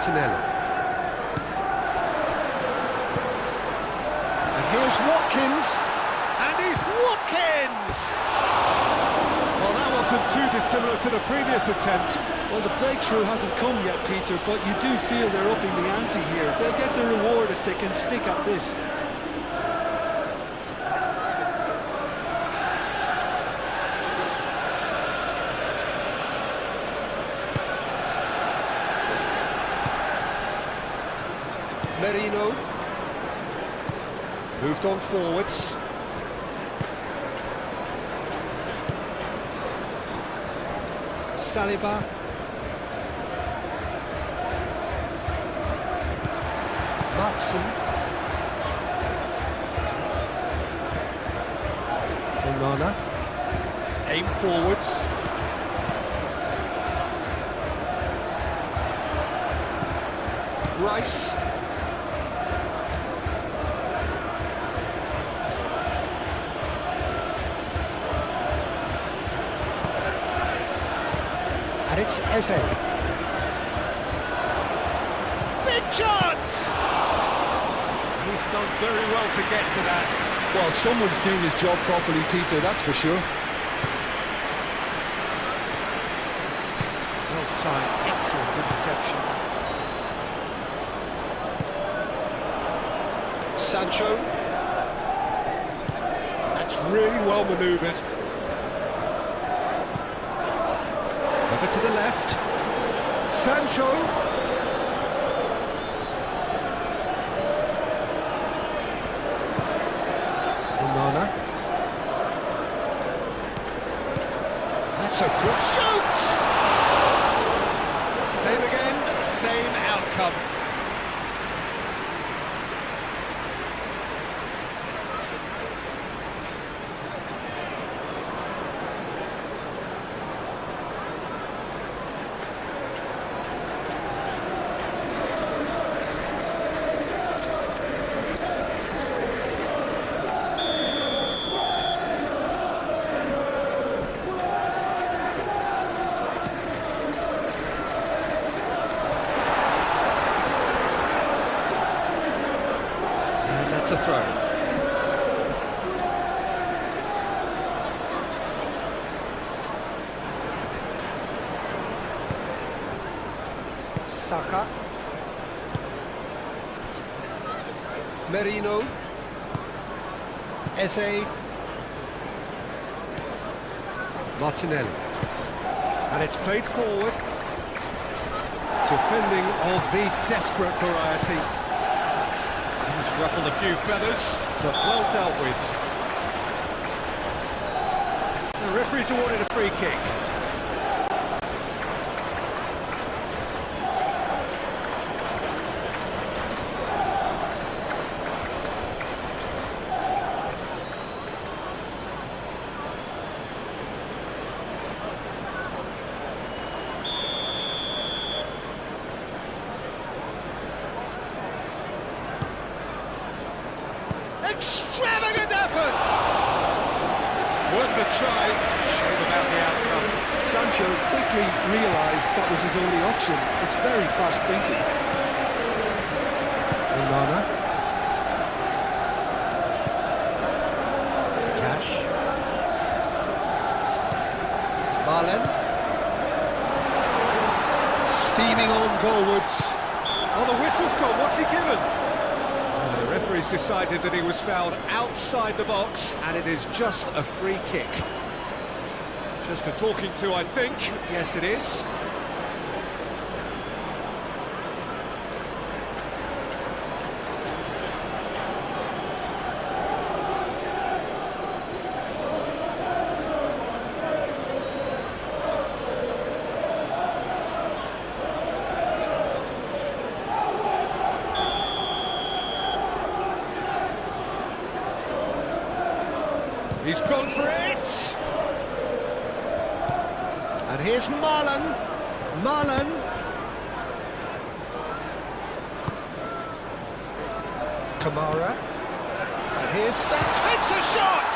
Martinelli. And here's Watkins. And he's Watkins! Well, that wasn't too dissimilar to the previous attempt. Well, the breakthrough hasn't come yet, Peter, but you do feel they're upping the ante here. They'll get the reward if they can stick at this. Merino. Moved on forwards. Saliba. Matson. Onana. Aim forwards. Rice. And it's Eze. Big chance! He's done very well to get to that. Well, someone's doing his job properly, Peter, that's for sure. Well timed, excellent interception. Sancho. That's really well manoeuvred. Over to the left. Sancho. Onana. That's a good shoot! Same again, same outcome. To throw. Saka. Merino. Eze. Martinelli. And it's played forward. Defending of the desperate variety. He's ruffled a few feathers, but well dealt with. The referee's awarded a free kick. Extravagant effort! Worth a try. Shame about the outcome. Sancho quickly realised that was his only option. It's very fast thinking. Onana. Cash. Marlen. Steaming on goalwards. Oh, the whistle's gone. What's he given? The referee's decided that he was fouled outside the box, and it is just a free kick. Just a talking to, I think. Yes, it is. He's gone for it! And here's Marlen. Marlen. Kamara. And here's Sancho. Takes a shot!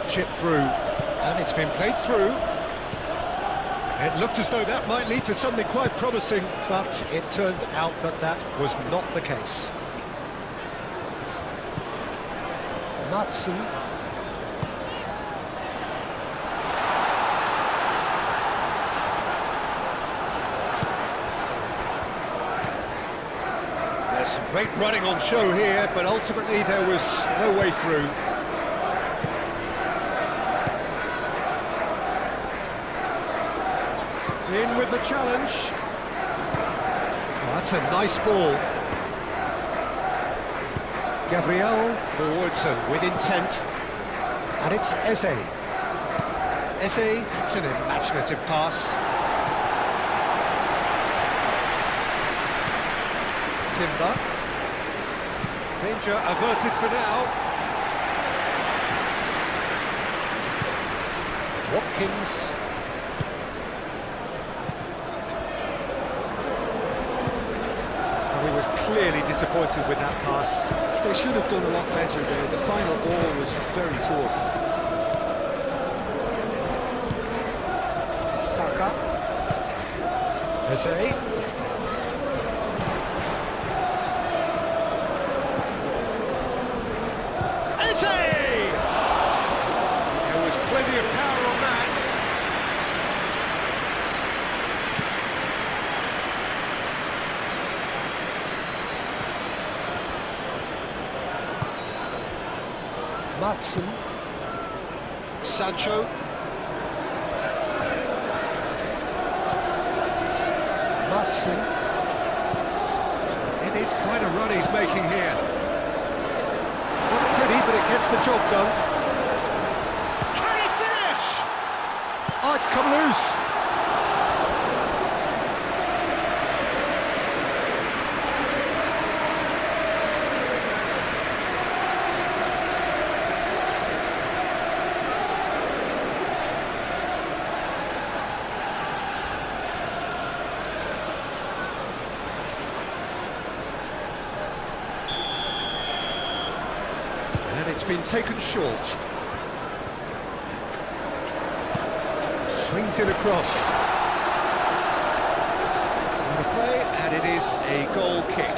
chip through. And it's been played through. It looked as though that might lead to something quite promising, but it turned out that that was not the case. Madsen. There's some great running on show here, but ultimately there was no way through. In with the challenge. Oh, that's a nice ball. Gabriel forwards and with intent. And it's Eze. Eze, it's an imaginative pass. Timber. Danger averted for now. Watkins. He was clearly disappointed with that pass. They should have done a lot better there. The final ball was very poor. Saka. Eze. Eze! There was plenty of power on that. Madsen. Sancho. Madsen. It is quite a run he's making here. Not pretty, but it gets the job done. Can he finish? Oh, it's come loose. And it's been taken short. Swings it across. It's out of play, and it is a goal kick.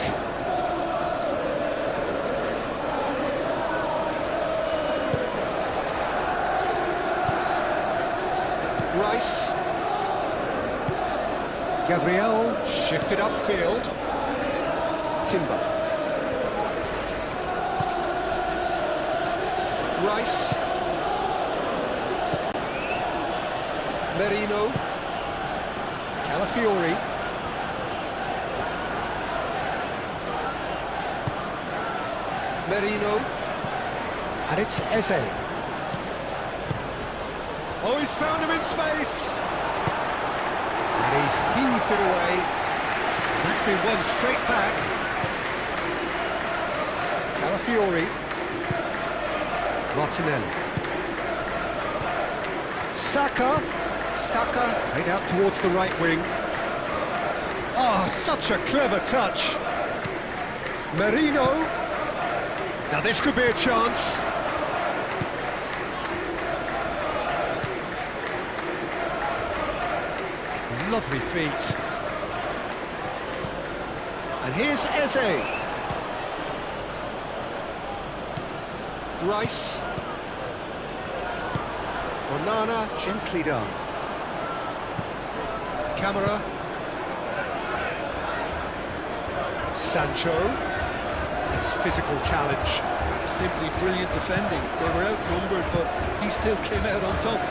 Rice. Gabriel shifted upfield. Timber. Rice. Merino. Calafiori. Merino. And it's Eze. Oh, he's found him in space. And he's heaved it away. That's been won straight back. Calafiori. Martinelli. Saka. Saka played out towards the right wing. Oh, such a clever touch. Merino. Now this could be a chance. Lovely feet. And here's Eze. Rice. Onana, gently done. Camera. Sancho. This physical challenge. Simply brilliant defending. They were outnumbered, but he still came out on top.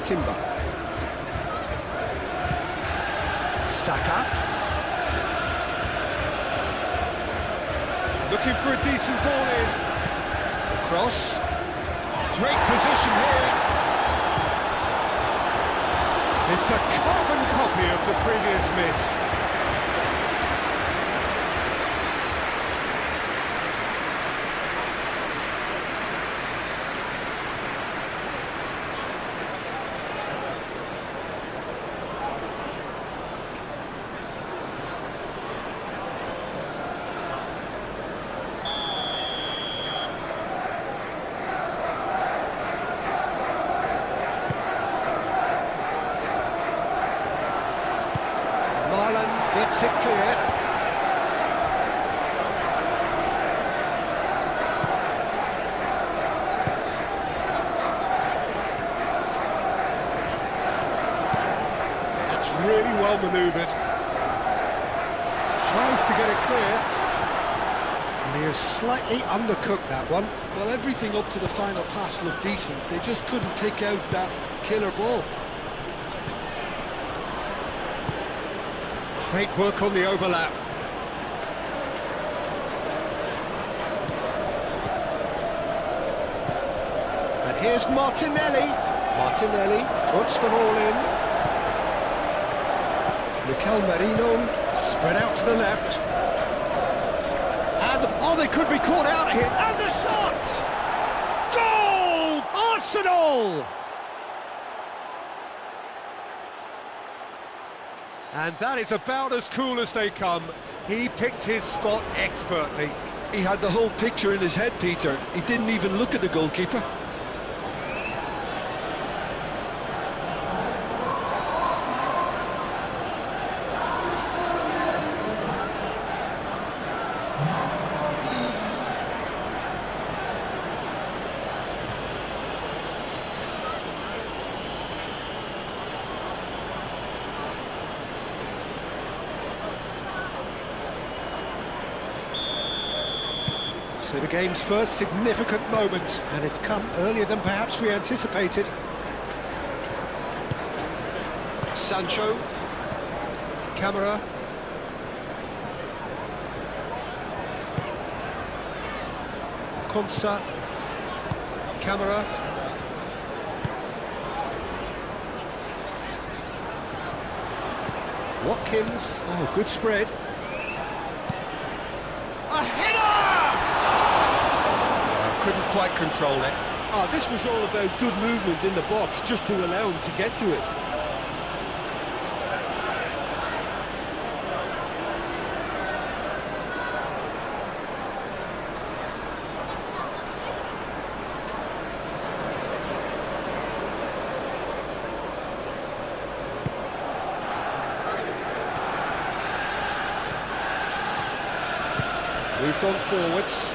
Timber. Saka. Looking for a decent ball in. Cross. Great position here. It's a carbon copy of the previous miss. Gets it clear. Really well manoeuvred. Tries to get it clear. And he has slightly undercooked that one. Well, everything up to the final pass looked decent. They just couldn't pick out that killer ball. Great work on the overlap. And here's Martinelli. Martinelli puts them all in. Mikel Merino spread out to the left. And, oh, they could be caught out here. And the shot! Goal! Arsenal! And that is about as cool as they come. He picked his spot expertly. He had the whole picture in his head, Peter. He didn't even look at the goalkeeper. So the game's first significant moment, and it's come earlier than perhaps we anticipated. Sancho, Camera. Konsa, Camera. Watkins, oh, good spread. A header! Couldn't quite control it. Oh, this was all about good movement in the box just to allow him to get to it. Moved on forwards.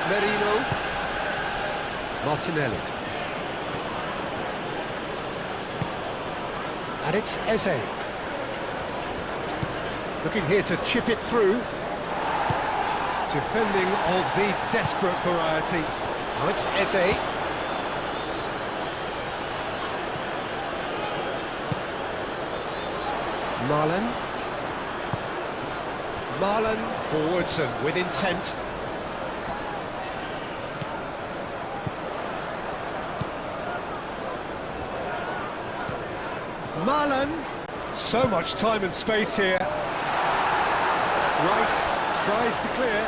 Merino. Martinelli. And it's Eze. Looking here to chip it through. Defending of the desperate variety. Now it's Eze. Marlon. Marlon forwards and with intent. Marlon. So much time and space here. Rice tries to clear.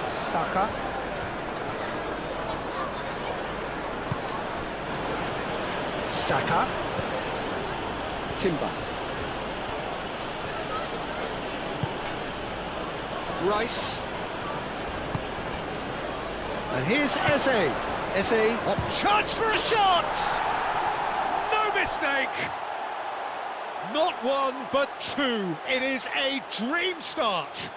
Saka. Saka. Timber. Rice. And here's Eze. Eze. Oh, chance for a shot! No mistake! Not one, but two. It is a dream start.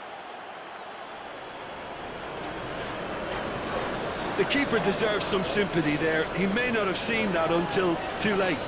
The keeper deserves some sympathy there. He may not have seen that until too late.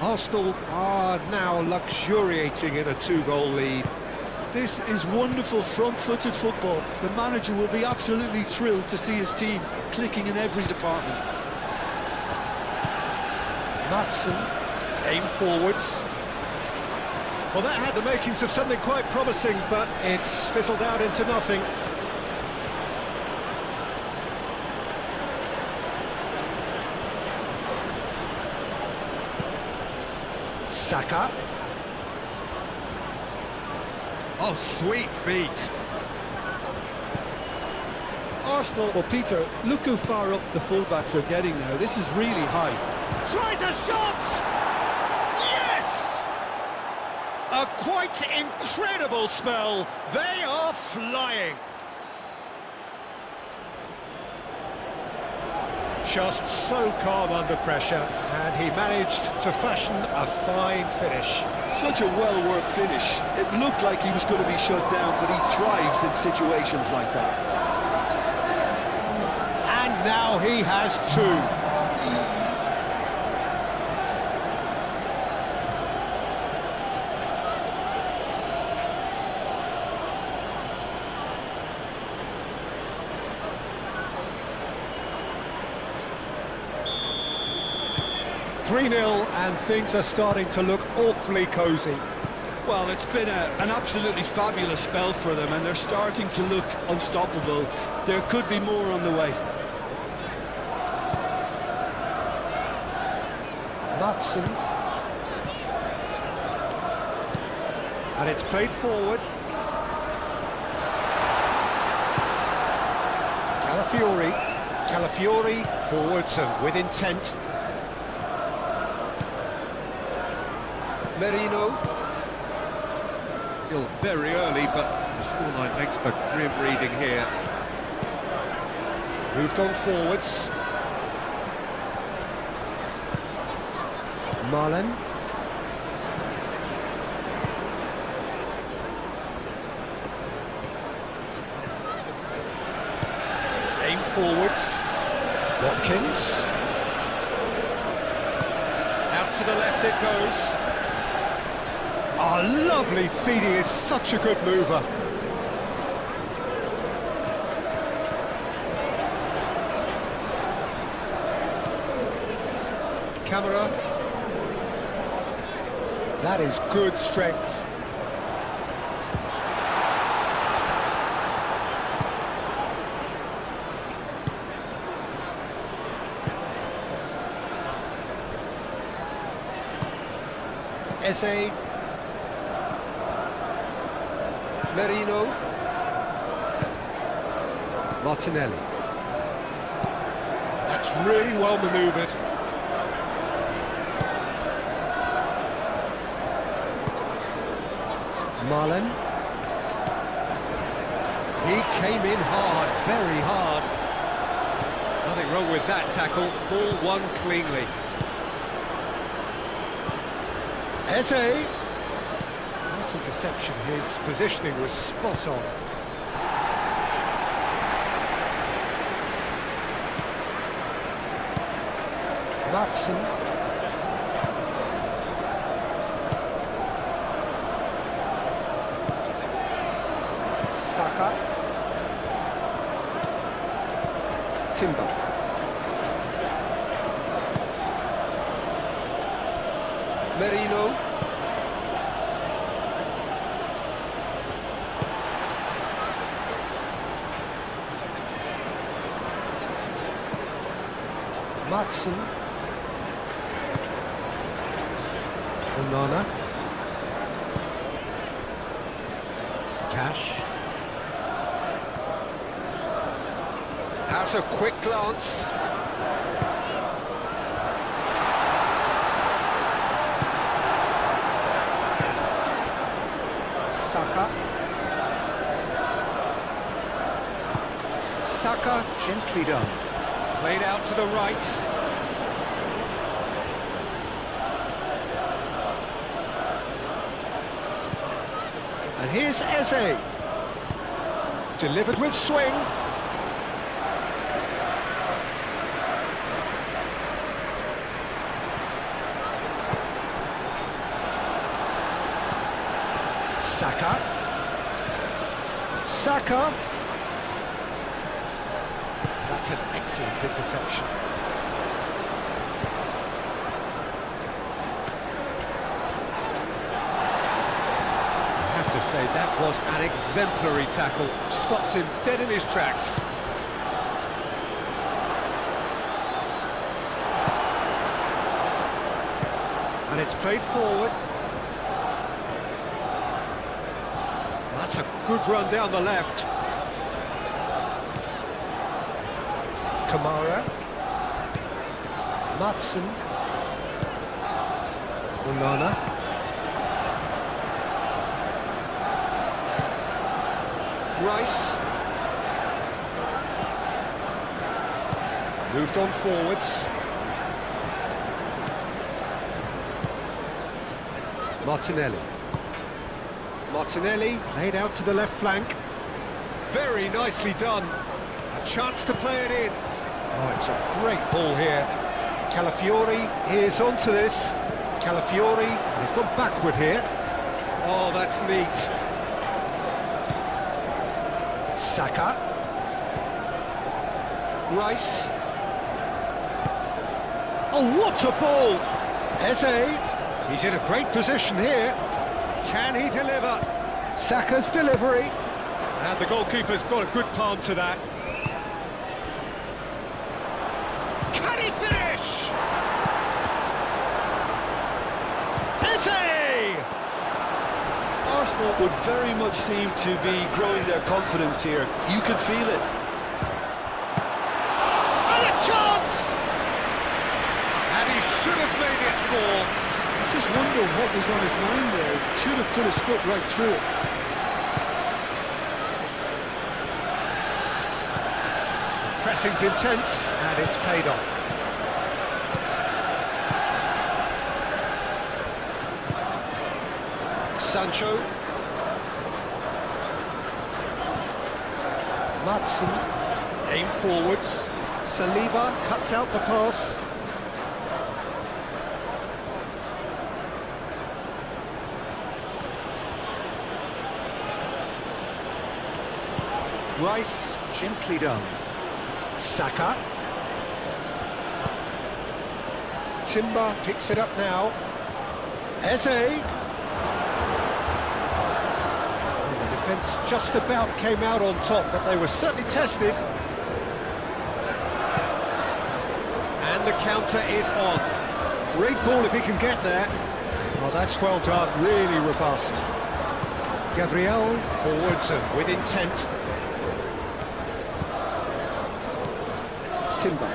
Arsenal are now luxuriating in a two-goal lead. This is wonderful front-footed football. The manager will be absolutely thrilled to see his team clicking in every department. Matson, aim forwards. Well, that had the makings of something quite promising, but it's fizzled out into nothing. Saka. Oh, sweet feet. Arsenal, well, Peter, look how far up the fullbacks are getting now. This is really high. Tries a shot! Yes! A quite incredible spell. They are flying. Just so calm under pressure, and he managed to fashion a fine finish. Such a well-worked finish. It looked like he was going to be shut down, but he thrives in situations like that. And now he has two. 3-0, and things are starting to look awfully cosy. Well, it's been an absolutely fabulous spell for them, and they're starting to look unstoppable. There could be more on the way. Matson. And it's played forward. Calafiori forwards and with intent. Merino. Still very early, but the scoreline makes for grim reading here. Moved on forwards. Marlen. Aim forwards. Watkins. Out to the left it goes. Oh, lovely feed, he is such a good mover. Camera. That is good strength. Eze. Merino. Martinelli. That's really well manoeuvred. Marlen. He came in hard, very hard. Nothing wrong with that tackle. Ball won cleanly. Eze. Nice interception. His positioning was spot on. Matson. Saka. Timber. Merino. Matson. Onana. Cash. Has a quick glance. Saka. Saka, gently done. Played out to the right. And here's Eze. Delivered with swing. Saka. Saka. That's an excellent interception. I have to say, that was an exemplary tackle. Stopped him dead in his tracks. And it's played forward. That's a good run down the left. Kamara. Matson. Onana. Rice. Moved on forwards. Martinelli. Martinelli played out to the left flank. Very nicely done. A chance to play it in. Oh, it's a great ball here. Calafiori is onto this. Calafiori, and he's gone backward here. Oh, that's neat. Saka. Rice. Oh, what a ball! Eze. He's in a great position here. Can he deliver? Saka's delivery. And the goalkeeper's got a good palm to that. Can he finish? Eze! Arsenal would very much seem to be growing their confidence here. You could feel it. And a chance! And he should have made it four. I just wonder what was on his mind there. Should have put his foot right through it. Pressing's intense, and it's paid off. Sancho. Matson. Aim forwards. Saliba cuts out the pass. Rice, gently done. Saka. Timber picks it up now. Eze. The defence just about came out on top, but they were certainly tested. And the counter is on. Great ball if he can get there. Oh, that's well done, really robust. Gabriel forwards and with intent. Timber.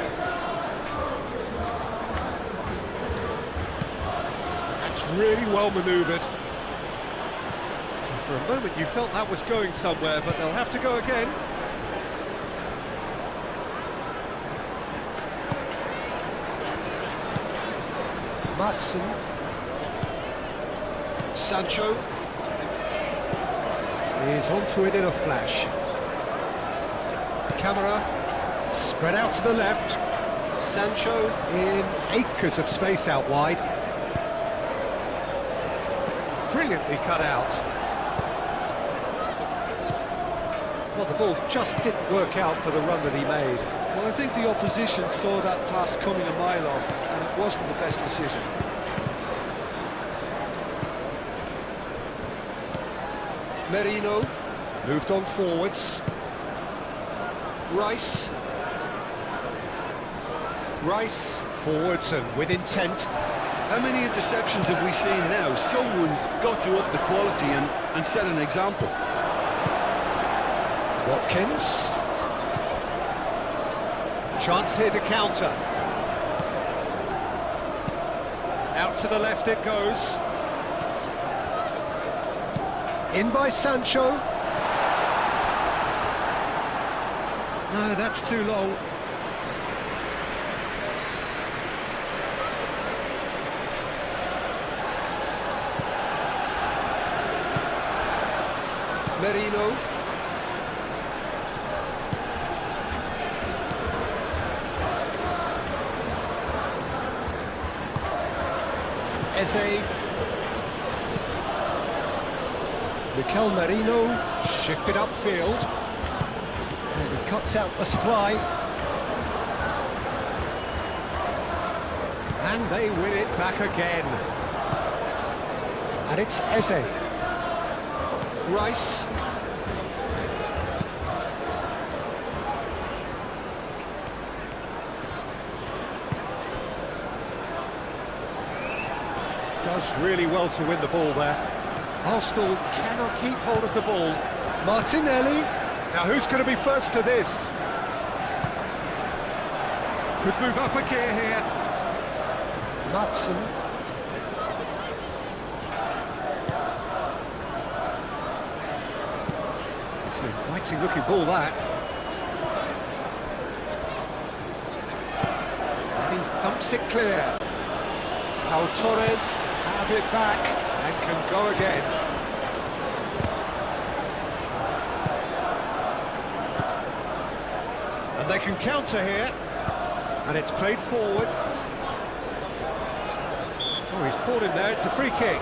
That's really well manoeuvred. For a moment you felt that was going somewhere, but they'll have to go again. Matson. Sancho is onto it in a flash. Camera spread out to the left. Sancho in acres of space out wide. Brilliantly cut out. Well, the ball just didn't work out for the run that he made. Well, I think the opposition saw that pass coming a mile off, and it wasn't the best decision. Merino moved on forwards. Rice. Rice forwards and with intent. How many interceptions have we seen now? Someone's got to up the quality and set an example. Watkins. Chance here to counter. Out to the left it goes. In by Sancho. No, that's too long. Merino. Eze. Mikel Merino shifted upfield. And he cuts out the supply. And they win it back again. And it's Eze. Rice. Does really well to win the ball there. Arsenal cannot keep hold of the ball. Martinelli. Now who's going to be first to this? Could move up a gear here. Matson. It's an inviting looking ball, that. And he thumps it clear. Pau Torres have it back and can go again. And they can counter here. And it's played forward. Oh, he's caught him there, it's a free kick.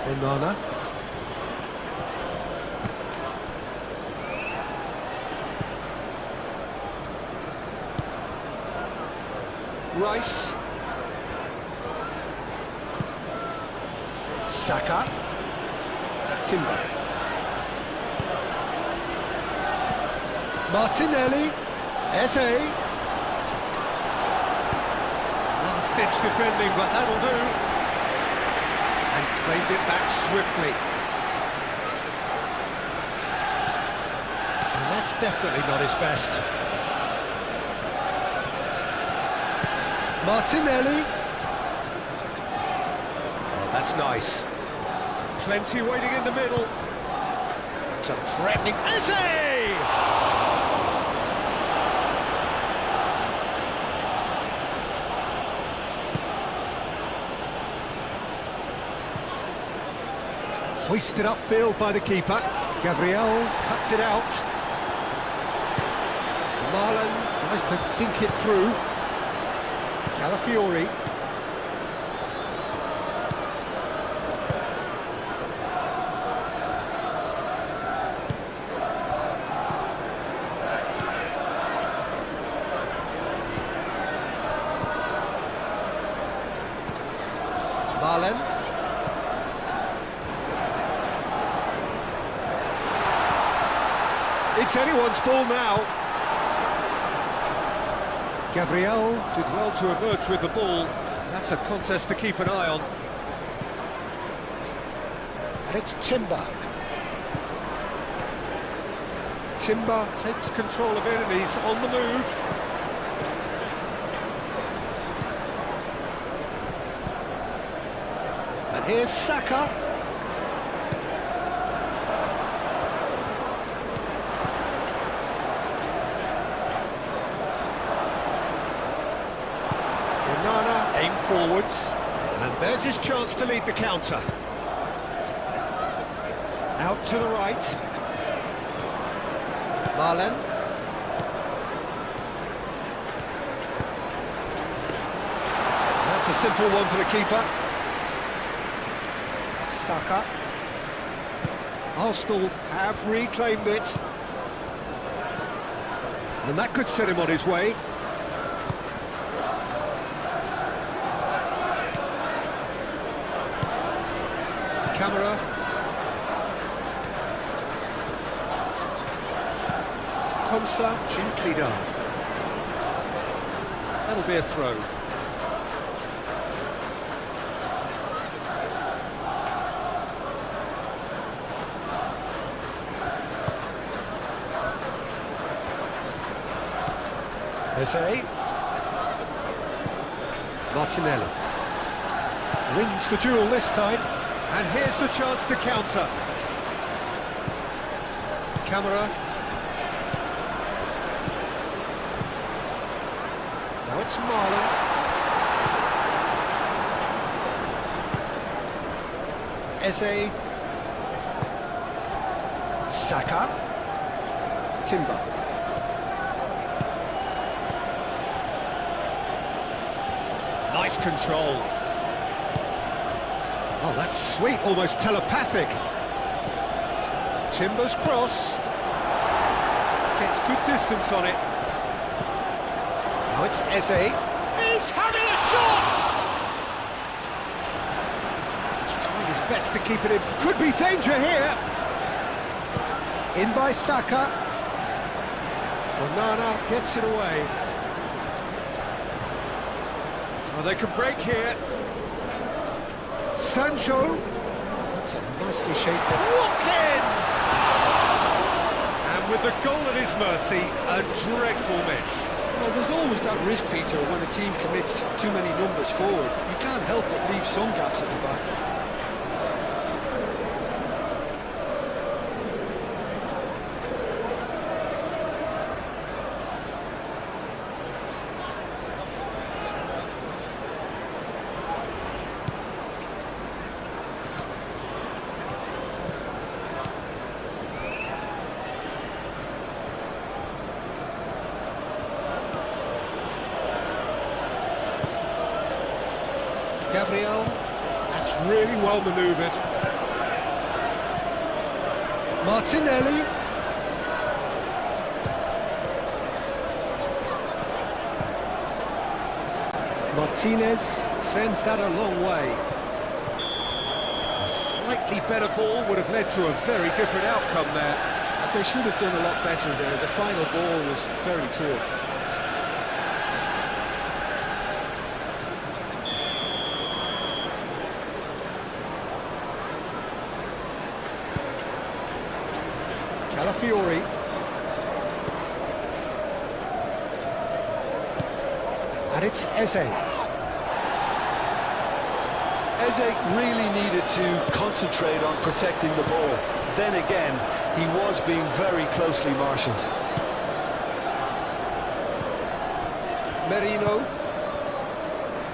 Onana. Rice. Saka. Timber. Martinelli. Eze. Last-ditch defending, but that'll do. And claimed it back swiftly. And that's definitely not his best. Martinelli. Oh, that's nice. Plenty waiting in the middle. It's a threatening Eze! Hoisted upfield by the keeper. Gabriel cuts it out. Marlon tries to dink it through. Calafiori. Marlon. It's anyone's ball now. Gabriel. Did well to emerge with the ball. That's a contest to keep an eye on. And it's Timber. Timber takes control of it and he's on the move. And here's Saka. Onana aim forwards. And there's his chance to lead the counter. Out to the right. Marlon. That's a simple one for the keeper. Saka. Arsenal have reclaimed it. And that could set him on his way. Camera. Konsa, gently done. That'll be a throw. Eze. Martinelli. Wins the duel this time. And here's the chance to counter. Camera. Now it's Marlon. Eze. Saka. Timber. Nice control. Oh, that's sweet, almost telepathic. Timber's cross. Gets good distance on it. Now it's Eze. He's having a shot! He's trying his best to keep it in. Could be danger here. In by Saka. Onana gets it away. Oh, they can break here. Sancho. It's a nicely shaped Watkins! And with the goal at his mercy, a dreadful miss. Well, there's always that risk, Peter, when a team commits too many numbers forward. You can't help but leave some gaps at the back. Gabriel. That's really well manoeuvred. Martinelli. Martinez sends that a long way. A slightly better ball would have led to a very different outcome there. They should have done a lot better there. The final ball was very poor. Calafiori. And it's Eze. Eze really needed to concentrate on protecting the ball. Then again, he was being very closely marshalled. Merino.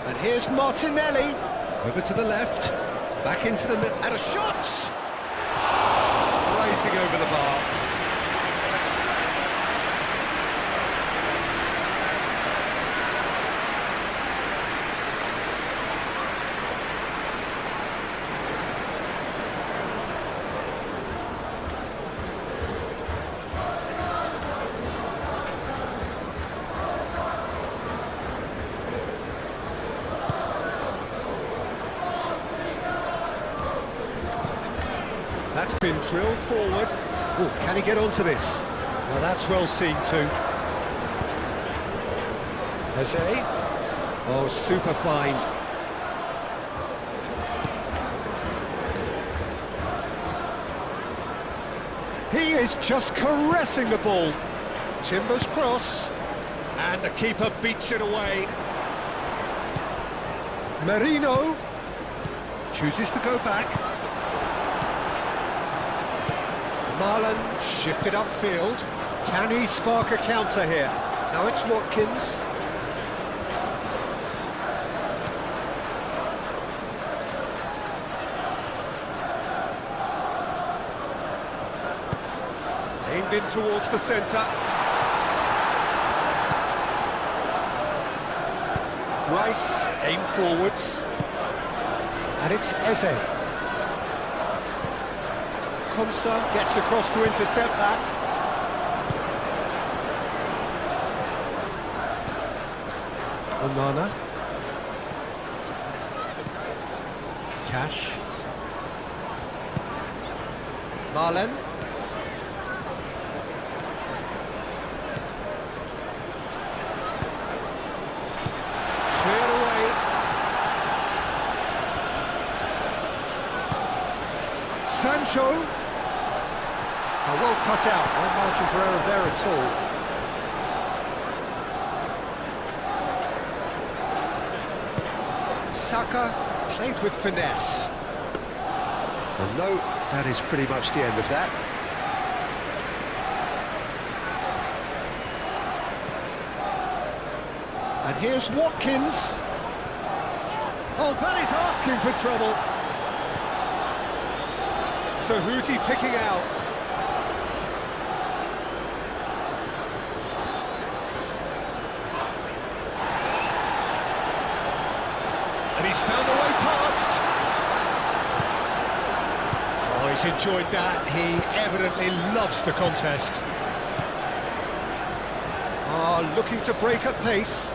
And here's Martinelli. Over to the left. Back into the middle. And a shot! Racing over the bar. That's been drilled forward. Oh, can he get onto this? Well, that's well seen too. Eze. Oh, super find. He is just caressing the ball. Timbers cross. And the keeper beats it away. Merino chooses to go back. Marlon shifted upfield. Can he spark a counter here? Now it's Watkins. Aimed in towards the centre. Rice aimed forwards. And it's Eze. Konsa gets across to intercept that. Onana. Cash. Marlen. Cleared away. Sancho. Well cut out, no margin for error there at all. Saka played with finesse. And no, that is pretty much the end of that. And here's Watkins. Oh, that is asking for trouble. So who's he picking out? And he's found a way past. Oh, he's enjoyed that. He evidently loves the contest. Looking to break at pace.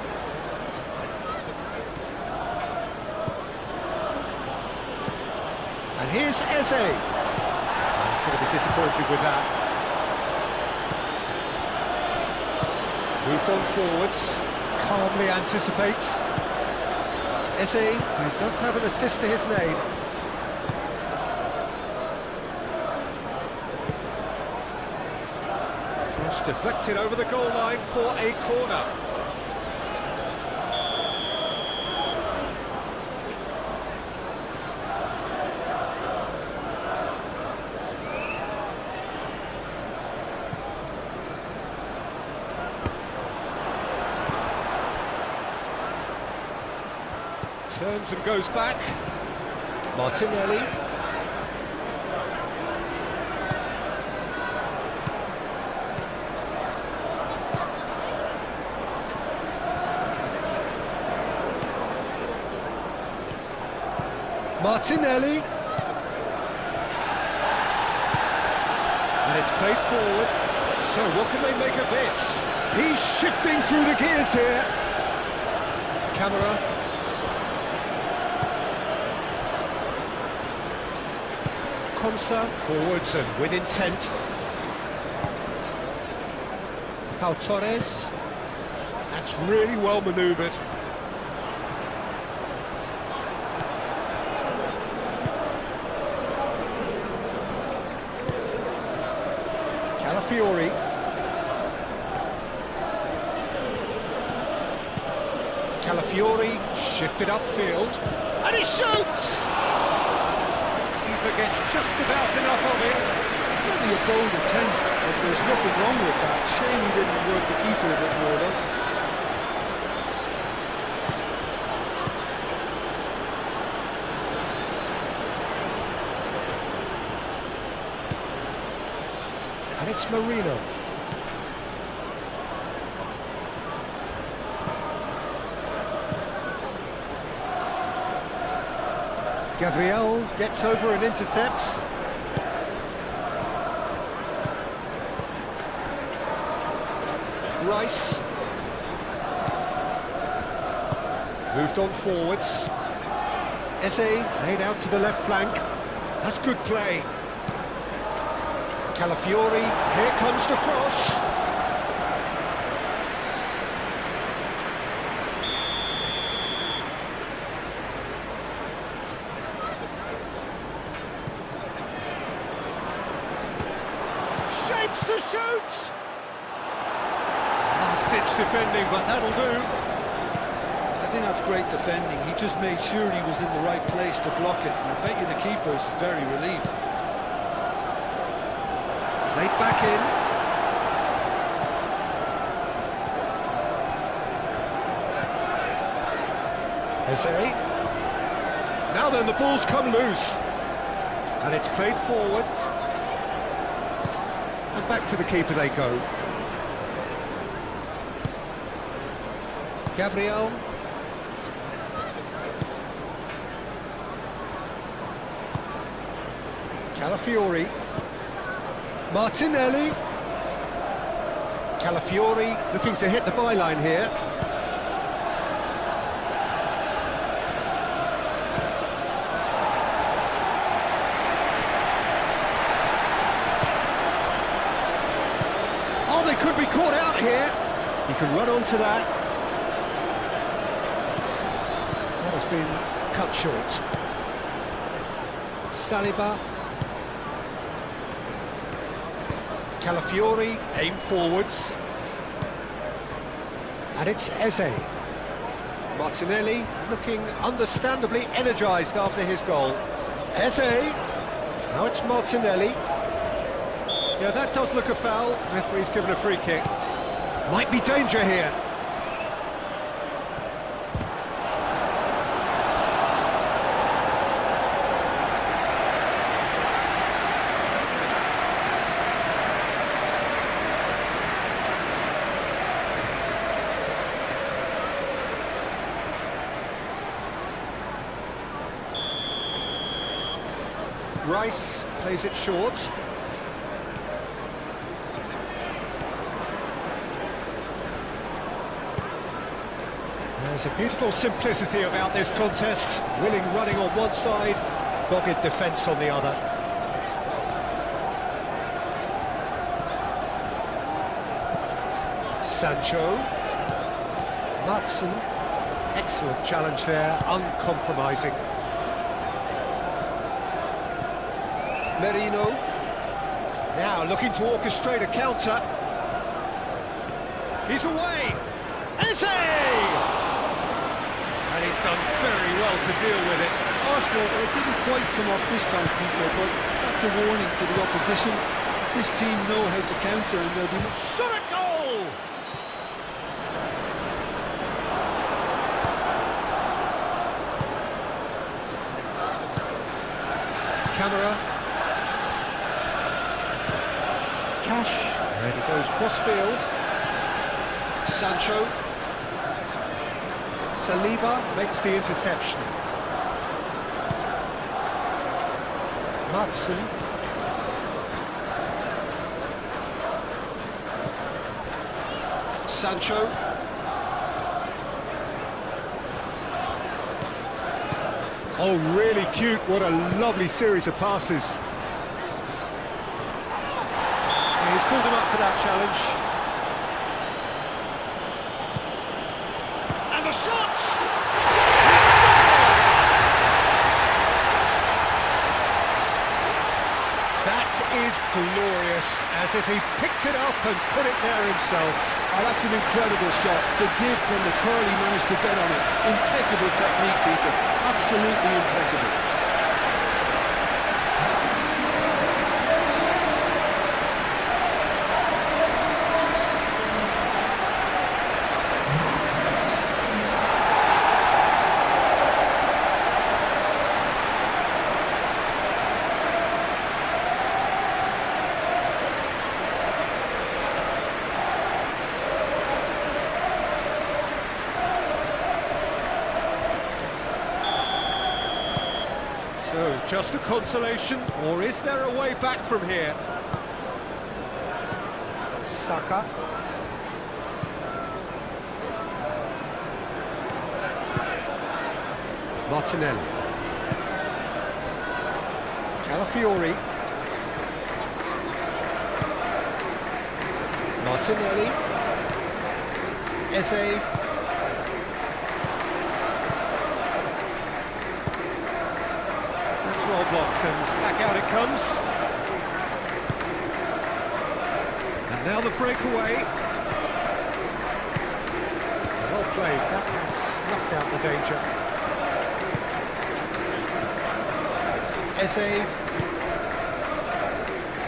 And here's Eze. He's going to be disappointed with that. Moved on forwards. Calmly anticipates. Eze, who does have an assist to his name. deflected over the goal line for a corner. Turns and goes back. Martinelli. Martinelli. And it's played forward. So what can they make of this? He's shifting through the gears here. Camera. Konsa forwards and with intent. Pau Torres. That's really well manoeuvred. Calafiori. Calafiori shifted upfield. And he shoots! Keeper gets just about enough of it. It's only a bold attempt, but there's nothing wrong with that. Shame he didn't work the keeper a bit more though. And it's Marino. Gabriel gets over and intercepts. Rice. Moved on forwards. Eze laid out to the left flank. That's good play. Calafiori, here comes the cross. Shapes to shoot! Last-ditch defending, but that'll do. I think that's great defending. He just made sure he was in the right place to block it, and I bet you the keeper's very relieved. Played back in. Eze. Now then, the ball's come loose. And it's played forward. And back to the keeper they go. Gabriel. Calafiori. Martinelli. Calafiori looking to hit the byline here. Oh, they could be caught out here. He can run onto that. That has been cut short. Saliba. Calafiori, aim forwards. And it's Eze. Martinelli looking understandably energised after his goal. Eze. Now it's Martinelli. Yeah, that does look a foul. Referee's given a free kick. Might be danger here. Rice plays it short. There's a beautiful simplicity about this contest. Willing running on one side, dogged defence on the other. Sancho. Matson. Excellent challenge there, uncompromising. Merino, now looking to orchestrate a counter. He's away! Eze! And he's done very well to deal with it. Arsenal, it didn't quite come off this time, Peter, but that's a warning to the opposition. This team know how to counter and they'll be... Shot at goal! Camera. Cash. And he goes cross-field. Sancho. Saliba makes the interception. Madsen. Sancho. Oh, really cute. What a lovely series of passes. He's pulled him up for that challenge. And the shot! He scored! That is glorious, as if he picked it up and put it there himself. Oh, that's an incredible shot. The dip and the curl he managed to get on it. Impeccable technique, Peter. Absolutely impeccable. So, just a consolation, or is there a way back from here? Saka. Martinelli. Calafiori. Martinelli. Eze. Well blocked, and back out it comes. And now the breakaway. Well played, that has snuffed out the danger. Eze.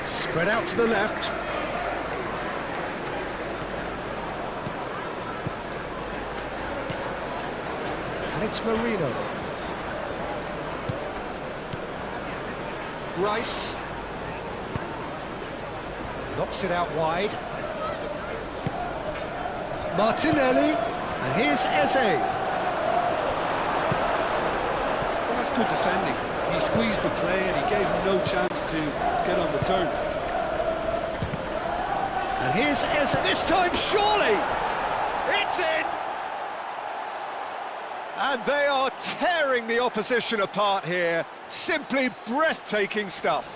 Spread out to the left. And it's Marino. Rice knocks it out wide. Martinelli, and here's Eze. Well, that's good defending. He squeezed the play and he gave him no chance to get on the turn. And here's Eze, this time surely! It's in! And they are tearing the opposition apart here. Simply breathtaking stuff.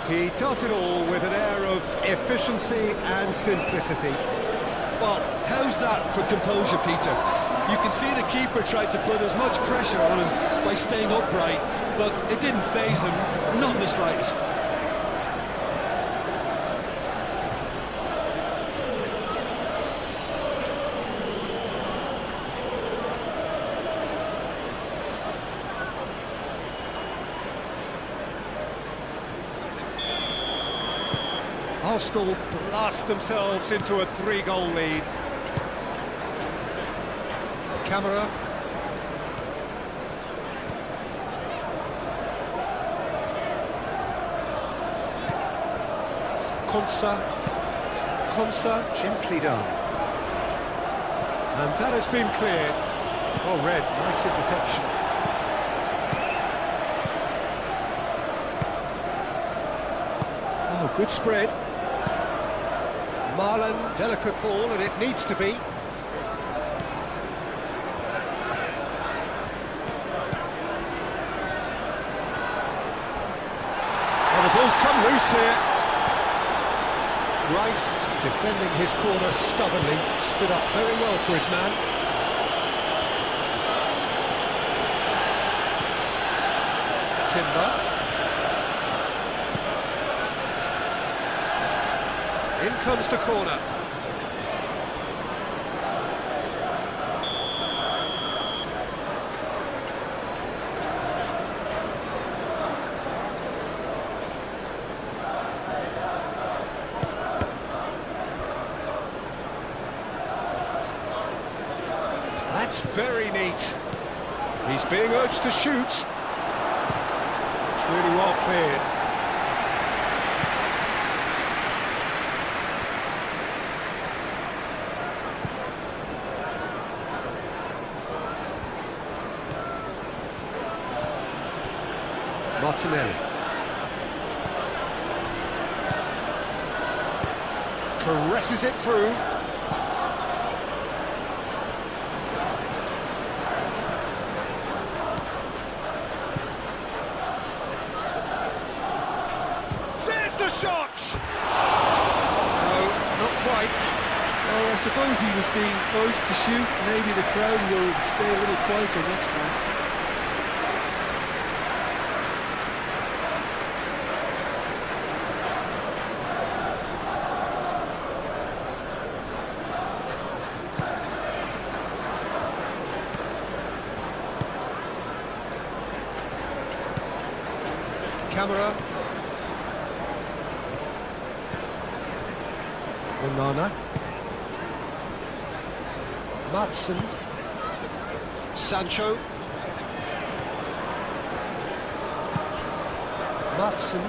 He does it all with an air of efficiency and simplicity. Well, how's that for composure, Peter? You can see the keeper tried to put as much pressure on him by staying upright, but it didn't faze him, not in the slightest. Aston blast themselves into a 3-goal lead. Camera. Konsa, gently done. And that has been cleared. Oh, red, nice interception. Oh, good spread. Marlon, delicate ball, and it needs to be. Oh, the ball's come loose here. Rice, defending his corner stubbornly, stood up very well to his man. Timber. In comes the corner. That's very neat. He's being urged to shoot. It's really well cleared. Martinelli. Caresses it through. There's the shot! No, not quite. Well, I suppose he was being urged to shoot. Maybe the crowd will stay a little quieter next time. Camera. Onana. Matson. Sancho. Matson.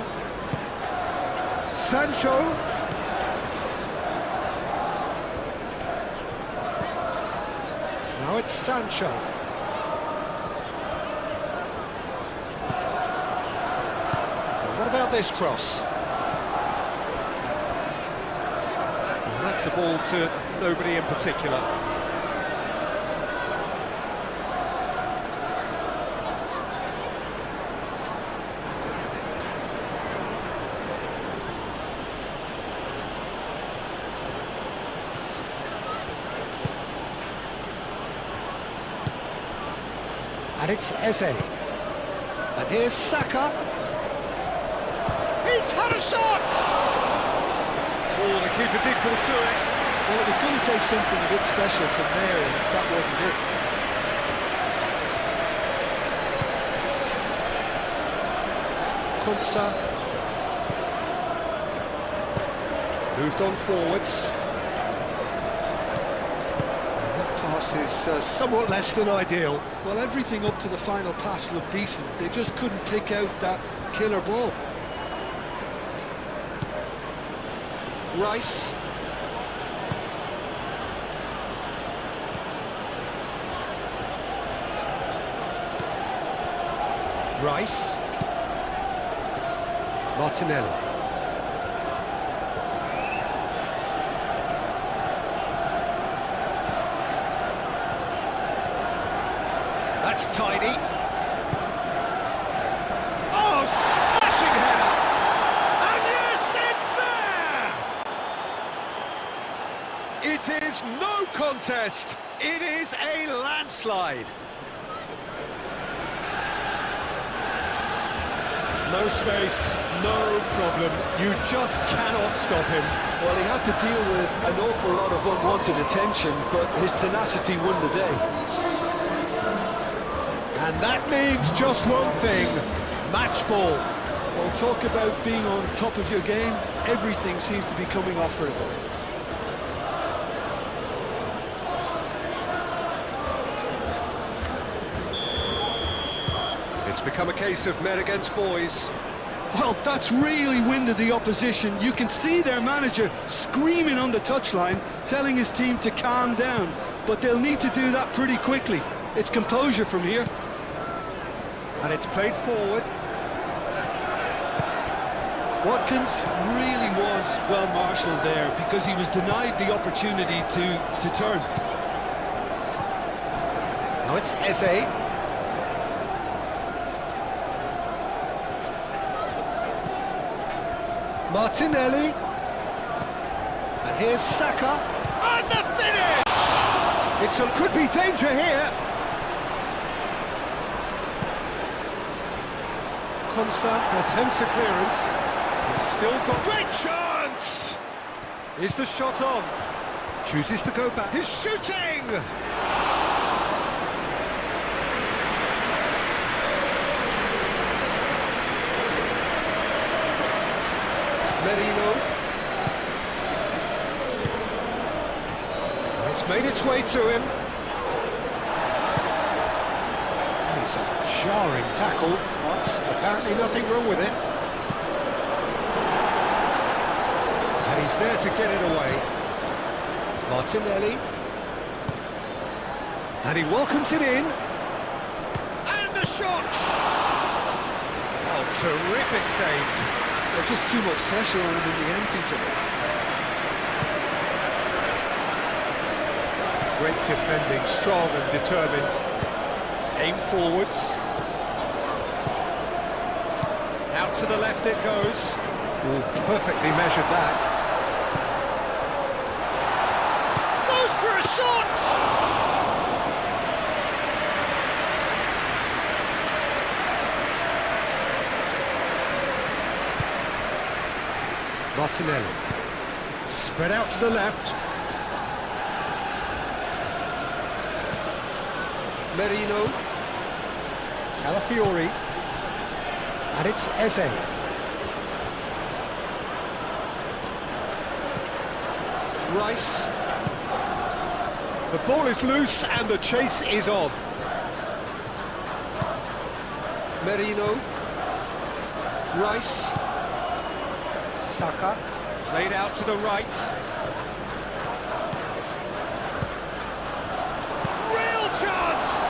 Sancho. Now it's Sancho. What about this cross? And that's a ball to nobody in particular. And it's Eze. And here's Saka. He's had a shot! Oh, the keeper's equal to it. Well, it was going to take something a bit special from there, and that wasn't it. Konsa. Moved on forwards. And that pass is somewhat less than ideal. Well, everything up to the final pass looked decent. They just couldn't pick out that killer ball. Rice. Rice. Martinelli. That's tidy. Oh, smashing header! And yes, it's there! It is no contest. It is a landslide. No space, no problem. You just cannot stop him. Well, he had to deal with an awful lot of unwanted attention, but his tenacity won the day. And that means just one thing, match ball. Well, talk about being on top of your game. Everything seems to be coming off for him. It's become a case of men against boys. Well, that's really winded the opposition. You can see their manager screaming on the touchline, telling his team to calm down. But they'll need to do that pretty quickly. It's composure from here. And it's played forward. Watkins really was well marshalled there because he was denied the opportunity to turn. Now it's Eze. Martinelli. And here's Saka. And the finish! Could be danger here. Konsa attempts a clearance. He's still got great chance! Is the shot on? Chooses to go back. He's shooting! Merino. And it's made its way to him. It's a jarring tackle, but apparently nothing wrong with it. And he's there to get it away. Martinelli. And he welcomes it in. And the shot! Oh, terrific save. There's just too much pressure on him in the end, Peter. Great defending, strong and determined. Aim forwards. Out to the left it goes. Oh, perfectly measured that. Goes for a shot! Martinelli. Spread out to the left. Merino. Calafiori. And it's Eze. Rice. The ball is loose and the chase is on. Merino. Rice. Saka. Played out to the right. Real chance!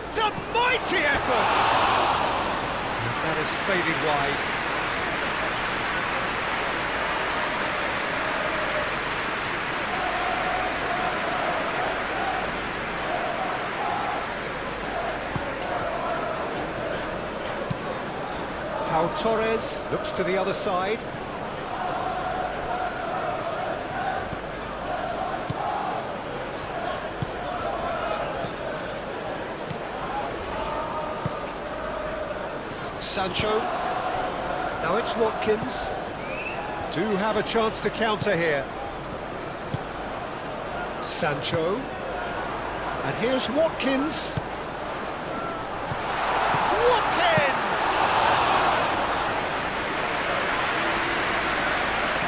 It's a mighty effort! That is faded wide. Pau Torres looks to the other side. Sancho. Now it's Watkins. Do have a chance to counter here. Sancho. And here's Watkins. Watkins!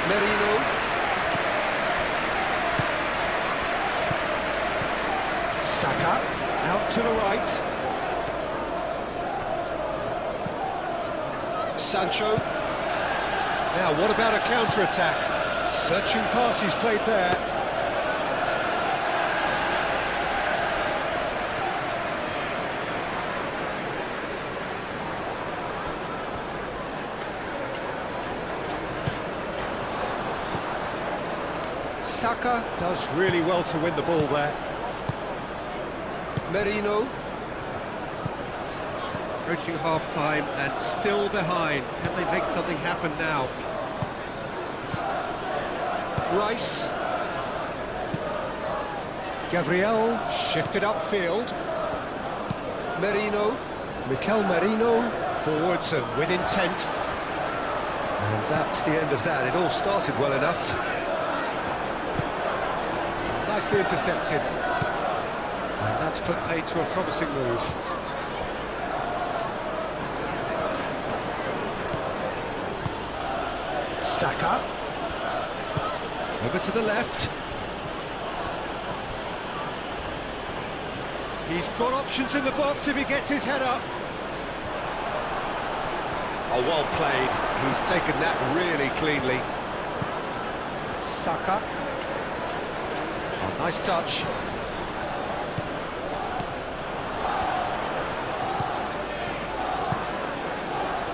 Merino. Saka. Out to the right. Sancho. Now, what about a counter-attack? Searching pass he's played there. Saka. Does really well to win the ball there. Merino. Approaching half-time and still behind. Can they make something happen now? Rice. Gabriel shifted upfield. Merino. Mikel Merino. Forwards and with intent. And that's the end of that. It all started well enough. Nicely intercepted. And that's put paid to a promising move. Saka. Over to the left. He's got options in the box if he gets his head up. Oh, well played. He's taken that really cleanly. Saka. Oh, nice touch.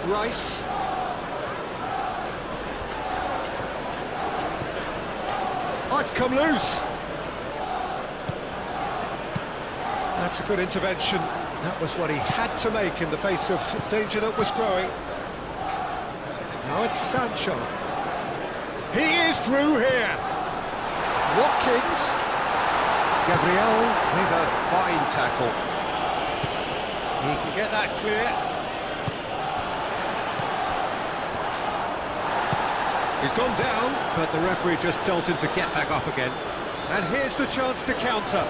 Rice. Oh, it's come loose. That's a good intervention. That was what he had to make in the face of danger that was growing. Now it's Sancho. He is through here. Watkins. Gabriel with a fine tackle. He can get that clear. He's gone down, but the referee just tells him to get back up again. And here's the chance to counter.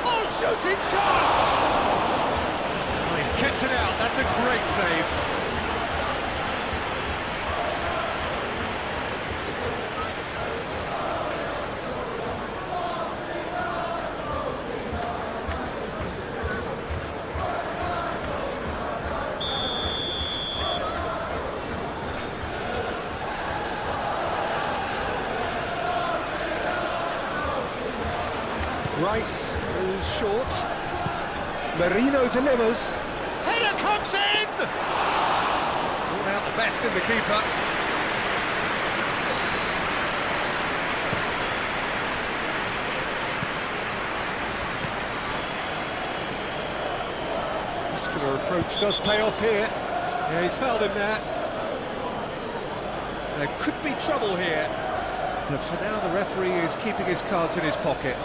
Oh, shooting chance! Oh, he's kept it out, that's a great save. Rice goes short. Marino delivers. Header comes in! Brought out the best in the keeper. Muscular approach does pay off here. Yeah, he's fouled him there. There could be trouble here. But for now, the referee is keeping his cards in his pocket.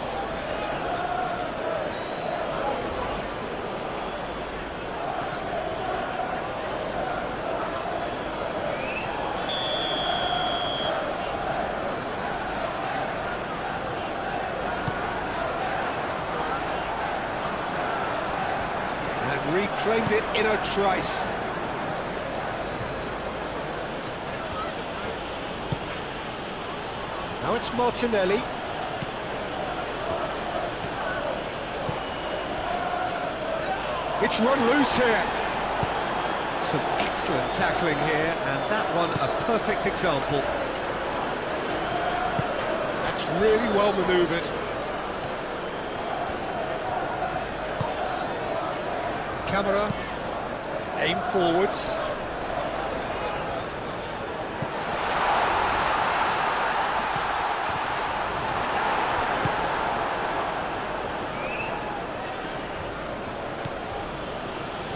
Reclaimed it in a trice. Now it's Martinelli. It's run loose here. Some excellent tackling here, and that one a perfect example. That's really well manoeuvred. Camera, aim forwards.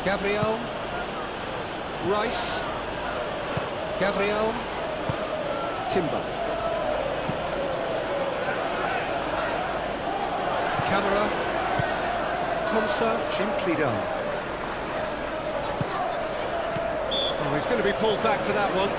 Gabriel, Rice, Gabriel, Timber. Camera, Konsa, gently done. Oh, he's going to be pulled back for that one.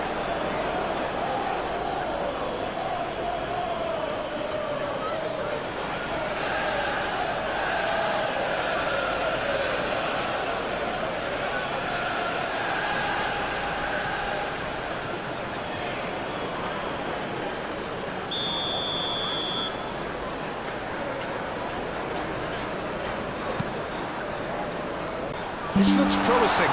This looks promising.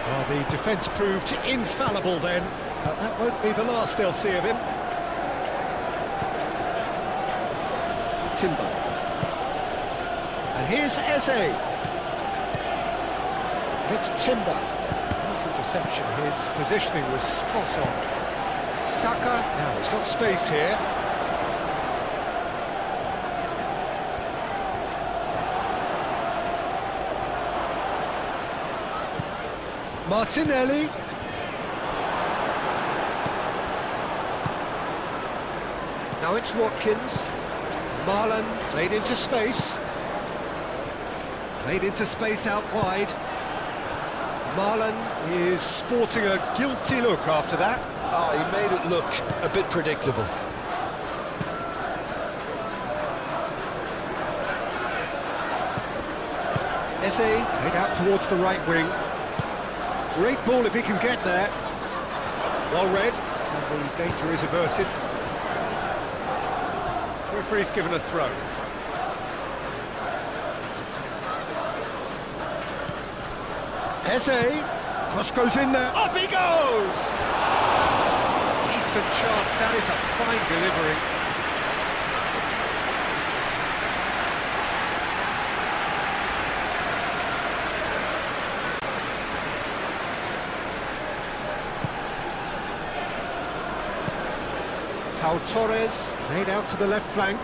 Well, the defence proved infallible then, but that won't be the last they'll see of him. Timber. And here's Eze. And it's Timber. Nice interception. His positioning was spot on. Saka, now he's got space here. Martinelli. Now it's Watkins. Marlon played into space. Played into space out wide. Marlon is sporting a guilty look after that. Oh, he made it look a bit predictable. Eze played out towards the right wing. Great ball if he can get there. Well read, and the danger is averted. Referee's given a throw. Eze, cross goes in there. Up he goes! Decent chance, that is a fine delivery. Pau Torres, played out to the left flank.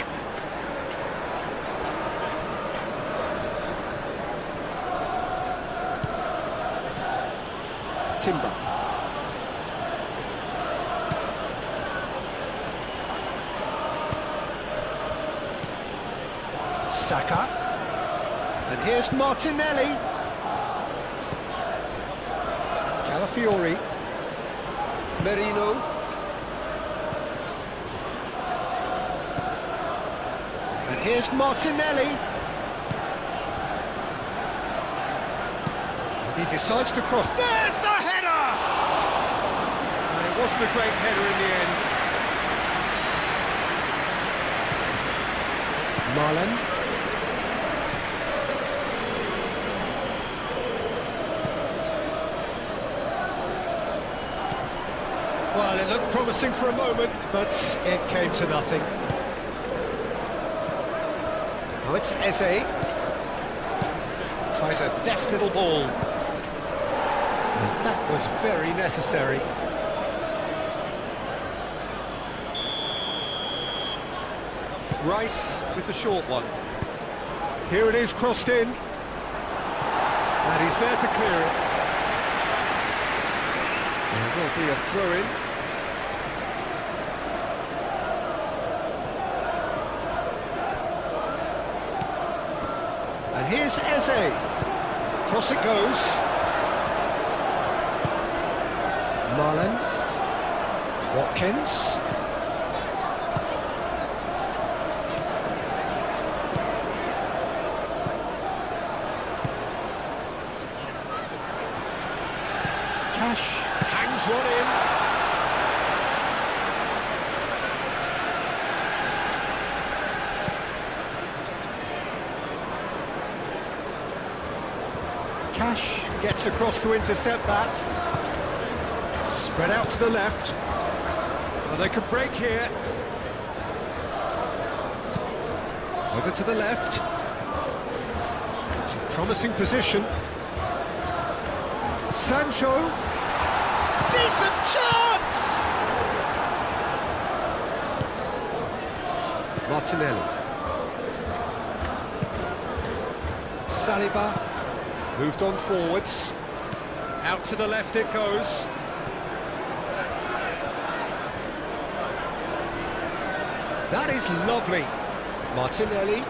Timber. Saka. And here's Martinelli. Calafiori. Merino. And here's Martinelli. And he decides to cross. There's the header! And it wasn't a great header in the end. Marlon. Well, it looked promising for a moment, but it came to nothing. Oh, it's Eze. Tries a deft little ball. And that was very necessary. Rice with the short one. Here it is, crossed in. And he's there to clear it. There will be a throw-in. And here's Eze. Cross it goes. Marlon. Watkins. Cash hangs one in. Cash gets across to intercept that. Spread out to the left. Well, they could break here. Over to the left. It's a promising position. Sancho. Decent chance! Martinelli. Saliba. Moved on forwards. Out to the left it goes. That is lovely. Martinelli.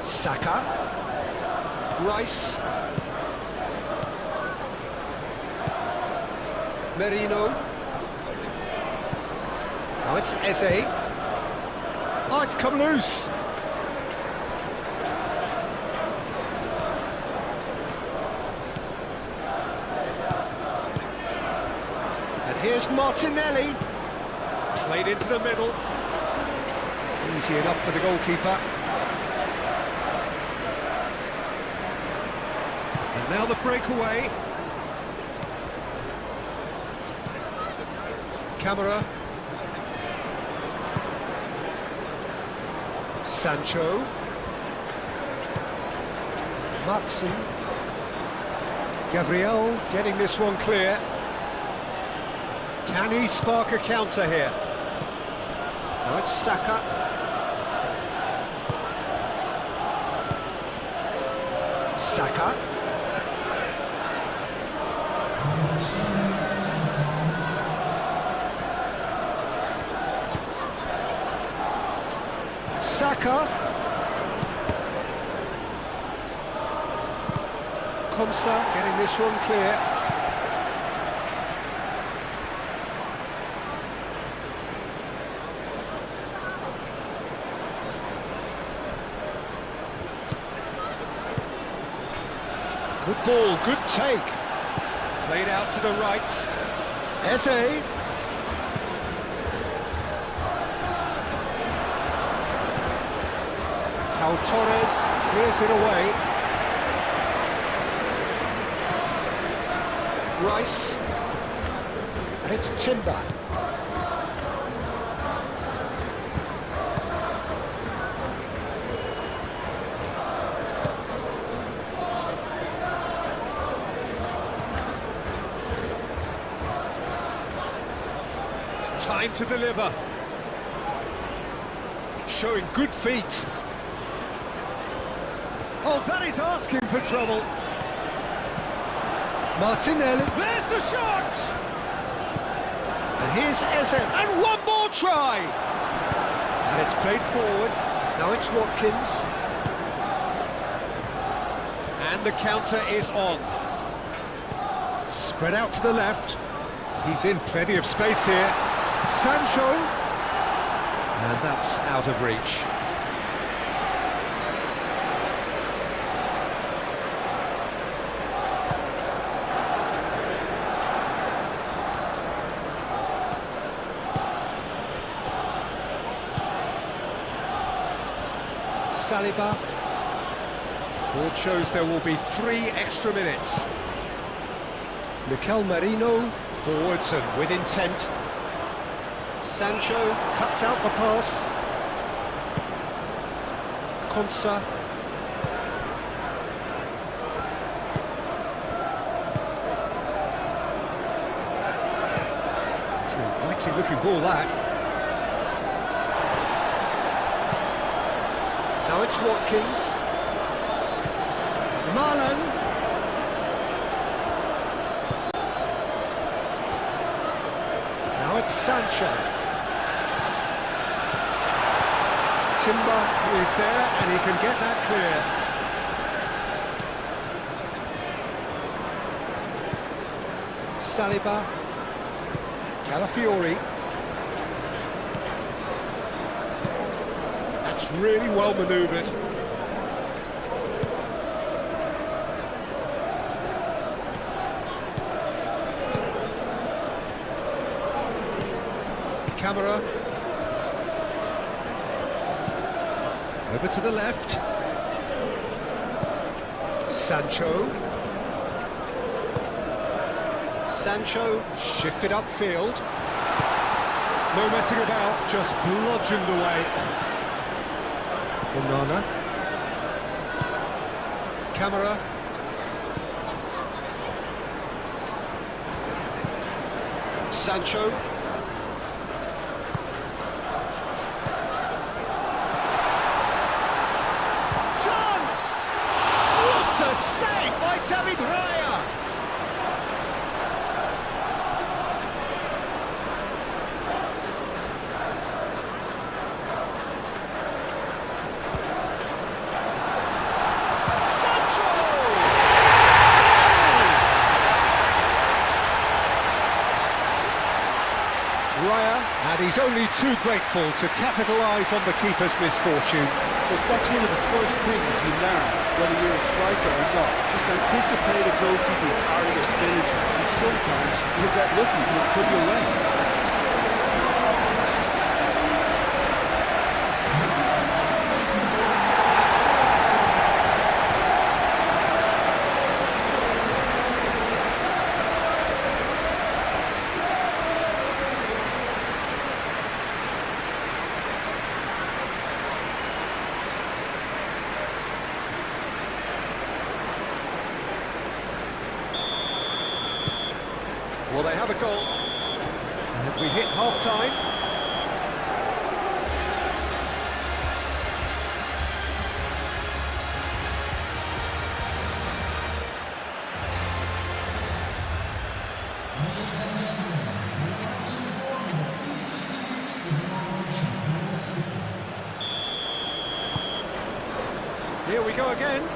Saka. Rice. Merino. Now it's Eze. Oh, it's come loose. And here's Martinelli. Played into the middle. Easy enough for the goalkeeper. And now the breakaway. Camera. Sancho. Matson. Gabriel getting this one clear. Can he spark a counter here? Now it's Saka. Saka. Saka. Konsa getting this one clear. Good ball, good take. Played out to the right. Eze. Pau Torres clears it away. Rice. And it's Timber. Trying to deliver. Showing good feet. Oh, that is asking for trouble. Martinelli. There's the shot! And here's Eze. And one more try! And it's played forward. Now it's Watkins. And the counter is on. Spread out to the left. He's in plenty of space here. Sancho. And that's out of reach. Saliba. Board shows there will be 3 extra minutes. Mikel Merino. Forwards and with intent. Sancho cuts out the pass. Konsa. It's an inviting looking ball, that. Now it's Watkins. Marlon. Now it's Sancho. Timber Is there, and he can get that clear. Saliba. Calafiori. That's really well manoeuvred. Camera. Over to the left. Sancho. Sancho shifted upfield. No messing about, just bludgeoned away. Onana. Camera. Sancho. Chance! What a save by David Raya! Sancho! Raya, and he's only too grateful to capitalise on the keeper's misfortune. But that's one of the first things you learn, whether you're a striker or not. Just anticipate a goalkeeper carrying or spillage, and sometimes you'll get lucky and it'll put you away. Well, they have a goal. And we hit half-time. Here we go again.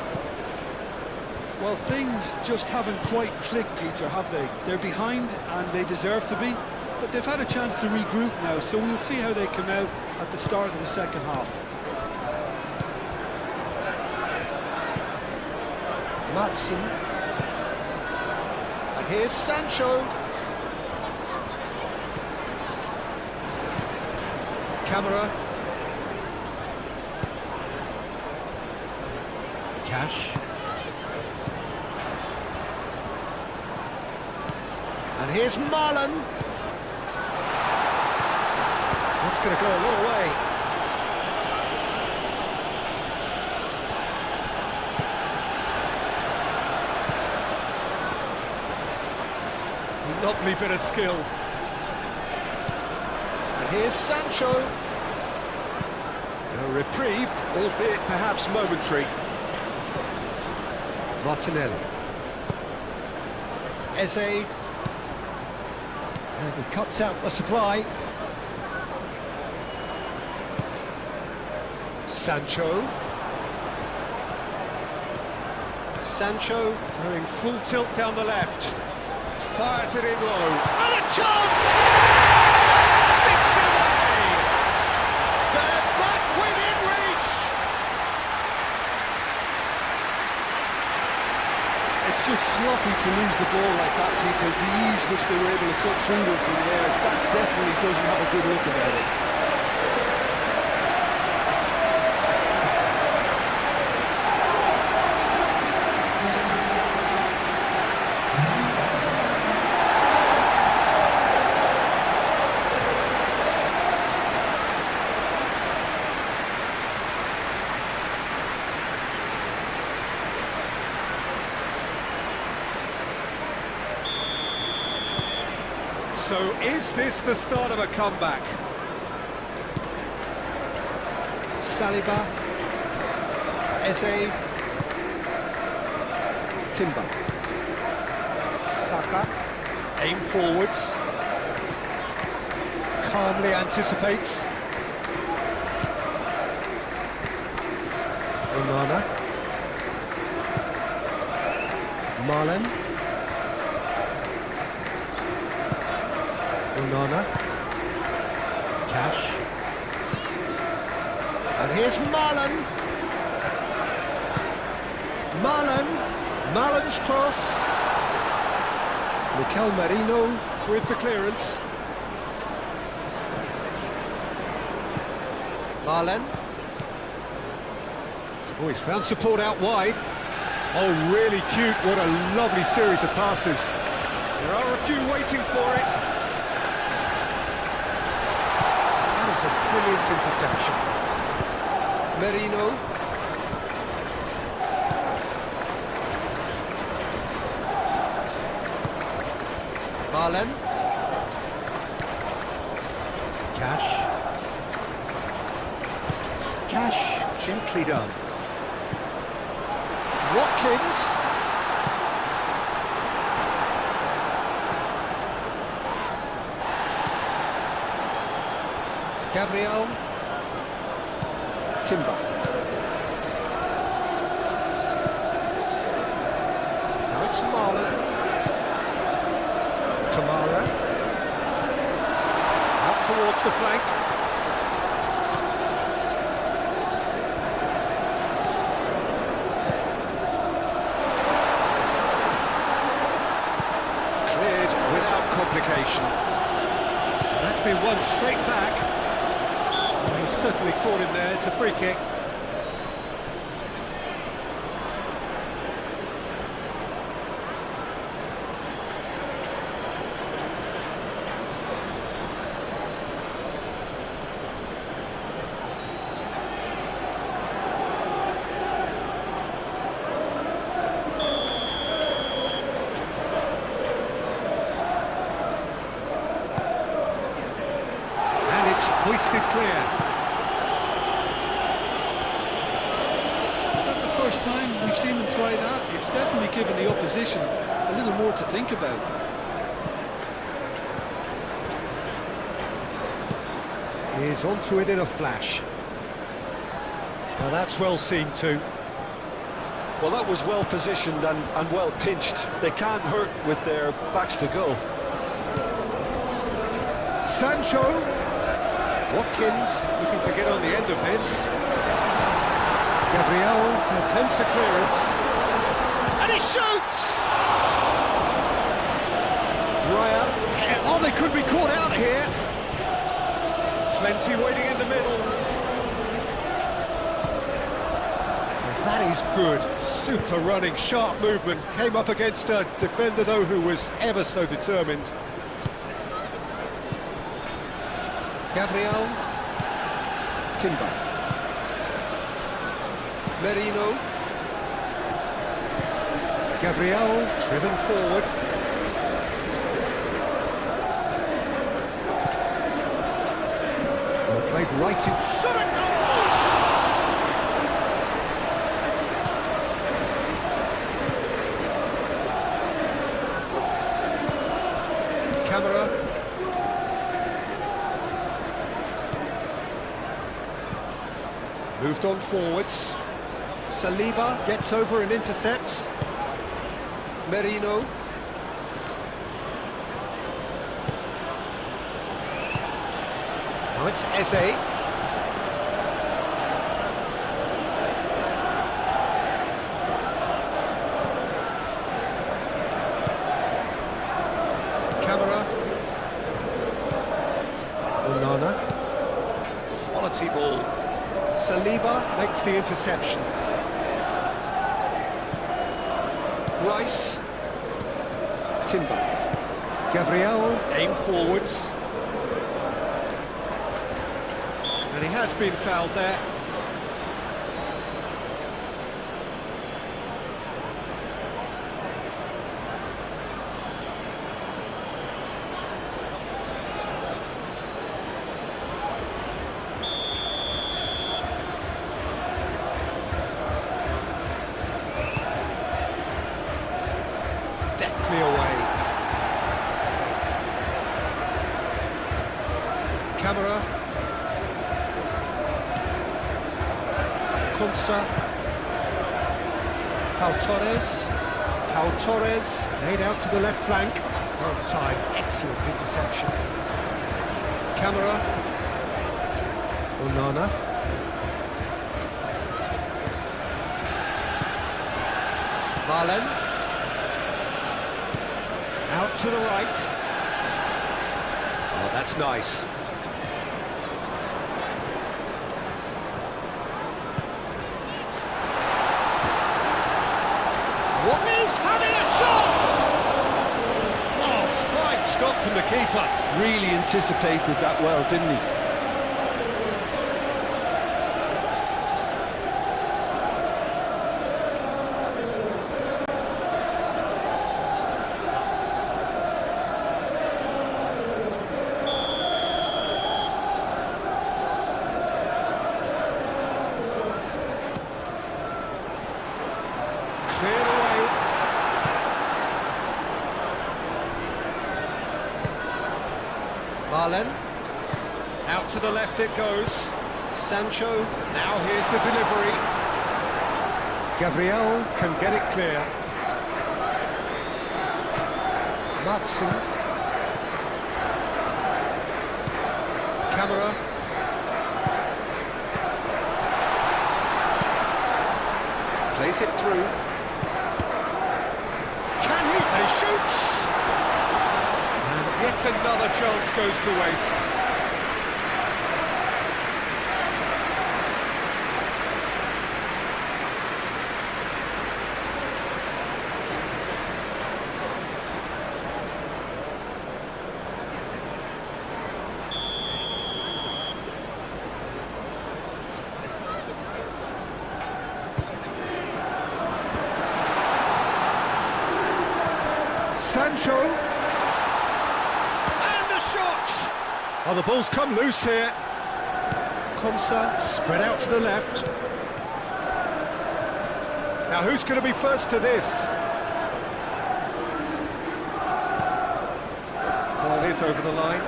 Well, things just haven't quite clicked, Peter, have they? They're behind, and they deserve to be, but they've had a chance to regroup now, so we'll see how they come out at the start of the second half. Matson. And here's Sancho. Camera. Cash. And here's Marlon. That's going to go a long way. Lovely bit of skill. Here's Sancho. A reprieve, albeit perhaps momentary. Martinelli. Eze. And he cuts out the supply. Sancho. Sancho going full tilt down the left. Fires it in low. And a chance! Sticks it away! They're back within reach! It's just sloppy to lose the ball like that, Peter. The ease which they were able to cut through them from there, that definitely doesn't have a good look about it. So is this the start of a comeback? Saliba. Eze. Timber. Saka. Aim forwards. Calmly anticipates. Onana. Marlon. Onana. Cash. And here's Marlon. Marlon's cross. Mikel Merino with the clearance. Marlon. Oh, he's found support out wide. Oh, really cute. What a lovely series of passes. There are a few waiting for it. That is a brilliant interception. Merino. Marlon. Cash, gently done. Watkins. Gabriel. Timber. Now it's Marlon. Tamara. Out towards the flank. Cleared without complication. That's been won straight back. He's certainly caught him there. It's a free kick. And it's hoisted clear. First time we've seen them try that. It's definitely given the opposition a little more to think about. He's onto it in a flash. Now that's well seen too. Well, that was well positioned and well pinched. They can't hurt with their backs to goal. Sancho. Watkins looking to get on the end of this. Gabriel attempts a clearance. And he shoots! Raya. Oh, they could be caught out here. Plenty waiting in the middle. That is good. Super running, sharp movement. Came up against a defender, though, who was ever so determined. Gabriel. Timber. Merino. Gabriel driven forward. right in... Shot a goal! Camera. Moved on forwards. Saliba gets over and intercepts. Merino. Now it's Eze. Camera. Onana. Quality ball. Saliba makes the interception. Rice. Timber. Gabriel, aim forwards. And he has been fouled there. Deftly away. Camera. Konsa. Pau Torres laid out to the left flank. Well timed, excellent interception. Camera. Onana. Valen. Out to the right. Oh, that's nice. What is having a shot? Oh, fine stop from the keeper. Really anticipated that well, didn't he? Cleared away. Marlen. Out to the left it goes. Sancho. Now here's the delivery. Gabriel can get it clear. Matson. Camera. Plays it through. Can he? And he shoots! And yet another chance goes to waste. Sancho. And the shot! Oh, the ball's come loose here. Konsa spread out to the left. Now who's going to be first to this? Well, it is over the line.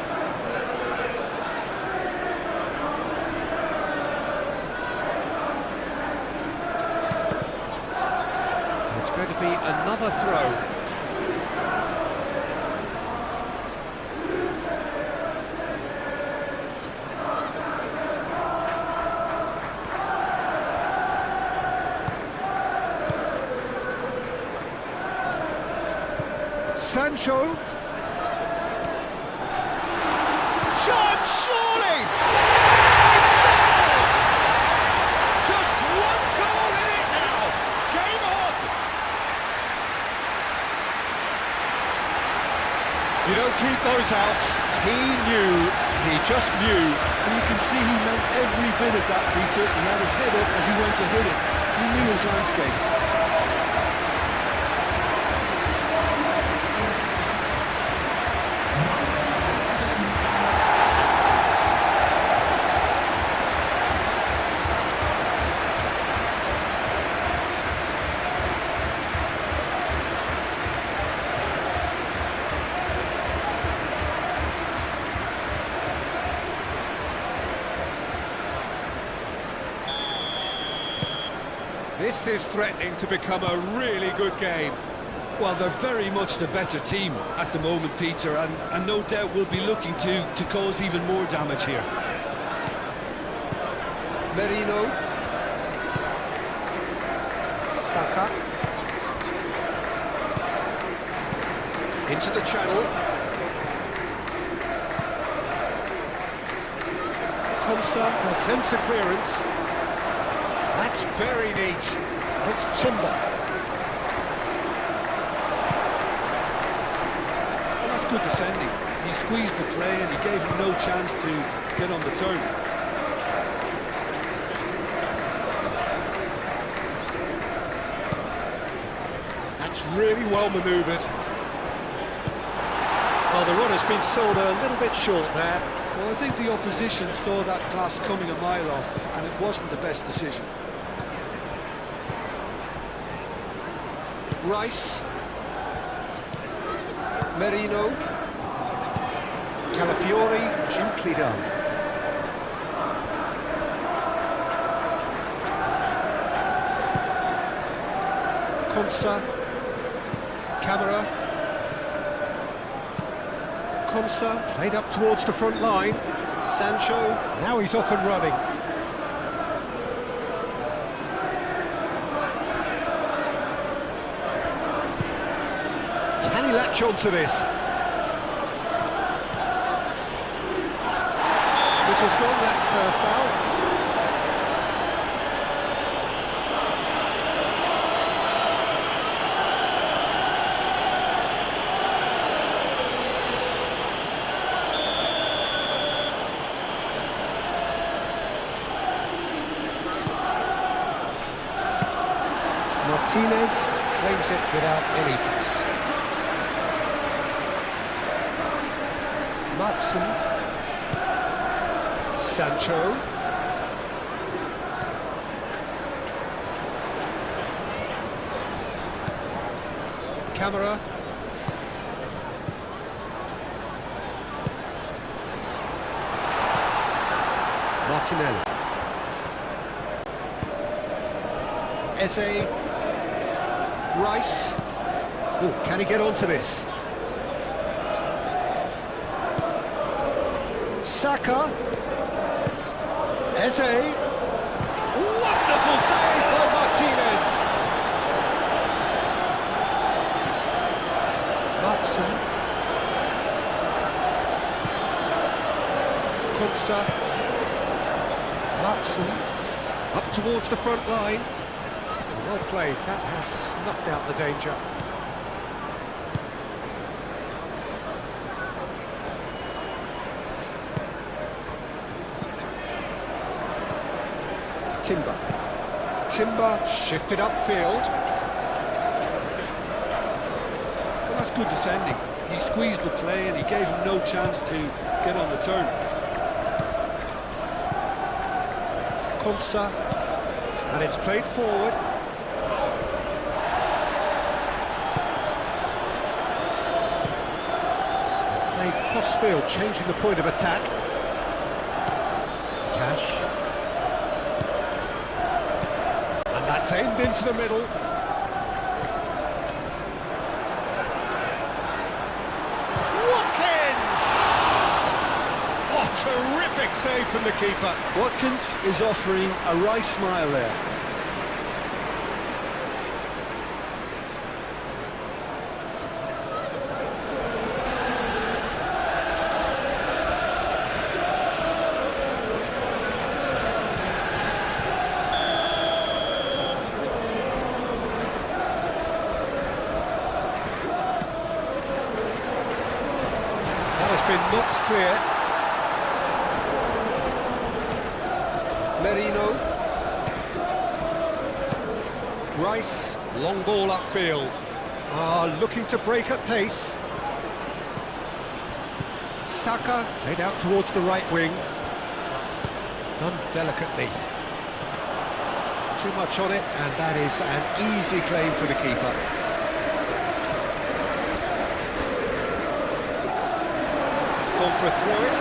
It's going to be another throw. Sancho. Shot, surely! He scored! Just one goal in it now. Game on! You don't keep those out. He knew, he just knew. And you can see he meant every bit of that, Peter, and that was hit up as he went to hit it. He knew his landscape. This is threatening to become a really good game. Well, they're very much the better team at the moment, Peter, and no doubt will be looking to cause even more damage here. Merino. Saka. Into the channel. Konsa attempts a clearance. That's very neat. It's Timber. Well, that's good defending. He squeezed the play and he gave him no chance to get on the turn. That's really well manoeuvred. Well, the run has been sold a little bit short there. Well, I think the opposition saw that pass coming a mile off, and it wasn't the best decision. Rice. Merino. Calafiori, gently done. Konsa. Camera. Konsa, played up towards the front line. Sancho, now he's off and running. Can he latch on to this? This has gone, that's a foul. Martinez claims it without any fuss. Matson. Sancho. Camera. Martinelli. Eze. Rice. Oh, can he get onto this? Saka. Eze. Wonderful save by Martinez. Matson. Konsa. Matson. Up towards the front line. Well played, that has snuffed out the danger. Timber shifted upfield. Well, that's good defending. He squeezed the play and he gave him no chance to get on the turn. Konsa, and it's played forward. Played cross-field, changing the point of attack. Cash. And that's aimed into the middle. Watkins! Oh, terrific save from the keeper. Watkins is offering a right smile there. Been knocked clear. Merino. Rice, long ball upfield. Looking to break at pace. Saka, played out towards the right wing. Done delicately. Too much on it, and that is an easy claim for the keeper. For a throw-in.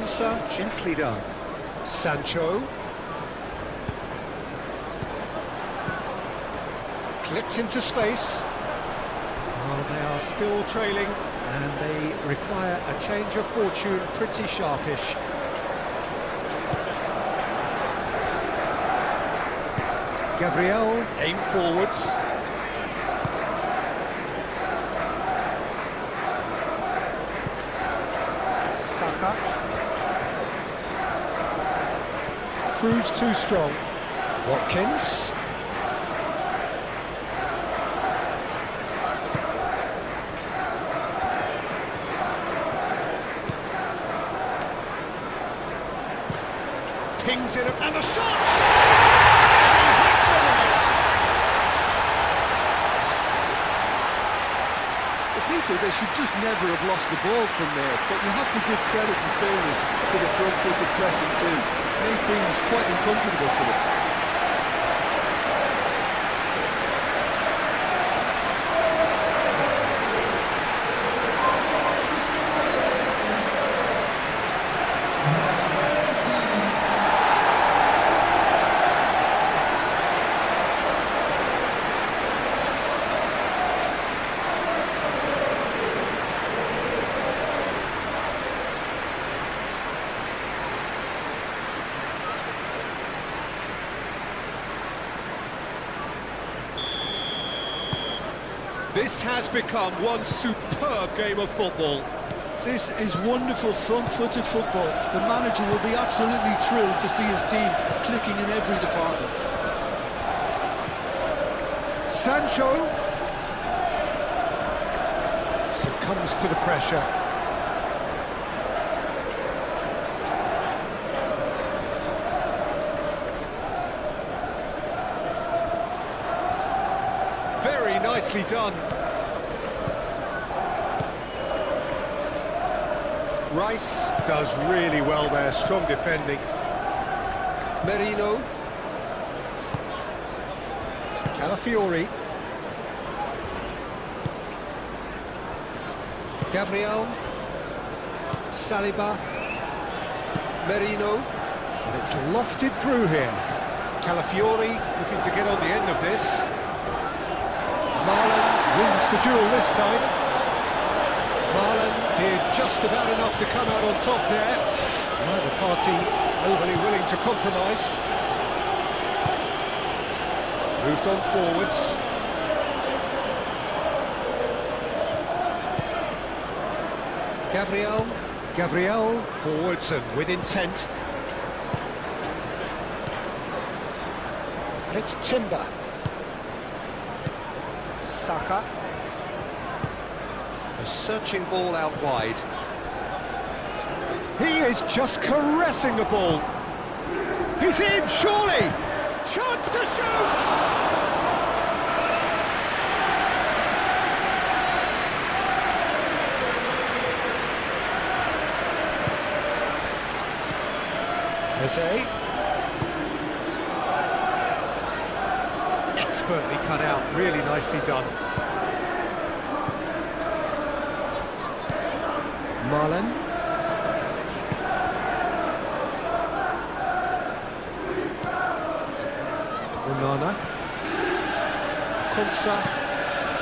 Konsa, gently done. Sancho. Clipped into space. Well, they are still trailing, and they require a change of fortune pretty sharpish. Gabriel, aim forwards. Saka. Proves too strong. Watkins. Pings it, and the shots! He hits the net! Peter, they should just never have lost the ball from there, but you have to give credit and fairness to the front-footed pressing too. Made things quite uncomfortable for them. This has become one superb game of football. This is wonderful front-footed football. The manager will be absolutely thrilled to see his team clicking in every department. Sancho succumbs to the pressure. Very nicely done. Rice does really well there, strong defending. Merino. Calafiori. Gabriel. Saliba. Merino. And it's lofted through here. Calafiori looking to get on the end of this. Marlon wins the duel this time. Marlon did just about enough to come out on top there. Neither party overly willing to compromise. Moved on forwards. Gabriel forwards and with intent. And it's Timber. Saka. A searching ball out wide. He is just caressing the ball. He's in, surely! Chance to shoot! Jose. Expertly cut out, really nicely done. Marlon. Onana. Konsa.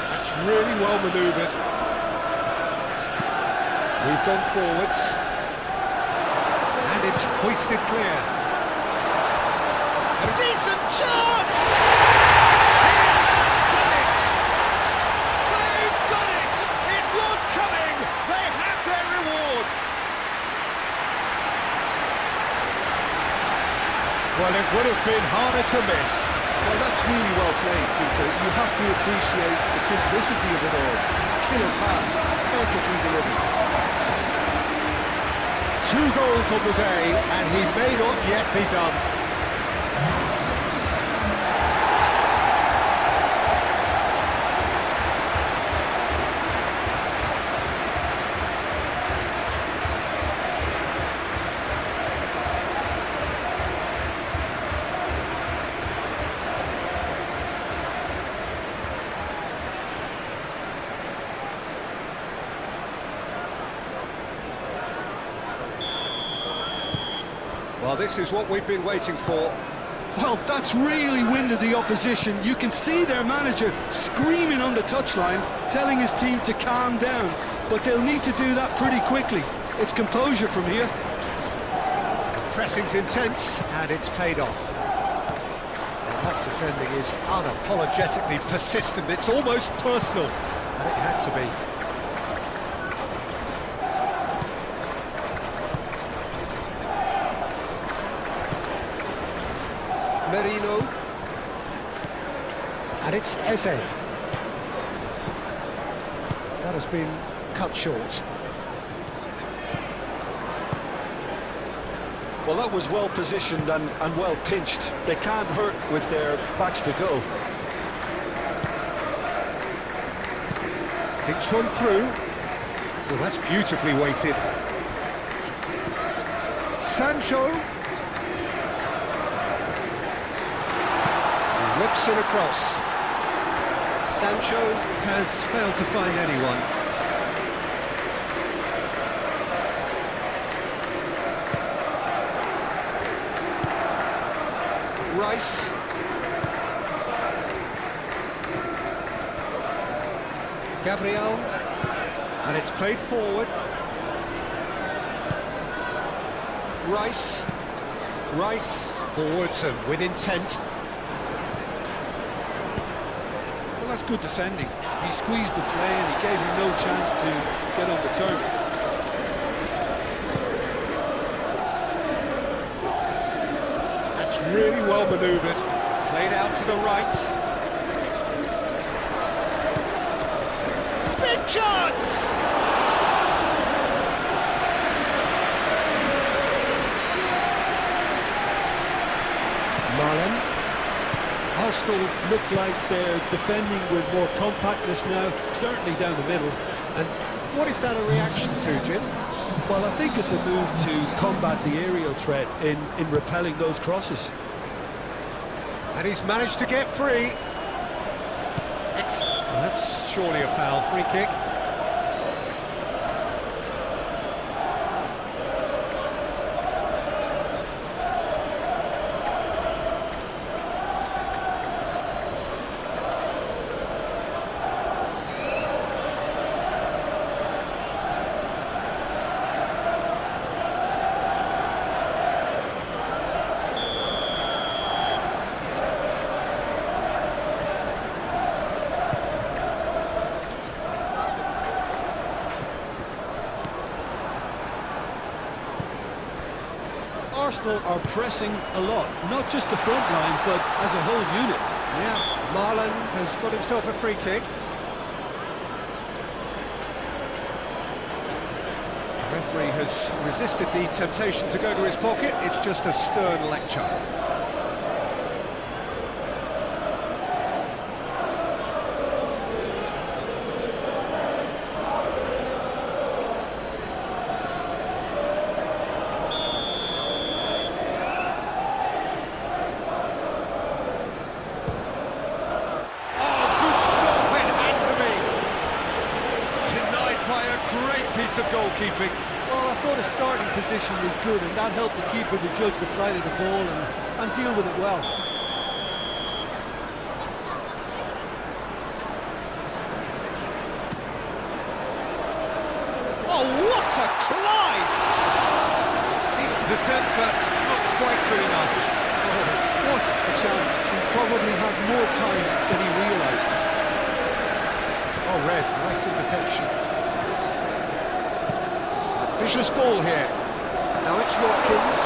That's really well manoeuvred. Moved on forwards. And it's hoisted clear. A decent chance! He has done it! They've done it! It was coming! They have their reward! Well, it would have been harder to miss. Well, that's really well played, Peter. You have to appreciate the simplicity of it all. Killer pass, perfectly delivered. 2 goals on the day, and he may not yet be done. Well, this is what we've been waiting for. Well, that's really winded the opposition. You can see their manager screaming on the touchline, telling his team to calm down. But they'll need to do that pretty quickly. It's composure from here. Pressing's intense, and it's paid off. That defending is unapologetically persistent. It's almost personal, and it had to be. Merino. And it's Eze. That has been cut short. Well, that was well positioned and well pinched. They can't hurt with their backs to go. Thinks one through. Well, that's beautifully weighted. Sancho. Whips it across. Sancho has failed to find anyone. Rice. Gabriel. And it's played forward. Rice. Rice forwards and with intent. Well, that's good defending. He squeezed the play and he gave him no chance to get on the turn. That's really well manoeuvred. Played out to the right. Big chance! Marlon. Arsenal look like they're defending with more compactness now, certainly down the middle. And what is that a reaction to, Jim? Well, I think it's a move to combat the aerial threat in repelling those crosses. And he's managed to get free. Well, that's surely a foul. Free kick. Arsenal are pressing a lot, not just the front line, but as a whole unit. Yeah, Marlon has got himself a free kick. The referee has resisted the temptation to go to his pocket. It's just a stern lecture. Piece of goalkeeping. Well, I thought his starting position was good, and that helped the keeper to judge the flight of the ball and deal with it well. Oh, what a climb! Decent attempt, but not quite good enough. Oh, what a chance. He probably had more time than he realised. Oh, Red, nice interception. Vicious ball here. Now it's Watkins.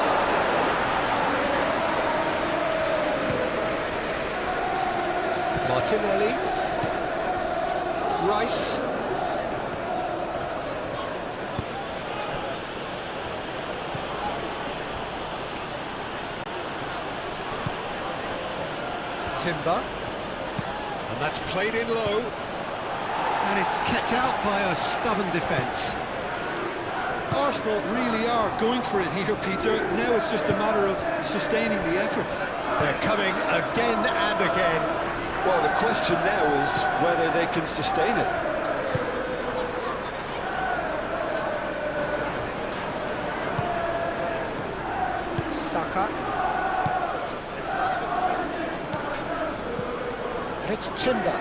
Martinelli. Rice. Timber. And that's played in low. And it's kept out by a stubborn defence. Arsenal really are going for it here, Peter. Now it's just a matter of sustaining the effort. They're coming again and again. Well, the question now is whether they can sustain it. Saka. And it's Timber.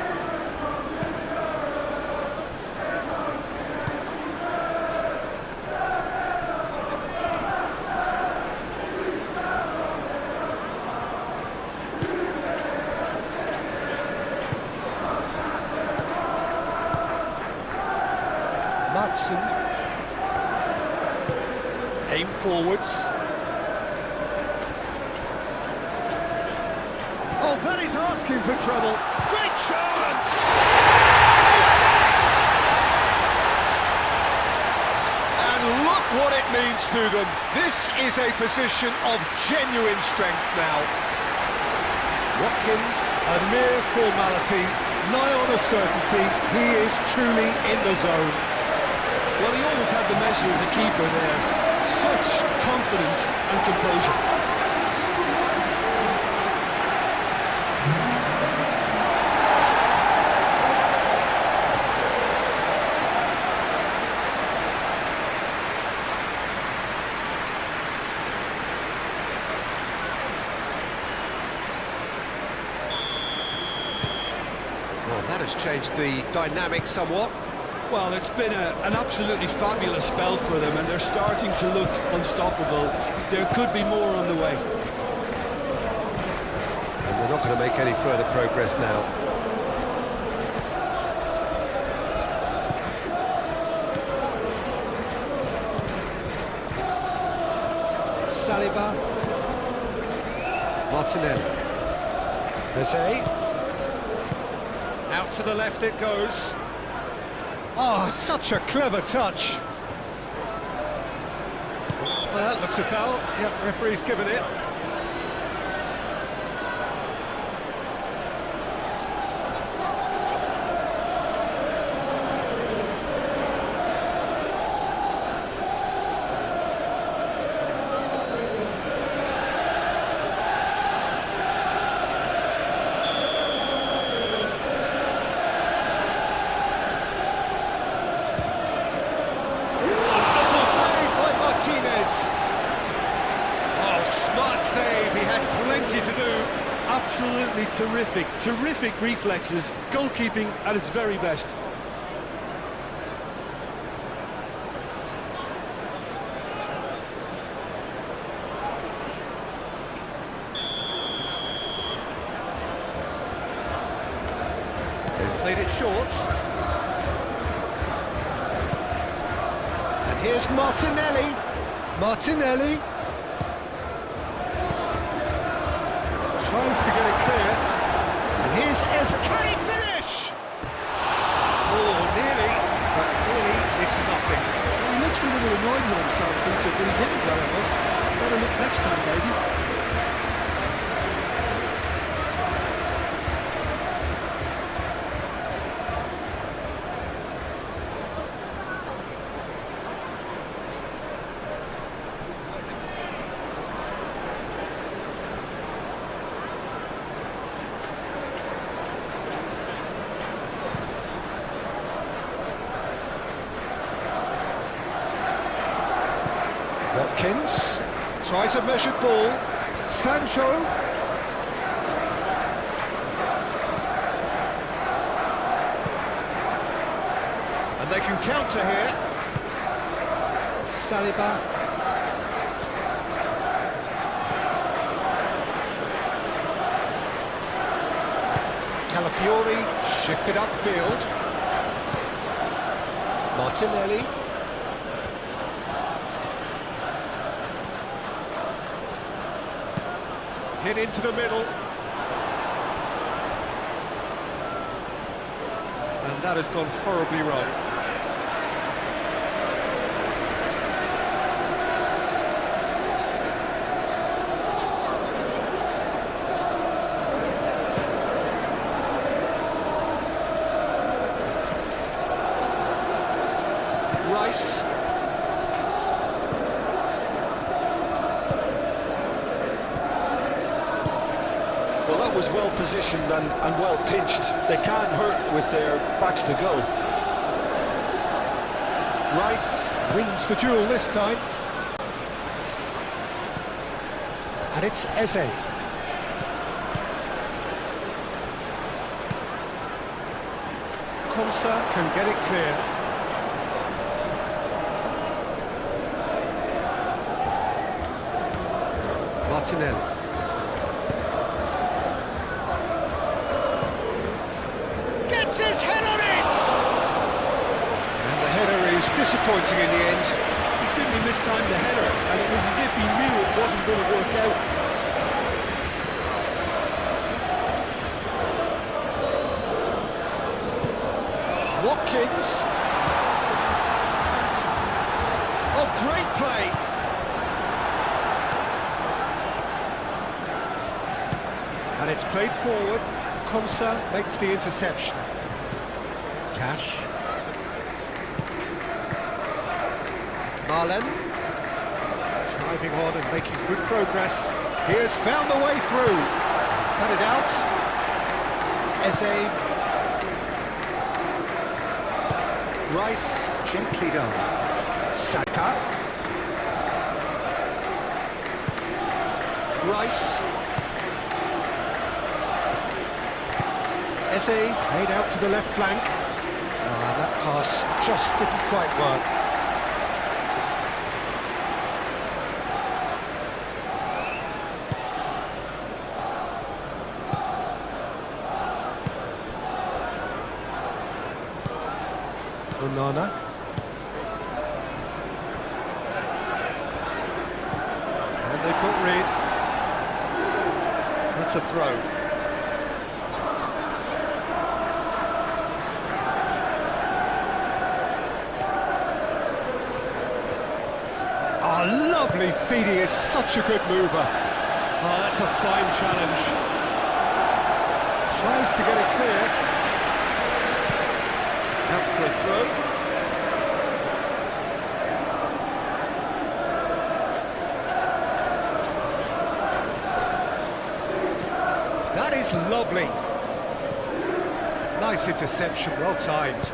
Madsen. Aim forwards. Oh, that is asking for trouble. Great chance! And look what it means to them. This is a position of genuine strength now. Watkins. A mere formality, nigh on a certainty. He is truly in the zone. Well, he always had the measure of the keeper there. Such confidence and composure. Well, that has changed the dynamic somewhat. Well, it's been an absolutely fabulous spell for them, and they're starting to look unstoppable. There could be more on the way. And they're not going to make any further progress now. Saliba. Martinelli. Jose. Out to the left it goes. Oh, such a clever touch. Well, that looks a foul. Yep, referee's given it. Absolutely terrific reflexes, goalkeeping at its very best. They've played it short. And here's Martinelli. Martinelli. Tries to get it clear. And here's Eze. Can he finish? Oh, nearly, but nearly is nothing. He looks a little annoyed with himself, Peter, but he hit it well enough. Better look next time, maybe. Watkins tries a measured ball. Sancho. And they can counter here. Saliba. Calafiori shifted upfield. Martinelli. Hit into the middle. And that has gone horribly wrong. Rice. Well, that was well positioned and well pitched. They can't hurt with their backs to goal. Rice wins the duel this time. And it's Eze. Konsa can get it clear. Martinelli. Gets his head on it! And the header is disappointing in the end. He simply mistimed the header, and it was as if he knew it wasn't going to work out. Watkins. Oh, great play! And it's played forward. Konsa makes the interception. Cash. Marlen. Driving on and making good progress. He has found a way through. He's cut it out. Eze. Rice, gently done. Saka. Rice. Eze played out to the left flank. That pass just didn't quite work. Onana. And they've got rid. That's a throw. Oh, lovely feed, he is such a good mover. Oh, that's a fine challenge. Tries to get it clear. Out for a throw. That is lovely. Nice interception, well timed.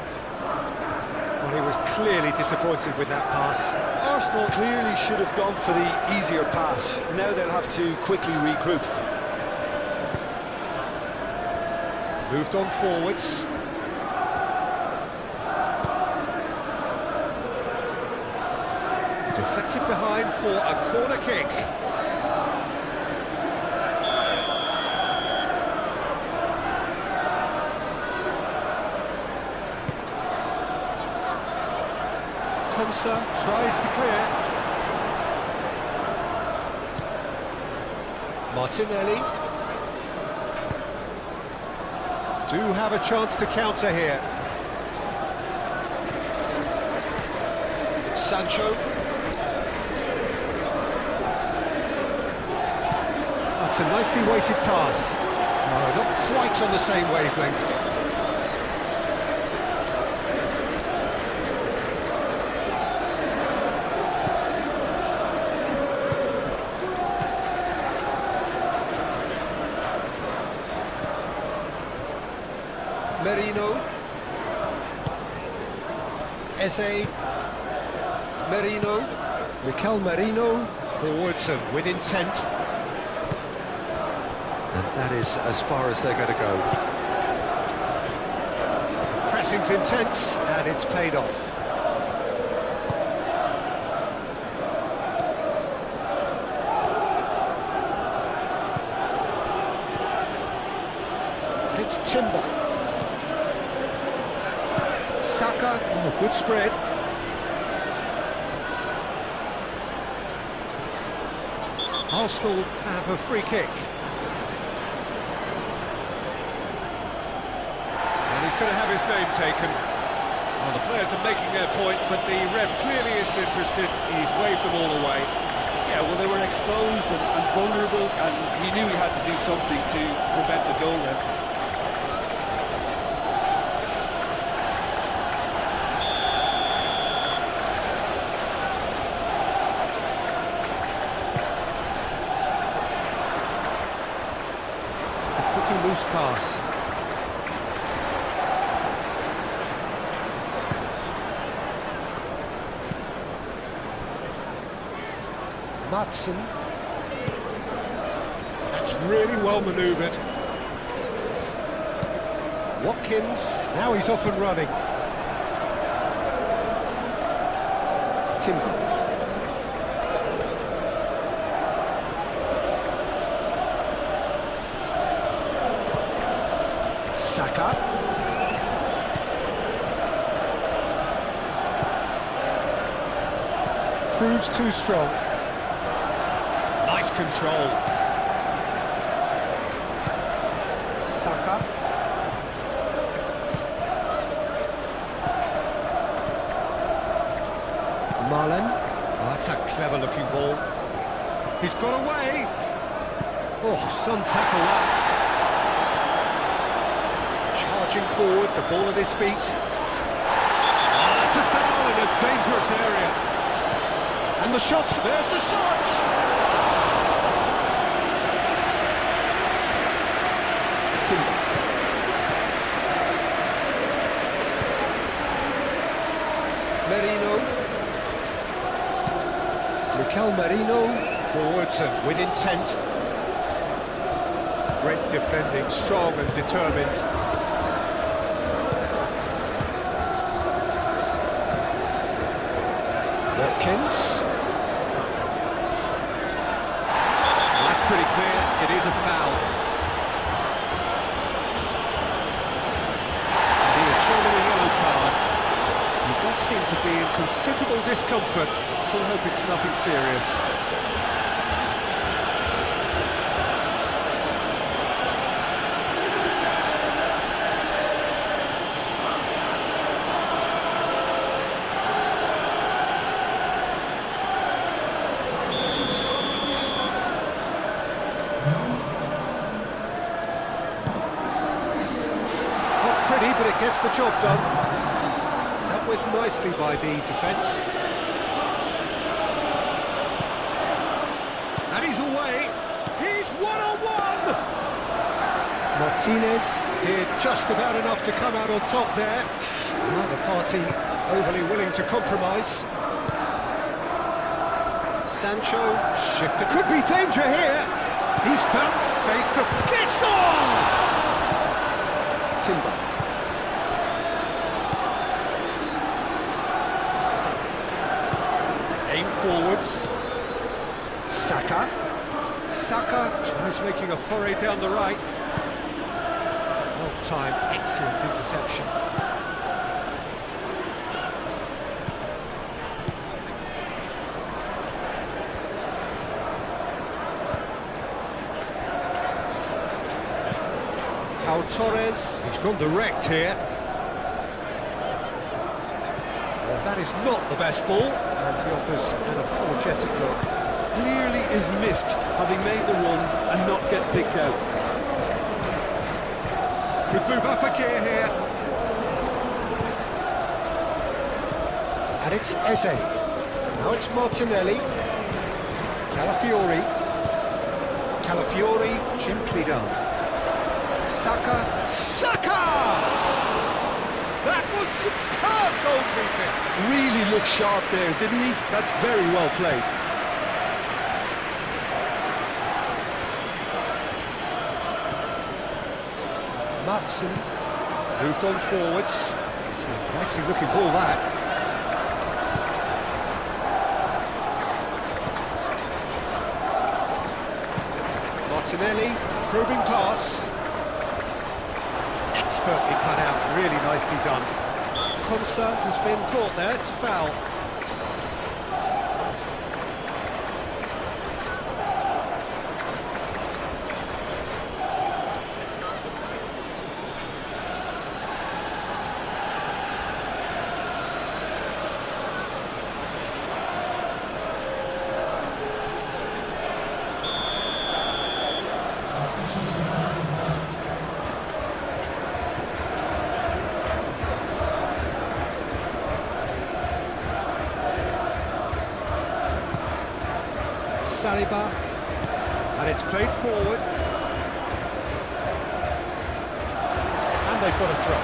Well, he was clearly disappointed with that pass. Arsenal clearly should have gone for the easier pass. Now they'll have to quickly regroup. Moved on forwards. Deflected behind for a corner kick. Konsa tries to clear. Martinelli. Do have a chance to counter here. Sancho. That's a nicely weighted pass. No, not quite on the same wavelength. Merino. Eze. Merino. Mikel Merino. Forwards and with intent. And that is as far as they're going to go. Pressing's intense, and it's paid off. And it's Timber. Saka, oh, good spread. Arsenal have a free kick. He's going to have his name taken. Well, the players are making their point, but the ref clearly isn't interested. He's waved them all away. Yeah, well, they were exposed and vulnerable, and he knew he had to do something to prevent a goal then. It's a pretty loose pass. Madsen. That's really well manoeuvred. Watkins, now he's off and running. Timber. Saka. Proves too strong. Nice control. Saka. Marlon. Oh, that's a clever-looking ball. He's got away. Oh, some tackle that. Charging forward, the ball at his feet. Oh, that's a foul in a dangerous area. And the shots, there's the shots! Timber. Merino. Mikel Merino, forwards and with intent. Great defending, strong and determined. Watkins. That's pretty clear, it is a foul. And he is shown a yellow card. He does seem to be in considerable discomfort. I hope it's nothing serious. Not pretty, but it gets the job done. Dealt with nicely by the defence. And he's away. He's one-on-one! Martinez did just about enough to come out on top there. Neither party overly willing to compromise. Sancho, shifter, could be danger here. He's found face to face. Timber. Aim forwards. Saka. Saka tries making a foray down the right. Well timed, excellent interception. Pau Torres, he's gone direct here. Well, that is not the best ball, and he offers an apologetic look. Clearly is miffed, having made the run and not get picked out. Could move up a gear here. And it's Eze. Now it's Martinelli. Calafiori. Calafiori, gently done. Saka. Saka! That was superb goalkeeping. Really looked sharp there, didn't he? That's very well played. Madsen moved on forwards. It's an enticing looking ball, that. Martinelli, probing pass. Expertly cut out, really nicely done. Konsa has been caught there, it's a foul. Saliba, and it's played forward, and they've got a throw.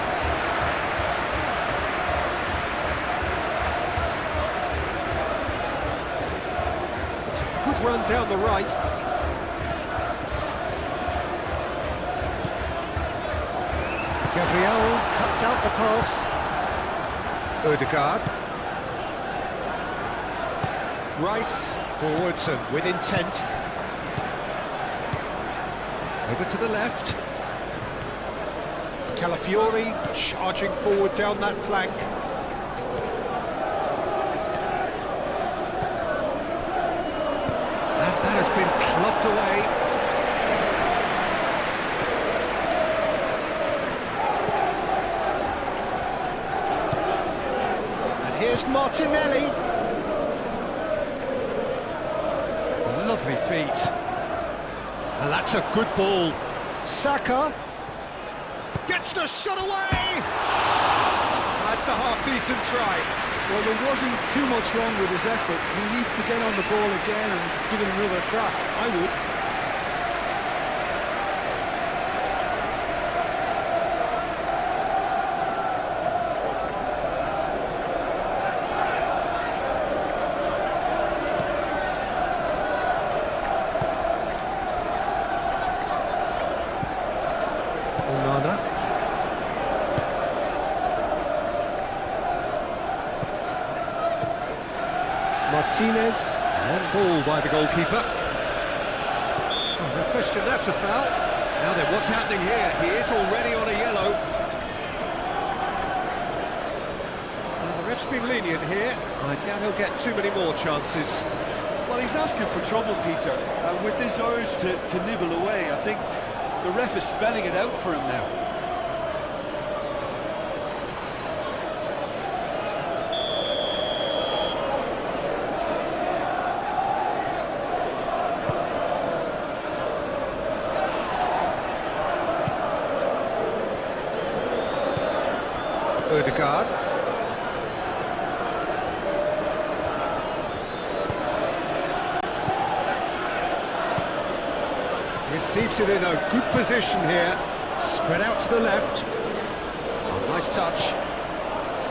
It's a good run down the right. Gabriel cuts out the pass. Ødegaard. Rice forwards and with intent. Over to the left. Calafiori charging forward down that flank. And that has been clubbed away. And here's Martinelli. Lovely feet. And that's a good ball. Saka gets the shot away! That's a half-decent try. Well, there wasn't too much wrong with his effort. He needs to get on the ball again and give it another crack. I would. Onana. Martinez, and ball by the goalkeeper. Oh, no question, that's a foul. Now then, what's happening here? He is already on a yellow. Now, the ref's been lenient here. I doubt he'll get too many more chances. Well, he's asking for trouble, Peter. With this urge to nibble away, I think the ref is spelling it out for him now. Ødegaard. Receives it in a good position here. Spread out to the left. Oh, nice touch.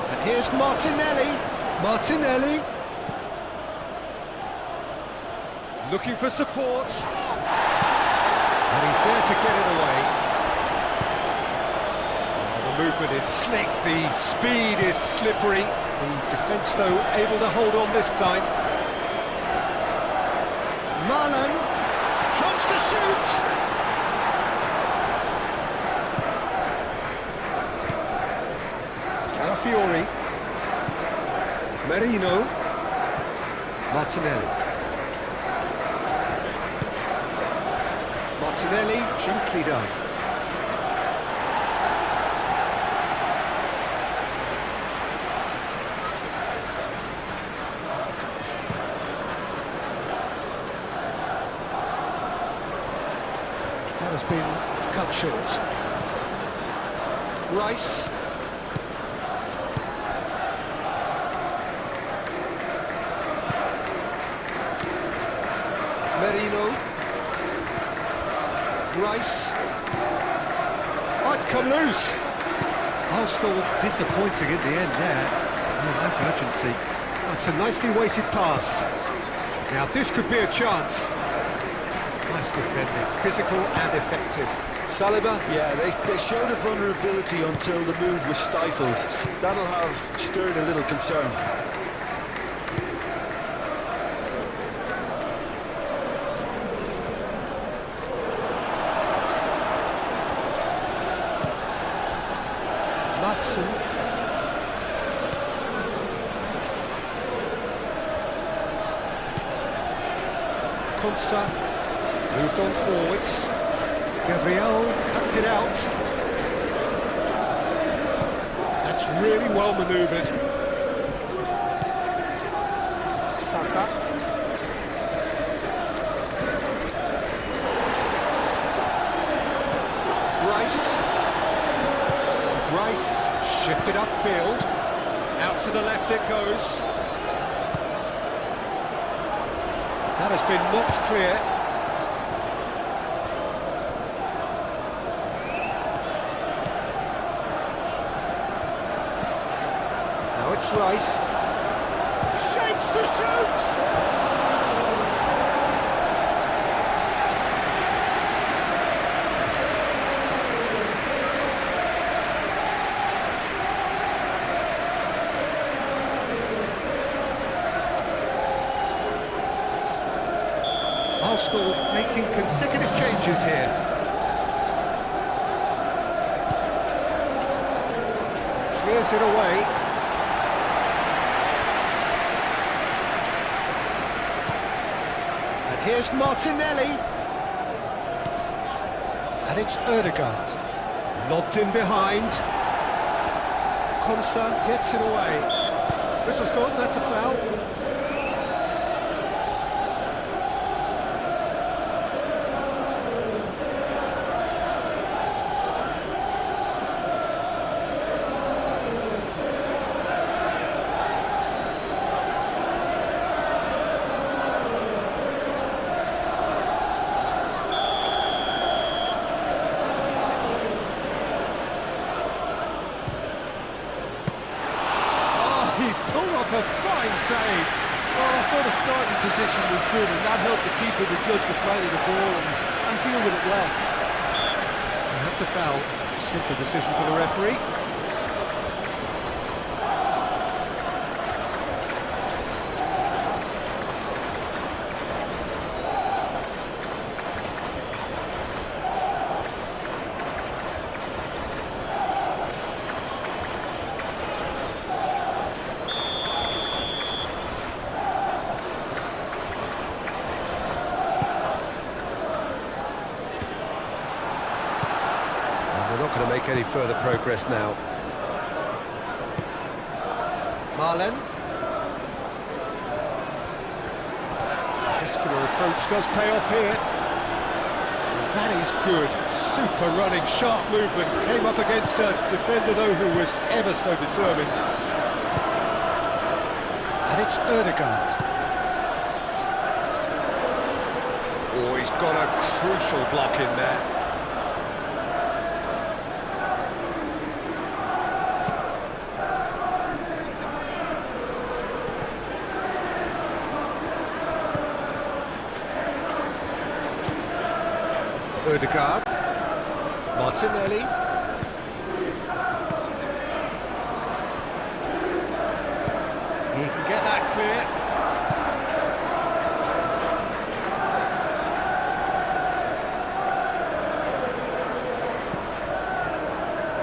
And here's Martinelli. Martinelli. Looking for support. And he's there to get it away. The movement is slick, the speed is slippery. The defence, though, able to hold on this time. Marlon tries to shoot! Calafiori. Merino. Martinelli. Martinelli, gently done. That has been cut short. Rice. Merino. Rice. Oh, it's come loose. Arsenal disappointing in the end there. Oh, no urgency. Oh, it's a nicely weighted pass. Now this could be a chance. Nice defending, physical and effective. Saliba, yeah, they showed a vulnerability until the move was stifled. That'll have stirred a little concern. Matson. Konsa. Moved on forwards. Gabriel cuts it out. That's really well manoeuvred. Saka. Rice. Rice shifted upfield. Out to the left it goes. That has been knocked clear. It's Rice. Shapes to shoot! Arsenal making consecutive changes here. Clears it away. And here's Martinelli. And it's Ødegaard. Lobbed in behind. Konsa gets it away. Whistle's gone, that's a foul. He's pulled off a fine save. Well, I thought the starting position was good, and that helped the keeper to judge the flight of the ball and deal with it well. And that's a foul. Simple decision for the referee. We're not going to make any further progress now. Marlen. Muscular approach does pay off here. That is good. Super running, sharp movement. Came up against a defender, though, who was ever so determined. And it's Ødegaard. Oh, he's got a crucial block in there. Ødegaard, Martinelli, he can get that clear.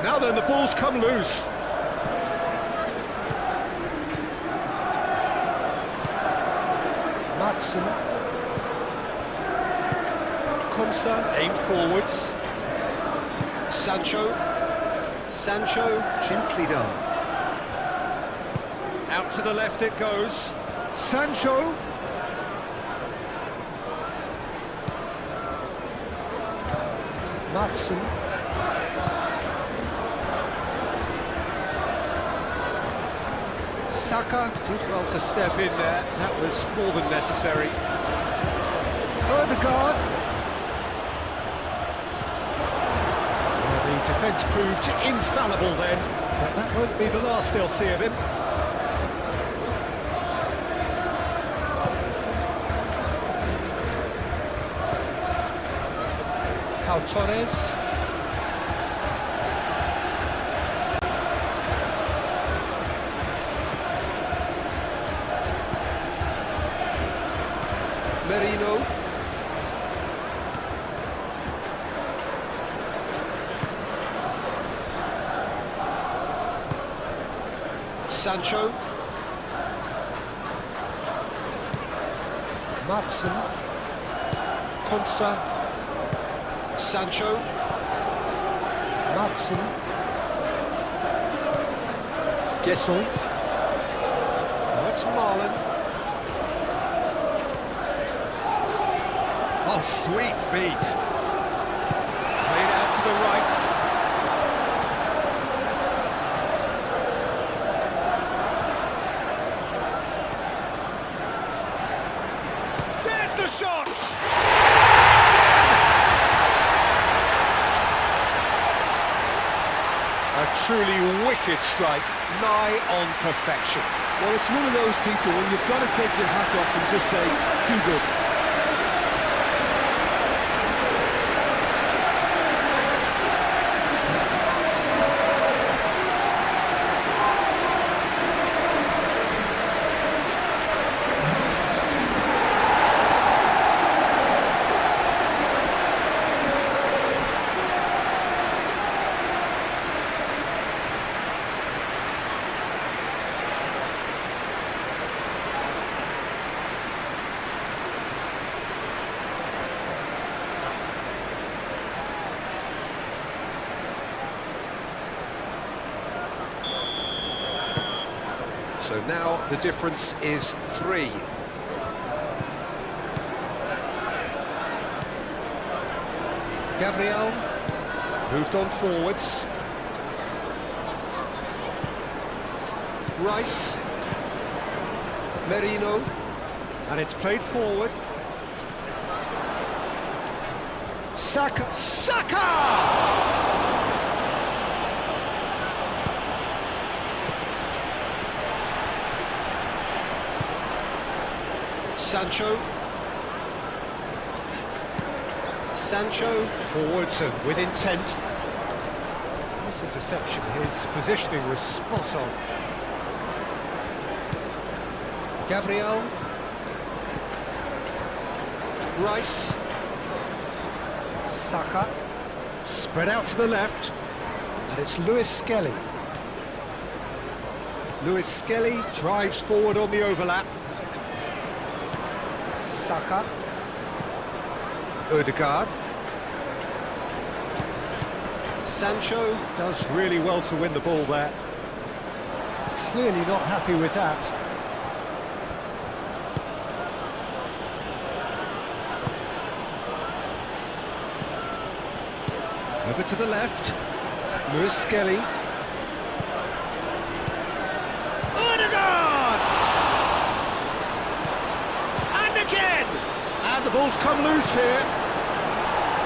Now then, the ball's come loose. Madsen. Konsa, aimed forwards. Sancho, gently done. Out to the left it goes. Sancho. Madsen. Saka did well to step in there. That was more than necessary. Ødegaard. Defence proved infallible then, but that won't be the last they'll see of him. Pau Torres. Merino. Sancho. Madsen. Konsa. Sancho. Madsen. Gesson. Now it's Marlen. Oh, sweet feet. Played out to the right. The shot! A truly wicked strike, nigh on perfection. Well, it's one of those, Peter, when you've got to take your hat off and just say, too good. So now the difference is 3. Gabriel moved on forwards. Rice. Merino. And it's played forward. Saka! Sancho forwards and with intent. This interception, his positioning was spot on. Gabriel. Rice. Saka. Spread out to the left. And it's Lewis Skelly. Lewis Skelly drives forward on the overlap. Saka. Ødegaard. Sancho does really well to win the ball there. Clearly not happy with that. Over to the left. Lewis Skelly. Ødegaard! And again! And the ball's come loose here.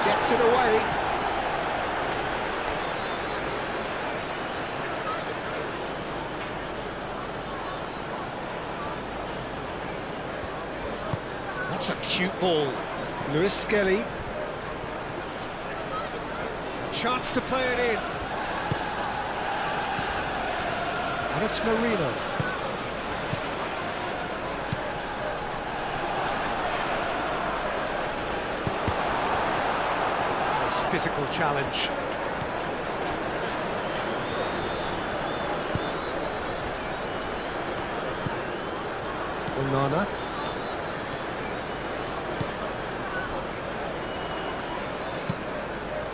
Gets it away. That's a cute ball. Lewis Skelly. A chance to play it in. And it's Marino. Physical challenge. Onana.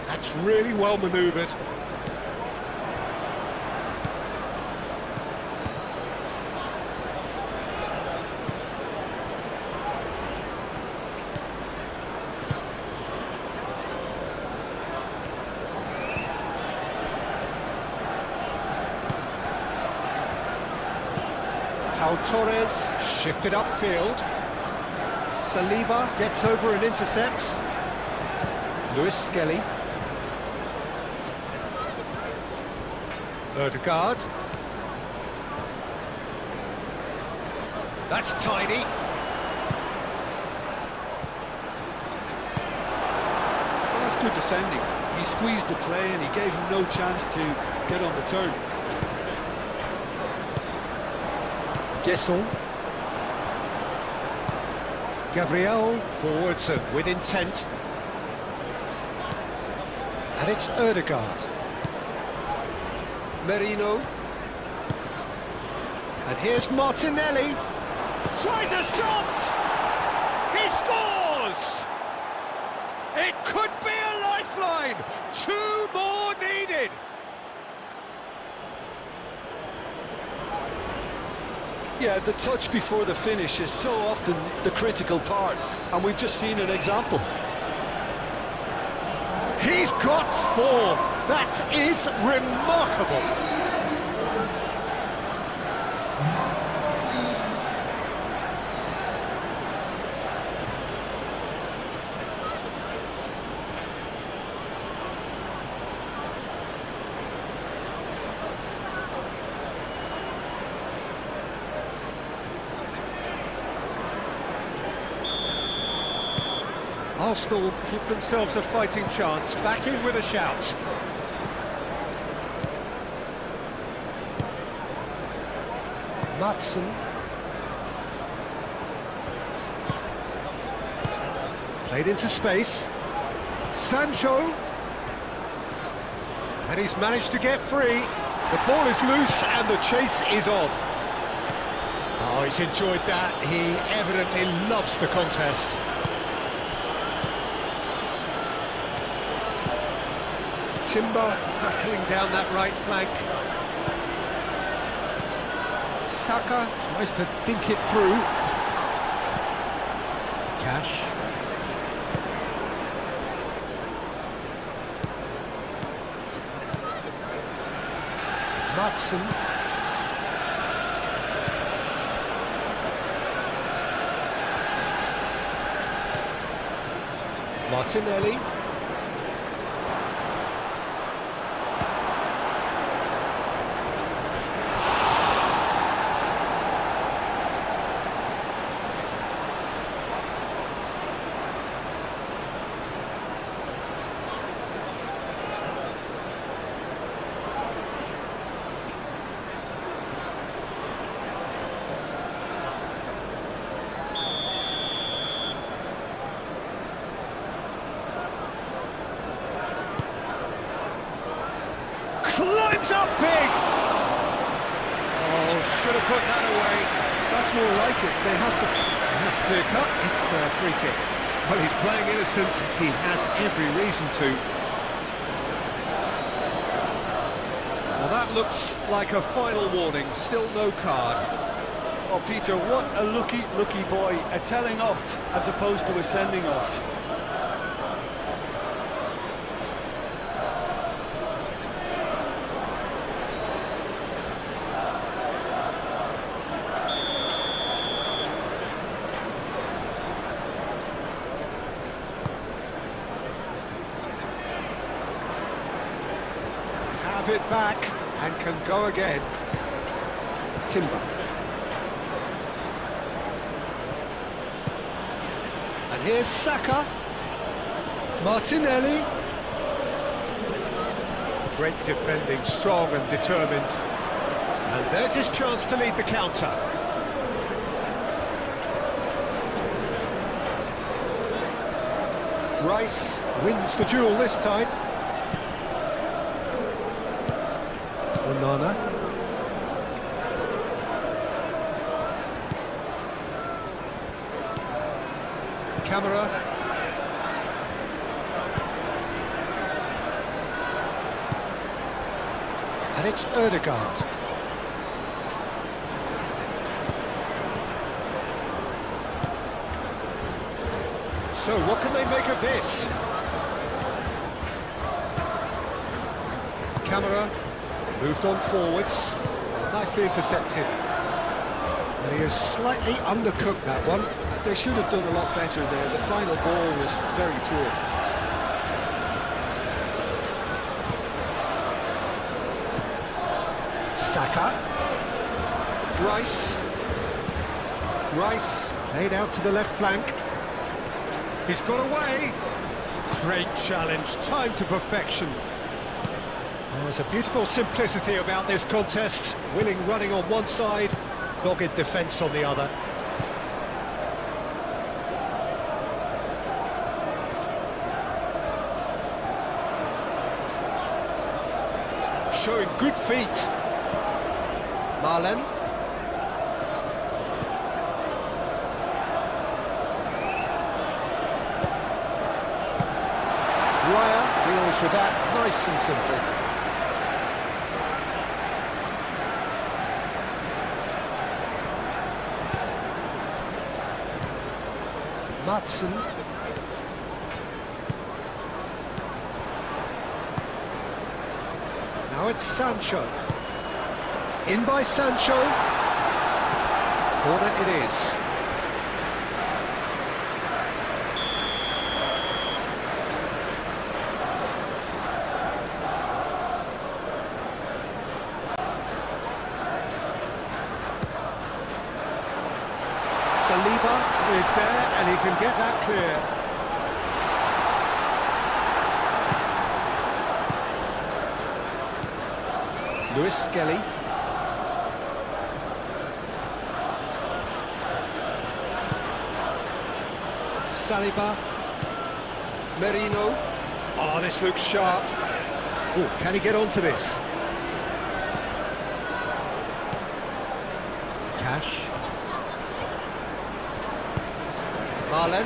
That's really well manoeuvred. Torres shifted upfield. Saliba gets over and intercepts. Lewis Skelly. Ødegaard. That's tidy. Well, that's good defending. He squeezed the play and he gave him no chance to get on the turn. Gesson. Gabriel forwards and with intent. And it's Ødegaard. Merino. And here's Martinelli. Tries a shot! He scores! It could be a lifeline! 2 more needed! Yeah, the touch before the finish is so often the critical part, and we've just seen an example. He's got 4. That is remarkable. Arsenal give themselves a fighting chance, back in with a shout. Maatsen. Played into space. Sancho. And he's managed to get free. The ball is loose and the chase is on. Oh, he's enjoyed that. He evidently loves the contest. Timber hurtling down that right flank. Saka tries to dink it through. Cash. Madsen. Martinelli. Climbs up big! Oh, should have put that away. That's more like it. They have to... That's clear cut, it's a free kick. Well, he's playing innocent. He has every reason to. Well, that looks like a final warning. Still no card. Oh, Peter, what a lucky boy. A telling off as opposed to a sending off. Have it back and can go again. Timber. And here's Saka. Martinelli. Great defending, strong and determined. And there's his chance to lead the counter. Rice wins the duel this time. Onana. Camera. And it's Ødegaard. So what can they make of this? Camera. Moved on forwards, nicely intercepted. And he has slightly undercooked that one. They should have done a lot better there. The final ball was very poor. Saka. Rice. Rice played out to the left flank. He's got away. Great challenge, time to perfection. There's a beautiful simplicity about this contest. Willing running on one side, dogged defence on the other. Showing good feet. Marlen. Raya deals with that nice and simple. Madsen. Now it's Sancho. In by Sancho. Corner it is. Saliba is there and he can get that clear. Lewis Skelly. Saliba. Merino. Oh, this looks sharp. Oh, can he get onto this? Cash. Marlen.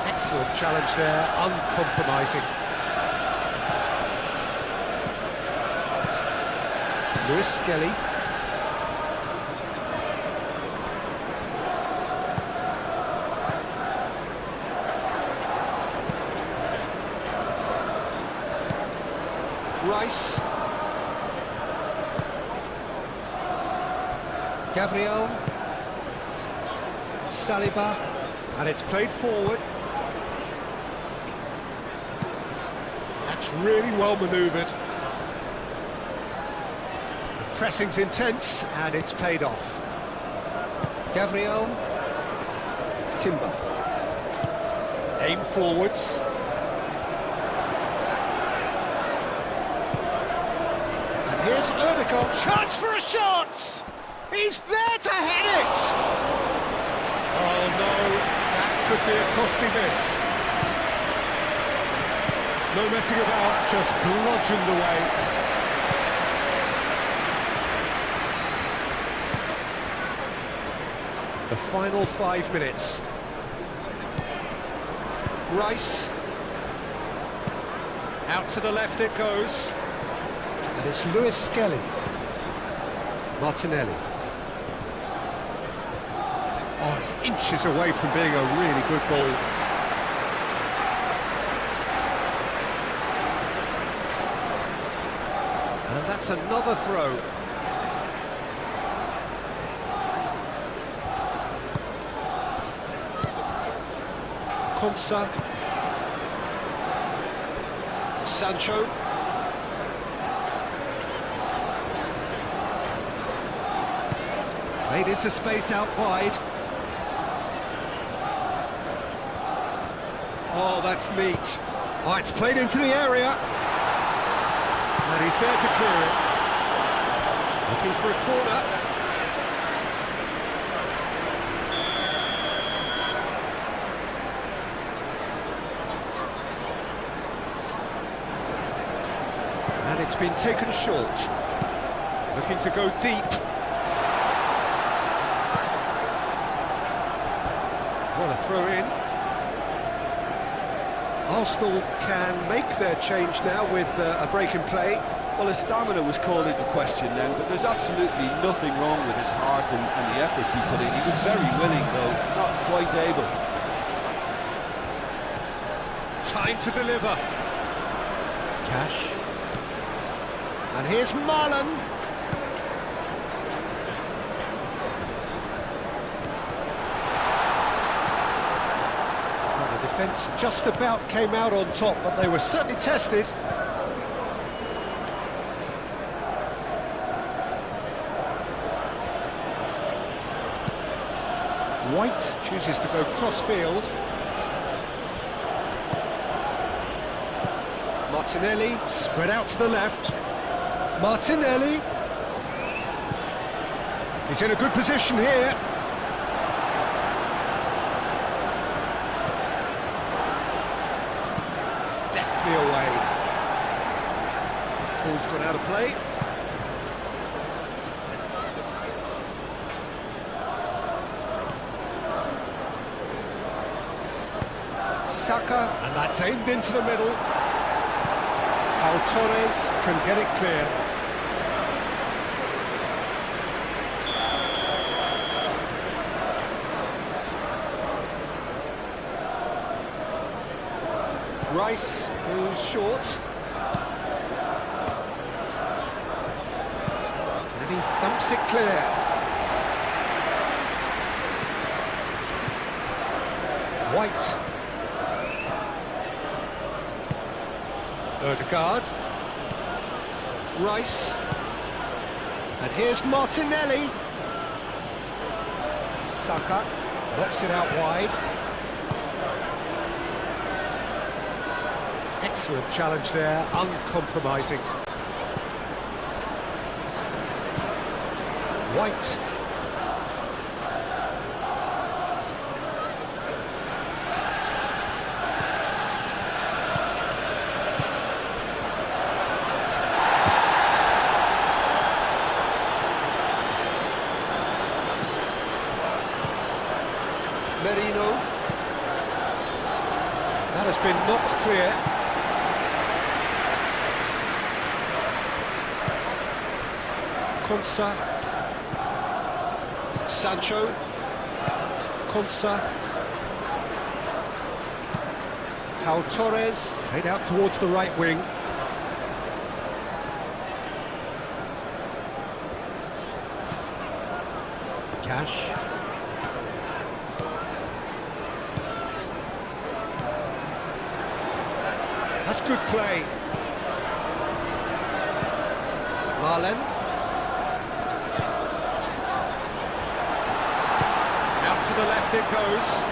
Excellent challenge there, uncompromising. Lewis Skelly. Rice. Gabriel. Saliba. And it's played forward. That's really well manoeuvred. The pressing's intense, and it's paid off. Gabriel. Timber. Aim forwards. And here's Erdogan. Chance for a shot! He's there to head it! Oh no, that could be a costly miss. No messing about, just bludgeoned away. The final 5 minutes. Rice. Out to the left it goes. And it's Lewis Skelly. Martinelli. Oh, it's inches away from being a really good ball. And that's another throw. Konsa. Sancho. Played into space out wide. Oh, that's neat. Oh, it's played into the area. And he's there to clear it. Looking for a corner. And it's been taken short. Looking to go deep. What a throw in. Arsenal can make their change now with a break in play. Well, his stamina was called into question then, but there's absolutely nothing wrong with his heart and the efforts he put in. He was very willing, though, not quite able. Time to deliver. Cash. And here's Marlon. Well, the defence just about came out on top, but they were certainly tested. White chooses to go cross-field. Martinelli, spread out to the left. Martinelli. He's in a good position here. Deftly away. Ball's gone out of play. Saka, and that's aimed into the middle. Pau Torres can get it clear. Rice goes short. And he thumps it clear. White. Erdegaard. Rice. And here's Martinelli. Saka knocks it out wide. Excellent challenge there, uncompromising. White. Merino. That has been knocked clear. Konsa. Sancho. Konsa. Pau Torres, played out towards the right wing. Cash. That's good play. Marlen. Out to the left it goes.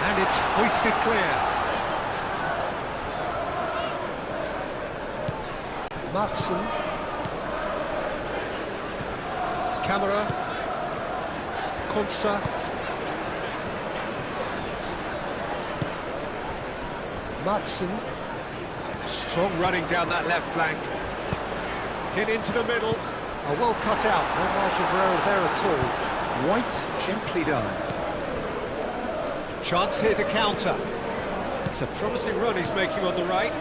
And it's hoisted clear. Matson. Camera. Konsa. Matson. Strong running down that left flank. Hit into the middle. Oh, well cut out. No margin for error there at all. White, gently done. Chance here to counter. It's a promising run he's making on the right.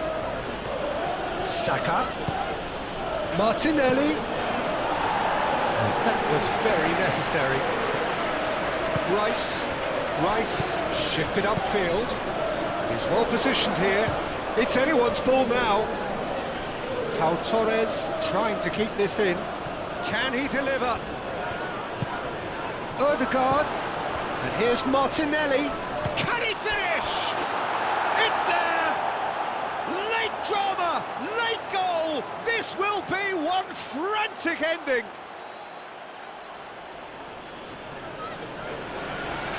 Saka. Martinelli. And that was very necessary. Rice shifted upfield. He's well positioned here. It's anyone's ball now. Pau Torres trying to keep this in. Can he deliver? Ødegaard. And here's Martinelli. Can he finish? It's there! Late drama, late goal! This will be one frantic ending!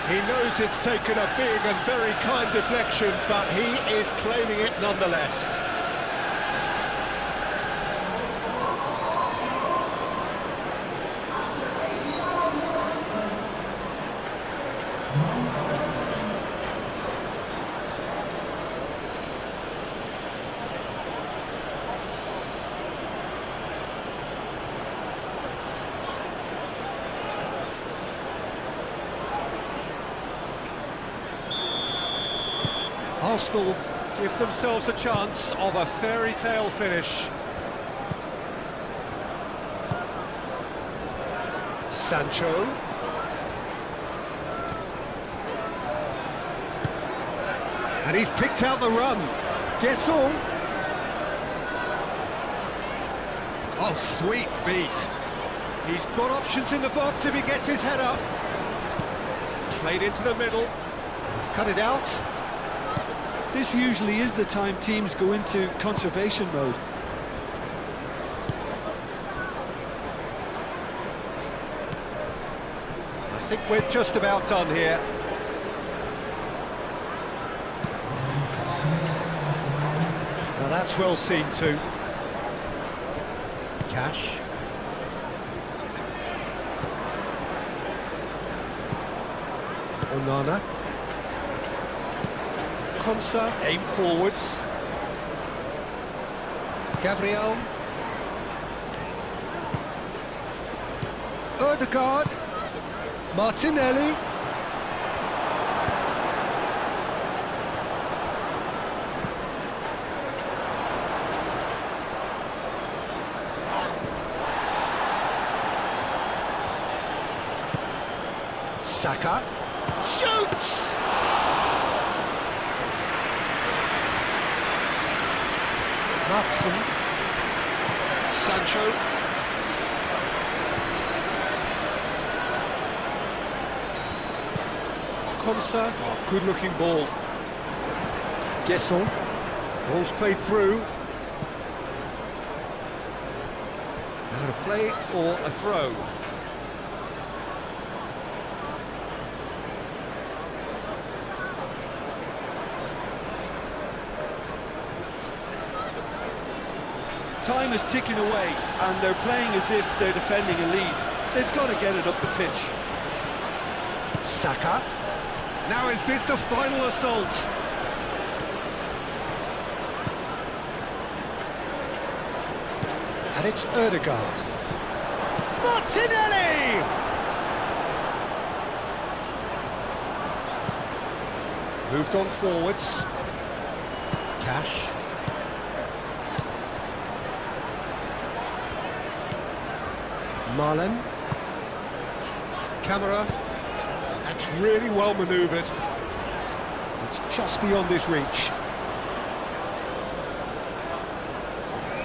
He knows it's taken a big and very kind deflection, but he is claiming it nonetheless. Arsenal give themselves a chance of a fairy tale finish. Sancho. And he's picked out the run. Gesson. Oh, sweet feet. He's got options in the box if he gets his head up. Played into the middle. He's cut it out. This usually is the time teams go into conservation mode. I think we're just about done here. Now that's well seen too. Cash. Onana. Konsa, aim forwards. Gabriel. Ødegaard. Martinelli. Saka. Shoots! Matson. Sancho. Konsa. Oh, good-looking ball. Gesson. Ball's played through. Out of play for a throw. Time is ticking away, and they're playing as if they're defending a lead. They've got to get it up the pitch. Saka. Now is this the final assault? And it's Ødegaard. Martinelli! Moved on forwards. Cash. Marlen. Camera. That's really well manoeuvred. It's just beyond his reach.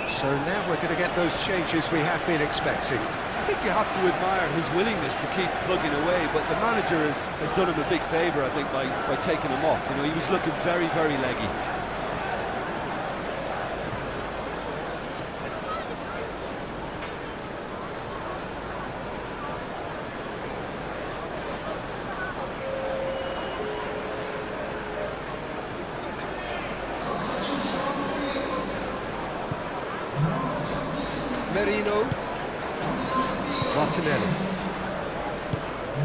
So now we're going to get those changes we have been expecting. I think you have to admire his willingness to keep plugging away, but the manager has done him a big favour, I think, by taking him off. You know, he was looking very, very leggy. Merino. Martinelli.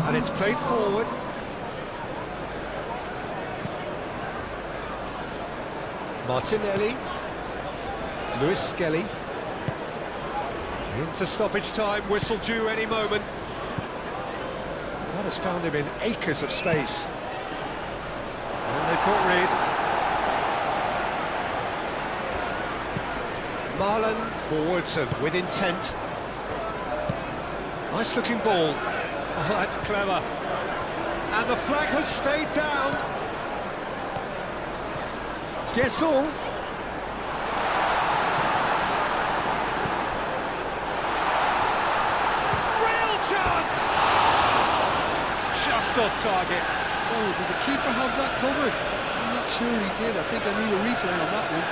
And it's played forward. Martinelli. Lewis Skelly. Into stoppage time, whistle due any moment. That has found him in acres of space. And they've caught Reed. Marlen forwards and with intent. Nice looking ball. Oh, that's clever. And the flag has stayed down. Guessall. Real chance! Just off target. Oh, did the keeper have that covered? I'm not sure he did. I think I need a replay on that one.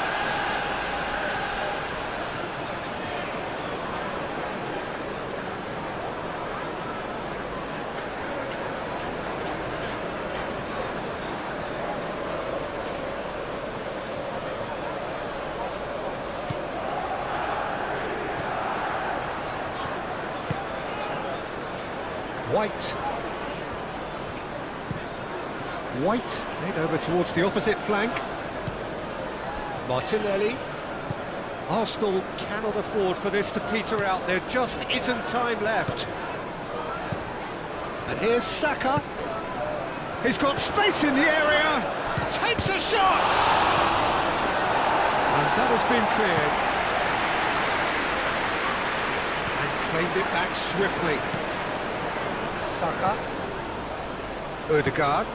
White played over towards the opposite flank. Martinelli. Arsenal cannot afford for this to peter out. There just isn't time left. And here's Saka. He's got space in the area. Takes a shot! And that has been cleared. And claimed it back swiftly. Saka. Ødegaard.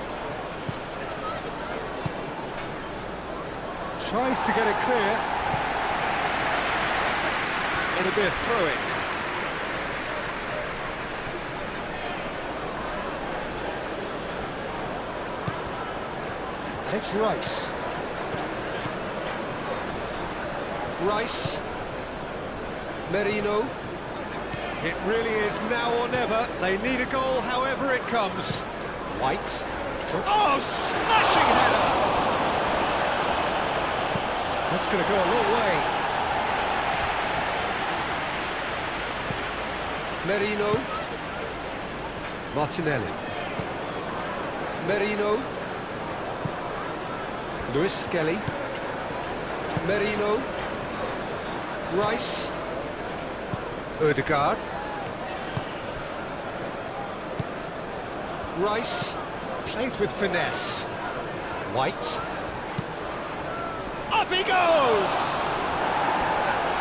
Tries to get it clear. It'll be a throw-in. And it's Rice. Rice. Merino. It really is now or never. They need a goal however it comes. White. Oh, smashing header! That's going to go a long way. Merino. Martinelli. Merino. Lewis Skelly. Merino. Rice. Ødegaard. Rice. Played with finesse. White. Up he goes!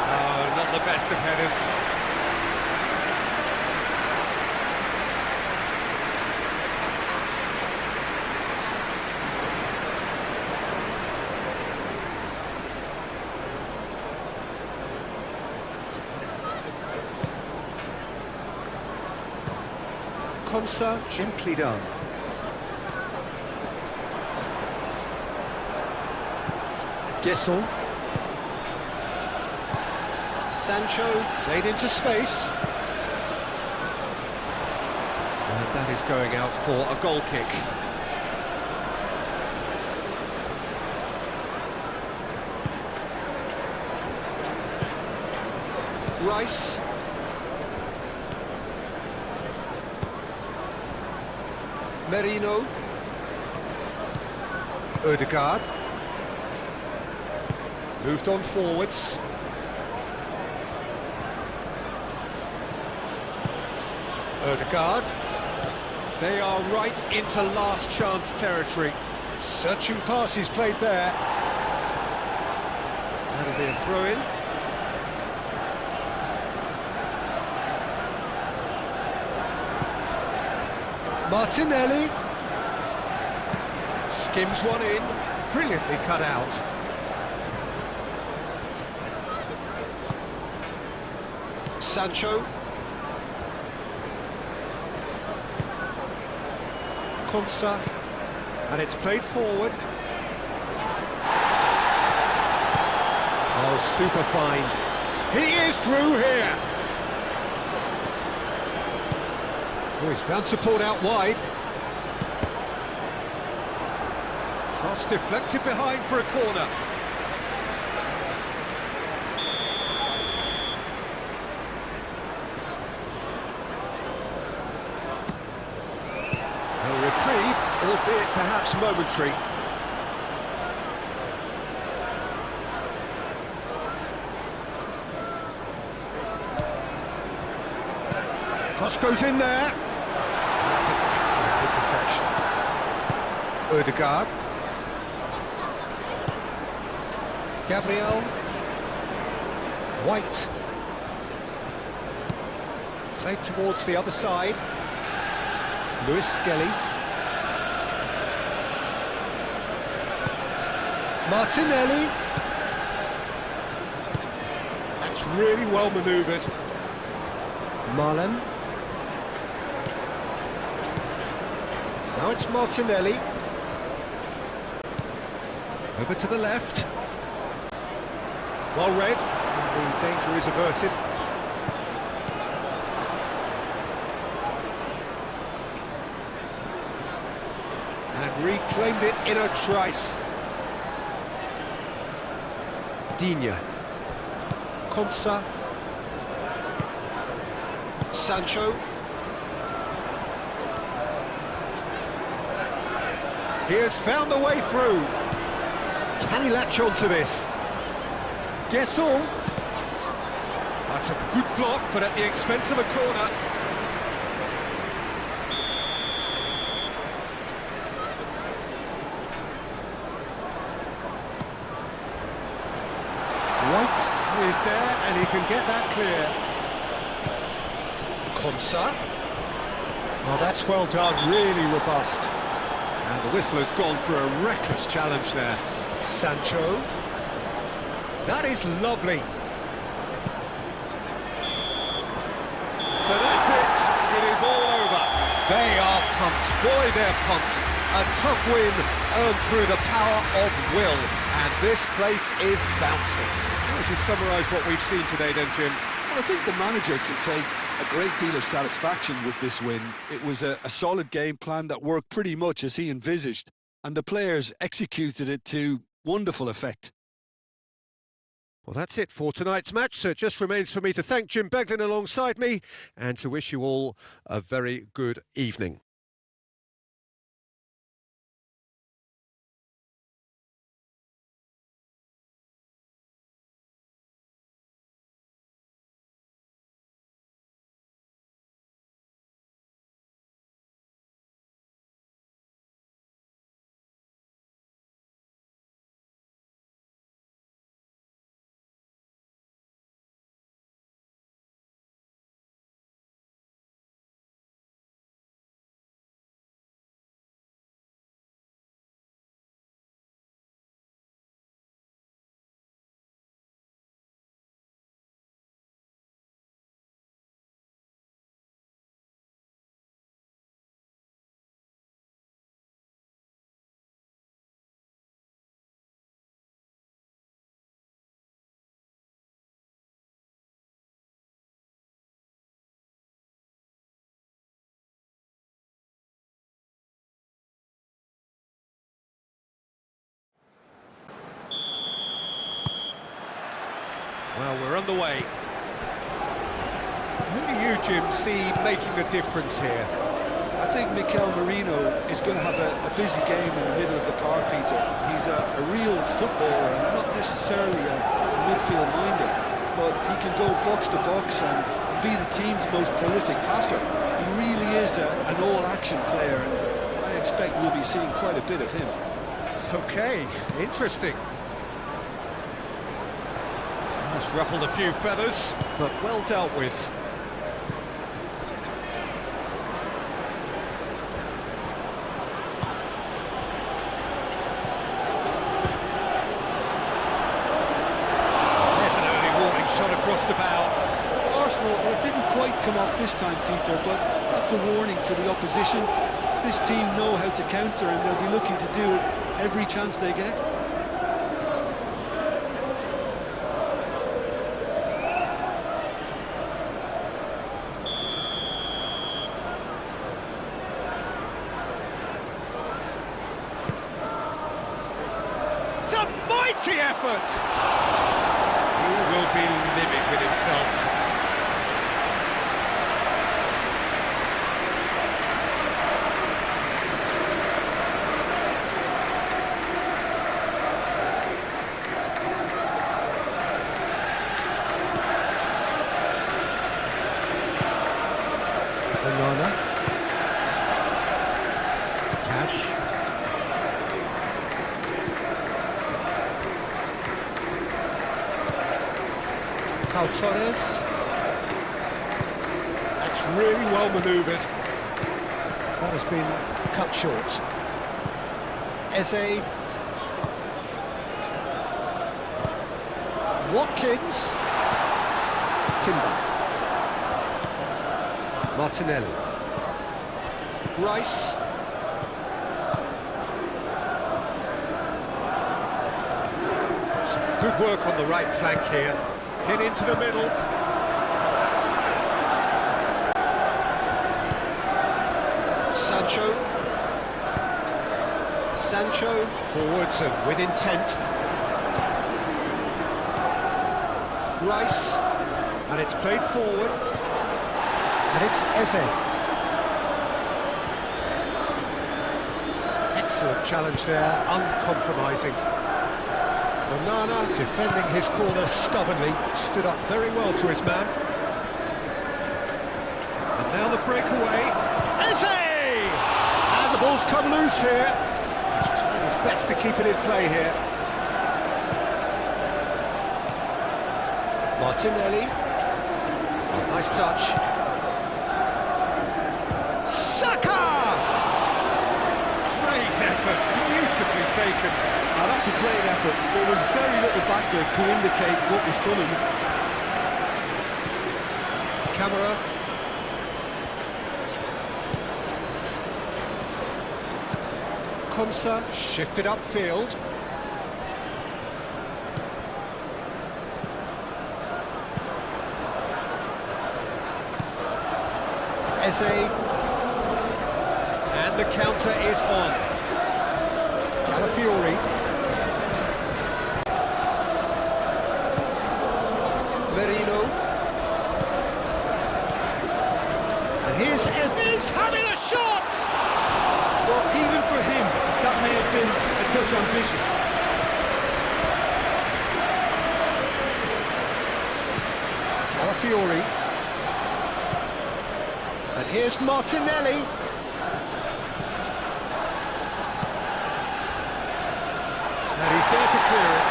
Oh, not the best of headers. Konsa, gently done. Guessall. Sancho played into space. And that is going out for a goal kick. Rice. Merino. Ødegaard. Moved on forwards. Ødegaard. They are right into last chance territory. Searching pass he's played there. That'll be a throw-in. Martinelli. Skims one in. Brilliantly cut out. Sancho. Konsa. And it's played forward. Oh, super find. He is through here. Oh, he's found support out wide. Cross deflected behind for a corner. A reprieve, albeit perhaps momentary. Cross goes in there. That's an excellent interception. Odegaard. Gabriel. White. Played towards the other side. Lewis Skelly. Martinelli. That's really well manoeuvred. Marlon. Now it's Martinelli. Over to the left. Well read. And the danger is averted. And reclaimed it in a trice. Digne. Konsa. Sancho. He has found the way through. Can he latch on to this? Guesson. That's a good block, but at the expense of a corner. White is there, and he can get that clear. Konsa. Oh, that's well done, really robust. And the whistle has gone for a reckless challenge there. Sancho. That is lovely. So that's it. It is all over. They are pumped. Boy, they're pumped. A tough win earned through the power of will. And this place is bouncing. How would you summarise what we've seen today then, Jim? Well, I think the manager can take a great deal of satisfaction with this win. It was a solid game plan that worked pretty much as he envisaged, and the players executed it to wonderful effect. Well, that's it for tonight's match, so it just remains for me to thank Jim Beglin alongside me and to wish you all a very good evening. Well, we're underway. Who do you, Jim, see making the difference here? I think Mikel Merino is going to have a busy game in the middle of the park, Peter. He's a real footballer and not necessarily a midfield minder, but he can go box to box and be the team's most prolific passer. He really is an all-action player, and I expect we'll be seeing quite a bit of him. Okay, interesting. That's ruffled a few feathers, but well dealt with. There's an early warning shot across the bow. Arsenal, well, it didn't quite come off this time, Peter, but that's a warning to the opposition. This team know how to counter, and they'll be looking to do it every chance they get. It's a mighty effort! He will be livid with himself. Banana. Cash. Pau Torres. That's really well manoeuvred. That has been cut short. Eze. Watkins. Timber. Martinelli. Rice. Some good work on the right flank here. Hit into the middle. Sancho. Sancho. Forwards and with intent. Rice. And it's played forward. And it's Eze. Excellent challenge there, uncompromising. Banana, defending his corner stubbornly, stood up very well to his man. And now the breakaway. Eze! And the ball's come loose here. He's trying his best to keep it in play here. Martinelli. Oh, nice touch. Great effort, beautifully taken. Now that's a great effort. There was very little backlift to indicate what was coming. Camera. Konsa shifted upfield. Eze. And the counter is on. Calafiori. Merino. And here's Eze having a shot! Well, even for him, that may have been a touch ambitious. Calafiori. And here's Martinelli. And he's there to clear it.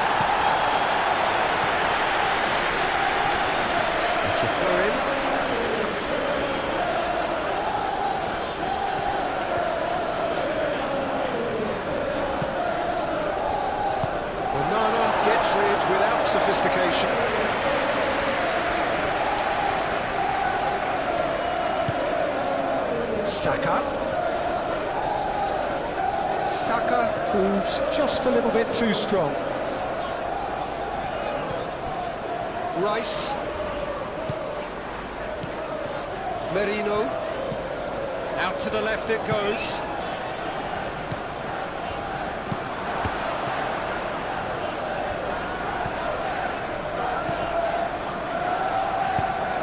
It's a throw-in. Banana gets rid without sophistication. Saka proves just a little bit too strong. Rice. Merino. Out to the left it goes.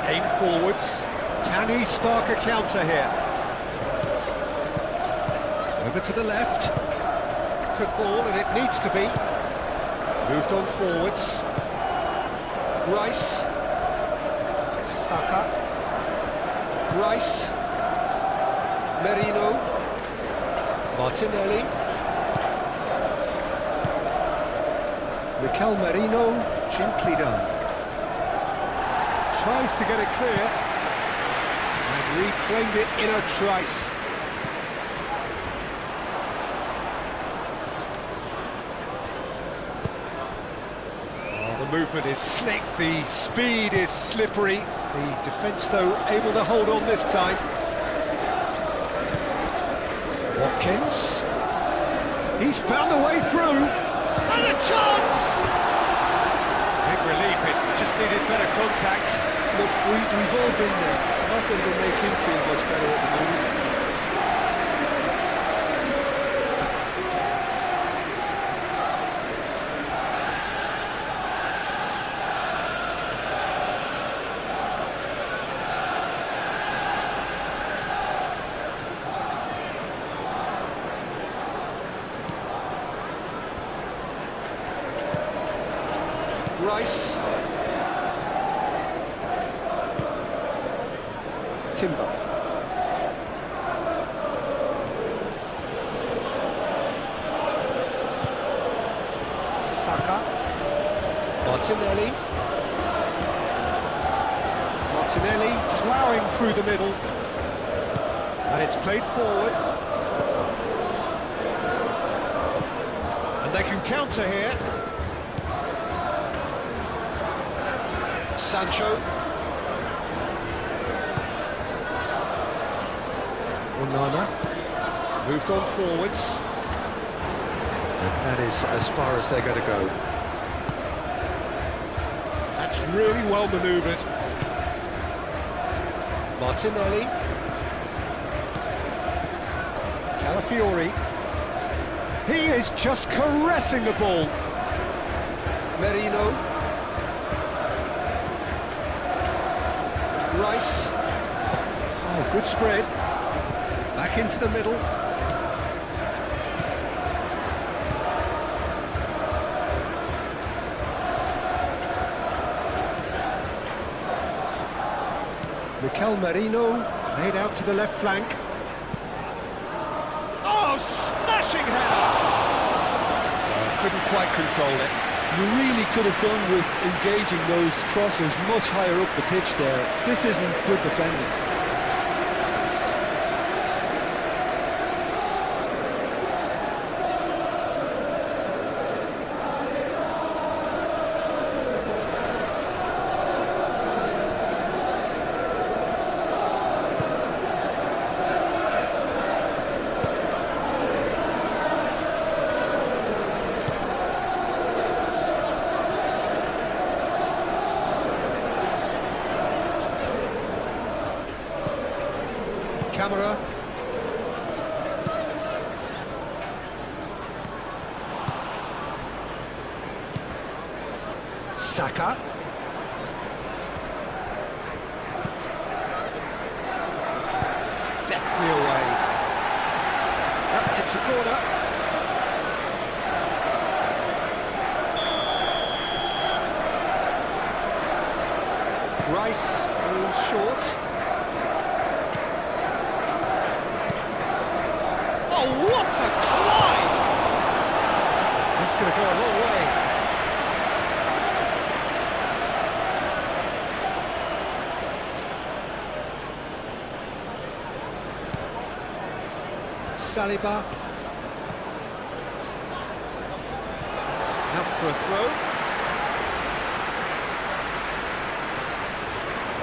Aim forwards. Can he spark a counter here? Over to the left. Good ball, and it needs to be. Moved on forwards. Rice. Saka. Rice. Merino. Martinelli. Mikel Merino, gently done. Tries to get it clear. And reclaimed it in a trice. Oh, the movement is slick, the speed is slippery. The defence, though, able to hold on this time. Watkins. He's found the way through. And a chance! Big relief, it just needed better contact. Look, we've all been there. Nothing will make him feel much better at the moment. Rice. Timber. Saka. Martinelli. Martinelli ploughing through the middle. And it's played forward. And they can counter here. Sancho. Onana. Moved on forwards. And that is as far as they're going to go. That's really well manoeuvred. Martinelli. Calafiori. He is just caressing the ball. Merino. Rice. Oh, good spread. Back into the middle. Mikel Merino laid out to the left flank. Oh, smashing header! Couldn't quite control it. You really could have done with engaging those crosses much higher up the pitch there. This isn't good defending. Camera. Saka. Deftly away. Yep, it's a corner. Rice goes short. Oh, what a climb! That's going to go a long way. Saliba. Out for a throw.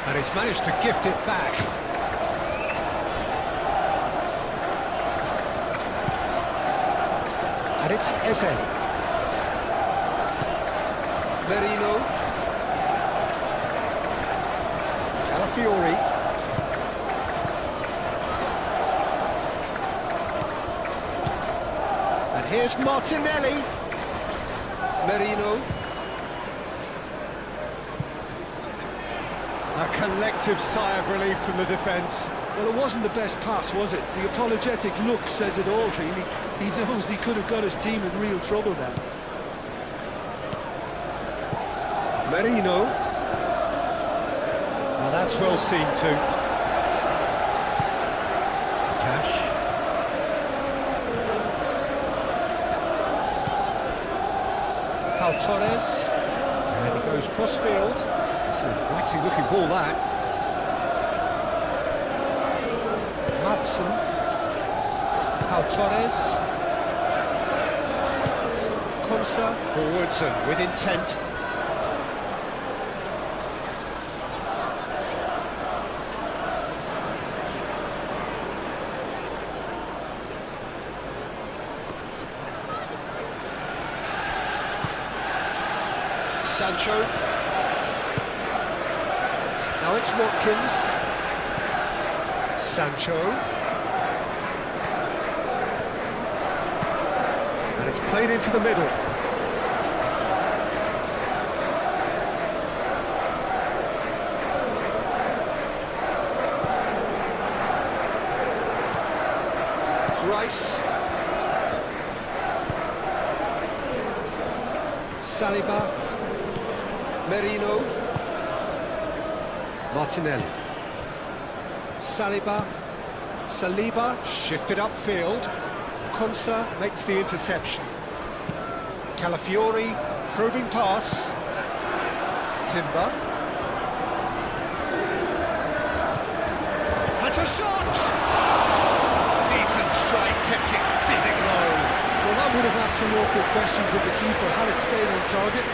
And he's managed to gift it back. And it's Eze. Merino. Calafiori. And here's Martinelli. Merino. A collective sigh of relief from the defence. Well, it wasn't the best pass, was it? The apologetic look says it all, really. He knows he could have got his team in real trouble then. Merino. Well, that's well seen too. Cash. Torres. And he goes cross-field. It's a witty-looking ball, that. Hudson. Pau Torres. Konsa forwards and with intent. Sancho. Now it's Watkins. Sancho. And it's played into the middle. Rice. Saliba. Merino. Martinelli. Saliba shifted upfield. Konsa makes the interception. Calafiori probing pass. Timber has a shot. Decent strike, kept it fizzing low. Well, that would have asked some awkward questions of the keeper had it stayed on target.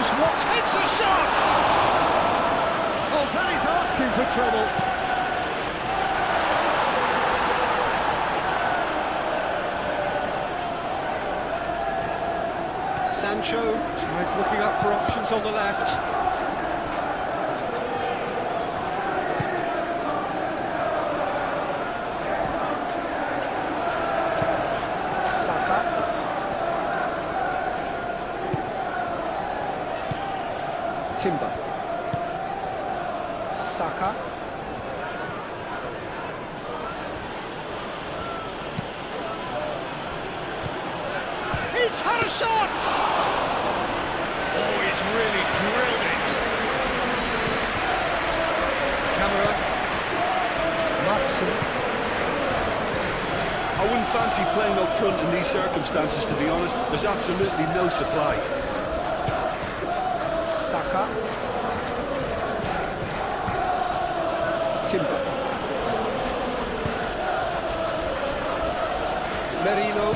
What takes a shot? Oh, that is asking for trouble. Sancho tries looking up for options on the left. Saka. Timber. Saka. He's had a shot! Oh, he's really drilled it. Camera. Matson. I wouldn't fancy playing up front in these circumstances, to be honest. There's absolutely no supply. Saka. Timber. Merino.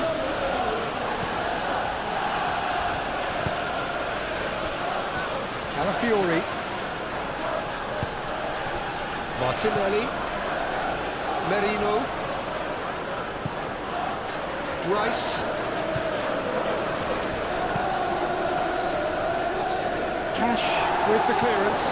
Calafiori. Martinelli. Merino. Rice. Cash with the clearance.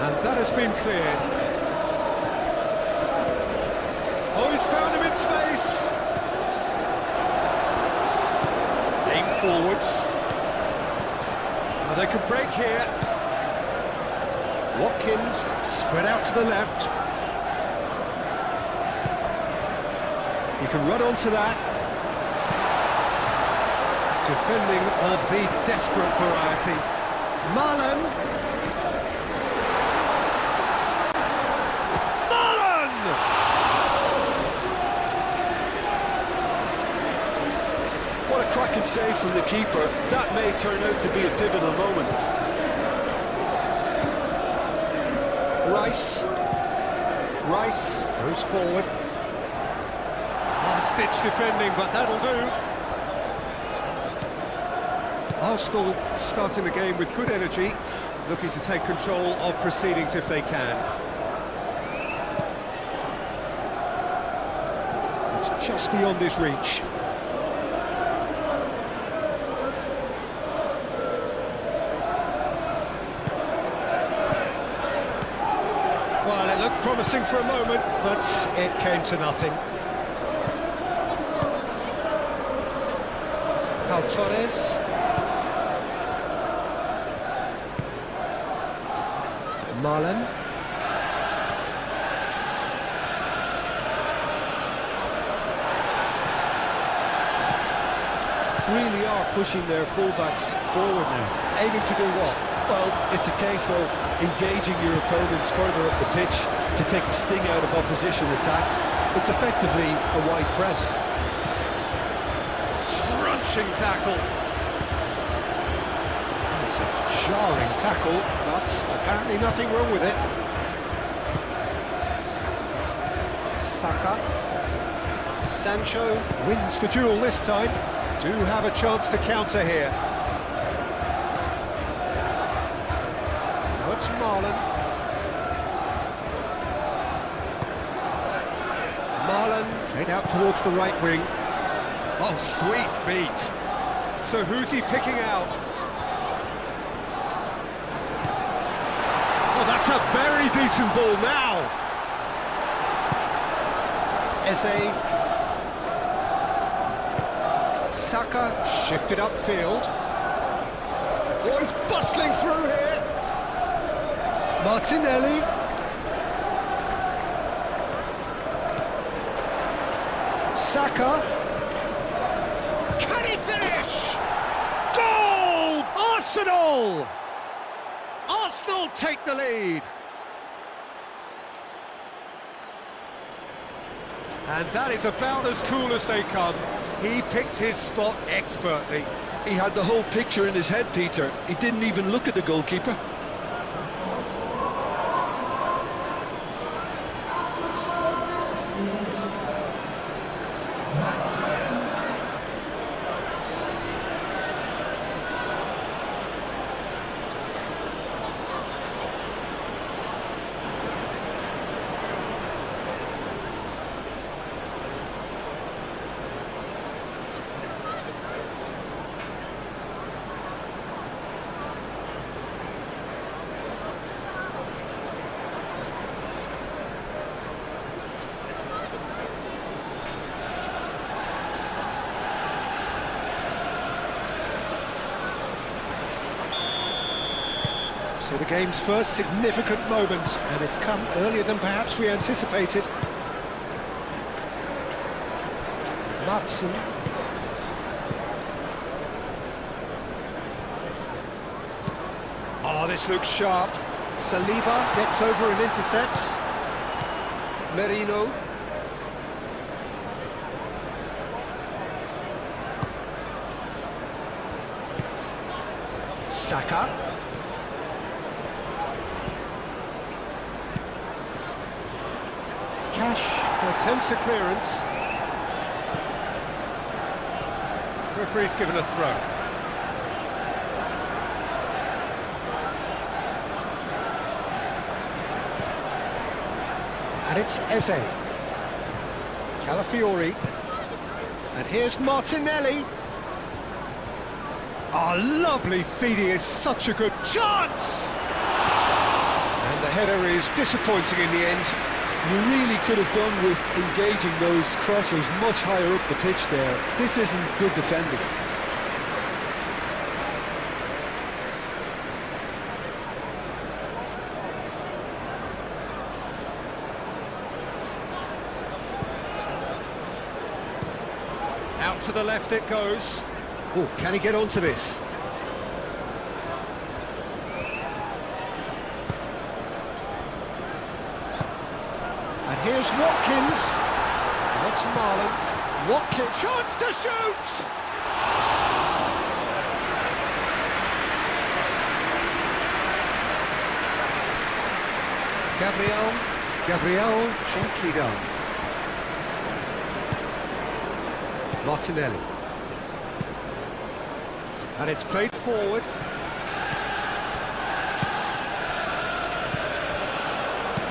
And that has been cleared. Oh, he's found him in space. Aim forwards. Well, they could break here. Watkins, spread out to the left. He can run onto that. Defending of the desperate variety. Marlon! What a cracking save from the keeper. That may turn out to be a pivotal moment. Rice goes forward. Last-ditch defending, but that'll do. Arsenal starting the game with good energy, looking to take control of proceedings if they can. It's just beyond his reach. Well, it looked looked promising for a moment, but it came to nothing. Pau Torres. Marlon. Really are pushing their fullbacks forward now. Aiming to do what? Well, it's a case of engaging your opponents further up the pitch to take the sting out of opposition attacks. It's effectively a wide press. Crunching tackle. That is a jarring tackle, but apparently nothing wrong with it. Saka. Sancho wins the duel this time. Do have a chance to counter here. Now it's Marlon. Marlon played out towards the right wing. Oh, sweet feet. So who's he picking out? Oh, that's a very decent ball now. Eze. Saka shifted upfield. Oh, he's bustling through here. Martinelli. Saka. Can he finish? Goal! Arsenal! Arsenal take the lead. And that is about as cool as they come. He picked his spot expertly. He had the whole picture in his head, Peter. He didn't even look at the goalkeeper. So the game's first significant moment, and it's come earlier than perhaps we anticipated. Matson. Oh, this looks sharp. Saliba gets over and intercepts. Merino. Saka. Cash attempts a clearance. Referee's given a throw. And it's Eze. Calafiori. And here's Martinelli. Oh, lovely feed, he is such a good chance! And the header is disappointing in the end. You really could have done with engaging those crossers much higher up the pitch there. This isn't good defending. Out to the left it goes. Oh, can he get onto this? And here's Watkins. Now it's Marlon. Watkins, chance to shoot! Gabriel gently done. Martinelli. And it's played forward.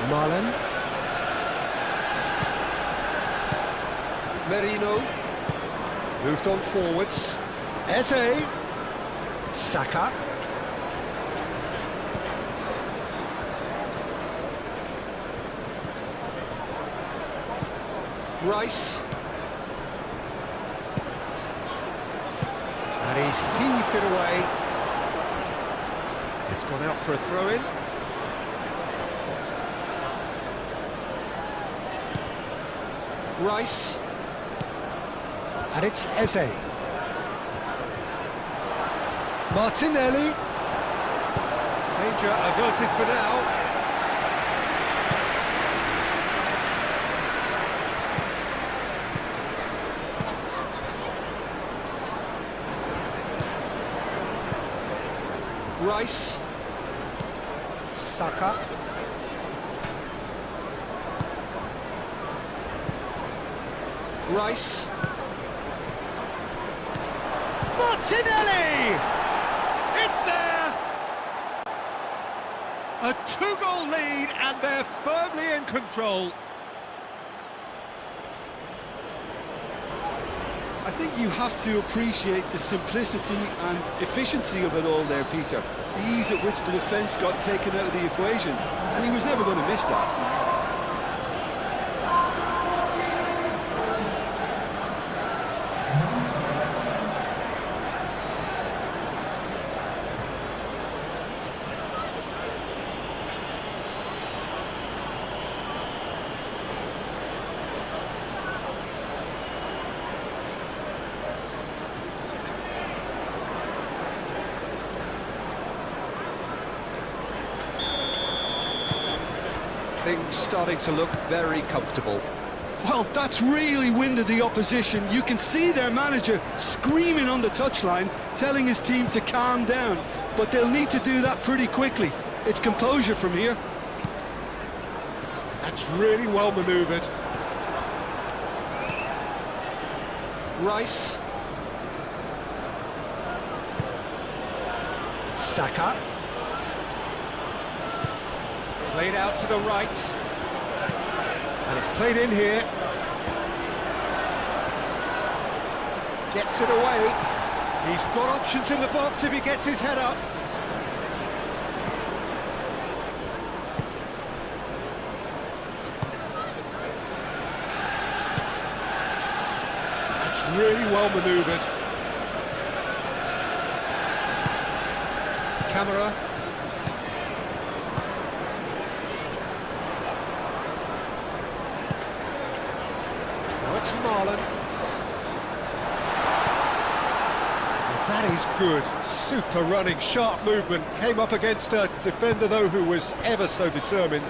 Marlon. Merino. Moved on forwards. Eze. Saka. Rice. And he's heaved it away. It's gone out for a throw-in. Rice. And it's Eze. Martinelli. Danger averted for now. Rice. Saka. Rice. Martinelli! It's there! A two-goal lead and they're firmly in control. I think you have to appreciate the simplicity and efficiency of it all there, Peter. The ease at which the defence got taken out of the equation, and he was never going to miss that. Things starting to look very comfortable. Well, that's really winded the opposition. You can see their manager screaming on the touchline, telling his team to calm down, but they'll need to do that pretty quickly. It's composure from here. That's really well manoeuvred. Rice. Saka. Played out to the right. And it's played in here. Gets it away. He's got options in the box if he gets his head up. That's really well manoeuvred. Camera. It's Marlon. That is good. Super running, sharp movement. Came up against a defender, though, who was ever so determined.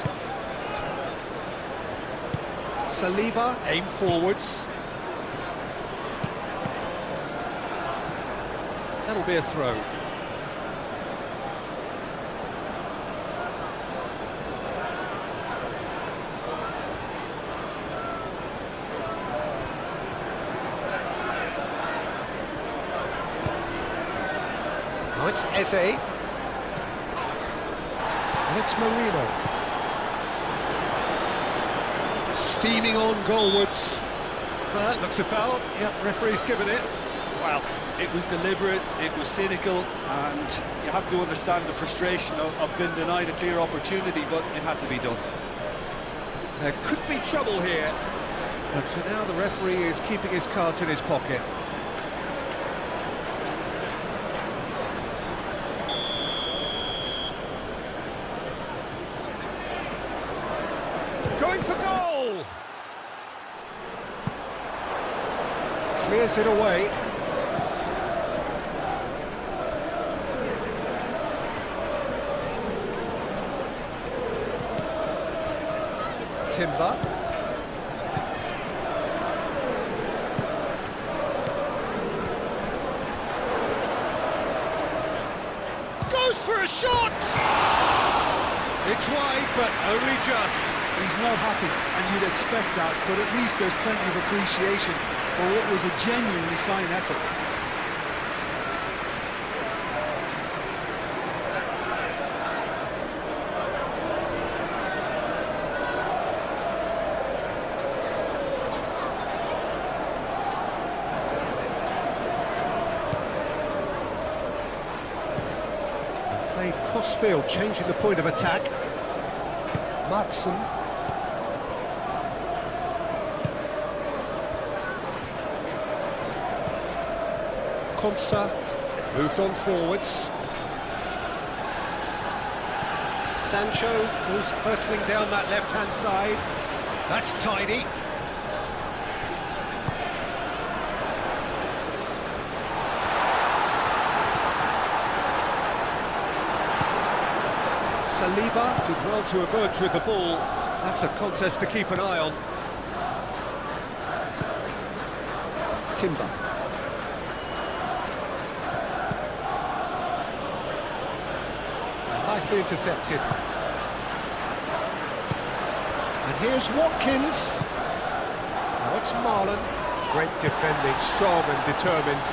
Saliba, aim forwards. That'll be a throw. Now it's Eze. And it's Marino. Steaming on goalwards. That looks a foul. Yep, referee's given it. Well, it was deliberate, it was cynical, and you have to understand the frustration of being denied a clear opportunity, but it had to be done. There could be trouble here. But for now, the referee is keeping his cards in his pocket. Going for goal! Clears it away. Timber. Goes for a shot! It's wide, but only just. He's not happy, and you'd expect that, but at least there's plenty of appreciation for what was a genuinely fine effort. Played cross-field, changing the point of attack. Madsen. Konsa moved on forwards. Sancho goes hurtling down that left-hand side. That's tidy. Saliba did well to emerge with the ball. That's a contest to keep an eye on. Timber. Nicely intercepted. And here's Watkins. Now it's Marlon. Great defending, strong and determined.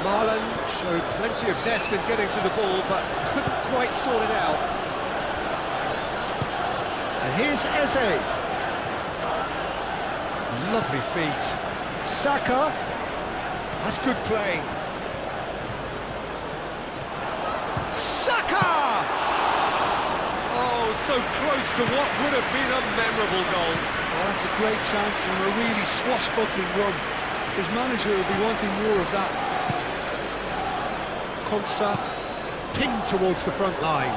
Marlon showed plenty of zest in getting to the ball, but couldn't quite sort it out. And here's Eze. Lovely feet. Saka. That's good play. Saka! Oh, so close to what would have been a memorable goal. Well, that's a great chance and a really swashbuckling run. His manager will be wanting more of that. Konsa pinged towards the front line.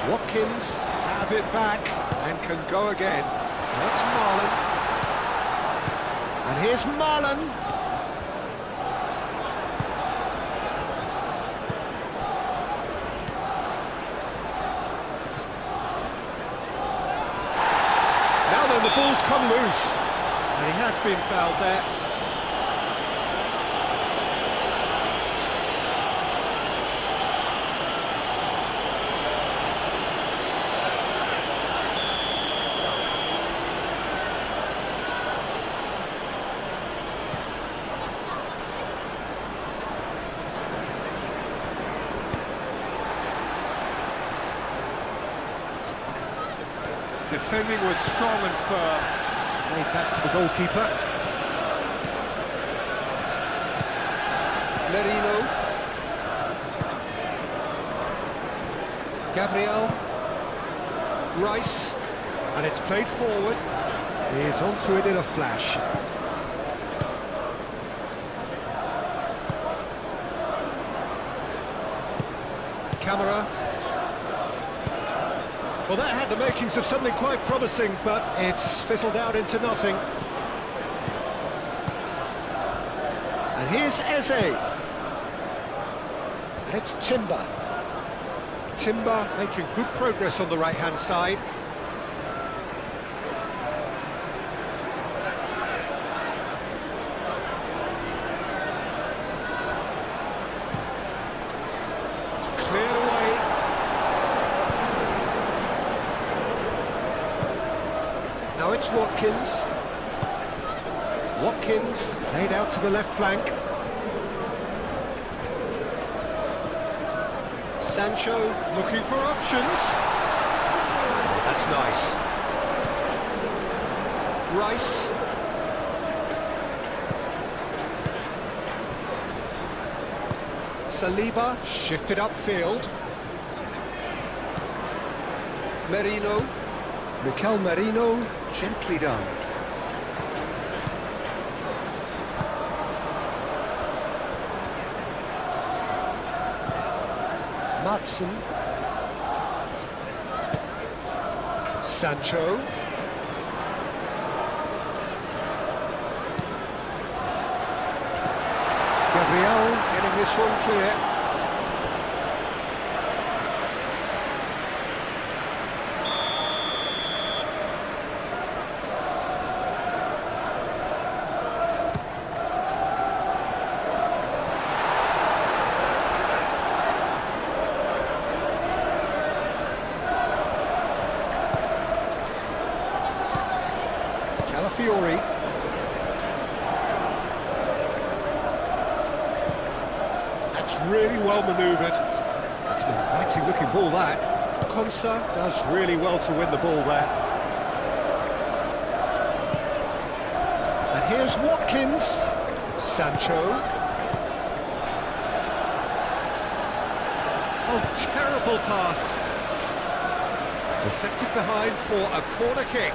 Watkins have it back and can go again. That's Marlon. And here's Marlon. Now then, the ball's come loose. And he has been fouled there. Defending was strong and firm. Played back to the goalkeeper. Merino. Gabriel. Rice. And it's played forward. He's onto it in a flash. Camera. Well, that had the makings of something quite promising, but it's fizzled out into nothing. And here's Eze. And it's Timber. Timber making good progress on the right-hand side. Cleared away. Now it's Watkins. Watkins laid out to the left flank. Sancho looking for options. Oh, that's nice. Rice. Saliba shifted upfield. Merino. Mikel Merino, gently done. Matson. Sancho. Gabriel getting this one clear. Fiore. That's really well manoeuvred. It's an inviting looking ball, that. Konsa does really well to win the ball there. And here's Watkins. Sancho. Oh, terrible pass. Deflected behind for a corner kick.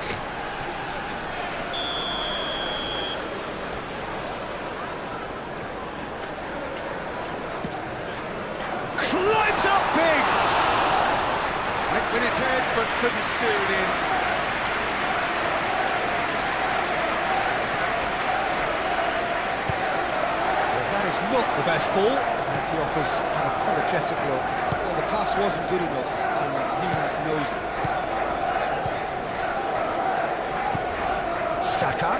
ends up big! Went with his head, but couldn't steer it in. Well, that is not the best ball, and he offers an apologetic look. Well, the pass wasn't good enough, and he knows it. Saka,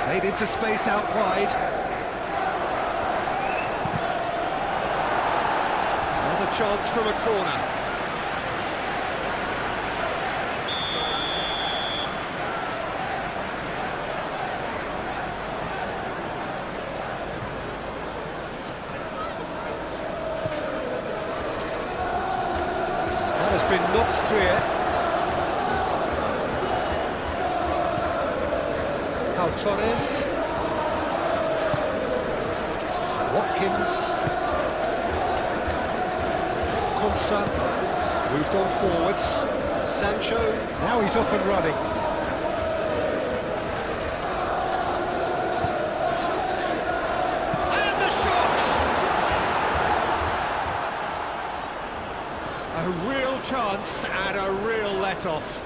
played into space out wide. Another chance from a corner. That has been knocked clear. Torres, Watkins, Konsa, moved on forwards, Sancho, now he's off and running. And the shot! A real chance and a real let-off.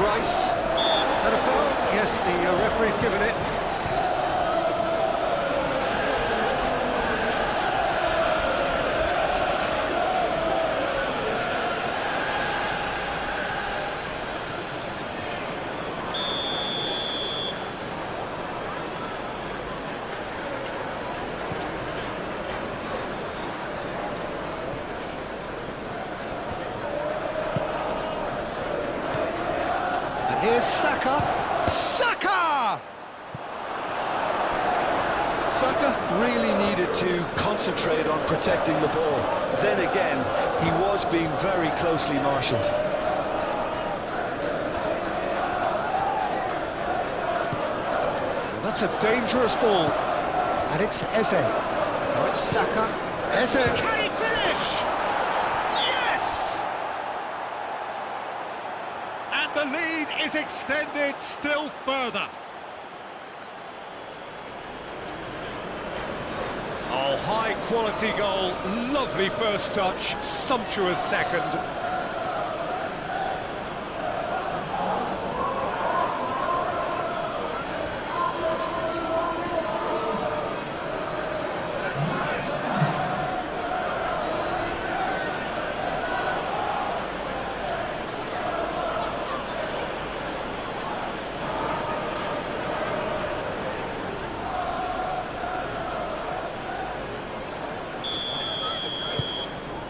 Rice, and a foul? Yes, the referee's given it. Here's Saka. Saka! Saka really needed to concentrate on protecting the ball. Then again, he was being very closely marshalled. That's a dangerous ball. And it's Eze. Now it's Saka. Eze, can he finish? Yes! And the lead is extended still further. Oh, high-quality goal, lovely first touch, sumptuous second.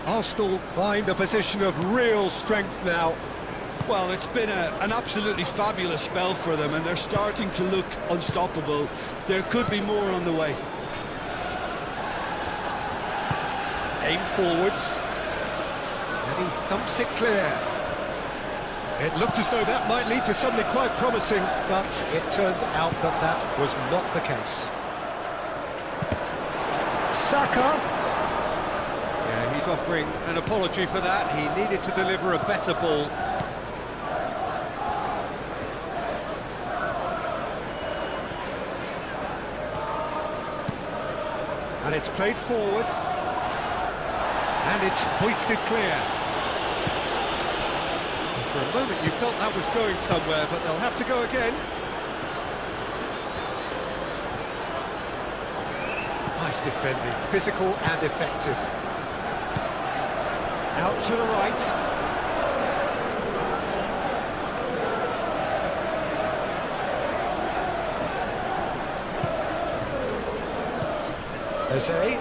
Arsenal find a position of real strength now. Well, it's been an absolutely fabulous spell for them, and they're starting to look unstoppable. There could be more on the way. Aim forwards. And he thumps it clear. It looked as though that might lead to something quite promising, but it turned out that that was not the case. Saka. Yeah, he's offering an apology for that. He needed to deliver a better ball. And it's played forward. And it's hoisted clear. And for a moment you felt that was going somewhere, but they'll have to go again. Nice defending, physical and effective. Out to the right. Eze.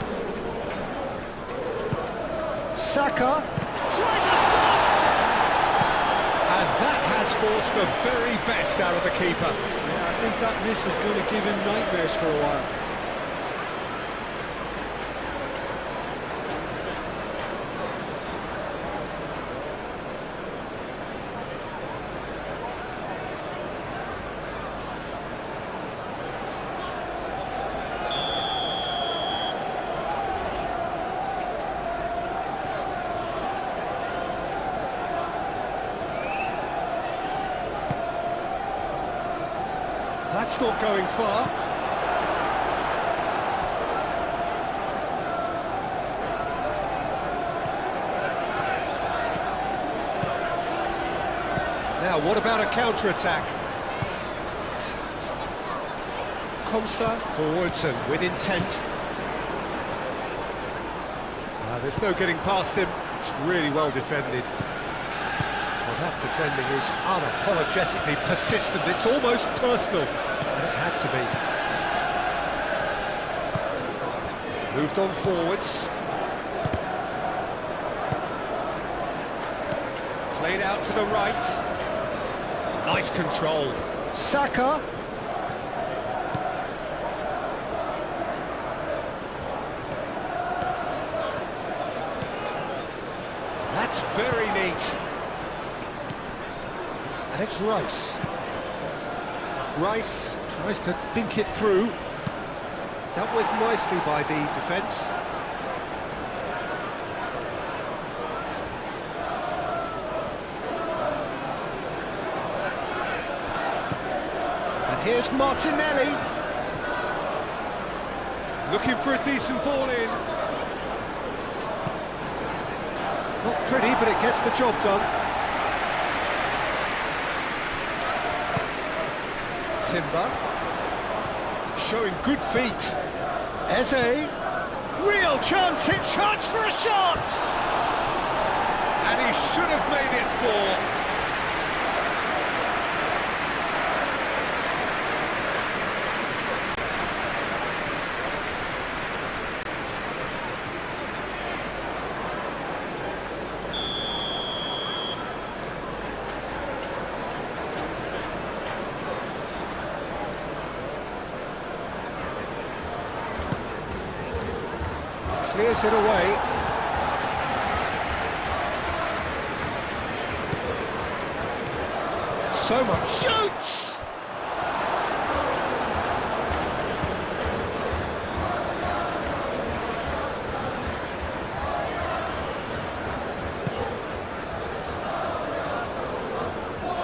Saka tries a shot! And that has forced the very best out of the keeper. Yeah, I think that miss is going to give him nightmares for a while. That's not going far. Now, what about a counter-attack? Konsa forwards and with intent. There's no getting past him. It's really well defended. Well, that defending is unapologetically persistent. It's almost personal, and it had to be. Moved on forwards. Played out to the right. Nice control. Saka. That's very neat. And it's Rice. Rice tries to dink it through. Dealt with nicely by the defence. And here's Martinelli. Looking for a decent ball in. Not pretty, but it gets the job done. Timber. Showing good feet. Eze. Real chance, chance for a shot! And he should have made it four. Clears it away. So much shoots!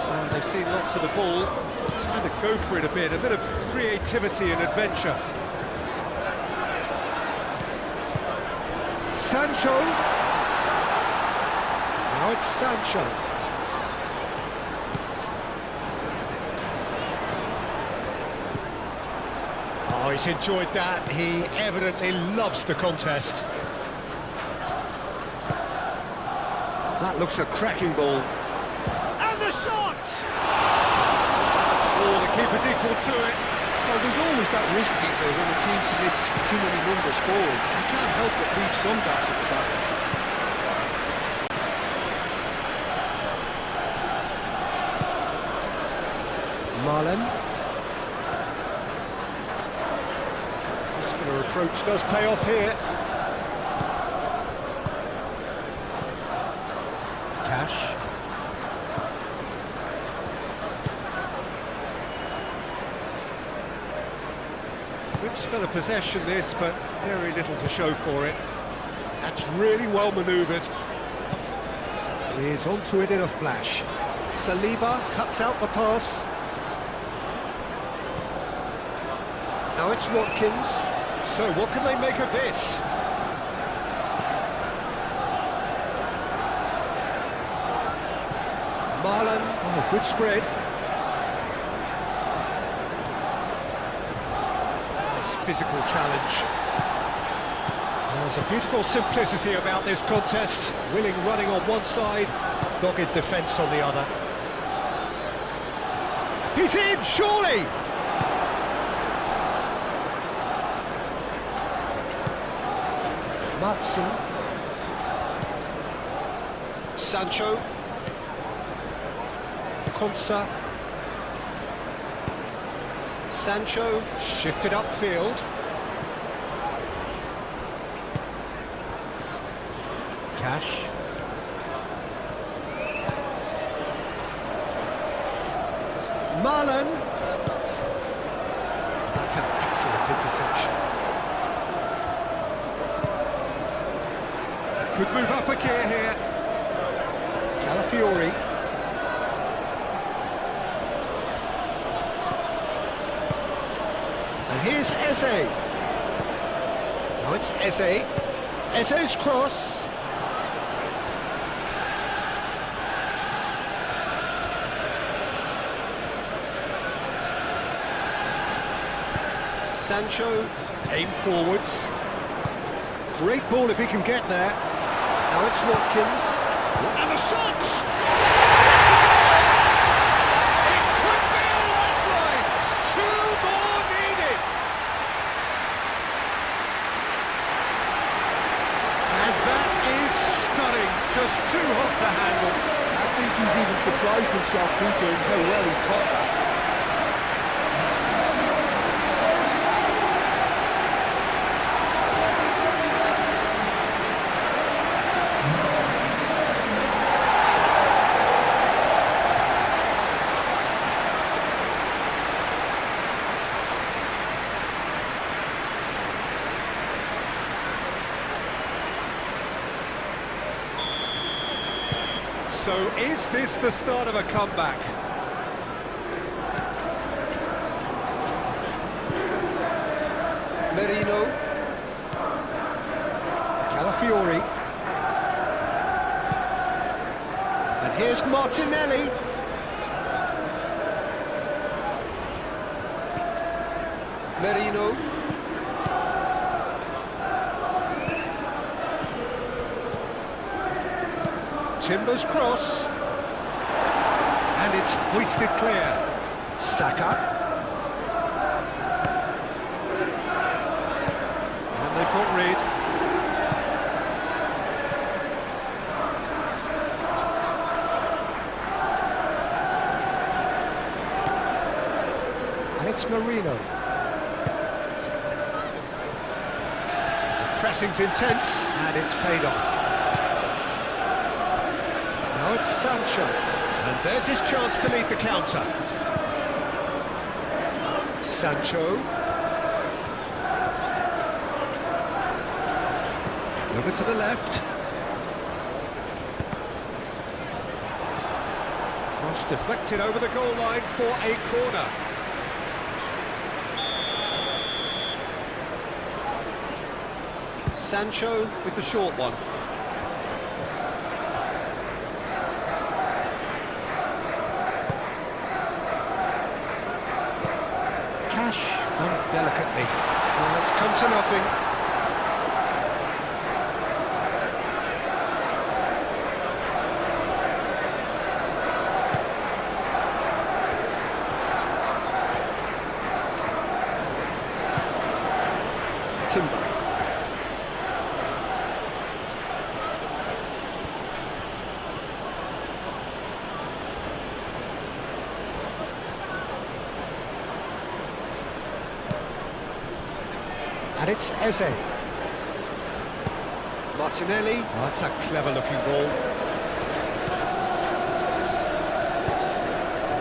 And they've seen lots of the ball. Time to go for it a bit of creativity and adventure. Sancho. Now it's Sancho. Oh, he's enjoyed that. He evidently loves the contest. That looks a cracking ball. And the shot! Oh, the keeper's equal to it. Well, there's always that risk, Peter, when a team commits too many numbers forward. You can't help but leave some gaps at the back. Marlen. Muscular approach does pay off here. Cash. Good spell of possession this, but very little to show for it. That's really well manoeuvred. He is onto it in a flash. Saliba cuts out the pass. Now it's Watkins. So what can they make of this? Marlen, oh, good spread. Physical challenge. There's a beautiful simplicity about this contest. Willing running on one side, dogged defence on the other. He's in, surely! Matson. Sancho. Konsa. Sancho shifted upfield. Cash. Marlen. That's an excellent interception. Could move up a gear here. Calafiori. here's Eze. Now it's Eze. Eze's cross. Sancho, aim forwards. Great ball if he can get there. Now it's Watkins. And the shot! It could be a lifeline! 2 more needed! And that is stunning. Just too hot to handle. I think he's even surprised himself, Peter, in how well he caught that. So is this the start of a comeback? Merino. Calafiori. And here's Martinelli. Merino. Timber's cross. And it's hoisted clear. Saka. And they've got Reed. And it's Marino. The pressing's intense, and it's paid off. Now it's Sancho, and there's his chance to lead the counter. Sancho. Over to the left. Cross deflected over the goal line for a corner. Sancho with the short one. Cash done delicately. Well, it's come to nothing. Timber. And it's Eze. Martinelli. Oh, that's a clever-looking ball.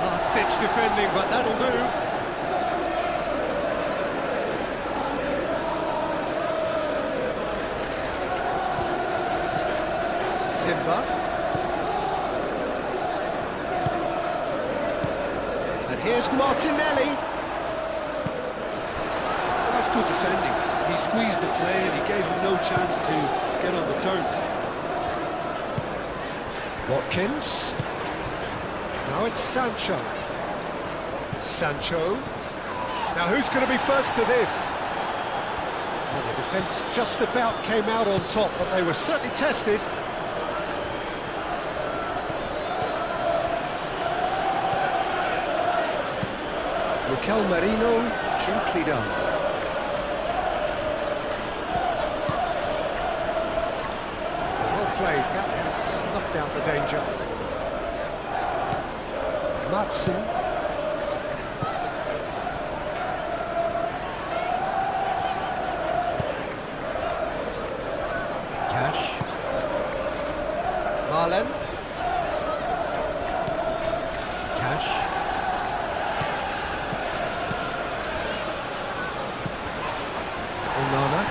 Last-ditch defending, but that'll do. Timber. And here's Martinelli. That's good defending. He squeezed the play and he gave him no chance to get on the turn. Watkins. Now it's Sancho. Sancho. Now who's going to be first to this? Well, the defence just about came out on top, but they were certainly tested. Mikel Merino, gently done. Played, that has snuffed out the danger. Matson. Cash. Marlen. Cash. Onana.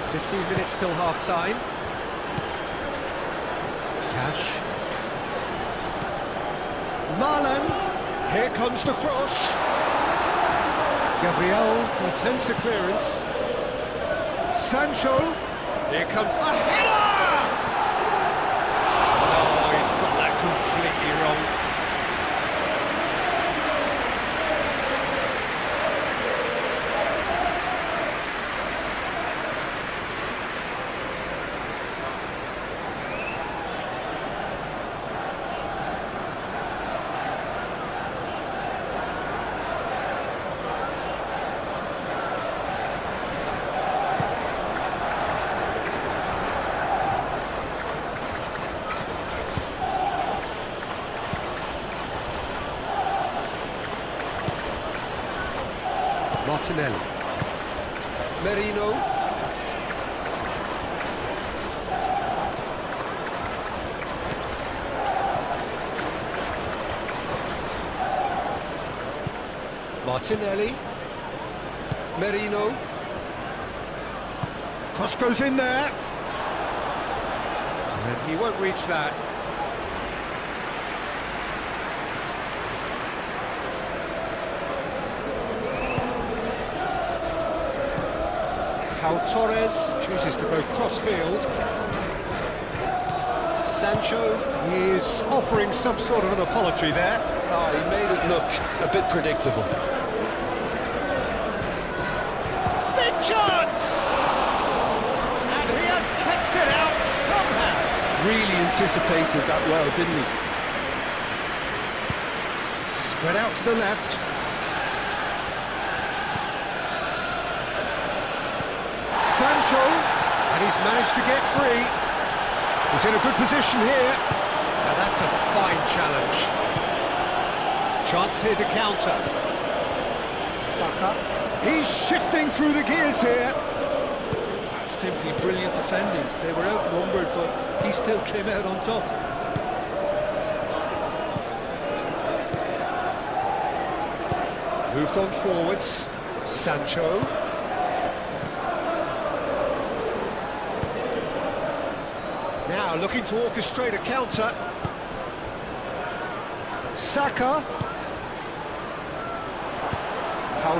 15 minutes till half-time. Cash. Marlen. Here comes the cross. Gabriel attempts a clearance. Sancho. Here comes a header! Oh, he's got that completely wrong. Martinelli. Merino. Martinelli. Merino. Cross goes in there. And he won't reach that. Torres chooses to go cross-field. Sancho is offering some sort of an apology there. Oh, he made it look a bit predictable. Big chance! And he has kept it out somehow. Really anticipated that well, didn't he? Spread out to the left. Sancho, and he's managed to get free. He's in a good position here. Now that's a fine challenge. Chance here to counter. Saka, he's shifting through the gears here. That's simply brilliant defending. They were outnumbered, but he still came out on top. Moved on forwards. Sancho. Now looking to orchestrate a counter. Saka.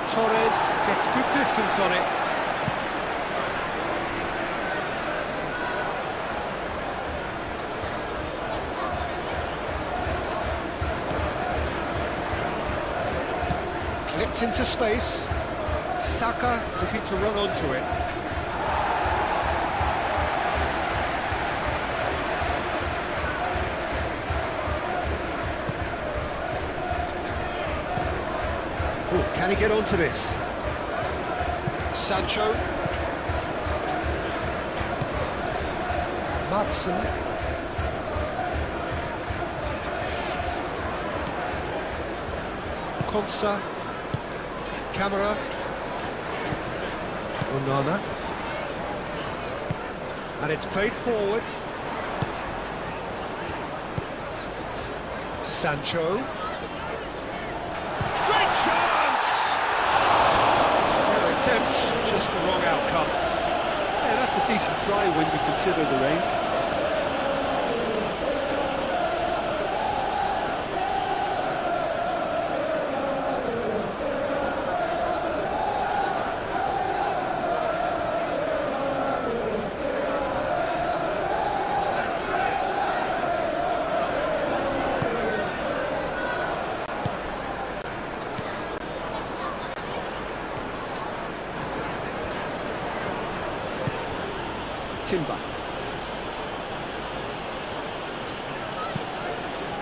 Torres gets good distance on it. Clipped into space. Saka looking to run onto it. Can he get onto this? Sancho. Madsen. Konsa. Camera. Onana. And it's played forward. Sancho. Great chance! Fair attempt, just the wrong outcome. Yeah, that's a decent try when you consider the range.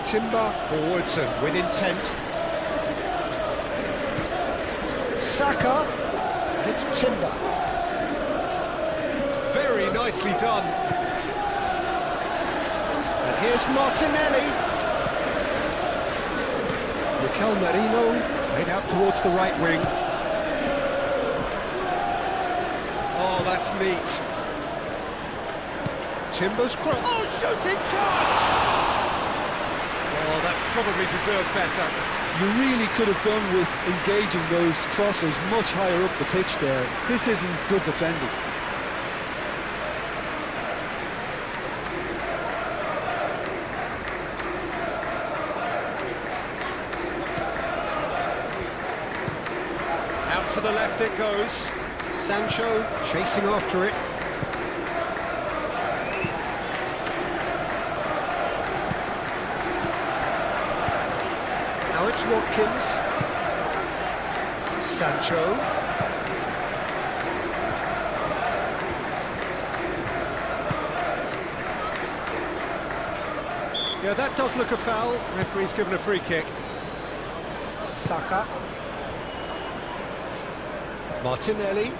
Timber forwards and with intent. Saka, and it's Timber. Very nicely done. And here's Martinelli. Mikel Merino played out towards the right wing. Oh, that's neat. Timber's cross. Oh, shooting chance! Oh, that probably deserved better. You really could have done with engaging those crosses much higher up the pitch there. This isn't good defending. to the left it goes. Sancho chasing after it. Now it's Watkins. Sancho. Yeah, that does look a foul. Referee's given a free kick. Saka. Martinelli.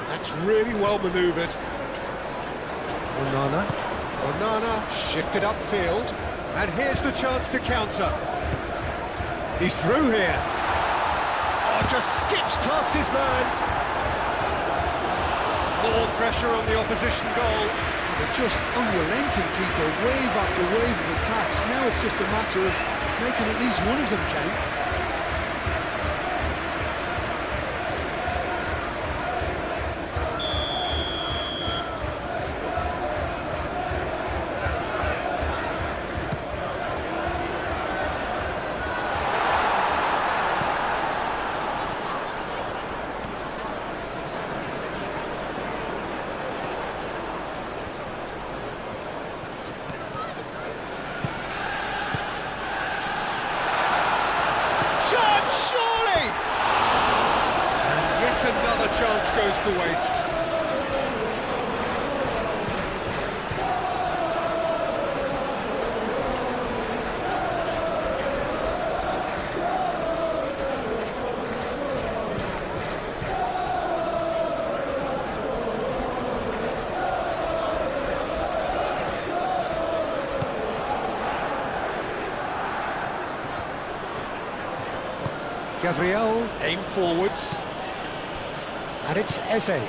That's really well manoeuvred. Onana. Onana shifted upfield. And here's the chance to counter. He's through here. Oh, just skips past his man. More pressure on the opposition goal. They're just unrelenting, Peter, wave after wave of attacks. Now it's just a matter of making at least one of them count. Surely! And yet another chance goes to waste. Gabriel. Aim forwards. And it's Eze.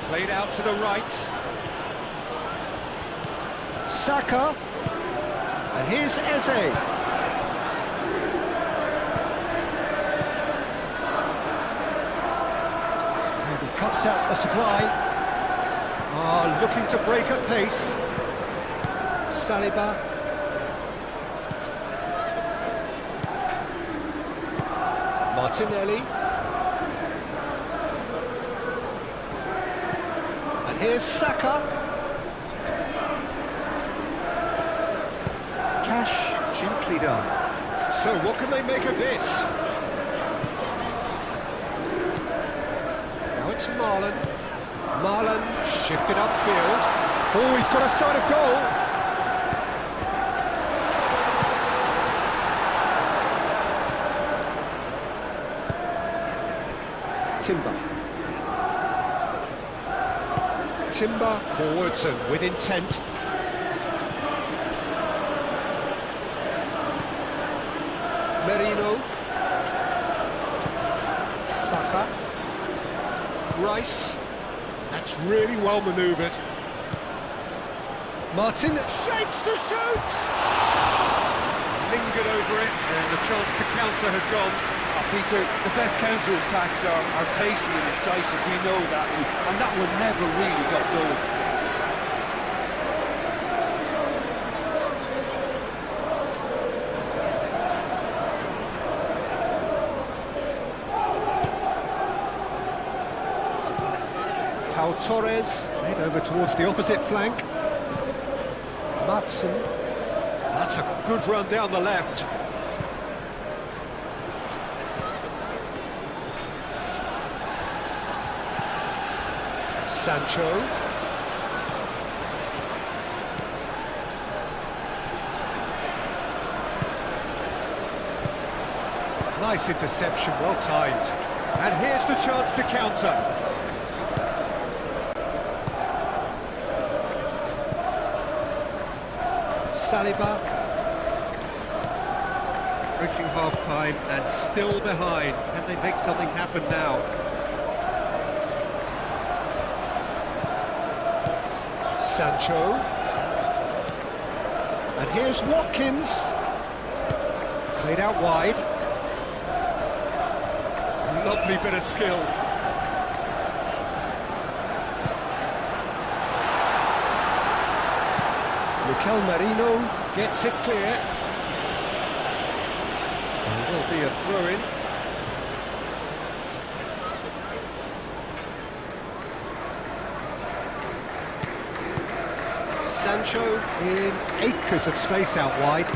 Played out to the right. Saka. And here's Eze. And he cuts out the supply. Looking to break at pace. Saliba. Martinelli. And here's Saka. Cash gently done. So what can they make of this? Now it's Marlon. Marlon shifted upfield. Oh, he's got a sight of goal. Timber Forwards and with intent. Merino. Saka. Rice. That's really well manoeuvred. Martin. Shapes to shoot! Lingered over it, and the chance to counter had gone. Peter, the best counter-attacks are pacey and incisive, we know that, and that one never really got going. Pau Torres, played over towards the opposite flank. Matson. That's a good run down the left. Sancho. Nice interception, well timed. And here's the chance to counter. Saliba. Approaching half-time and still behind. Can they make something happen now? Sancho. And here's Watkins. Played out wide. Lovely bit of skill. Mikel Merino gets it clear. That'll be a throw-in. Sancho in acres of space out wide.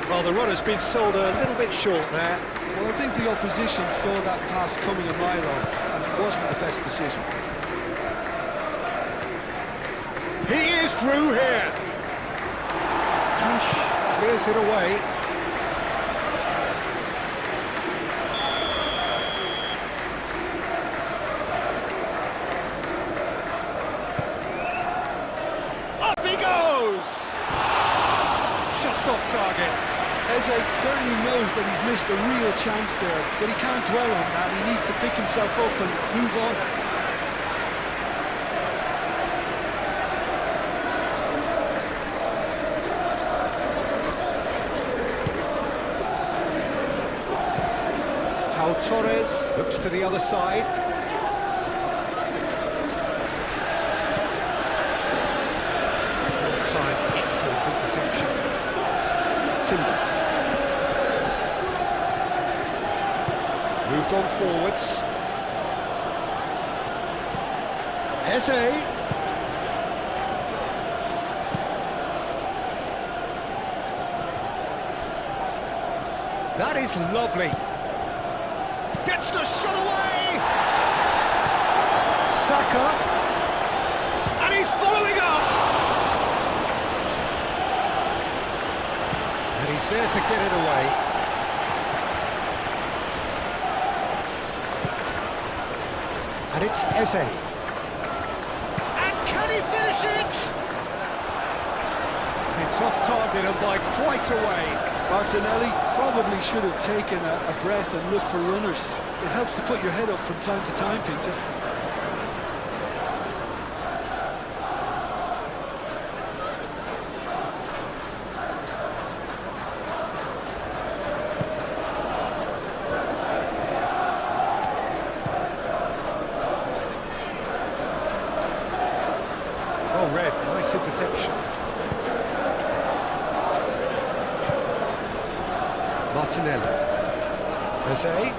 Well, the runner's been sold a little bit short there. Well, I think the opposition saw that pass coming a mile off, and it wasn't the best decision. He is through here. Cash clears it away. Up he goes! Just off target. Eze certainly knows that he's missed a real chance there, but he can't dwell on that. He needs to pick himself up and move on. Pau Torres looks to the other side. Time, excellent interception. Timber. Moved on forwards. Eze. That is lovely. Gets the shot away! Saka. And he's following up! And he's there to get it away. And it's Eze. And can he finish it? It's off target and by quite a way. Martinelli probably should have taken a breath and looked for runners. It helps to put your head up from time to time, Peter. Well read, nice interception. Martinelli. Eze.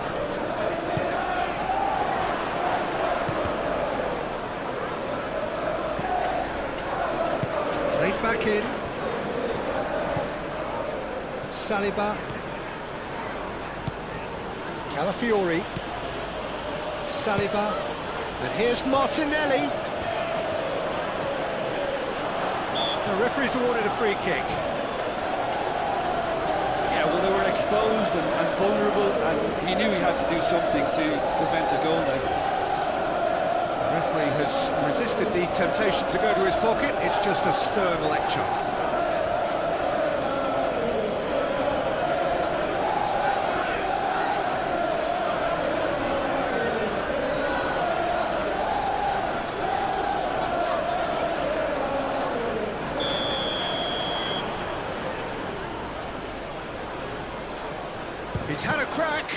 Played back in. Saliba. Calafiori. Saliba. And here's Martinelli. The referee's awarded a free kick. Yeah, well, they were exposed and vulnerable, and he knew he had to do something to prevent a goal then. The referee has resisted the temptation to go to his pocket. It's just a stern lecture. He's had a crack.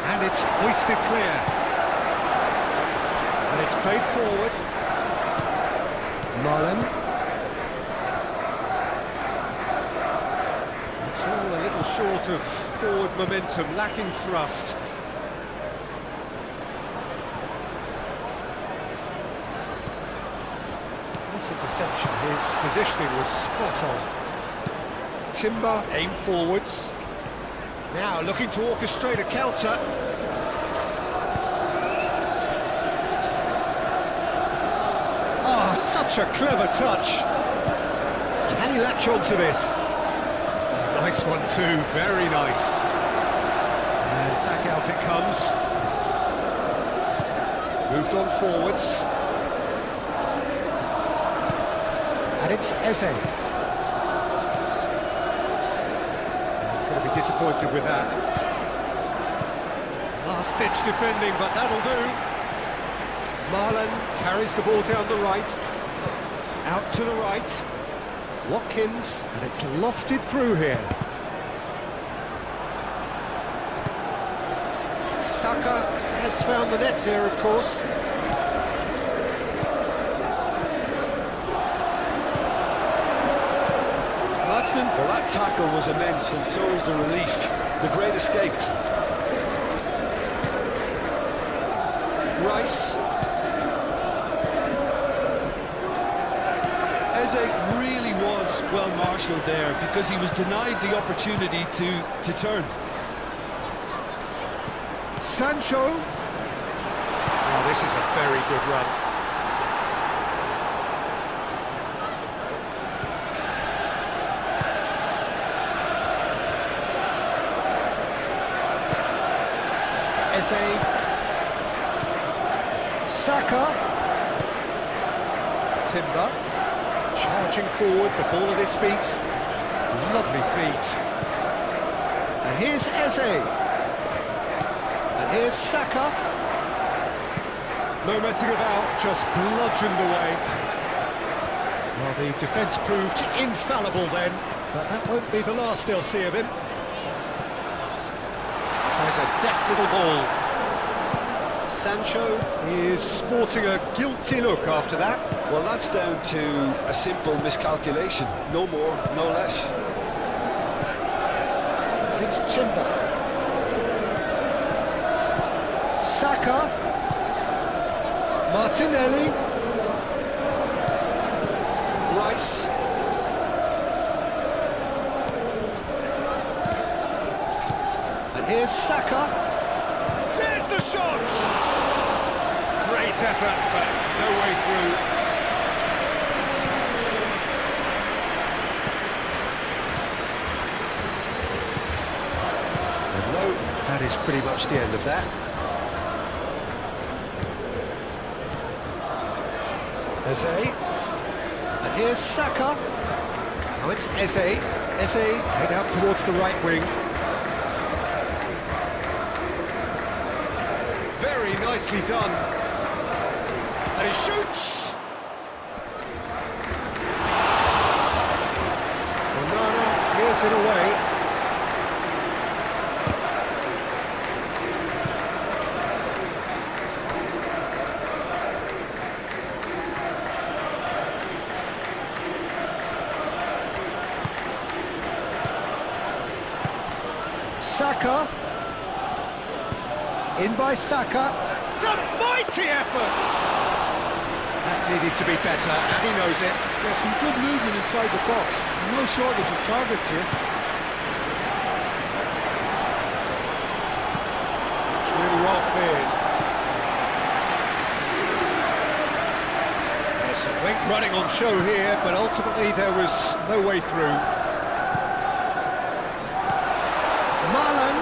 And it's hoisted clear. And it's played forward. Mullen. It's all a little short of forward momentum, lacking thrust. This interception, his positioning was spot on. Timber aimed forwards. Now looking to orchestrate a counter. Such a clever touch. Can he latch on to this? Nice one too, very nice. And back out it comes. Moved on forwards. And it's Eze. He's going to be disappointed with that. Last-ditch defending, but that'll do. Marlon carries the ball down the right. Out to the right. Watkins, and it's lofted through here. Saka has found the net here, of course. Aston, well, that tackle was immense, and so is the relief. The great escape. Rice. Eze really was well marshalled there because he was denied the opportunity to turn. Sancho. Oh, this is a very good run. Eze. Saka. Timber. Charging forward, the ball at his feet. Lovely feet. And here's Eze. And here's Saka. No messing about, just bludgeoned away. Well, the defence proved infallible then, but that won't be the last they'll see of him. Tries a deft little ball. Sancho is sporting a guilty look after that. Well, that's down to a simple miscalculation. No more, no less. It's Timber. Saka. Martinelli. Rice. And here's Saka. There's the shot! Great effort, but no way through. And no, that is pretty much the end of that. Eze. And here's Saka. Now it's Eze. Eze head out towards the right wing. Very nicely done. And he shoots! Onana clears it away. Saka. In by Saka. It's a mighty effort! That needed to be better, and he knows it. Yeah, some good movement inside the box. No shortage of targets here. It's really well cleared. There's some wing running on show here, but ultimately there was no way through. Marlon!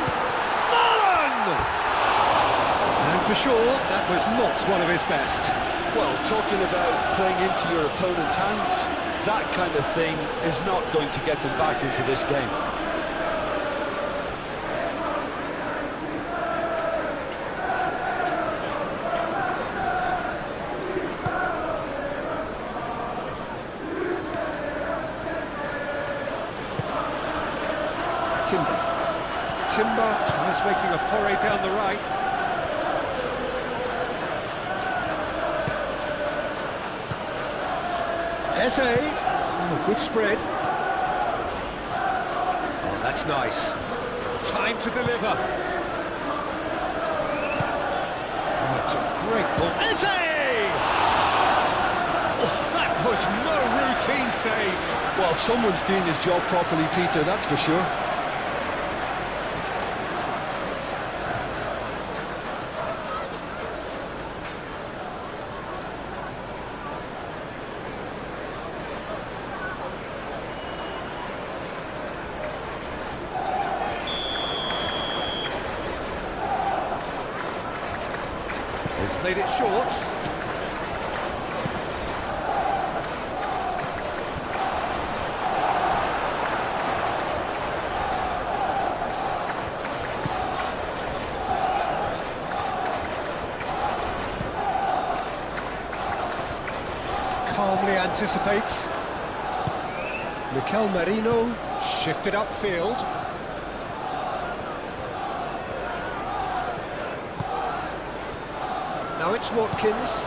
And for sure, that was not one of his best. Well, talking about playing into your opponent's hands, that kind of thing is not going to get them back into this game. Timber tries making a foray down the right. Eze. Oh, good spread. Oh, that's nice. Time to deliver. Oh, it's a great ball. Eze! Oh, that was no routine save. Well, someone's doing his job properly, Peter, that's for sure. They've played it short. anticipates. Mikel Merino shifted upfield. Now it's Watkins.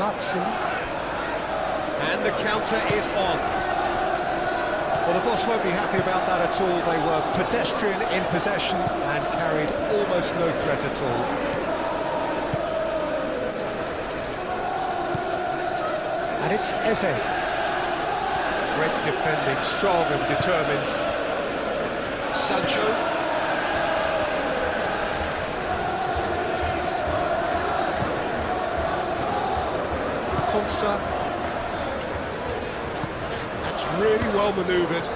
Matson. And the counter is on. Well, the boss won't be happy about that at all. They were pedestrian in possession and carried almost no threat at all. And it's Eze. Great defending, strong and determined. Sancho. Konsa. That's really well manoeuvred.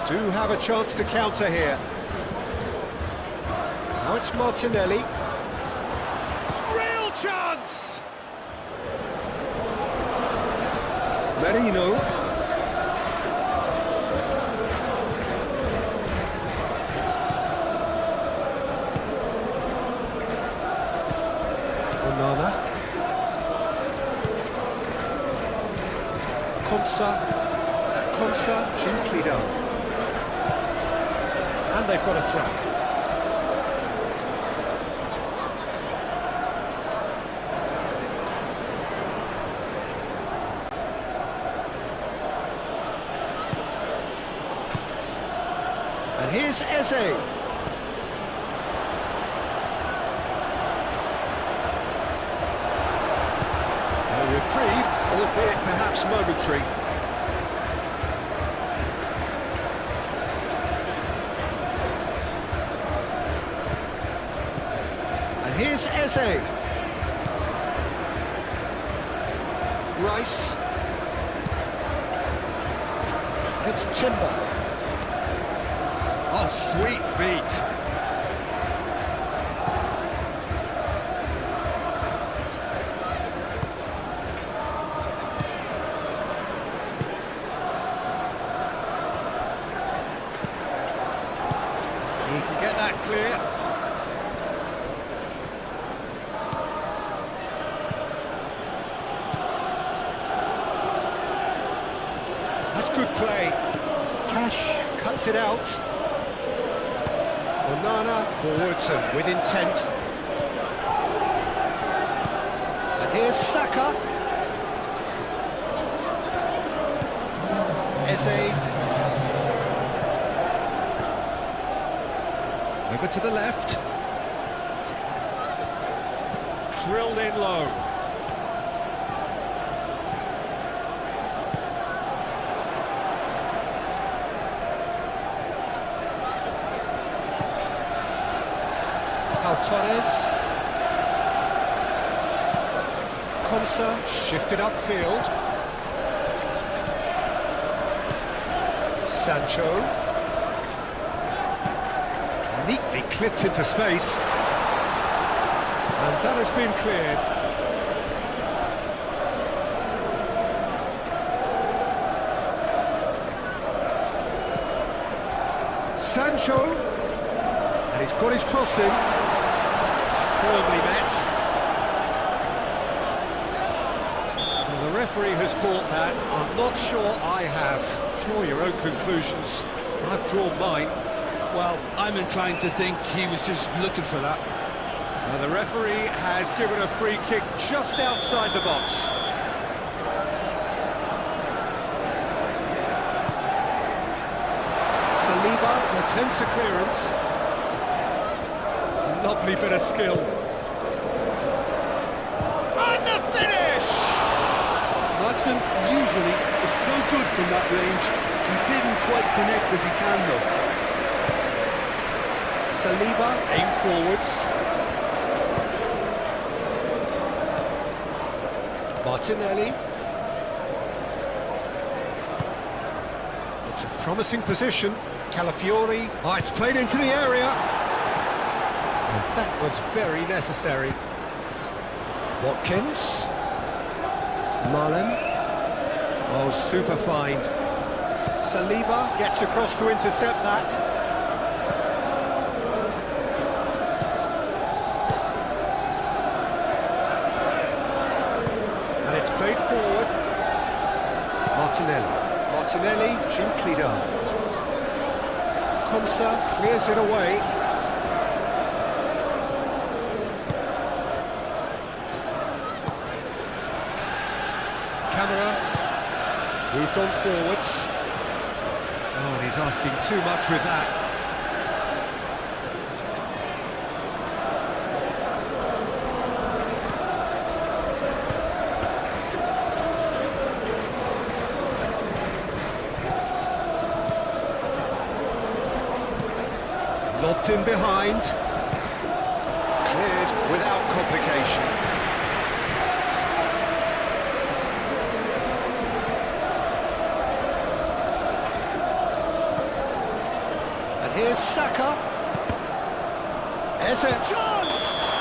Do have a chance to counter here. Now it's Martinelli. Real chance! Merino. Onana. Konsa, gently down. And they've got a throw. And here's Eze. A reprieve, albeit perhaps momentary. And here's Eze. Rice. It's Timber. Oh, sweet feet. He can get that clear. That's good play. Cash cuts it out. Onana forwards and with intent. And here's Saka. Eze. Over to the left. Drilled in low. Torres. Konsa shifted upfield. Sancho. Neatly clipped into space. And that has been cleared. Sancho. And he's got his cross in. Firmly met. Well, the referee has bought that. I'm not sure I have. Draw your own conclusions. I've drawn mine. Well, I'm inclined to think he was just looking for that. Now, the referee has given a free kick just outside the box. Saliba attempts a clearance. Lovely bit of skill. And the finish! Matson usually is so good from that range. He didn't quite connect as he can, though. Saliba aim forwards. Martinelli. It's a promising position. Calafiori. Oh, it's played into the area. And that was very necessary. Watkins. Marlin. Oh, super find. Saliba gets across to intercept that. And it's played forward. Martinelli, gently done. Konsa clears it away. Camera moved on forwards. Oh, and he's asking too much with that. Lobbed in behind. Cleared without complication. And here's Saka. There's a chance!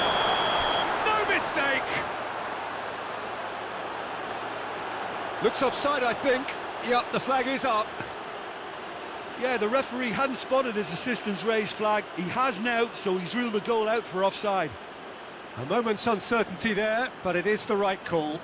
No mistake! Looks offside, I think. Yep, the flag is up. Yeah, the referee hadn't spotted his assistant's raised flag. He has now, so he's ruled the goal out for offside. A moment's uncertainty there, but it is the right call.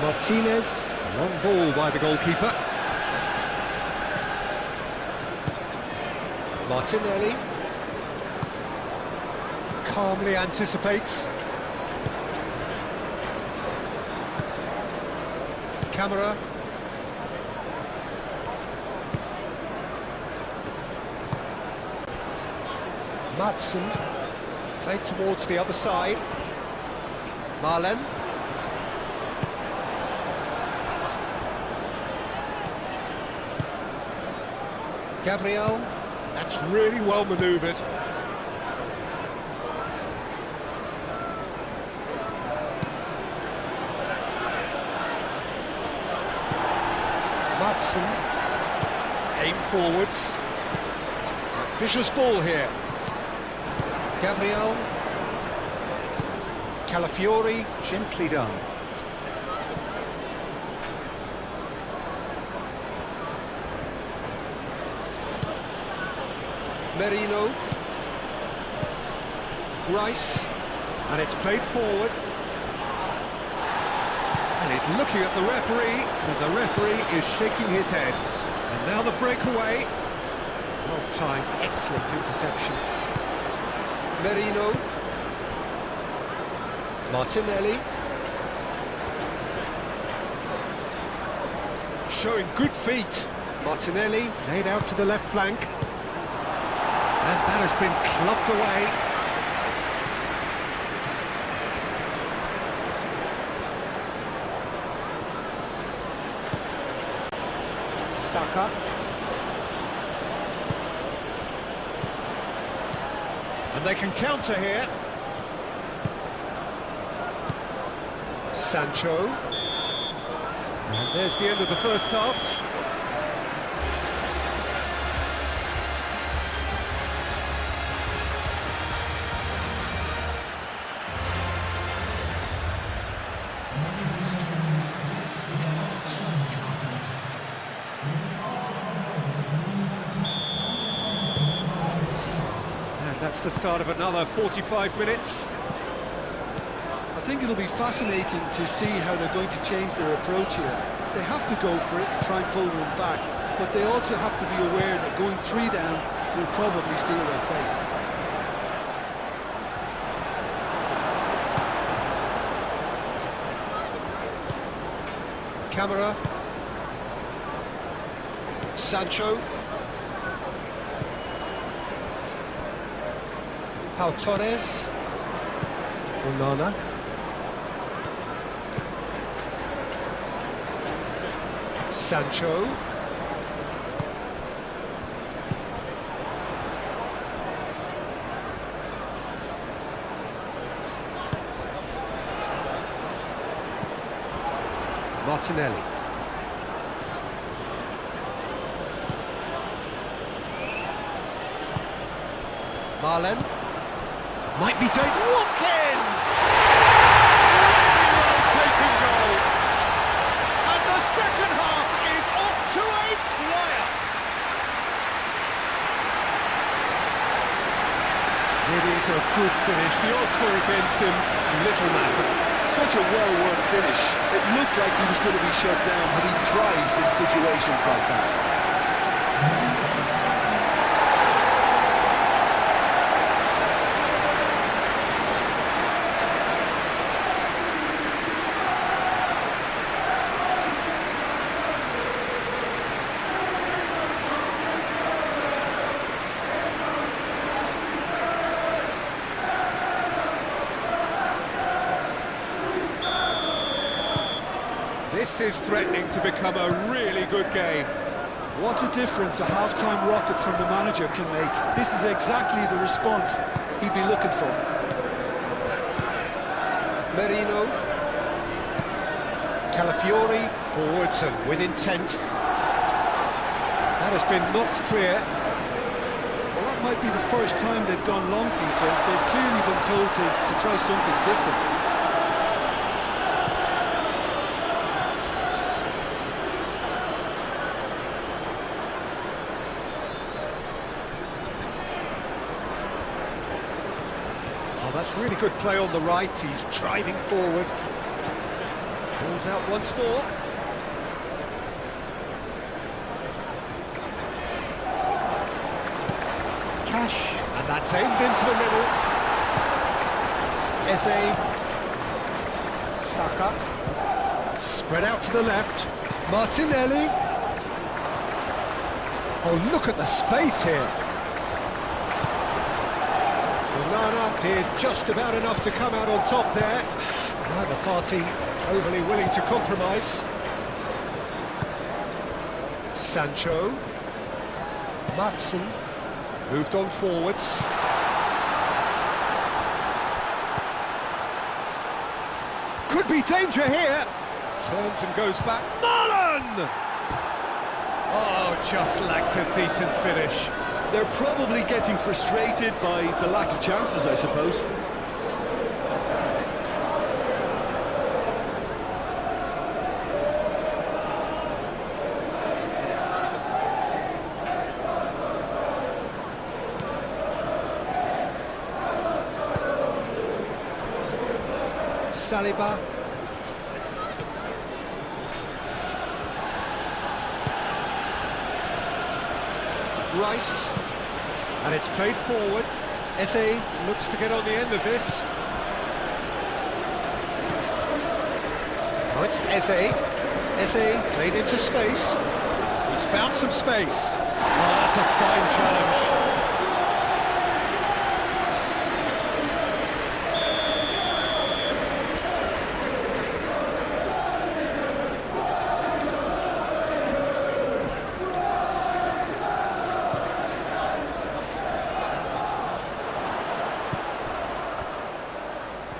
Martinez, long ball by the goalkeeper. Martinelli calmly anticipates. Camera. Madsen played towards the other side. Marlen. Gabriel. That's really well manoeuvred. Madsen. Aim forwards. Vicious ball here. Gabriel. Calafiori, gently done. Merino, Rice, and it's played forward. And he's looking at the referee, and the referee is shaking his head. And now the breakaway. Well timed, excellent interception. Merino, Martinelli, showing good feet. Martinelli played out to the left flank. And that has been clubbed away. Saka. And they can counter here. Sancho. And there's the end of the first half. That's the start of another 45 minutes. I think it'll be fascinating to see how they're going to change their approach here. They have to go for it and try and pull one back, but they also have to be aware that going 3 down will probably seal their fate. Camera. Sancho. Pau Torres. Onana. Sancho. Martinelli. Marlen. Might be taken. Watkins! Really well taken goal. And the second half is is a good finish. The odds were against him, little matter. Such a well-worked finish. It looked like he was going to be shut down, but he thrives in situations like that. This is threatening to become a really good game. What a difference a half-time rocket from the manager can make. This is exactly the response he'd be looking for. Merino. Calafiori forwards and with intent. That has been knocked clear. Well, that might be the first time they've gone long, Peter. They've clearly been told to try something different. Oh, that's really good play on the right. He's driving forward. Ball's out once more. Cash, and that's aimed into the middle. Eze. Saka. Spread out to the left. Martinelli. Oh, look at the space here. Nana did just about enough to come out on top there. Neither party overly willing to compromise. Sancho. Matson moved on forwards. Could be danger here. Turns and goes back. Mullen! Oh, just lacked a decent finish. They're probably getting frustrated by the lack of chances, I suppose. Saliba. Rice, and it's played forward. Eze looks to get on the end of this. Oh, it's Eze. Eze played into space. He's found some space. Oh, that's a fine challenge.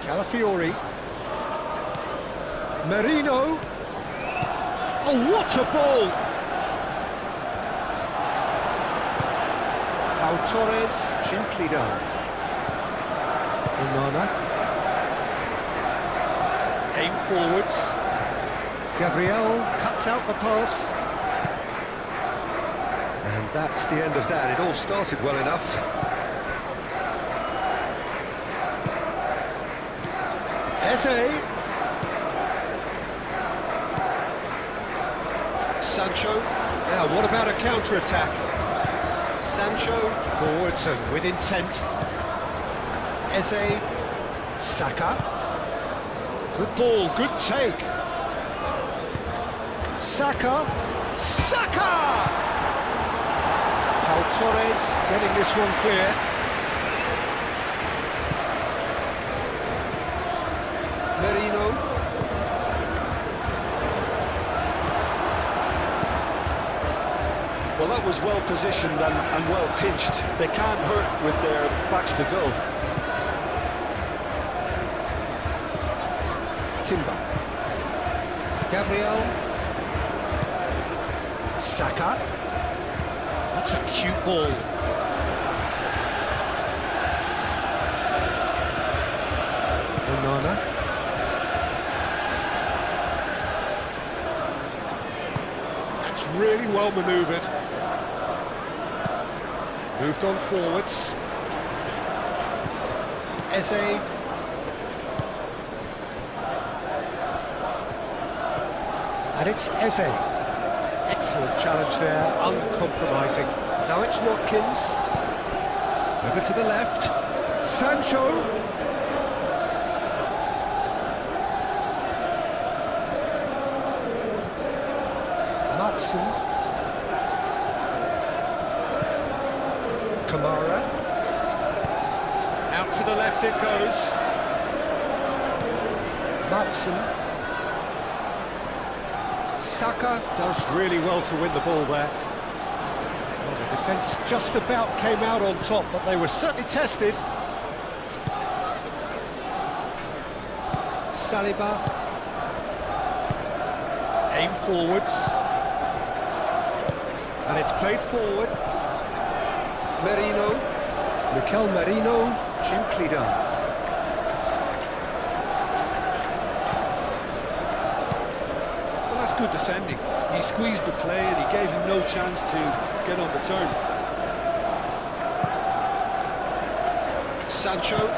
Calafiori. Merino. Oh, what a ball! Pau Torres, gently down. Onana. Aim forwards. Gabriel cuts out the pass. And that's the end of that. It all started well enough. Eze. Sancho. Now, what about a counter-attack? Sancho forwards and with intent. Eze. Saka. Good ball, good take. Saka. Saka! Pau Torres getting this one clear. Merino. Well, that was well positioned and well pinched. They can't hurt with their backs to goal. Timber. Gabriel. Saka. That's a cute ball. Onana. That's really well manoeuvred. Moved on forwards. Eze. And it's Eze. Excellent challenge there, uncompromising. Now it's Watkins. Over to the left. Sancho. Matson. Kamara. Out to the left it goes. Matson. Saka does really well to win the ball there. Well, the defence just about came out on top, but they were certainly tested. Saliba. Aim forwards. And it's played forward. Merino. Mikel Merino. Gently done. Good defending. He squeezed the play and he gave him no chance to get on the turn. Sancho.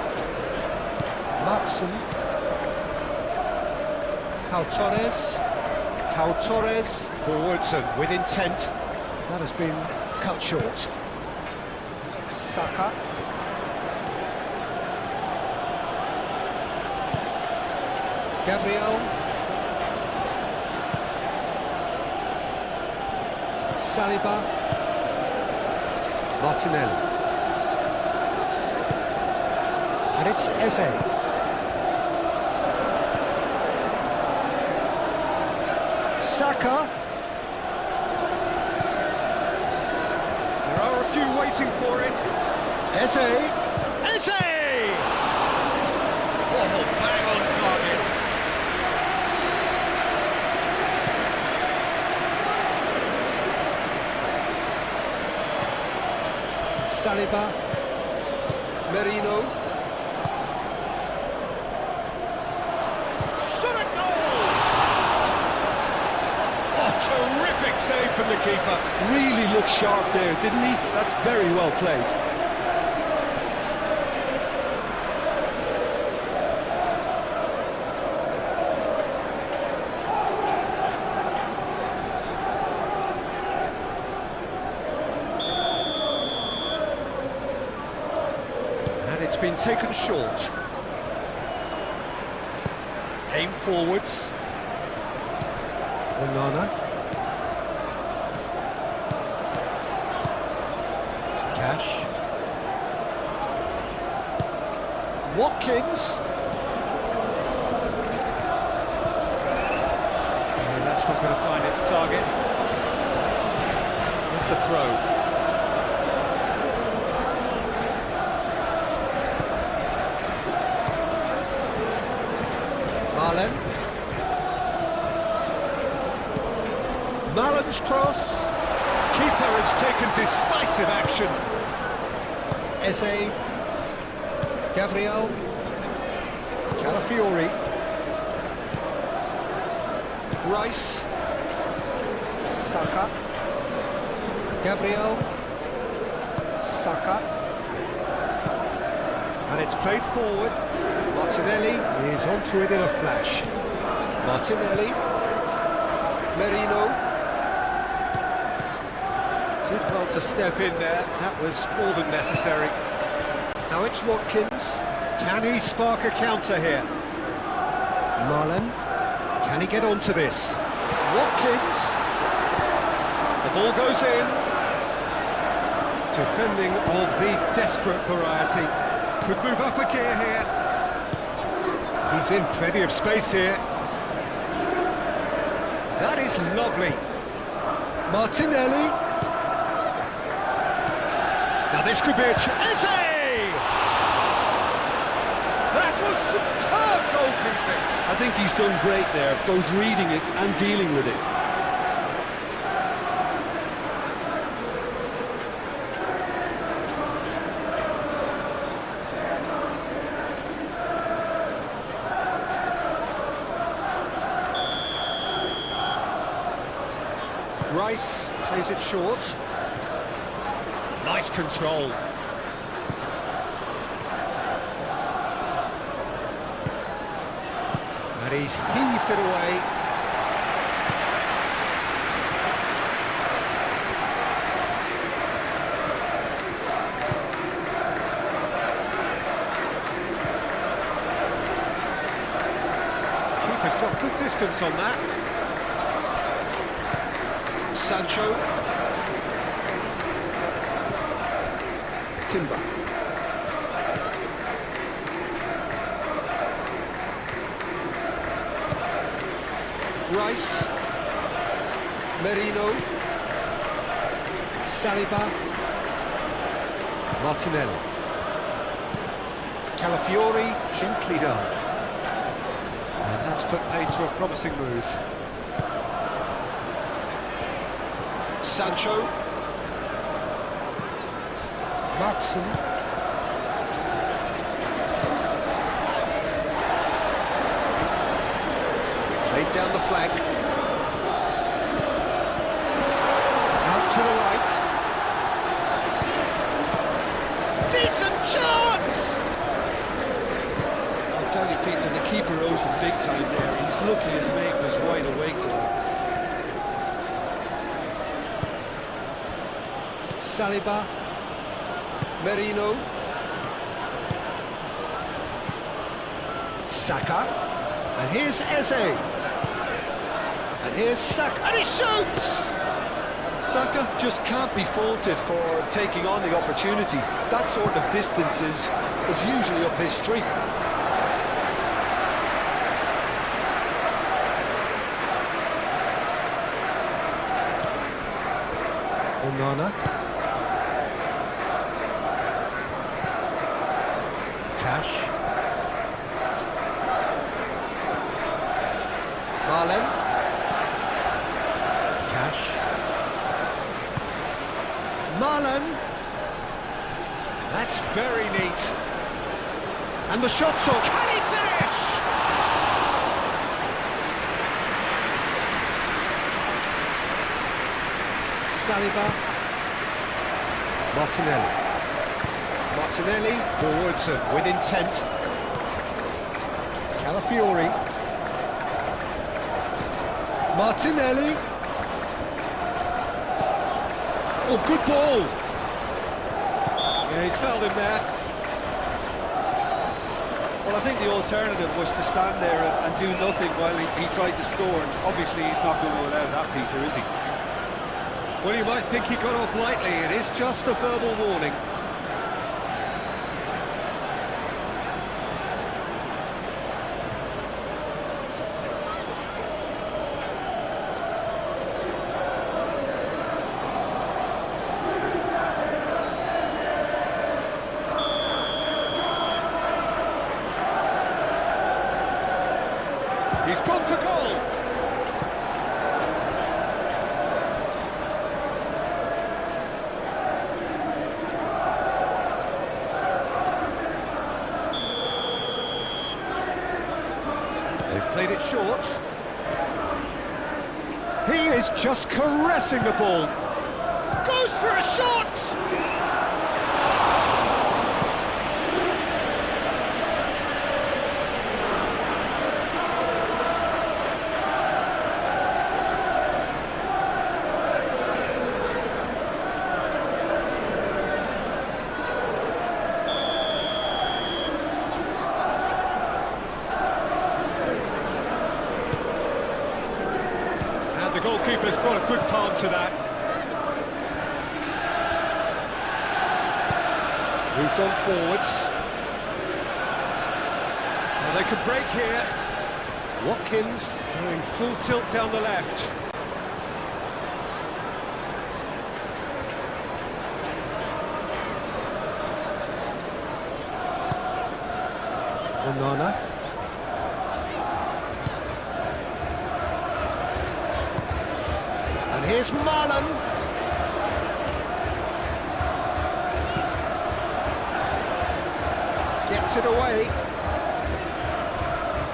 Matson. Pau Torres. Pau Torres. Forwards and with intent. That has been cut short. Saka. Gabriel. Saliba. Martinelli. And it's Eze. Saka. There are a few waiting for it. Eze. Eze! Oh, bang on target. Saliba. Merino. Shot a goal! Oh, terrific save from the keeper. Really looked sharp there, didn't he? That's very well played. It's been taken short. Aim forwards. Onana. Cash. Watkins. And that's not going to find its target. That's a throw. Malen's cross. Keeper has taken decisive action. Eze. Gabriel. Calafiori. Rice. Saka. Gabriel. Saka. And it's played forward. Martinelli is onto it in a flash. Martinelli. Merino. Did well to step in there. That was more than necessary. Now it's Watkins. Can he spark a counter here? Marlen. Can he get onto this? Watkins. The ball goes in. Defending of the desperate variety. Could move up a gear here. He's in plenty of space here. That is lovely. Martinelli. Now this could be a Eze! That was superb goalkeeping. I think he's done great there, both reading it and dealing with it. Rice plays it short. Nice control. He's heaved it away. Keeper's got good distance on that. Sancho. Timber. Rice, Merino, Saliba, Martinelli, Calafiori, gently done. And that's put paid to a promising move. Sancho, Matson. Laid down the flank. Out to the right. Decent chance! I'll tell you, Peter, the keeper owes him big time there. He's lucky his mate was wide awake to that. Saliba, Merino, Saka, and here's Eze. And here's Saka, and he shoots! Saka just can't be faulted for taking on the opportunity. That sort of distance is usually up his street. Onana. Cash. Marlen. Cash. Marlen. That's very neat. And the shot's on. Can he finish? Saliba. Martinelli. Martinelli forwards and with intent. Calafiori. Martinelli. Oh, good ball. Yeah, he's fouled him there. Well, I think the alternative was to stand there and do nothing while he tried to score. And obviously, he's not going to allow that, Peter, is he? Well, you might think he got off lightly. It is just a verbal warning. He's gone for goal! They've played it short. He is just caressing the ball. Goes for a shot! The goalkeeper's got a good palm to that. Moved on forwards. Well, they could break here. Watkins going full tilt down the left. Onana. And here's Marlen. Gets it away.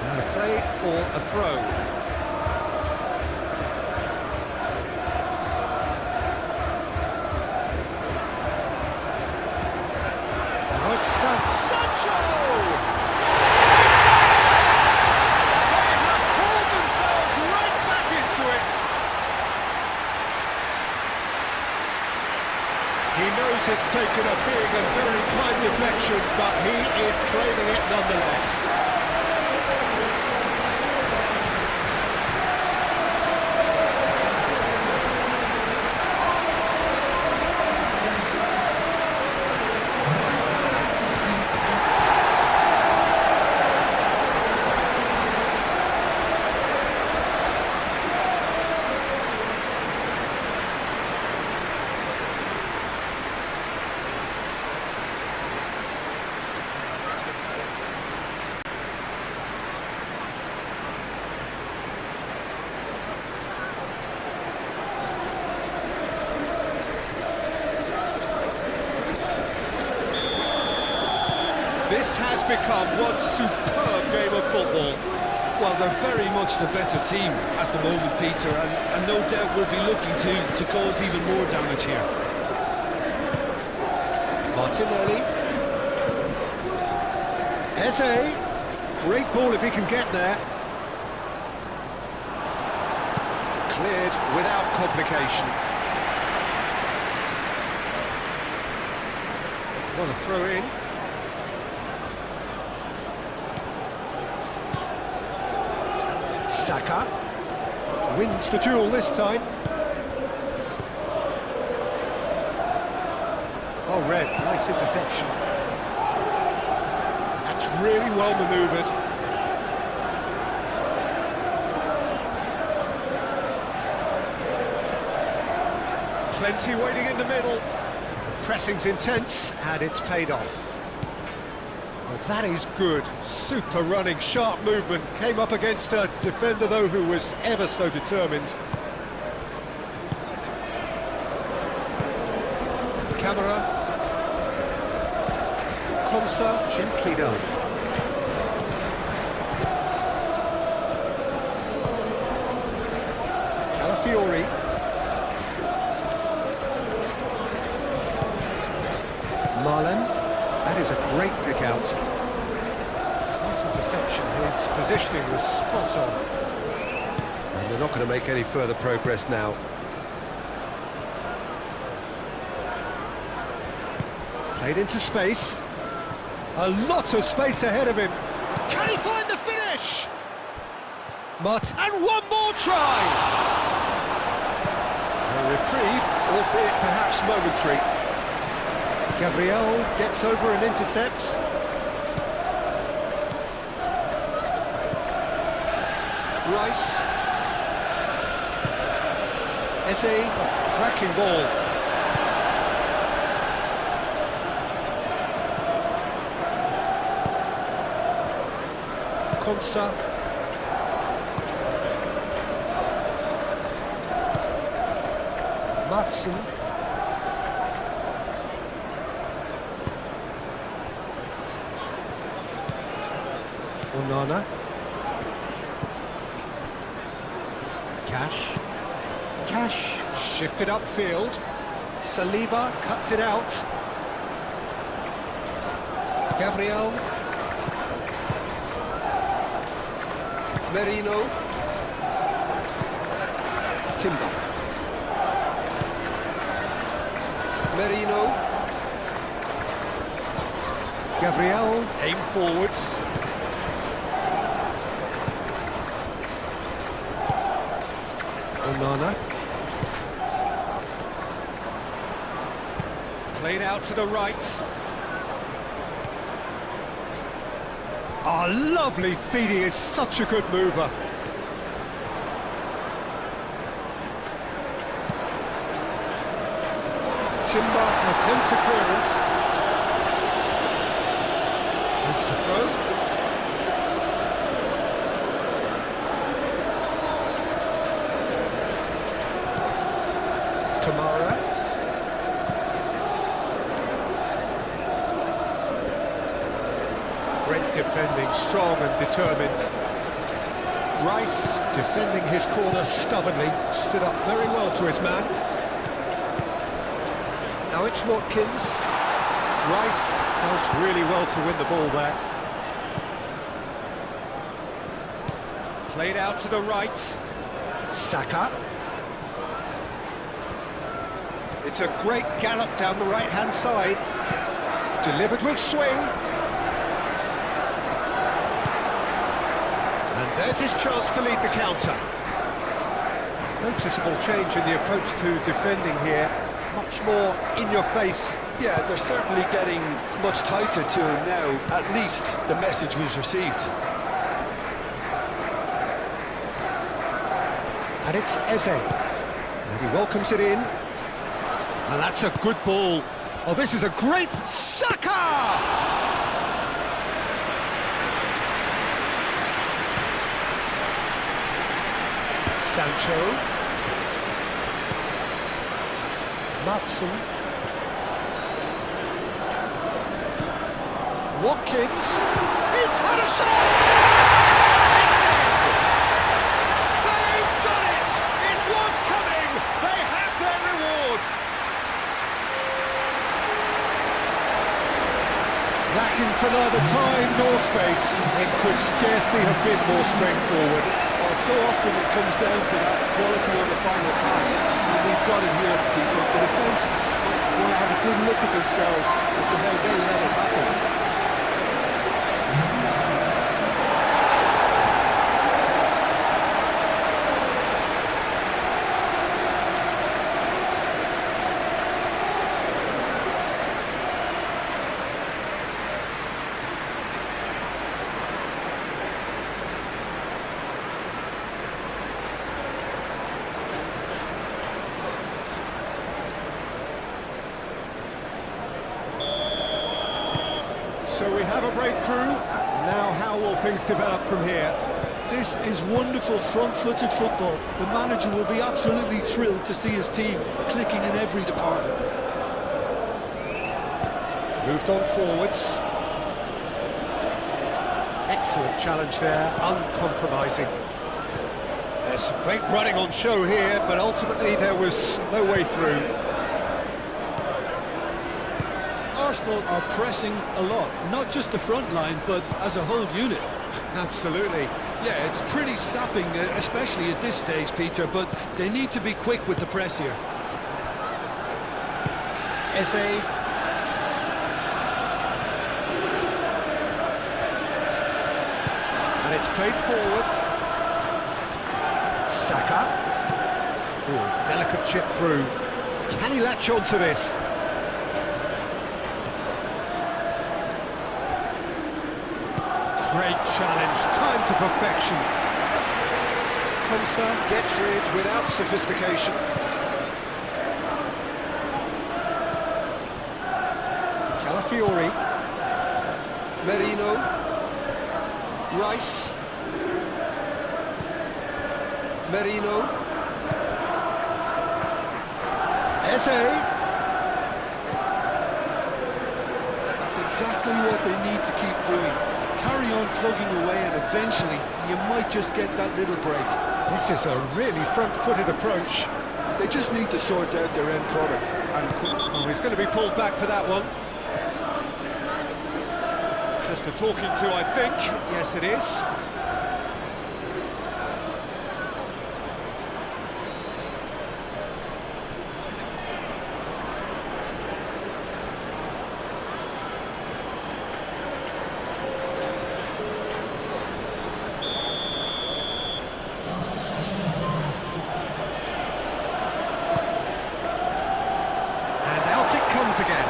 And a play for a throw. Now it's Sancho! They have He knows it's taken a big and very kind deflection, but he is claiming it nonetheless. This has become one superb game of football. Well, they're very much the better team at the moment, Peter, and no doubt will be looking to cause even more damage here. Martinelli. Eze. Great ball if he can get there. Cleared without complication. What a throw in. Saka wins the duel this time. Oh, Red, nice interception. That's really well manoeuvred. Plenty waiting in the middle. Pressing's intense, and it's paid off. Well, that is good. Super running, sharp movement. Came up against a defender, though, who was ever so determined. Camera. Konsa, gently done. Calafiori. Marlon. That is a great pick out. Nice interception. His positioning was spot on. And they're not going to make any further progress now. Played into space. A lot of space ahead of him. Can he find the finish? And one more try! A reprieve, albeit perhaps momentary. Gabriel gets over and intercepts. Rice. Eze, cracking ball. Konsa. Matson. Onana. Cash shifted upfield. Saliba cuts it out. Gabriel. Merino. Timber. Merino. Gabriel. Aim forwards. Onana. Played out to the right. Oh, lovely feed. He is such a good mover. Timber attempts a clearance. That's the throw. Kamara. Great defending, strong and determined. Rice defending his corner stubbornly, stood up very well to his man. Now it's Watkins. Rice does really well to win the ball there. Played out to the right. Saka. It's a great gallop down the right-hand side. Delivered with swing. And there's his chance to lead the counter. Noticeable change in the approach to defending here. Much more in your face. Yeah, they're certainly getting much tighter to him now. At least the message was received. And it's Eze. And he welcomes it in. And that's a good ball. Oh, this is a great Saka! Sancho. Matson. Watkins. He's had a shot! It's in! They've done it! It was coming! They have their reward! Lacking for neither time nor space. It could scarcely have been more straightforward. Well, so often it comes down to that quality on the final pass, and we've got it here, Peter. The defence want to have a good look at themselves as to how they let it happen. So we have a breakthrough. Now how will things develop from here? This is wonderful front-footed football. The manager will be absolutely thrilled to see his team clicking in every department. Moved on forwards. Excellent challenge there, uncompromising. There's some great running on show here, but ultimately there was no way through. Arsenal are pressing a lot, not just the front line, but as a whole unit. Absolutely. Yeah, it's pretty sapping, especially at this stage, Peter, but they need to be quick with the press here. Eze. And it's played forward. Saka. Ooh, delicate chip through. Can he latch on to this? Great challenge, time to perfection. Konsa gets rid without sophistication. Calafiori. Merino. Rice. Merino. Eze. That's exactly what they need to keep doing. Carry on plugging away and eventually you might just get that little break. This is a really front-footed approach. They just need to sort out their end product. And oh, he's going to be pulled back for that one. Just a talking to, I think. Yes, it is. Comes again.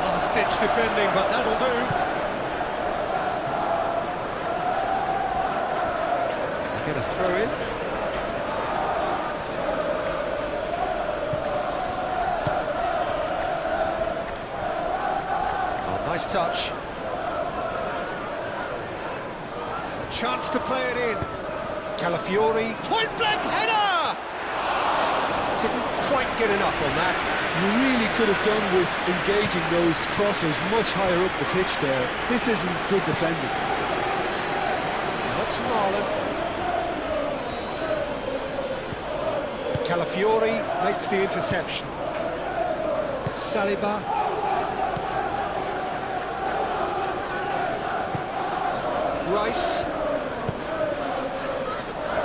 Last-ditch defending, but that'll do. Get a throw in. Nice touch. A chance to play it in. Calafiori, point-blank header! Didn't quite get enough on that. you really could have done with engaging those crosses much higher up the pitch there. This isn't good defending. That's Marlon. Calafiori makes the interception. Saliba. Rice.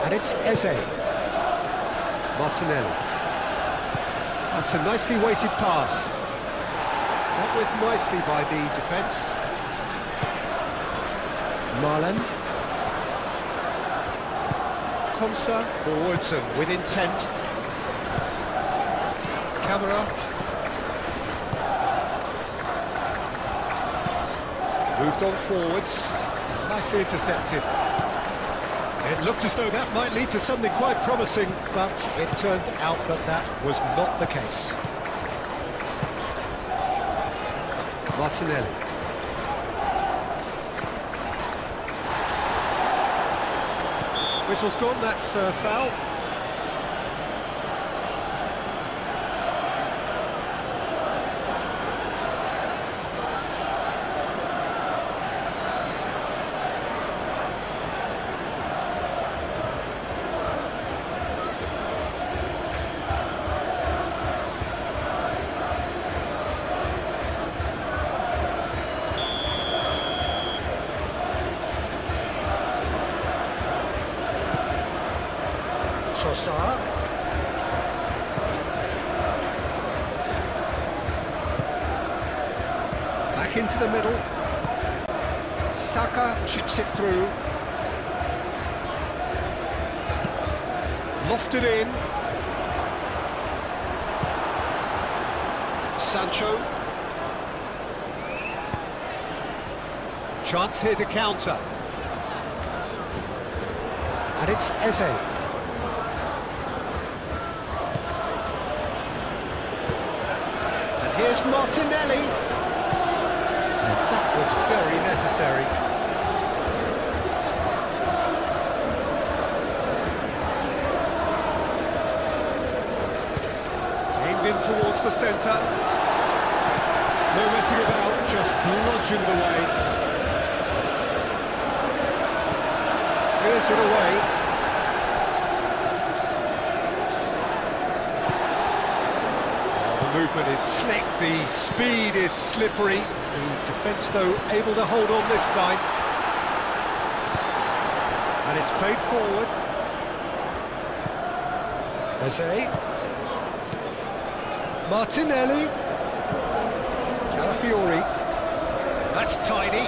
And it's Eze. Martinelli. That's a nicely weighted pass. Dealt with nicely by the defence. Marlen. Konsa forwards and with intent. Camera. Moved on forwards. Nicely intercepted. It looked as though that might lead to something quite promising, but it turned out that that was not the case. Martinelli. Whistle's gone, that's a foul. Trossard. Back into the middle. Saka chips it through. Lofted in. Sancho. Chance here to counter. And it's Eze. Here's Martinelli. And that was very necessary. Aimed in towards the centre. No messing about, just bludgeoned away. Clears it away. Movement is slick, the speed is slippery. The defence, though, able to hold on this time. And it's played forward. Eze. Martinelli. Calafiori. That's tidy.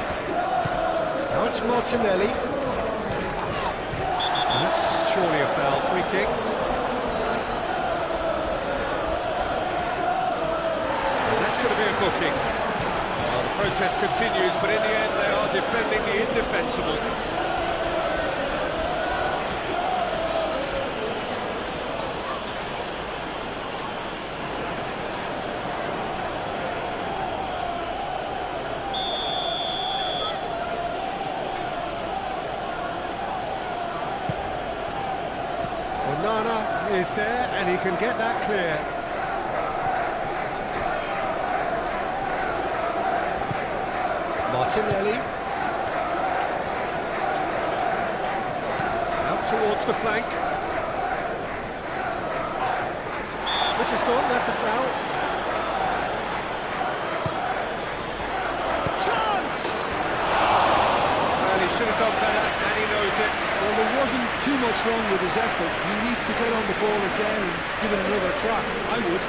Now it's Martinelli. And that's surely a foul, free kick. Going to be a booking. Well, the protest continues, but in the end they are defending the indefensible. Onana is there, and he can get that clear. Martinelli. Out towards the flank. This is gone, that's a foul. Chance! Well, he should have done better, and he knows it. Well, there wasn't too much wrong with his effort. He needs to get on the ball again and give it another crack. I would.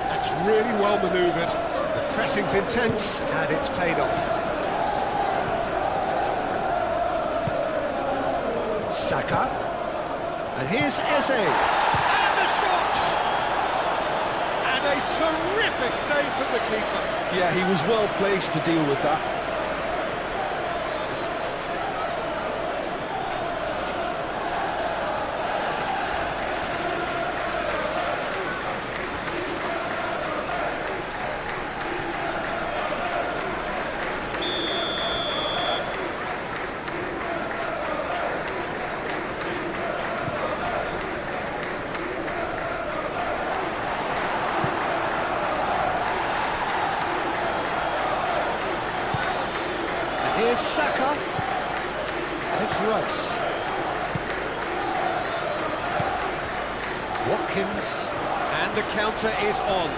That's really well manoeuvred. The pressing's intense and it's paid off. Saka. And here's Eze. And the shot! And a terrific save from the keeper. Yeah, he was well placed to deal with that. Saka. And it's Rice. Watkins. And the counter is on.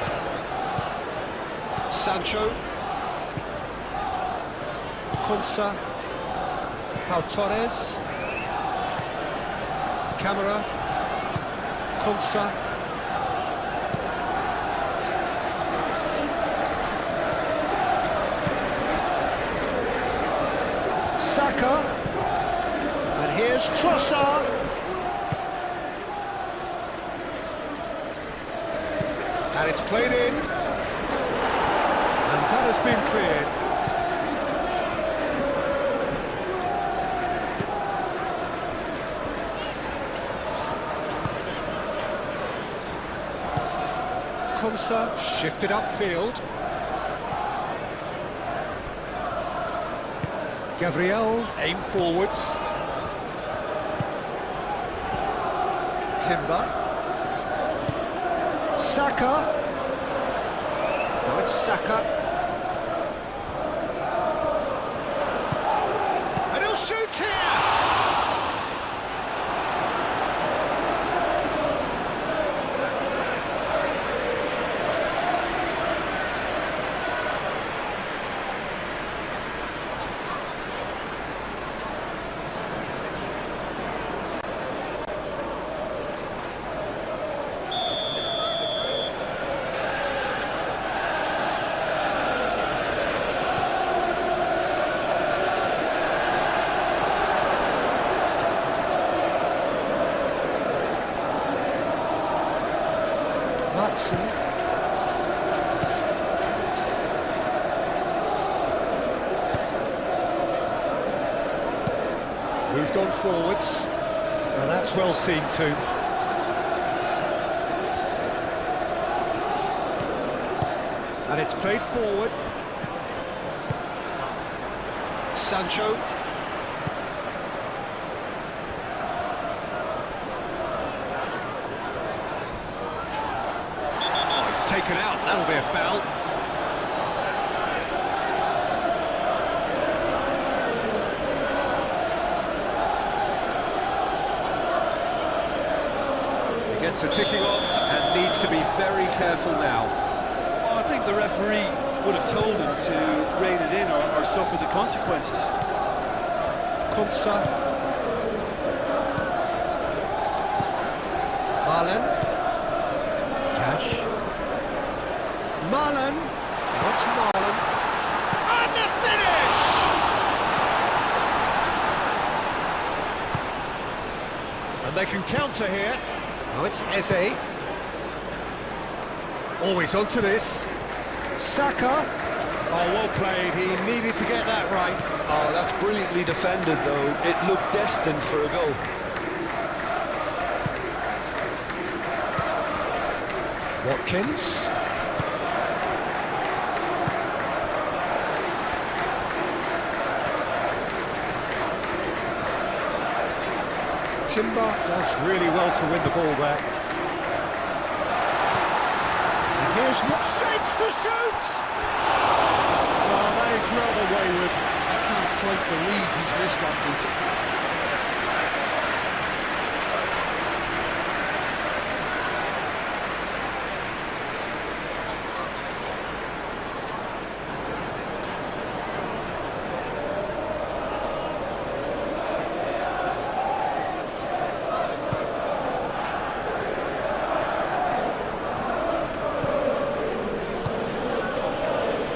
Sancho. Konsa. Pau Torres. Camera. Konsa. Saka. And here's Trossard. And it's played in. And that has been cleared. Konsa shifted upfield. Gabriel aim forwards. Timber. Saka. Now it's Saka. And he'll shoot here! Moved on forwards. And that's well seen too. And it's played forward. Sancho. Oh, he's taken out. That'll be a foul. Gets a ticking off and needs to be very careful now. Well, I think the referee would have told him to rein it in or suffer the consequences. Konsa. Marlon. Cash. Marlon. That's Marlon. And the finish! And they can counter here. Now it's Eze. Always onto this. Saka. Oh, well played. He needed to get that right. Oh, that's brilliantly defended, though. It looked destined for a goal. Watkins. Timber does really well to win the ball there. And here's what shapes to shoot! Oh, that is rather wayward. I can't quite believe he's missed that beat.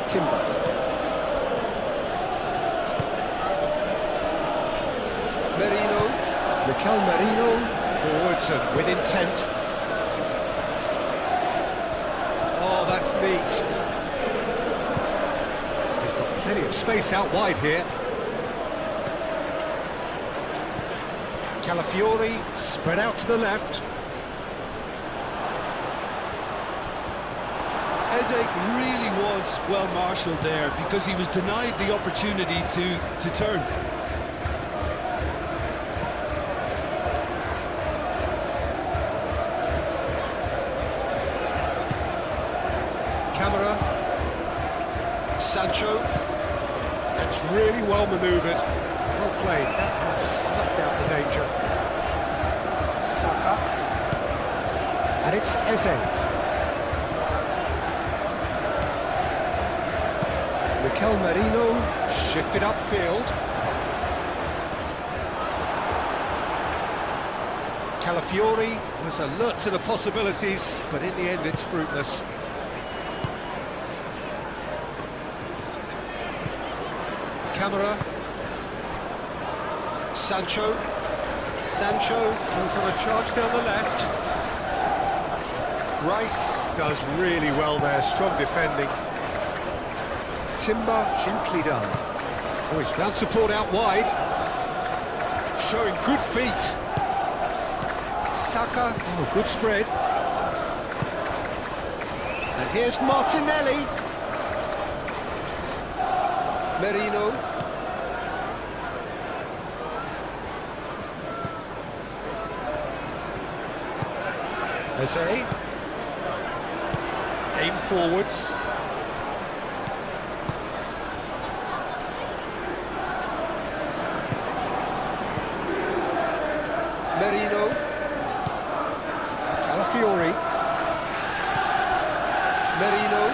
Timber. Merino. Mikel Merino. Forwards and with intent. Oh, that's neat. He's got plenty of space out wide here. Calafiori spread out to the left. Eze really was well marshalled there because he was denied the opportunity to turn. Camera. Sancho. That's really well manoeuvred. Well played. That has snuffed out the danger. Saka. And it's Eze. Mikel Merino shifted upfield. Calafiori Was alert to the possibilities, but in the end it's fruitless. Camera. Sancho Goes on a charge down the left. Rice. Does really well there, strong defending. Timber gently done. Oh, he's found support out wide. Showing good feet. Saka. Oh, good spread. And here's Martinelli. Merino. Eze. Aim forwards. Merino. Calafiori. Merino.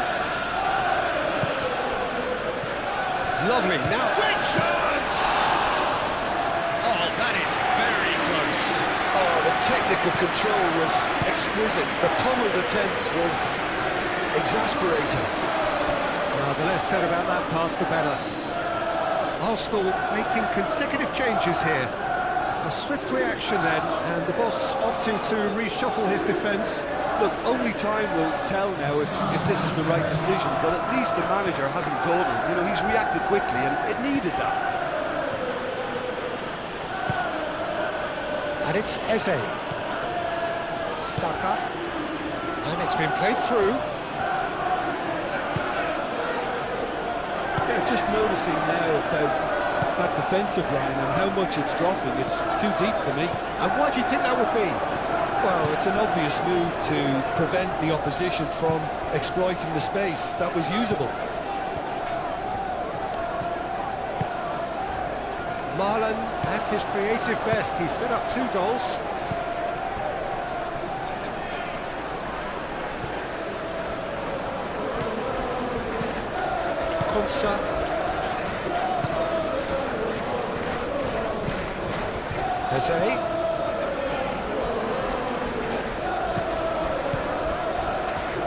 Lovely. Now, great chance! Oh, that is very close. Oh, the technical control was exquisite. The pummeled attempt was exasperating. Well, the less said about that pass, the better. Arsenal making consecutive changes here. A swift reaction then, and the boss opting to reshuffle his defence. Look, only time will tell now if this is the right decision, but at least the manager hasn't dawdled. You know, he's reacted quickly, and it needed that. And it's Eze. Saka. And it's been played through. Yeah, just noticing now about that defensive line and how much it's dropping. It's too deep for me. And why do you think that would be? Well, it's an obvious move to prevent the opposition from exploiting the space that was usable. Marlon at his creative best. He set up 2 goals. Konsa. Eze.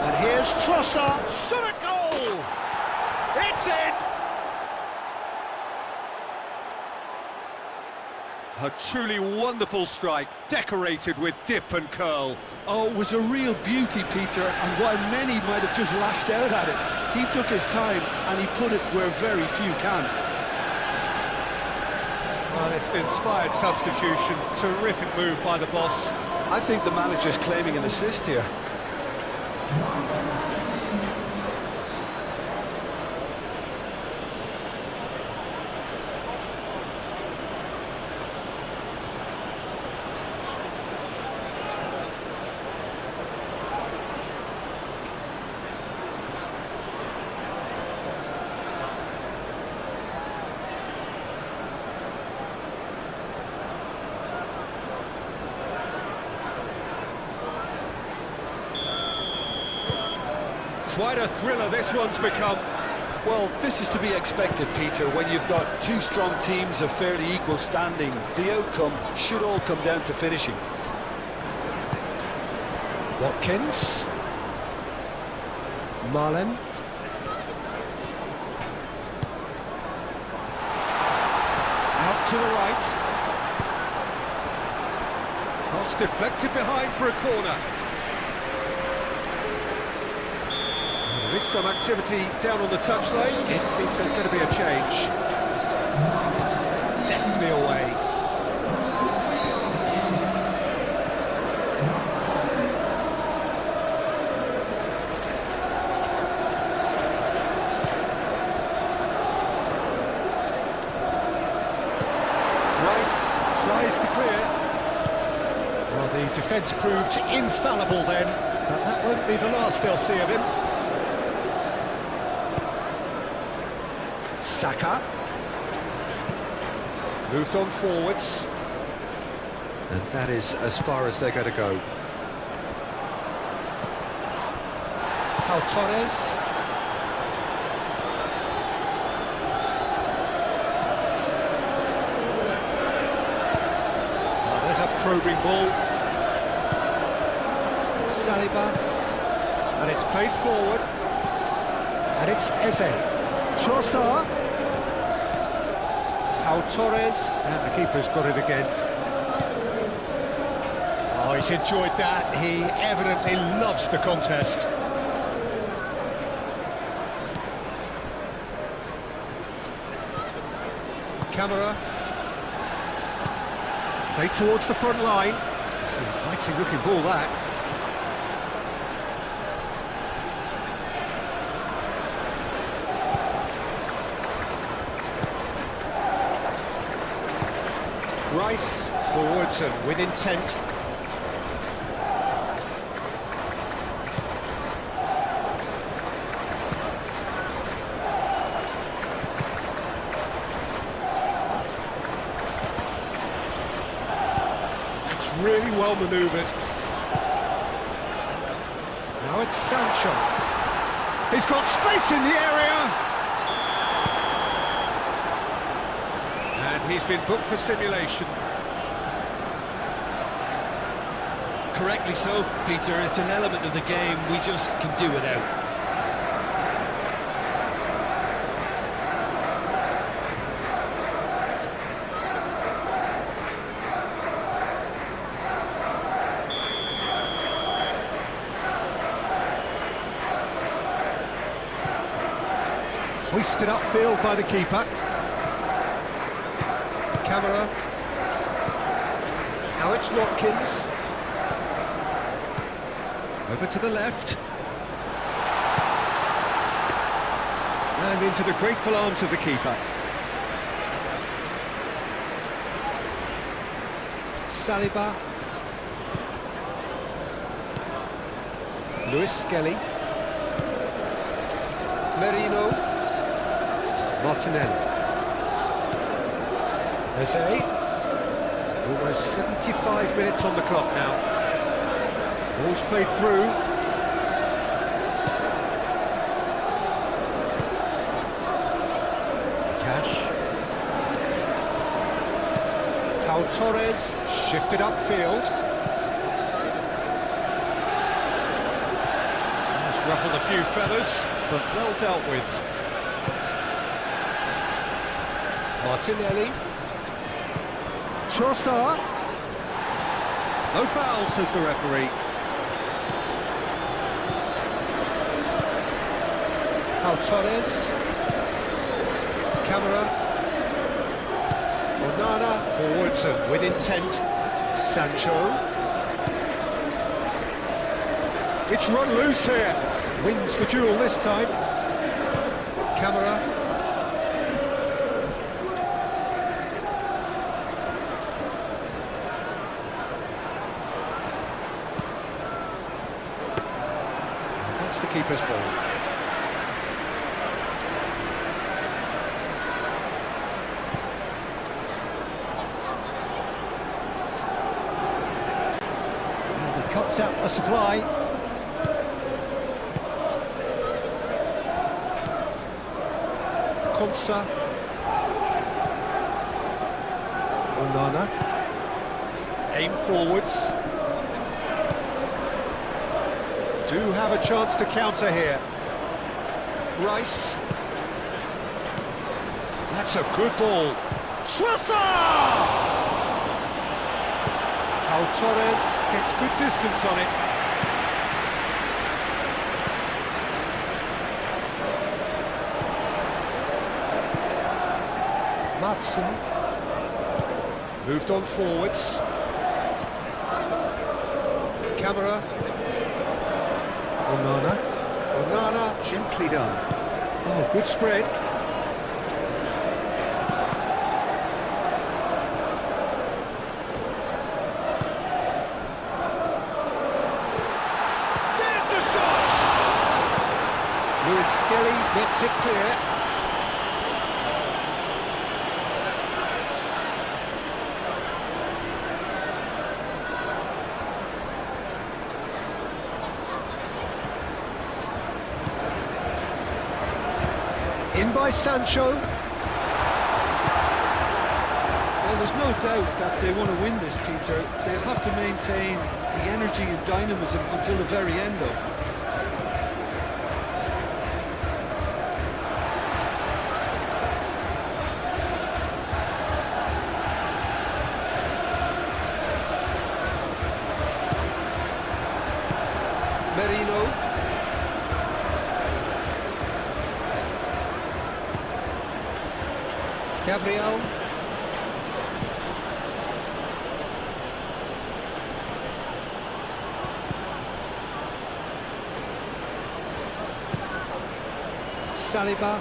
And here's Trossard. Shot a goal! It's in! A truly wonderful strike, decorated with dip and curl. Oh, it was a real beauty, Peter, and while many might have just lashed out at it, he took his time and he put it where very few can. Well, it's an inspired substitution. Terrific move by the boss. I think the manager's claiming an assist here. Quite a thriller this one's become. Well, this is to be expected, Peter, when you've got 2 strong teams of fairly equal standing. The outcome should all come down to finishing. Watkins. Marlon. Out to the right. Cross deflected behind for a corner. There is some activity down on the touchline. It seems there's going to be a change. Definitely away. Rice tries to clear. Well, the defence proved infallible then, but that won't be the last they'll see of him. Saka. Moved on forwards. And that is as far as they're going to go. Pau Torres. Oh, there's a probing ball. Saliba. And it's played forward. And it's Eze. Trossard. Pau Torres. And the keeper's got it again. Oh, he's enjoyed that. He evidently loves the contest. Camera. Played towards the front line. It's an inviting looking ball, that. Rice, forwards and with intent. That's really well manoeuvred. Now it's Sancho. He's got space in the area. And he's been booked for simulation. Correctly so, Peter. It's an element of the game we just can do without. Hoisted upfield by the keeper. Camera. Now it's Watkins. Over to the left. And into the grateful arms of the keeper. Saliba. Luis Skelly. Merino. Martinelli. Eze. Almost 75 minutes on the clock now. Ball's played through. Cash. Pau Torres shifted upfield. That's ruffled a few feathers, but well dealt with. Martinelli. Trossard. No foul, says the referee. Pau Torres. Camera. Onana. Forwards and with intent. Sancho. It's run loose here. Wins the duel this time. Camera. That's the keeper's ball. And he cuts out the supply. Konsa. Onana. Aim forwards. Do have a chance to counter here. Rice. That's a good ball. Trossard! Pau Torres gets good distance on it. Madsen. Moved on forwards. Camera. Onana, gently done. Oh, good spread. There's the shot! Luis Skelly gets it clear. In by Sancho. Well, there's no doubt that they want to win this, Peter. They'll have to maintain the energy and dynamism until the very end, though. Merino. Gabriel. Saliba.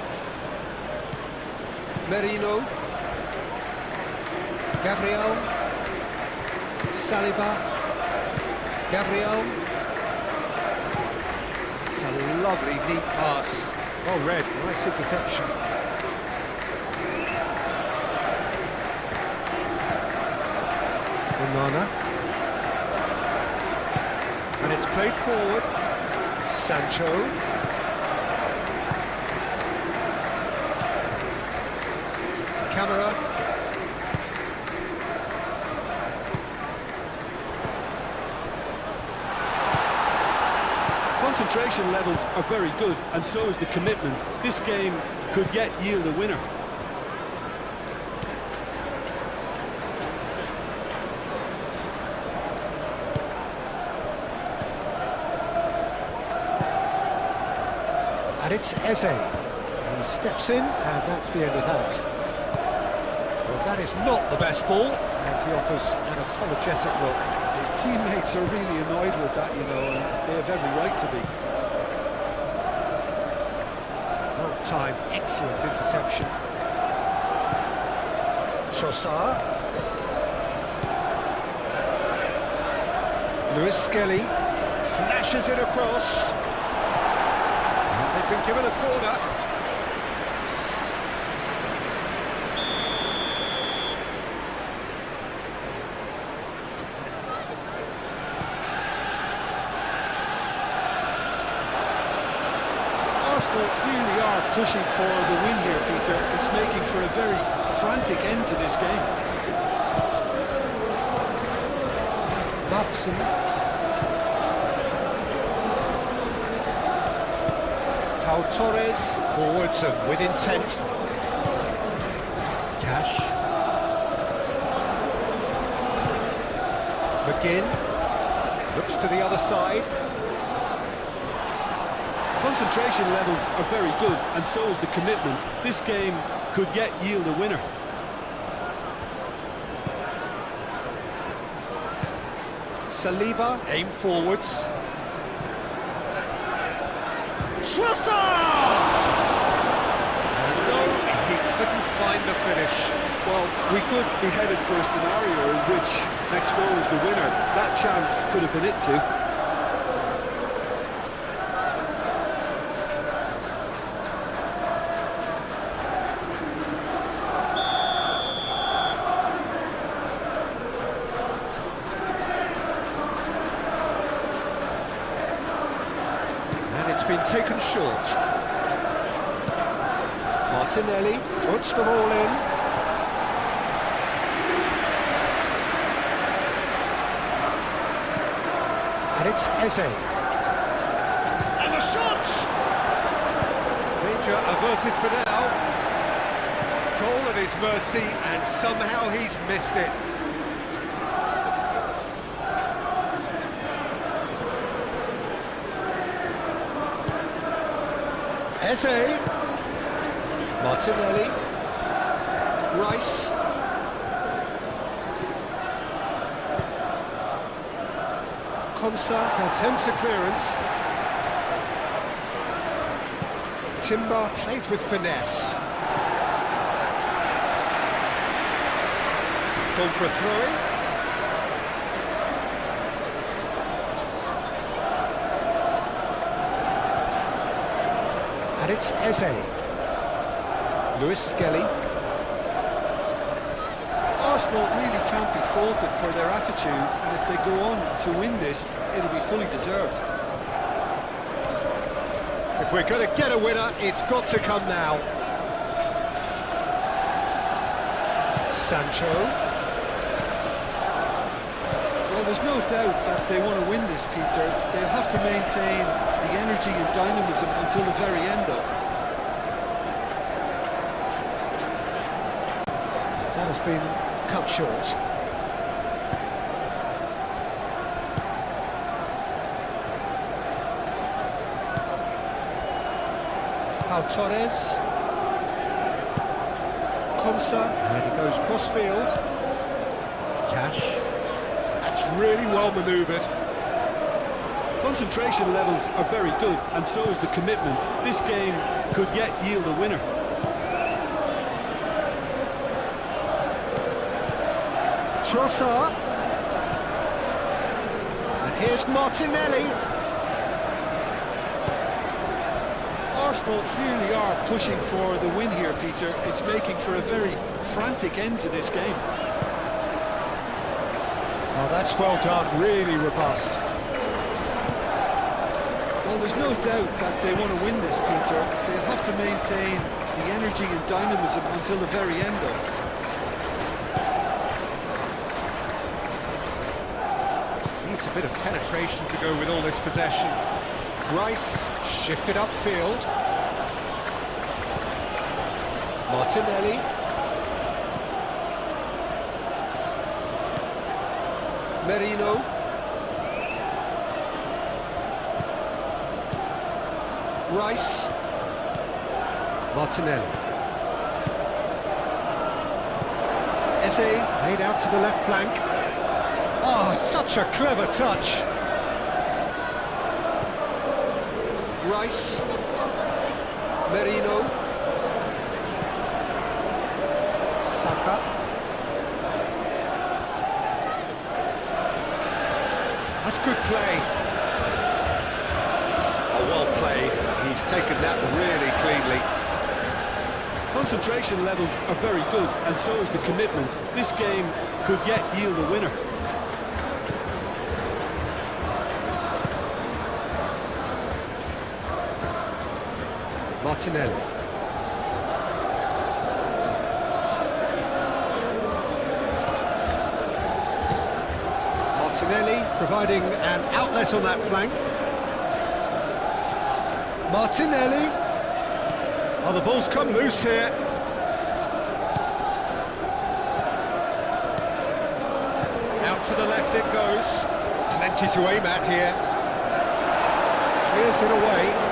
Merino. Gabriel. Saliba. Gabriel. It's a lovely, neat pass. Well read, nice interception. Onana. And it's played forward. Sancho. Camera. Concentration levels are very good, and so is the commitment. This game could yet yield a winner. And it's Eze. He steps in, and that's the end of that. Well, that is not the best ball, and he offers an apologetic look. His teammates are really annoyed with that, you know, and they have every right to be. Well timed, excellent interception. Trossard. Lewis Skelly flashes it across. And they've been given a corner. Arsenal clearly are pushing for the win here, Peter. It's making for a very frantic end to this game. Matson. Pau Torres forwards and with intent. Cash. McGinn looks to the other side. Concentration levels are very good, and so is the commitment. This game could yet yield a winner. Saliba, aim forwards. Trossard! No, he couldn't find the finish. Well, we could be headed for a scenario in which next goal is the winner. That chance could have been it too. It's been taken short. Martinelli puts the ball in. And it's Eze. And the shot! Danger averted for now. Goal at his mercy, and somehow he's missed it. Eze, Martinelli, Rice, Konsa attempts a clearance. Timber played with finesse. It's gone for a throw-in. And it's Eze. Lewis Skelly. Arsenal really can't be faulted for their attitude, and if they go on to win this, it'll be fully deserved. The If we're going to get a winner, it's got to come now. Sancho. Well, there's no doubt that they want to win this, Peter. They'll have to maintain the energy and dynamism until the very end, though. That has been cut short. Torres, Konsa, and he goes cross-field. Cash. That's really well manoeuvred. Concentration levels are very good, and so is the commitment. This game could yet yield a winner. Trossard. And here's Martinelli. Arsenal clearly are pushing for the win here, Peter. It's making for a very frantic end to this game. Oh, that's well done, really robust. Well, there's no doubt that they want to win this, Peter. They'll have to maintain the energy and dynamism until the very end, though. Needs a bit of penetration to go with all this possession. Rice shifted upfield. Martinelli. Merino. Rice. Martinelli. Eze laid out to the left flank. Oh, such a clever touch. Rice, Merino, Saka, that's good play. Oh, well played, he's taken that really cleanly. Concentration levels are very good, and so is the commitment. This game could yet yield a winner. Martinelli. Martinelli providing an outlet on that flank. Martinelli. Oh, the ball's come loose here. Out to the left it goes. Plenty to aim at here. Clears it away.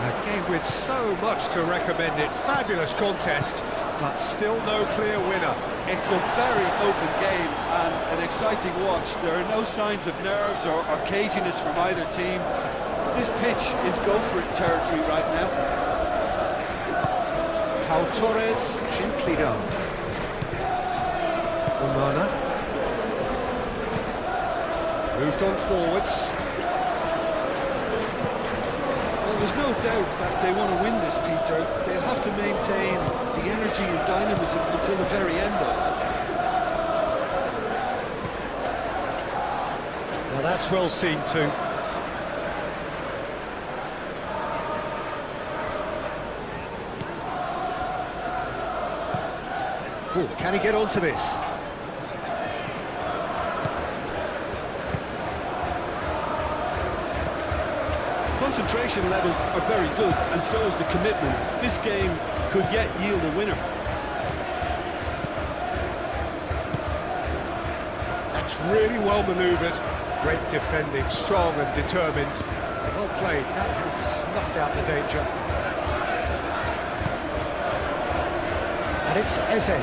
A game with so much to recommend it. Fabulous contest, but still no clear winner. It's a very open game and an exciting watch. There are no signs of nerves or caginess from either team. This pitch is go-for-it territory right now. Pau Torres, gently done. Umana. Moved on forwards. Well, there's no doubt that they want to win this, Peter. They'll have to maintain the energy and dynamism until the very end, though. Now that's well seen too. Ooh, can he get onto this? Concentration levels are very good, and so is the commitment. This game could yet yield a winner. That's really well manoeuvred. Great defending, strong and determined. Well played, that has snuffed out the danger. And it's Eze.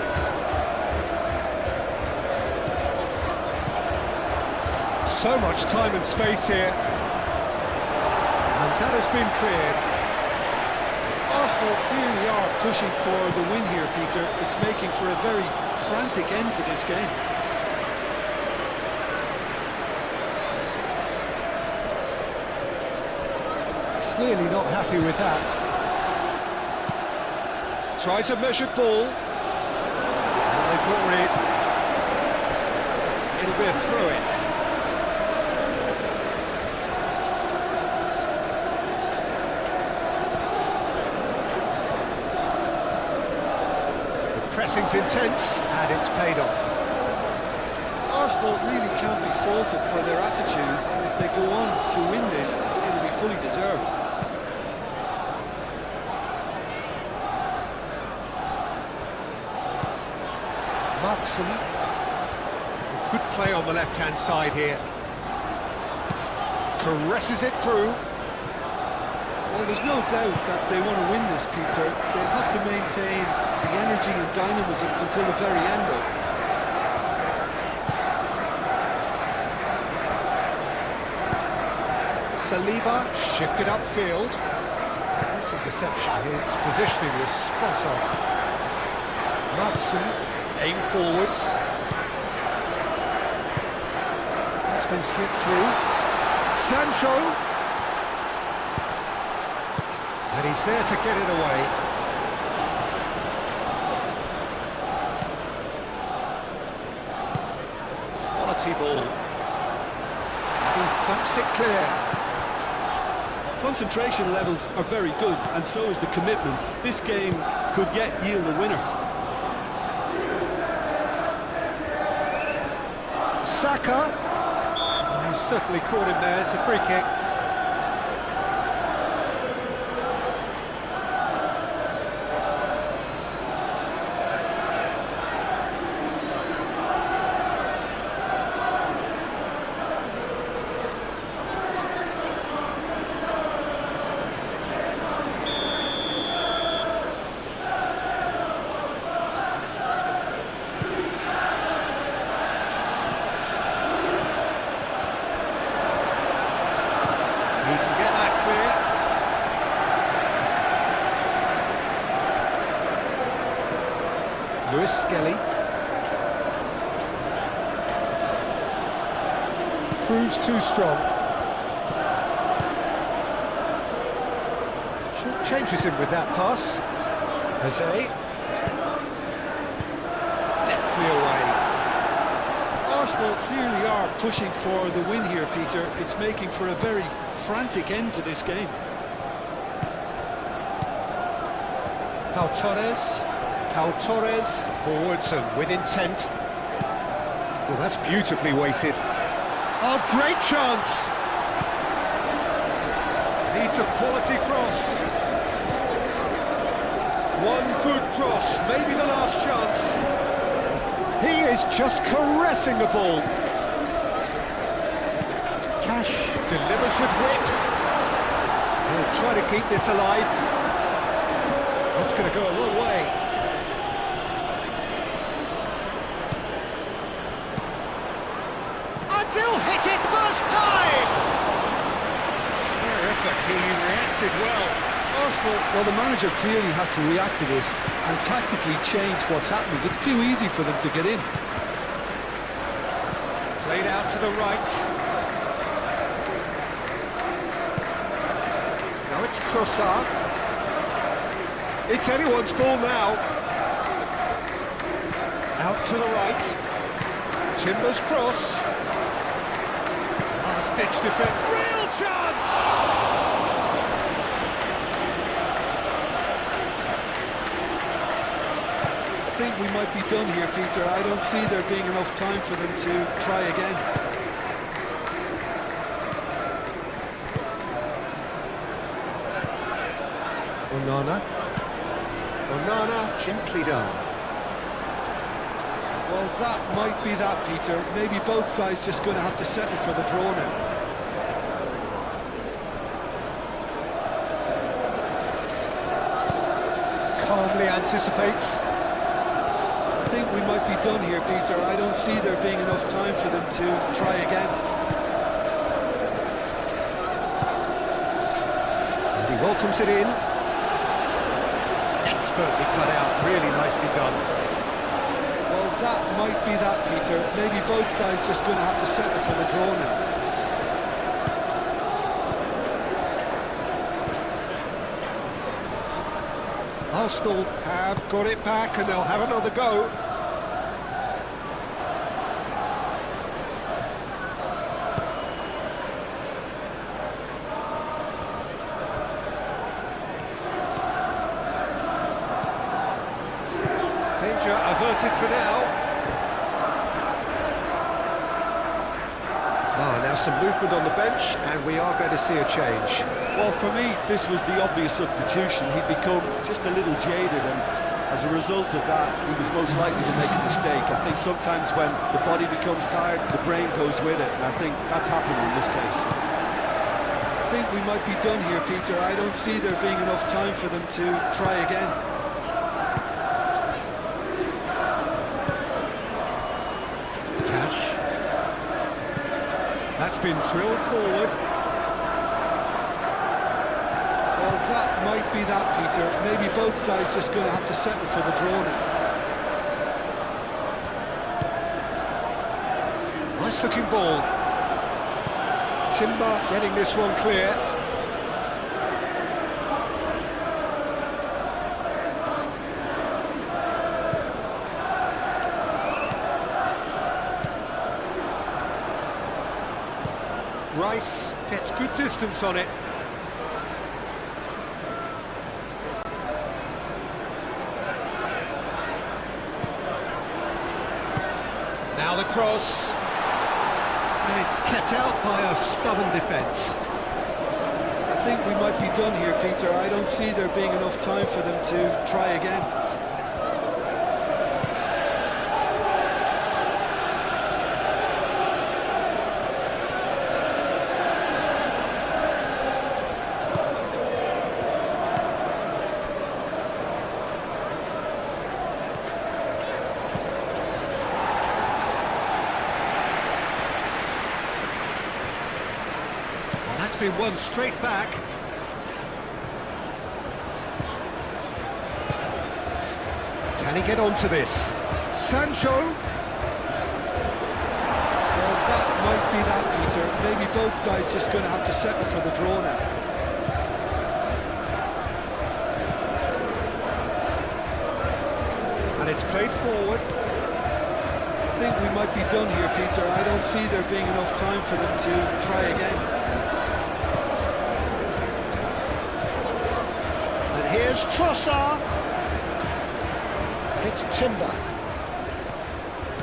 So much time and space here. And that has been cleared. Arsenal clearly are pushing for the win here, Peter. It's making for a very frantic end to this game. Clearly not happy with that. Tries a measured ball. And they got rid. It'll be a throw-in. pressing's intense, and it's paid off. Arsenal really can't be faulted for their attitude. If they go on to win this, it'll be fully deserved. Matson. Good play on the left-hand side here. Caresses it through. Well, there's no doubt that they want to win this, Peter. They'll have to maintain the energy and dynamism until the very end of it. Saliba shifted upfield. This interception, his positioning was spot on. Matson aim forwards. That's been slipped through. Sancho. And he's there to get it away. Quality ball. And he thumps it clear. Concentration levels are very good, and so is the commitment. This game could yet yield a winner. Saka. Oh, he's certainly caught him there. It's a free kick. He can get that clear. Lewis Skelly. Proves too strong. Short changes him with that pass. Jose. Deftly away. Arsenal clearly are pushing for the win here, Peter. It's making for a very frantic end to this game. Pau Torres, forwards and with intent. Well, that's beautifully weighted. Oh, great chance! Needs a quality cross. One good cross, maybe the last chance. He is just caressing the ball. Cash delivers with wit. He'll try to keep this alive. That's going to go a long way. Until hit it first time! Fair effort, he reacted well. Arsenal, well, the manager clearly has to react to this and tactically change what's happening. It's too easy for them to get in. Played out to the right. Now it's Trossard. It's anyone's ball now. Out to the right. Timber's cross. Last-ditch defense. Real chance! I think we might be done here, Peter. I don't see there being enough time for them to try again. Onana, gently done. Well, that might be that, Peter. Maybe both sides just going to have to settle for the draw now. Calmly anticipates. I think we might be done here, Peter. I don't see there being enough time for them to try again. And he welcomes it in. Expertly cut out, really nicely done. Well, that might be that, Peter. Maybe both sides just going to have to settle for the draw now. Arsenal have got it back and they'll have another go. Danger averted for now. Now some movement on the bench, and we are going to see a change. Well, for me, this was the obvious substitution. He'd become just a little jaded, and as a result of that, he was most likely to make a mistake. I think sometimes when the body becomes tired, the brain goes with it, and I think that's happened in this case. I think we might be done here, Peter. I don't see there being enough time for them to try again. Cash. That's been drilled forward. Well, that might be that, Peter. Maybe both sides just going to have to settle for the draw now. Nice looking ball. Timber getting this one clear. Rice gets good distance on it. Now the cross. And it's kept out by a stubborn defence. I think we might be done here, Peter. I don't see there being enough time for them to try again. That's been won straight back. Can he get onto this? Sancho. Well, that might be that, Peter. Maybe both sides just going to have to settle for the draw now. And it's played forward. I think we might be done here, Peter. I don't see there being enough time for them to try again. Here's Trossard. And it's Timber.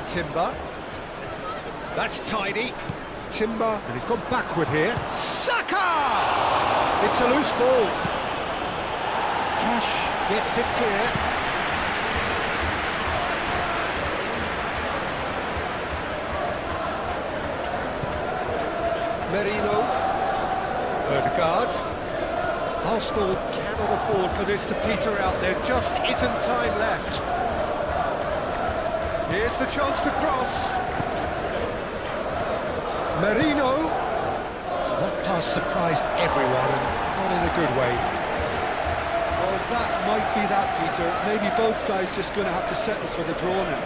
Timber. That's tidy. Timber. And he's gone backward here. Saka! It's a loose ball. Cash gets it clear. Merino. Ødegaard. Arsenal cannot afford for this to peter out. There just isn't time left. Here's the chance to cross. Merino. That pass surprised everyone, and not in a good way. Well, that might be that, Peter. Maybe both sides just going to have to settle for the draw now.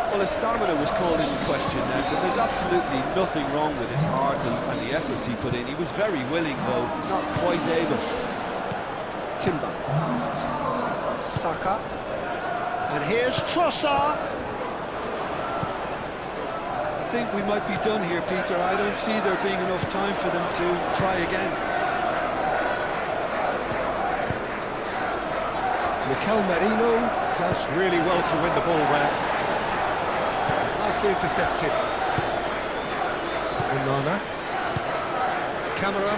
Well, his stamina was called into question then, but there's absolutely nothing wrong with his heart and the efforts he put in. He was very willing, though, not quite able. Timber. Saka. And here's Trossard. I think we might be done here, Peter. I don't see there being enough time for them to try again. Mikel Merino does really well to win the ball there. Nicely intercepted. Onana. Camera.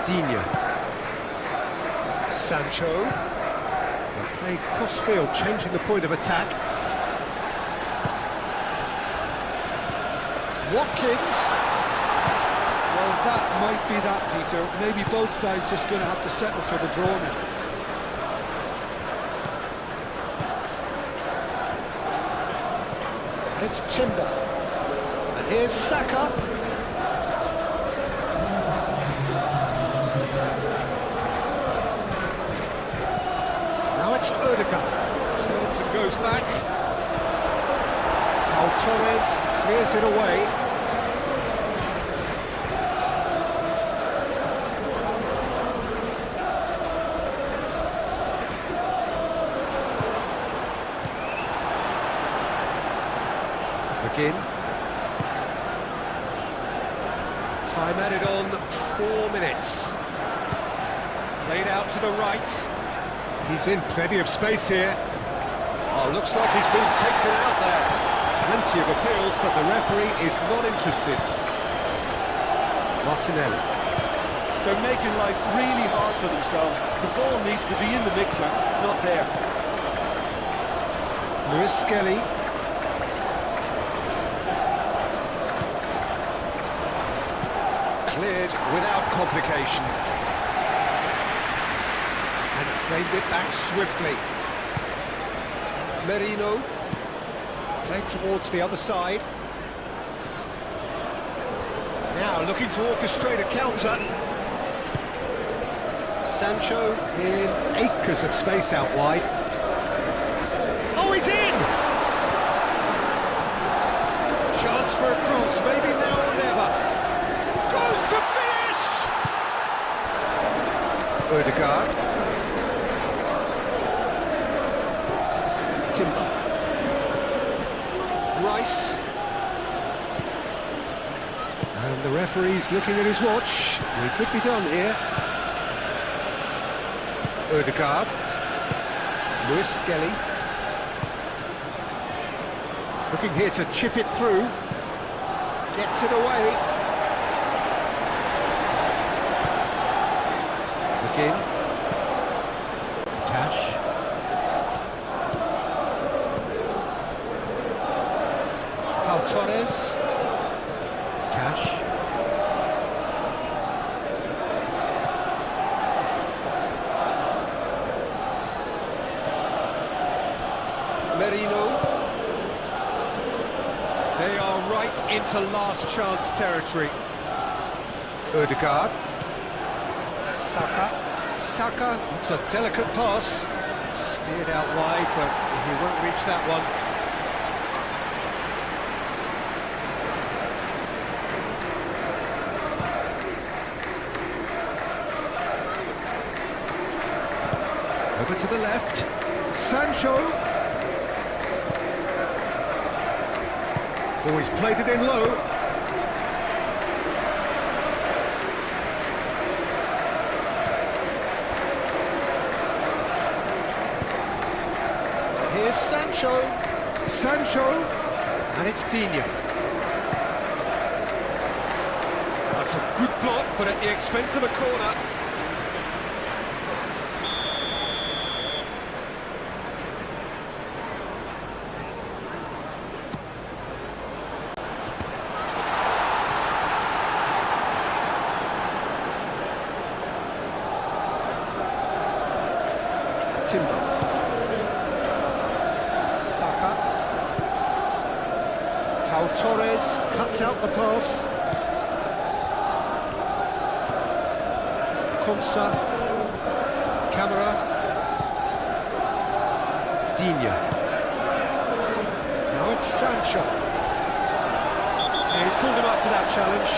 Digne. Sancho. They played cross-field, changing the point of attack. Watkins. Well, that might be that, Peter. Maybe both sides just going to have to settle for the draw now. It's Timber. And here's Saka. Now it's Ødegaard. Turns and goes back. Pau Torres clears it away. McGinn. Time added on 4 minutes. Played out to the right. He's in plenty of space here. Oh, looks like he's been taken out there. Plenty of appeals, but the referee is not interested. Martinelli. They're making life really hard for themselves. The ball needs to be in the mixer, not there. Lewis Skelly. Cleared without complication. And claimed it back swiftly. Merino. Played towards the other side. Now looking to orchestrate a counter. Sancho in acres of space out wide. Oh, he's in! Chance for a cross, maybe now or never. Goes to finish! Ødegaard. Timber. Rice. And the referee's looking at his watch. We could be done here. Ødegaard. Lewis Skelly. Looking here to chip it through. Gets it away. McGinn. Cash. Pau Torres. Cash. Merino. They are right into last chance territory. Ødegaard. Saka. Saka. It's a delicate pass. Steered out wide, but he won't reach that one. Over to the left. Sancho. Oh, he's played it in low. Here's Sancho. Sancho. And it's Digne. That's a good block, but at the expense of a corner. Timber. Saka. Pau Torres cuts out the pass. Konsa. Camera. Digne. Now it's Sancho. Yeah, he's pulled him up for that challenge.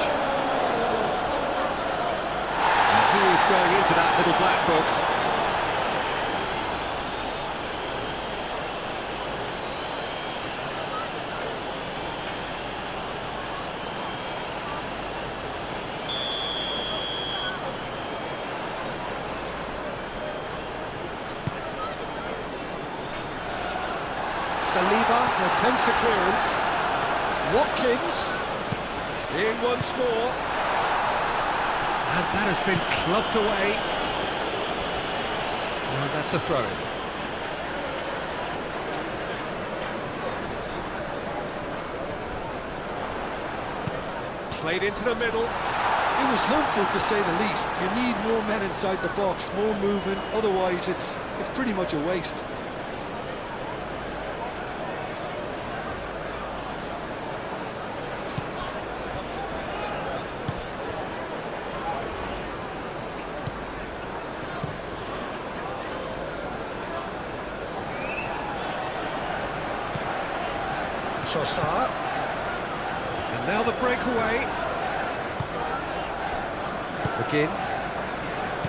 And he is going into that little black book. Saliba attempts a clearance. Watkins. In once more. And that has been clubbed away. And that's a throw-in. Played into the middle. It was hopeful, to say the least. You need more men inside the box, more movement. Otherwise, it's pretty much a waste. Trossard. And now the breakaway. McGinn.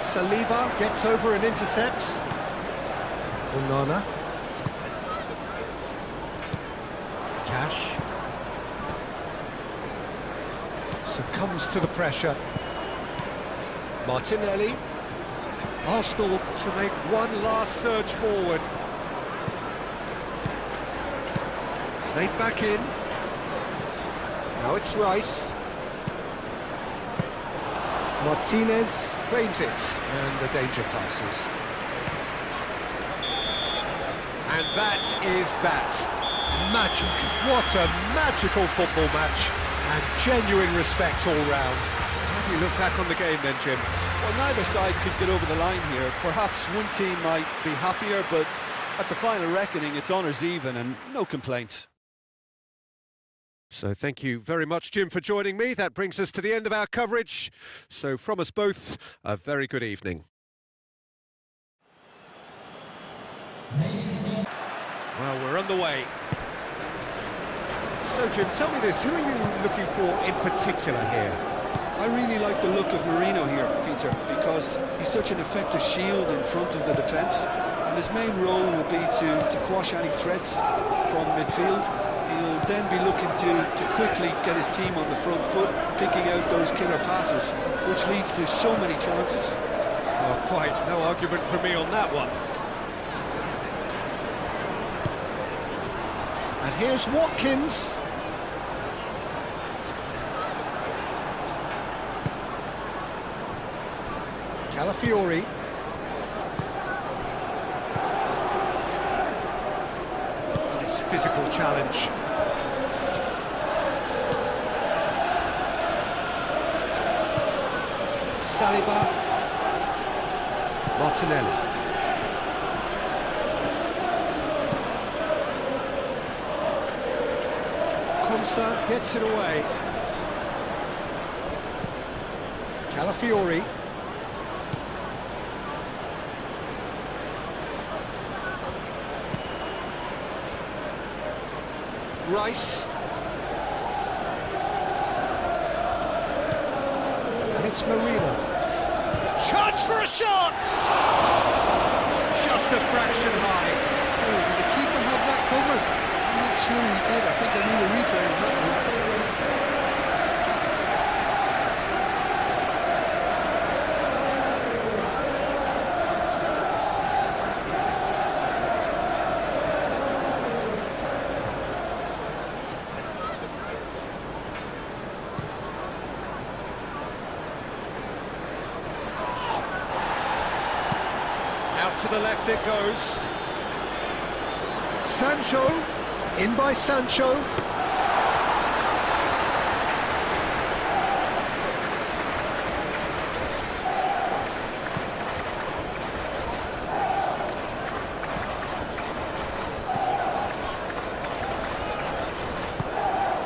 Saliba gets over and intercepts. Onana. Cash. Succumbs to the pressure. Martinelli. Arsenal to make one last surge forward. Played back in. Now it's Rice. Martinez claims it, and the danger passes. And that is that. Magic. What a magical football match. And genuine respect all round. How do you look back on the game then, Jim? Well, neither side could get over the line here. Perhaps one team might be happier, but at the final reckoning, it's honours even and no complaints. So thank you very much, Jim, for joining me. That brings us to the end of our coverage. So from us both, a very good evening. Well, we're underway. So, Jim, tell me this, who are you looking for in particular here? I really like the look of Marino here, Peter, because he's such an effective shield in front of the defence, and his main role will be to quash any threats from midfield. He'll then be looking to quickly get his team on the front foot, picking out those killer passes, which leads to so many chances. Oh, quite no argument from me on that one. And here's Watkins. Calafiori. Nice physical challenge. Saliba. Martinelli. Konsa gets it away. Calafiori. Rice. And it's Marino. Chance for a shot! Just a fraction high. Oh, did the keeper have that covered? I'm not sure he did. I think I need a replay of that one. To the left it goes. Sancho, in by Sancho.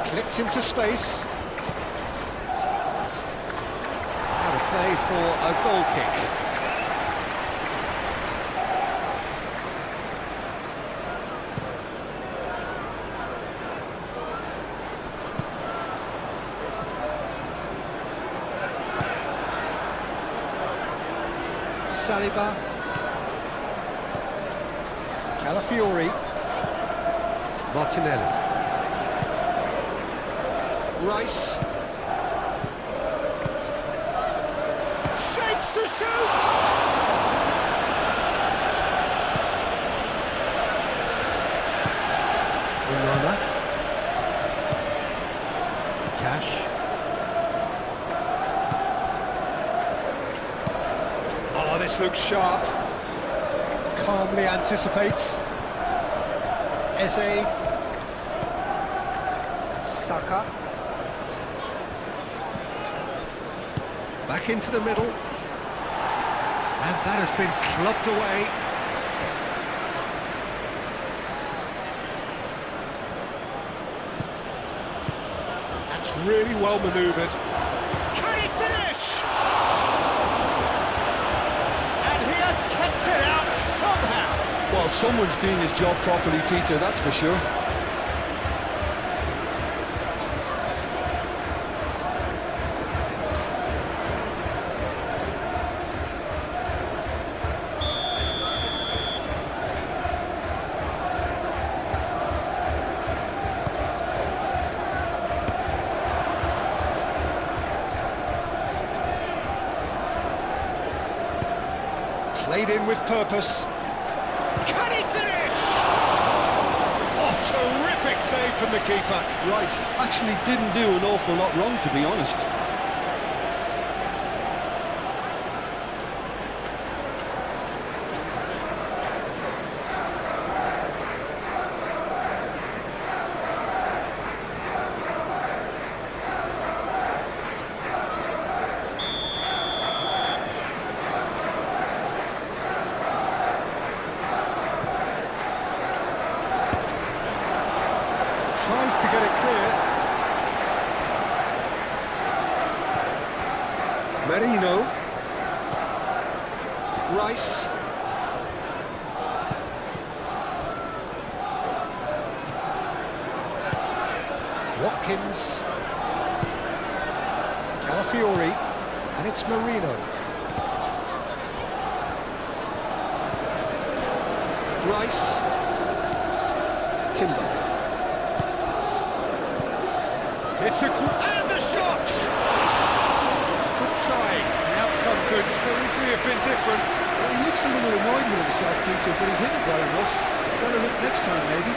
Clipped into space. Out of play for a goal kick. Saliba, Calafiori, Martinelli, Rice, shapes to shoot! Unana, Cash. This looks sharp. Calmly anticipates. Eze. Saka. Back into the middle. And that has been clubbed away. That's really well manoeuvred. Can he finish? Well, someone's doing his job properly, Peter, that's for sure. Played in with purpose. Can he finish? Oh, terrific save from the keeper. Rice actually didn't do an awful lot wrong, to be honest. Tries to get it clear. Merino. Rice. Watkins. Calafiori. And it's Merino. Rice. Timber. It's and the shot! Good trying. The outcome could seriously have been different. Well, he looks a little annoyed with himself, Peter, but he hit it well enough. Better look next time, maybe.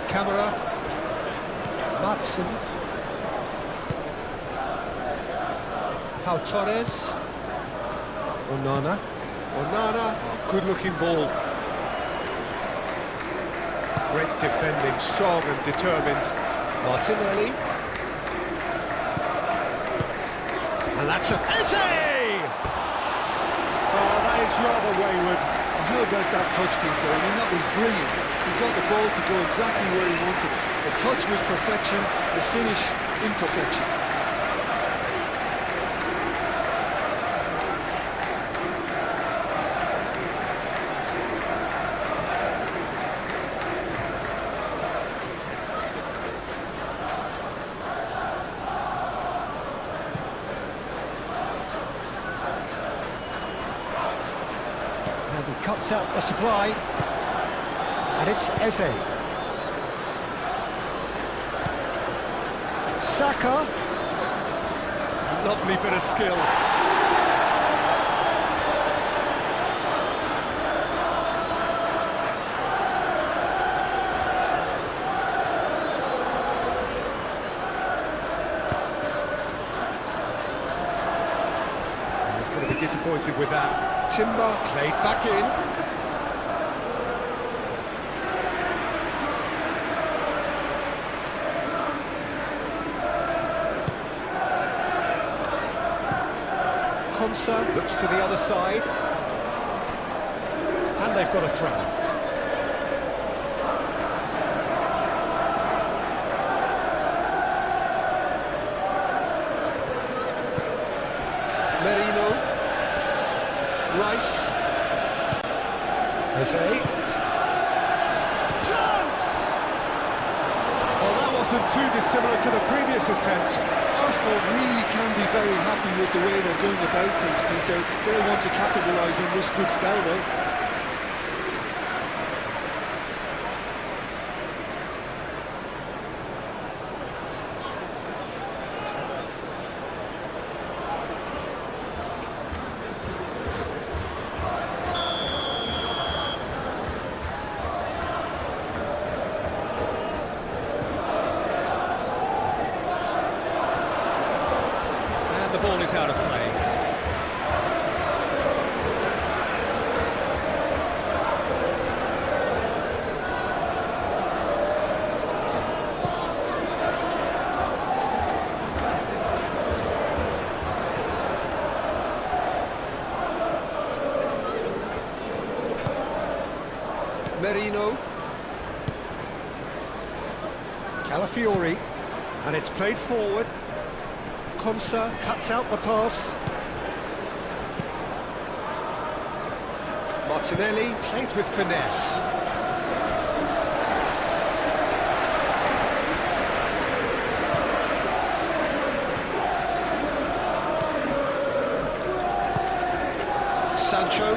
Camera. Matson. Pau Torres. Onana. Onana. Oh, good-looking ball. Great defending, strong and determined. Martinelli. And that's a Eze! Oh, that is rather wayward. How about that touch, Peter? I mean, that was brilliant. He got the ball to go exactly where he wanted it. The touch was perfection, the finish imperfection. And he cuts out the supply. And it's Eze. Saka. Lovely bit of skill. He's going to be disappointed with that. Timber played back in. Konsa looks to the other side, and they've got a throw. Merino, Rice, Eze, chance! Well, that wasn't too dissimilar to the previous attempt. Arsenal really can be very happy with the way they're going about things, Peter. They'll want to capitalise on this good spell, though. The ball is out of play. Merino. Calafiori. And it's played forward. Konsa cuts out the pass. Martinelli played with finesse. Sancho.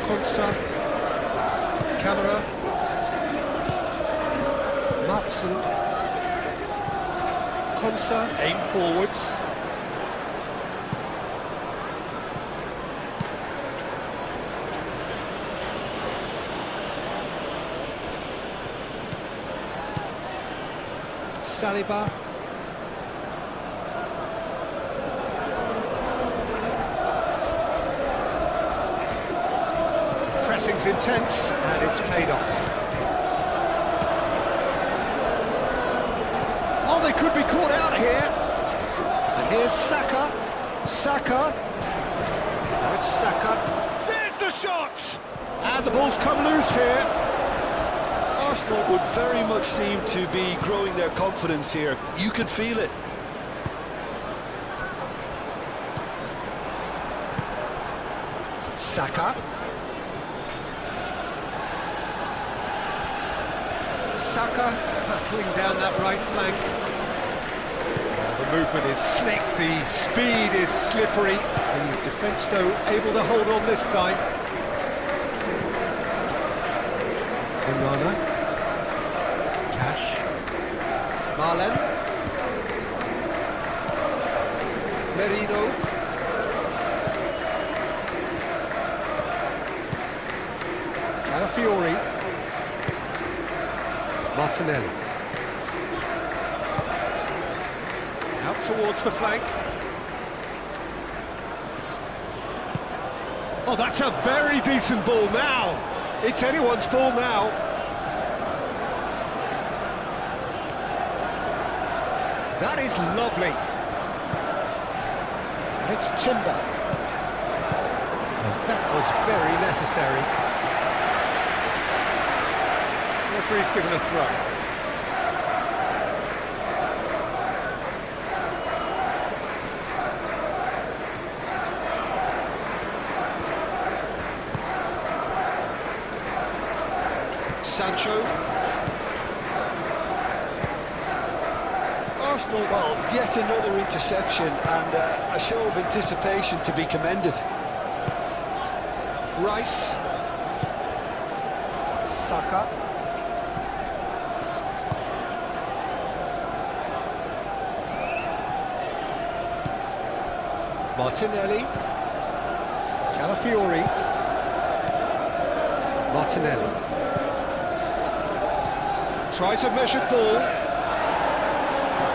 Konsa, Camera, Matson, Konsa, aim forwards. Saliba. Pressing's intense and it's paid off. Oh, they could be caught out here. And here's Saka. Saka. Now it's Saka. There's the shot! And the ball's come loose here. Arsenal would very much seem to be growing their confidence here. You can feel it. Saka. Saka hurtling down that right flank. The movement is slick, the speed is slippery. The defence, though, able to hold on this time. Onana. Cash. Marlen. Merino. Calafiori. Martinelli. Out towards the flank. Oh, that's a very decent ball now. It's anyone's ball now. That is lovely. And it's Timber. And that was very necessary. Referee's given a throw. Sancho. Arsenal, well, yet another interception and a show of anticipation to be commended. Rice. Saka. Martinelli. Calafiori. Martinelli. Tries a measured ball.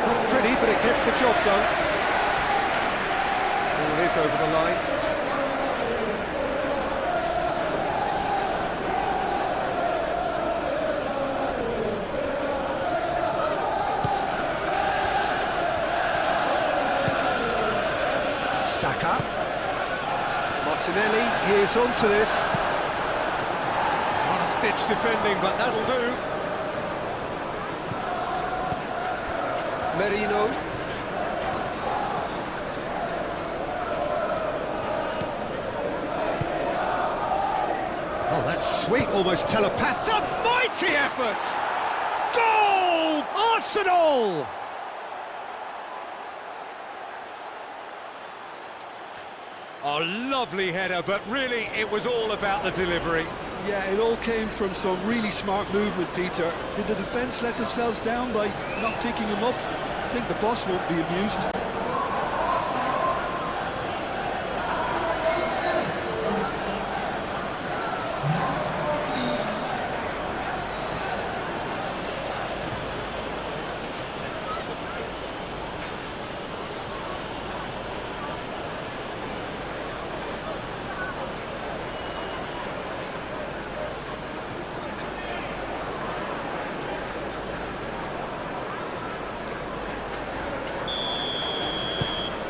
Not pretty, but it gets the job done. Ball is over the line. Saka. Martinelli, here's onto this. Last-ditch defending, but that'll do. Merino. Oh, that's sweet, almost telepathic. A mighty effort! Goal! Arsenal! Oh, lovely header, but really it was all about the delivery. Yeah, it all came from some really smart movement, Peter. Did the defence let themselves down by not picking him up? I think the boss won't be amused.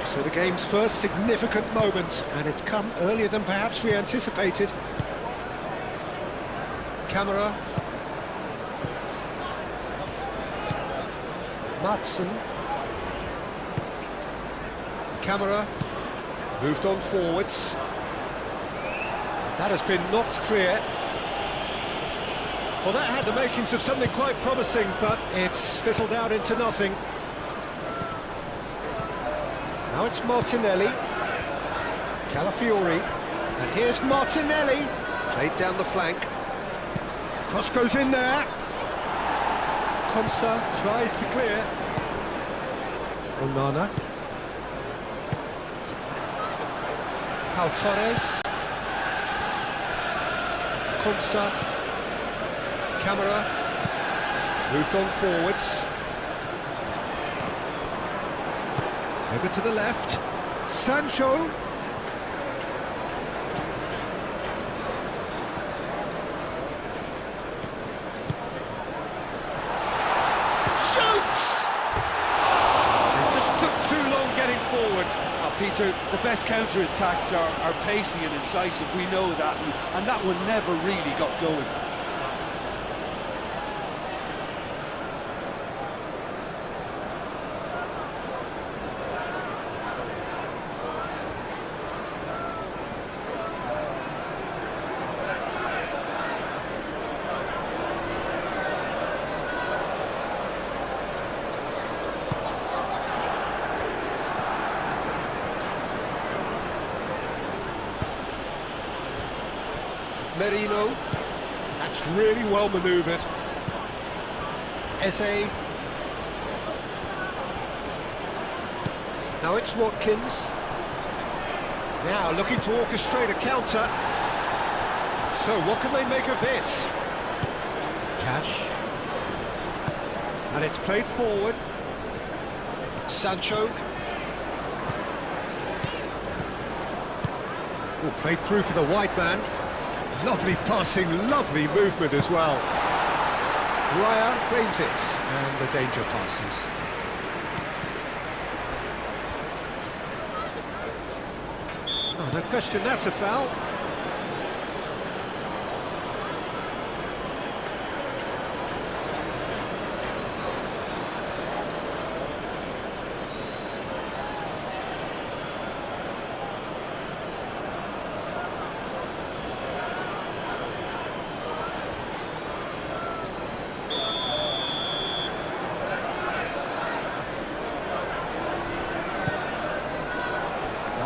So the game's first significant moment, and it's come earlier than perhaps we anticipated. Camera. Matson. Camera. Moved on forwards. That has been knocked clear. Well, that had the makings of something quite promising, but it's fizzled out into nothing. Now it's Martinelli, Calafiori, and here's Martinelli, Played down the flank. Cross goes in there. Konsa tries to clear. Onana. Pau Torres. Konsa. Camera. Moved on forwards. Over to the left. Sancho. Forward. Peter, the best counter-attacks are pacey and incisive, we know that, and that one never really got going. Merino, that's really well manoeuvred. Eze. Now it's Watkins. Now looking to orchestrate a counter. So what can they make of this? Cash. And it's played forward. Sancho. Oh, played through for the wide man. Lovely passing, lovely movement as well. Raya claims it, and the danger passes. Oh, no question, that's a foul.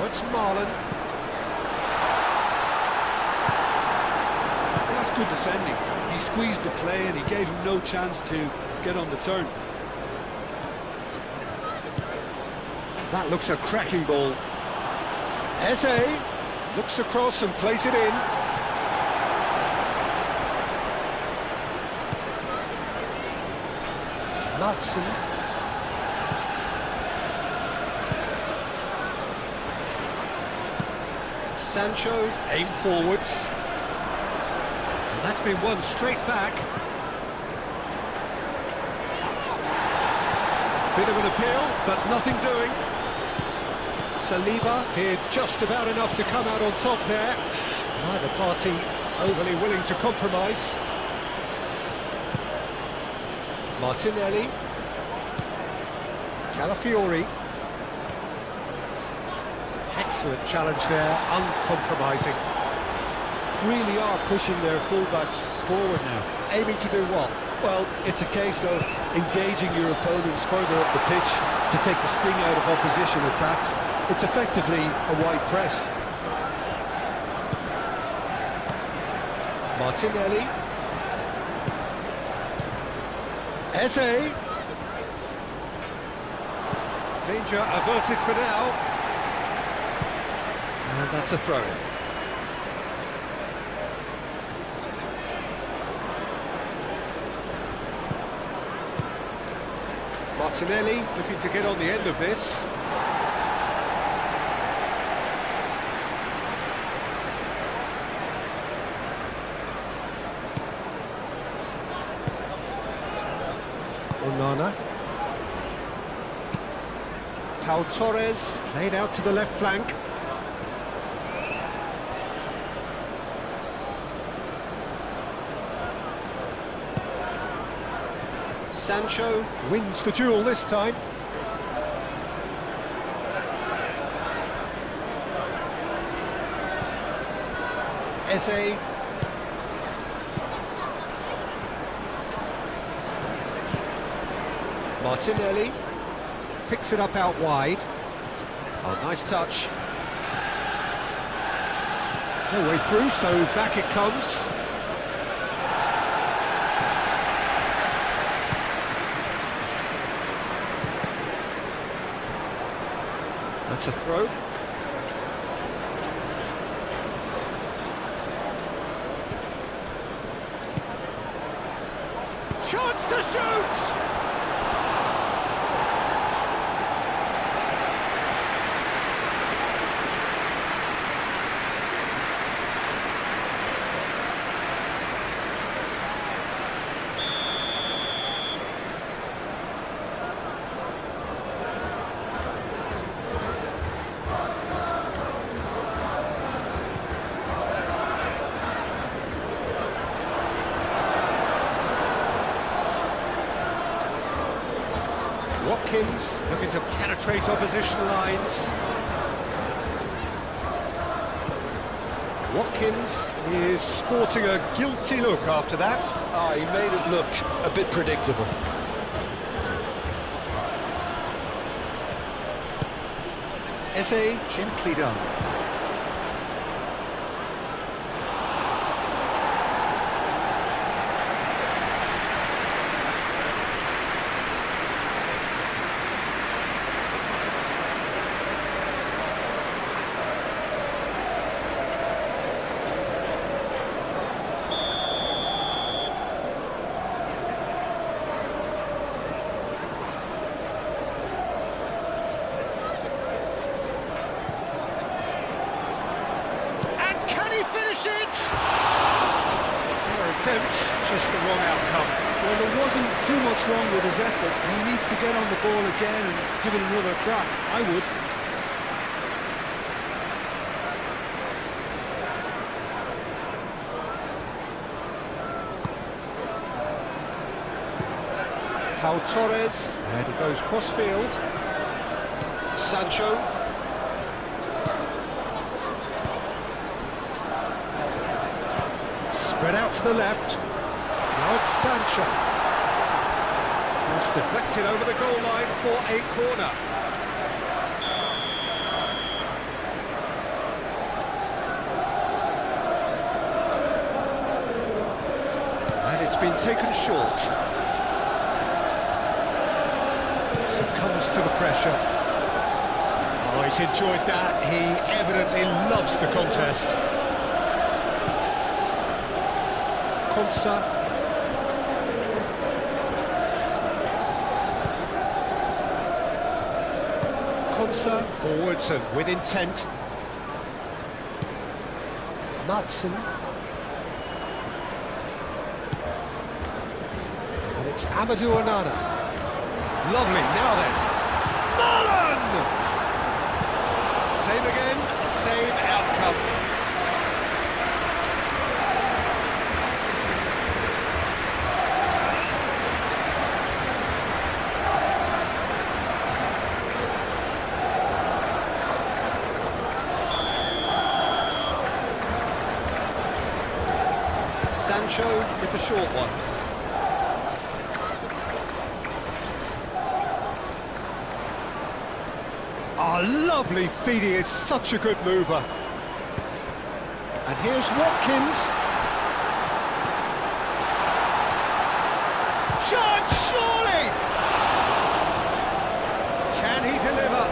It's Marlon. Well, that's good defending. He squeezed the play and he gave him no chance to get on the turn. That looks a cracking ball. Eze looks across and plays it in. Madsen. Sancho, aim forwards. And that's been won straight back. Bit of an appeal, but nothing doing. Saliba did just about enough to come out on top there. Neither party overly willing to compromise. Martinelli. Calafiori. Excellent challenge there, uncompromising. Really are pushing their fullbacks forward now. Aiming to do what? Well, it's a case of engaging your opponents further up the pitch to take the sting out of opposition attacks. It's effectively a wide press. Martinelli. Eze. Danger averted for now. And that's a throw-in. Martinelli looking to get on the end of this. Onana. Pau Torres played out to the left flank. Sancho wins the duel this time. Eze. Martinelli picks it up out wide. Oh, nice touch. No way through, so back it comes. That's a throw. Chance to shoot! Watkins looking to penetrate opposition lines. Watkins is sporting a guilty look after that. Oh, he made it look a bit predictable. Eze, gently done. Just the wrong outcome. Well, there wasn't too much wrong with his effort. He needs to get on the ball again and give it another crack. I would. Pau Torres, and he goes cross-field. Sancho. Spread out to the left. Now it's Sancho. Cross deflected over the goal line for a corner. And it's been taken short. Succumbs to the pressure. Oh, he's enjoyed that. He evidently loves the contest. Konsa. Konsa forwards and with intent. Madsen. And it's Amadou Onana. Lovely, now then. Marlon! Same again, same outcome. Sancho with the short one. Oh, lovely feed, he is such a good mover. And here's Watkins. Chance, surely! Can he deliver?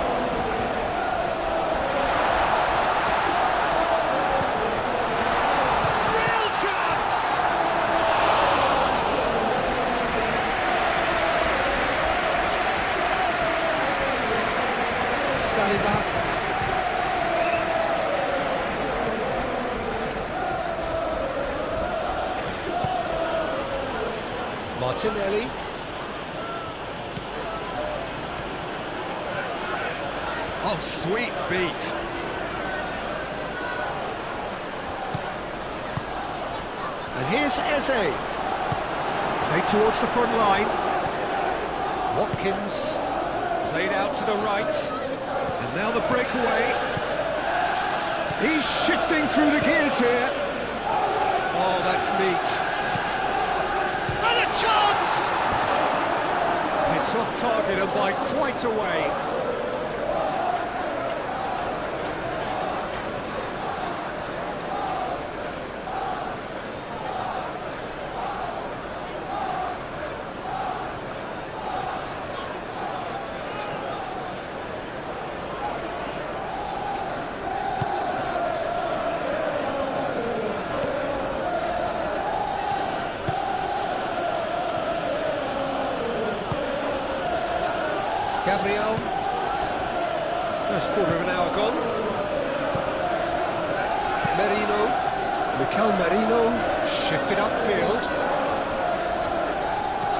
Martinelli. Oh, sweet feet. And here's Eze. Played towards the front line. Watkins played out to the right. And now the breakaway. He's shifting through the gears here. Oh, that's neat. And a chance! It's off target and by quite a way. Gabriel. First quarter of an hour gone. Mikel Merino shifted upfield.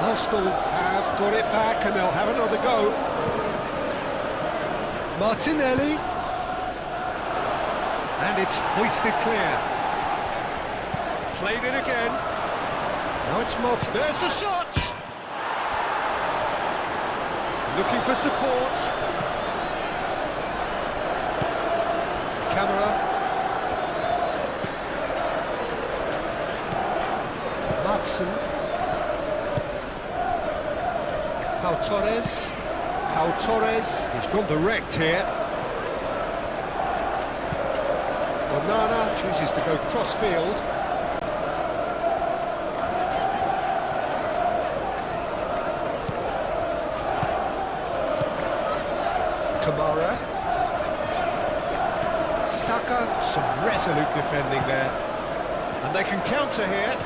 Aston have got it back and they'll have another go. Martinelli. And it's hoisted clear. Played it again. Now it's Martin. There's the shot! Looking for support. Camera. Madsen. Pau Torres. He's gone direct here. Onana chooses to go cross-field. Kamara. Saka, some resolute defending there. And they can counter here.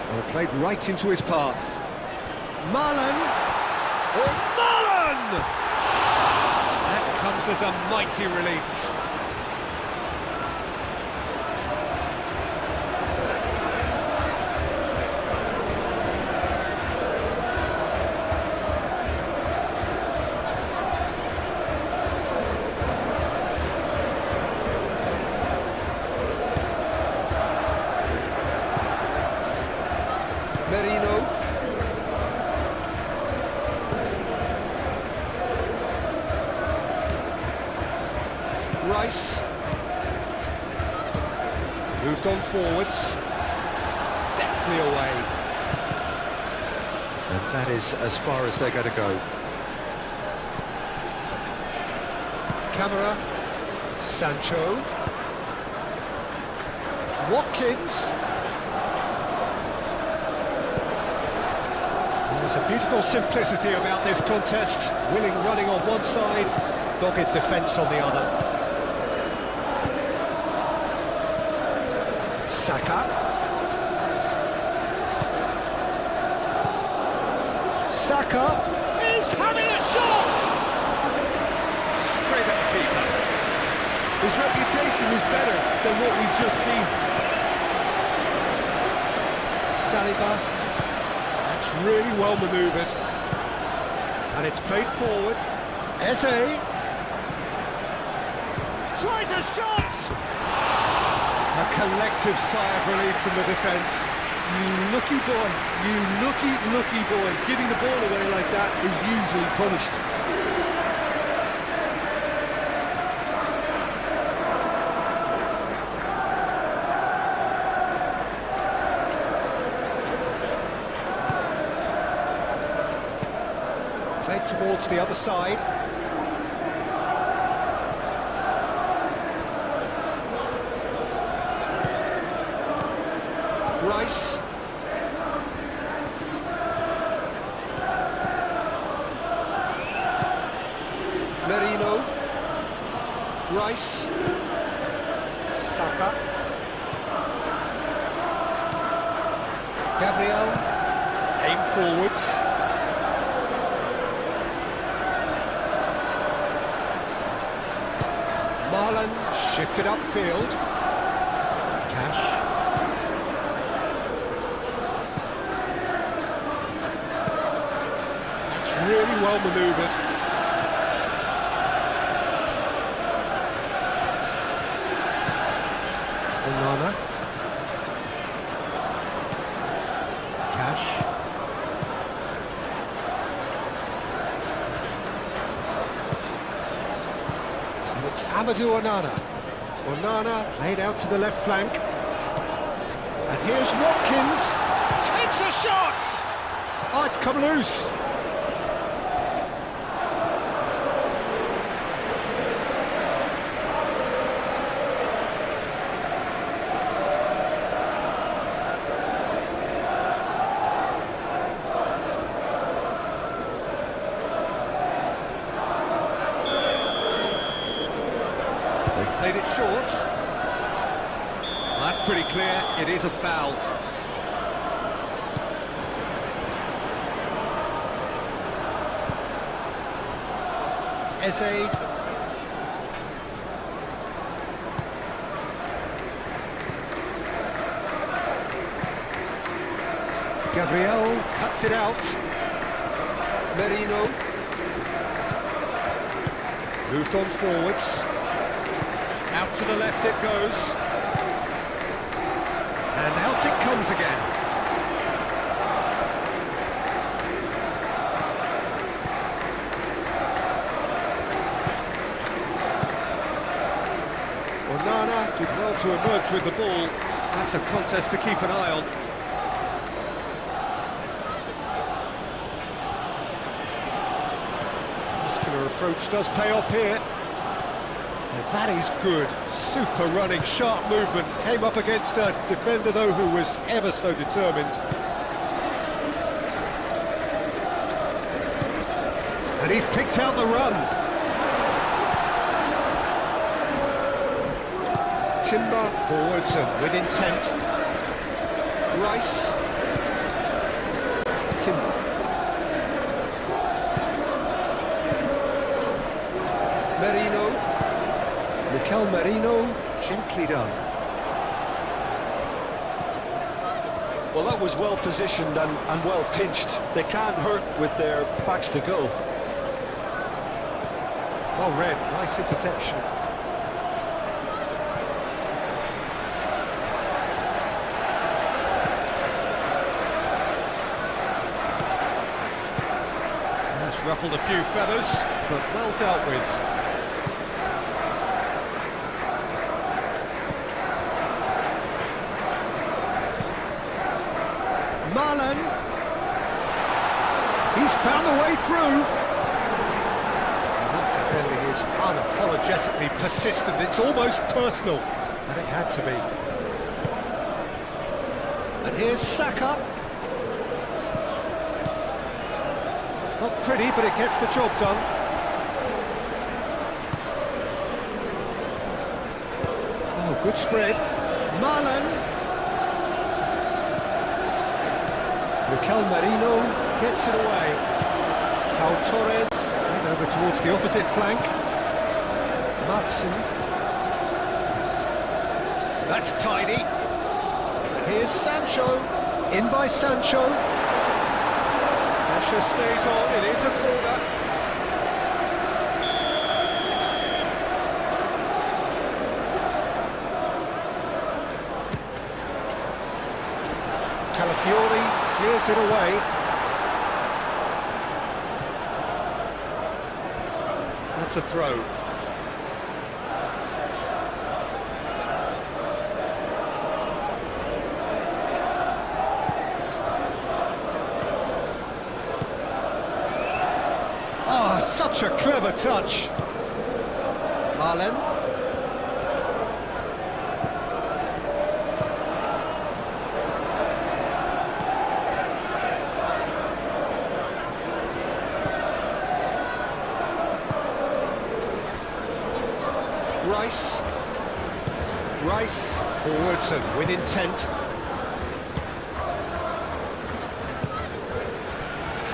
Well, played right into his path. Marlon! Oh, Marlon! That comes as a mighty relief. Merino. Rice. Moved on forwards. Deftly away. And that is as far as they're going to go. Camera. Sancho. Watkins. There's a beautiful simplicity about this contest. Willing running on one side, dogged defence on the other. Saka. Saka is having a shot! Straight at the keeper. His reputation is better than what we've just seen. Saliba. Really well manoeuvred, and it's played forward. Eze tries a shot. A collective sigh of relief from the defence. You lucky boy, you lucky boy. Giving the ball away like that is usually punished. Played towards the other side. Rice. Merino. Rice. Saka. Gabriel. Aim forwards. Marlon shifted upfield. Cash. It's really well manoeuvred. Onana. Cash. It's Amadou Onana. Onana played out to the left flank. And here's Watkins. Takes a shot! Oh, it's come loose. They've played it short. Well, that's pretty clear. It is a foul. Eze. Gabriel cuts it out. Merino. Moved on forwards. Out to the left it goes. And out it comes again. Onana did well to emerge with the ball. That's a contest to keep an eye on. Muscular approach does pay off here. Well, that is good. Super running, sharp movement. Came up against a defender, though, who was ever so determined. And he's picked out the run. Timber forwards and with intent. Rice. Timber. Merino. Mikel Merino, gently done. Well, that was well positioned and well pinched. They can't hurt with their backs to goal. Well read, nice interception. That's ruffled a few feathers, but well dealt with. Marlon, he's found the way through. That defending is unapologetically persistent, it's almost personal, and it had to be. And here's Saka. Not pretty, but it gets the job done. Oh, good spread. Marlon. Mikel Merino gets it away. Pau Torres over towards the opposite flank. Matson. That's tidy. Here's Sancho. In by Sancho. Sancho stays on. It is a corner. Calafiori clears it away. That's a throw. Ah, such a clever touch. Marlon. Rice forwards and with intent.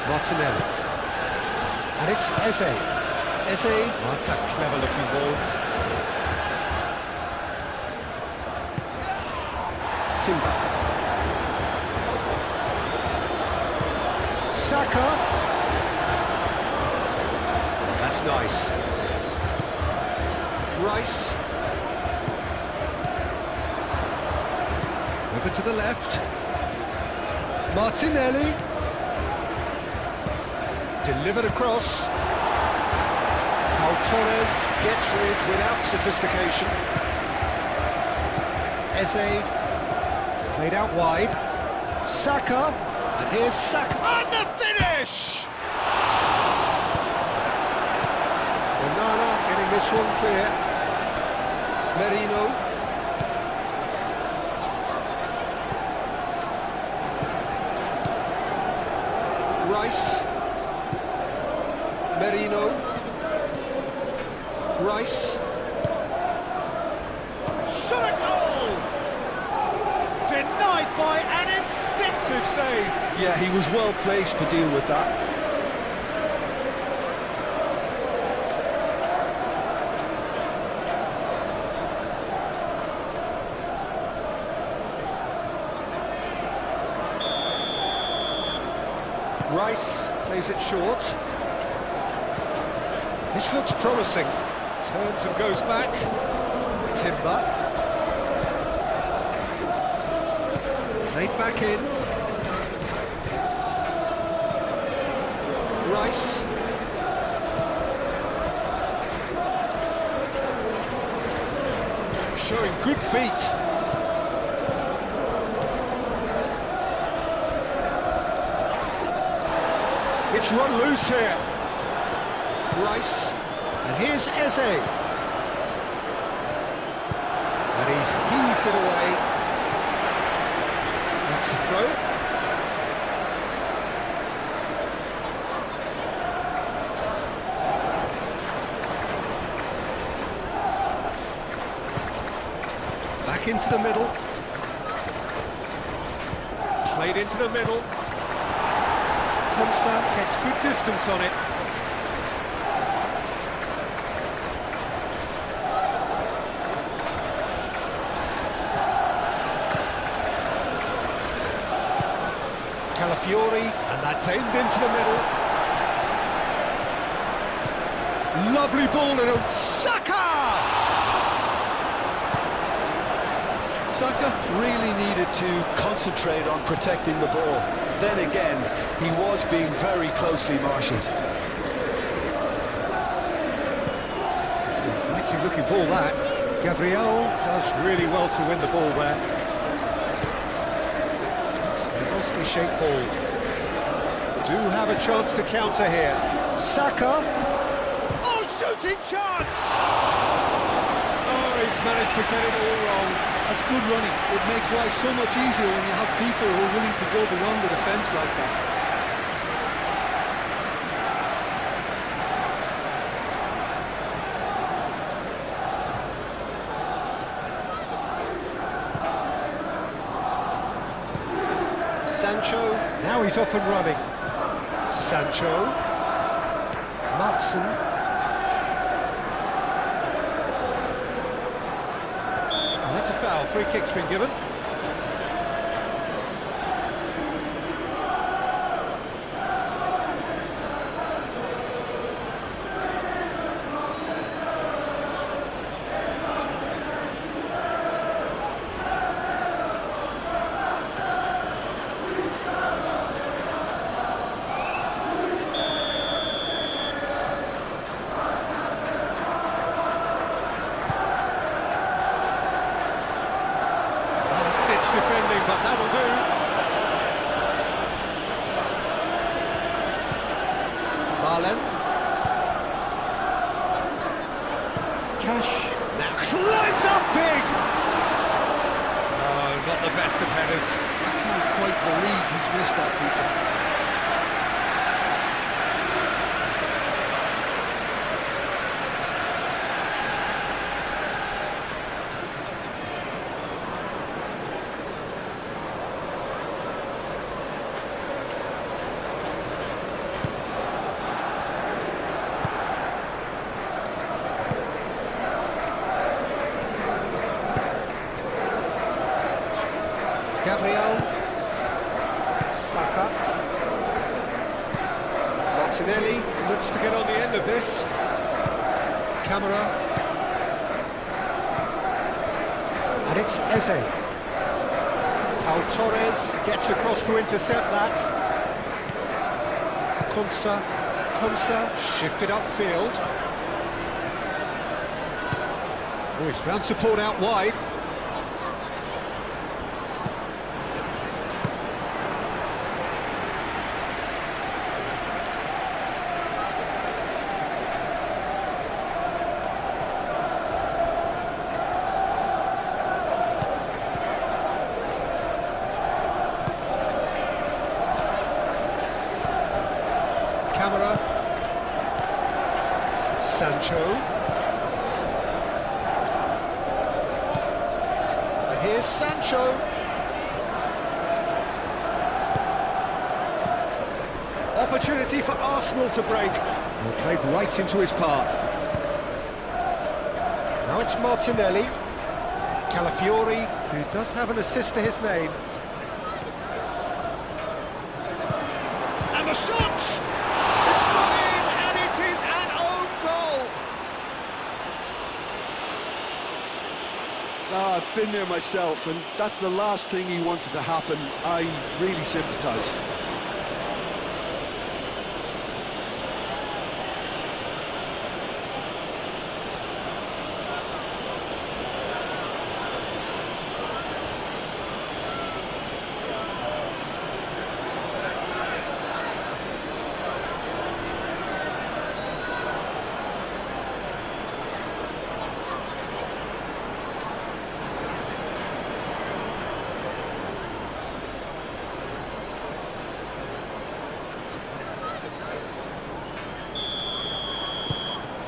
Martinelli. And it's Eze. Eze, oh, that's a clever looking ball. Timber. Saka. That's nice. Rice. Over to the left. Martinelli. Delivered across. Pau Torres gets rid without sophistication. Eze. Played out wide. Saka. And here's Saka. And the finish! Onana getting this one clear. Merino. Rice. Merino. Rice. Shot a goal! Denied by an instinctive save. Yeah, he was well placed to deal with that. Rice plays it short. This looks promising. Turns and goes back. Timber. Laid back in. Rice. Showing good feet. It's run loose here. Rice. And here's Eze. And he's heaved it away. That's the throw. Back into the middle. Played into the middle. Konsa gets good distance on it. Calafiori, and that's aimed into the middle. Lovely ball in. Saka! Saka really needed to concentrate on protecting the ball. Then again, he was being very closely marshalled. It's a mighty looking ball, that. Gabriel does really well to win the ball there. It's a nicely shaped ball. Do have a chance to counter here. Saka. Oh, shooting chance! Oh, he's managed to get it all wrong. That's good running. It makes life so much easier when you have people who are willing to go beyond the defence like that. Sancho, now he's off and running. Sancho. Matson. That's a foul. Free kick's been given. Defending, but that'll do. Marlen. Cash. Now climbs up big! Oh, not the best of headers. I can't quite believe he's missed that, Peter. Gabriel. Saka. Martinelli Looks to get on the end of this. Camera. And it's Eze. Pau Torres gets across to intercept that. Konsa shifted upfield. Oh, he's found support out wide. Sancho. And here's Sancho. Opportunity for Arsenal to break. And played right into his path. Now it's Martinelli. Calafiori, who does have an assist to his name. And the shot! It's gone in, and it is an own goal! I've been there myself, and that's the last thing he wanted to happen. I really sympathise.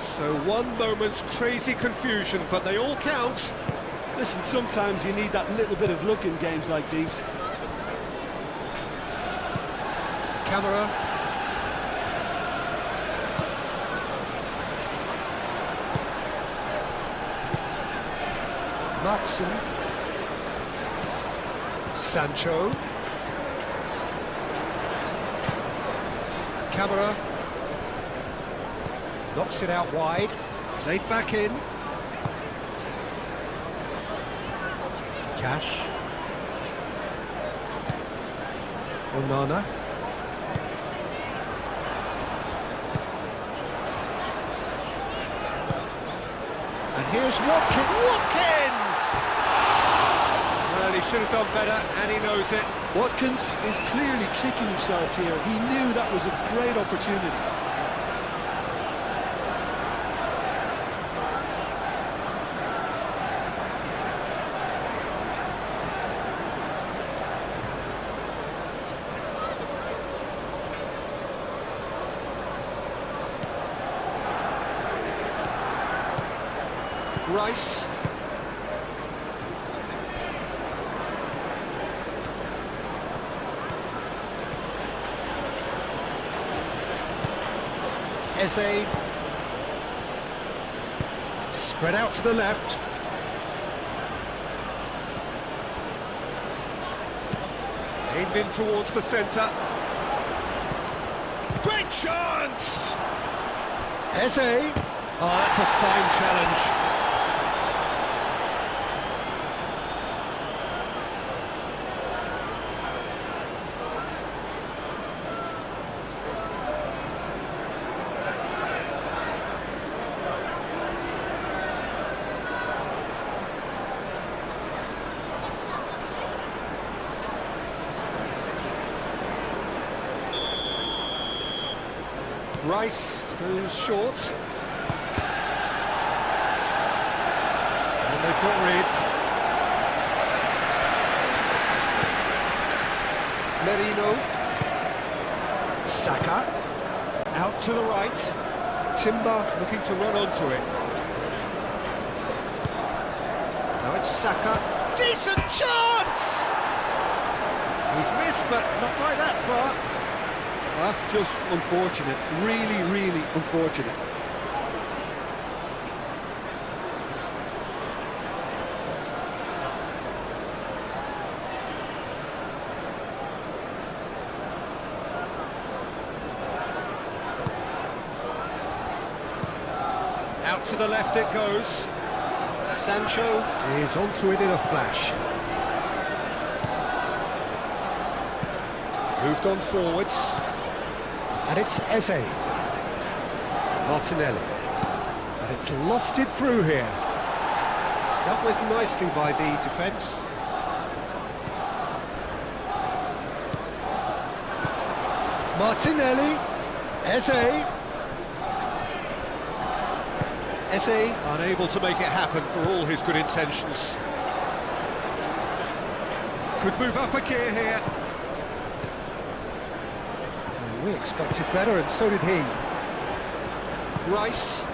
So one moment's crazy confusion, but they all count. Listen, sometimes you need that little bit of luck in games like these. Camera. Matson. Sancho. Camera. Knocks it out wide. Played back in. Cash. Onana. And here's Watkins! Well, he should have done better, and he knows it. Watkins is clearly kicking himself here. He knew that was a great opportunity. Rice. Eze. Spread out to the left. Aimed in towards the centre. Great chance! Eze. Oh, that's a fine challenge. Rice goes short. And they've got rid. Merino. Saka. Out to the right. Timber looking to run onto it. Now it's Saka. Decent chance! He's missed, but not by that far. That's just unfortunate, really, really unfortunate. Out to the left it goes. Sancho is onto it in a flash. Moved on forwards. And it's Eze. Martinelli. And it's lofted through here. Dealt with nicely by the defence. Martinelli. Eze. Eze. Unable to make it happen for all his good intentions. Could move up a gear here. We expected better, and so did he. Rice.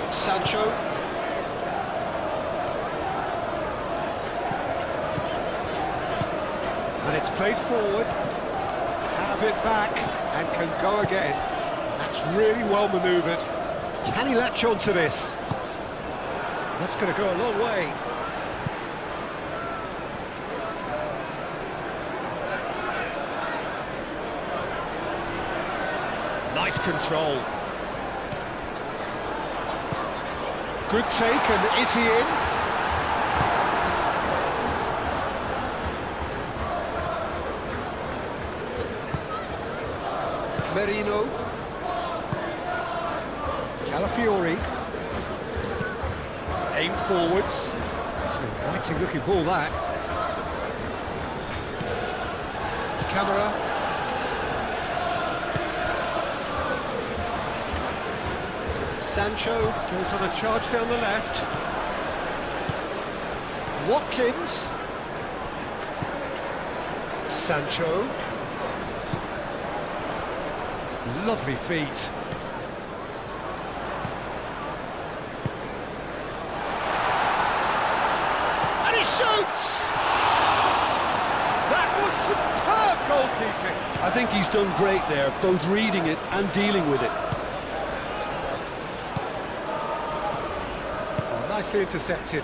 Sancho. And it's played forward. Have with it back and can go again. That's really well manoeuvred. Can he latch on to this? That's going to go a long way. Nice control. Good take, and is he in? Merino. Calafiori. Aim forwards. It's an inviting looking ball, that. Camera. Sancho goes on a charge down the left. Watkins. Sancho. Lovely feet. And he shoots! That was superb goalkeeping. I think he's done great there, both reading it and dealing with it. Oh, nicely intercepted.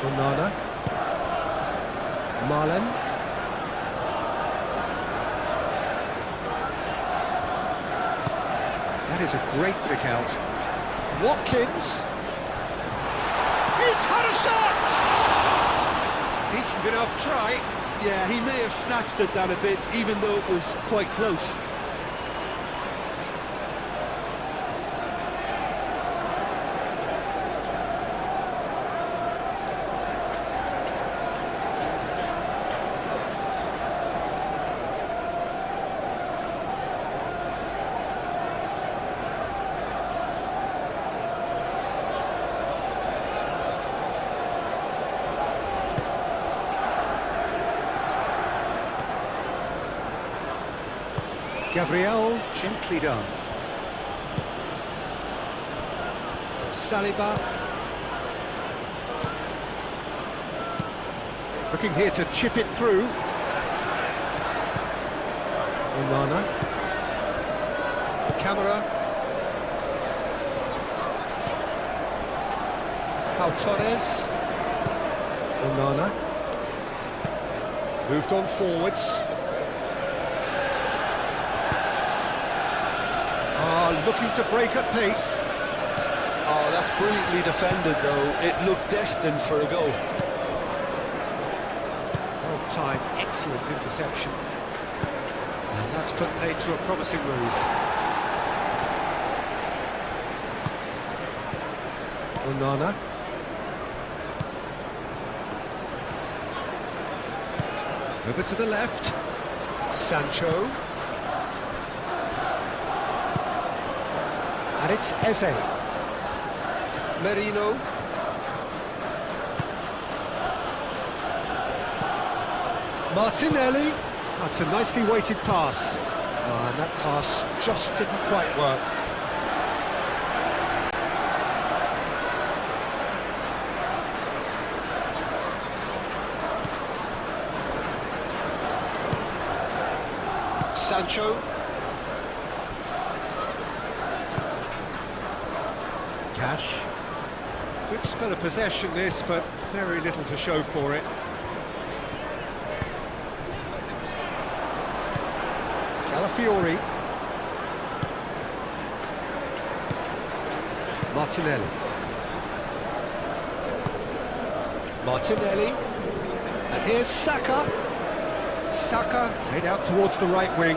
Onana. Marlen. That is a great pick out. Watkins. He's had a shot! Decent enough try. Yeah, he may have snatched at that a bit, even though it was quite close. Gabriel, gently done. Saliba. Looking here to chip it through. Onana. Camera. Pau Torres. Onana. Moved on forwards. Looking to break at pace. Oh, that's brilliantly defended, though. It looked destined for a goal. Well timed, excellent interception. And that's put paid to a promising move. Onana. Over to the left. Sancho. And it's Eze. Merino. Martinelli. That's a nicely weighted pass. And that pass just didn't quite work. Sancho. Cash. Good spell of possession this, but very little to show for it. Calafiori. Martinelli. Martinelli. And here's Saka. Saka played out towards the right wing.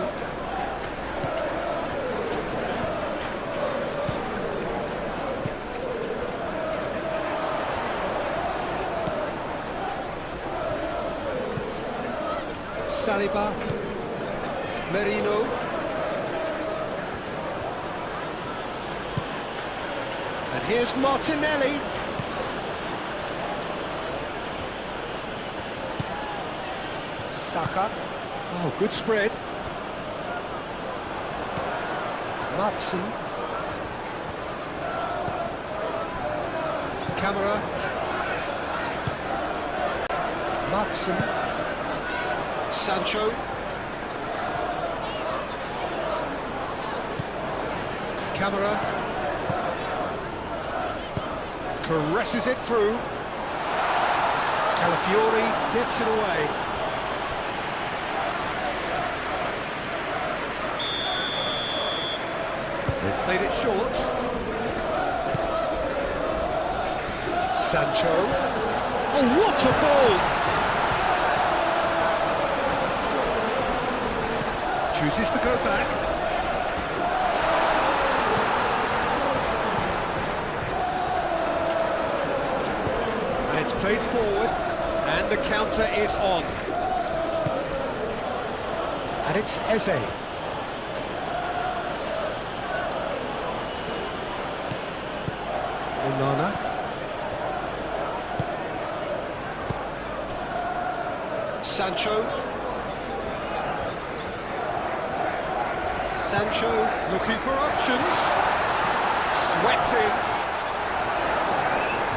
Saliba, Merino, and here's Martinelli. Saka, oh, good spread. Matson, Camera, Hudson. Sancho. Camera. Caresses it through. Calafiori gets it away. They've played it short. Sancho. Oh, what a ball! Chooses to go back. And it's played forward, and the counter is on. And it's Eze. Onana. Sancho. Sancho looking for options. Swept in.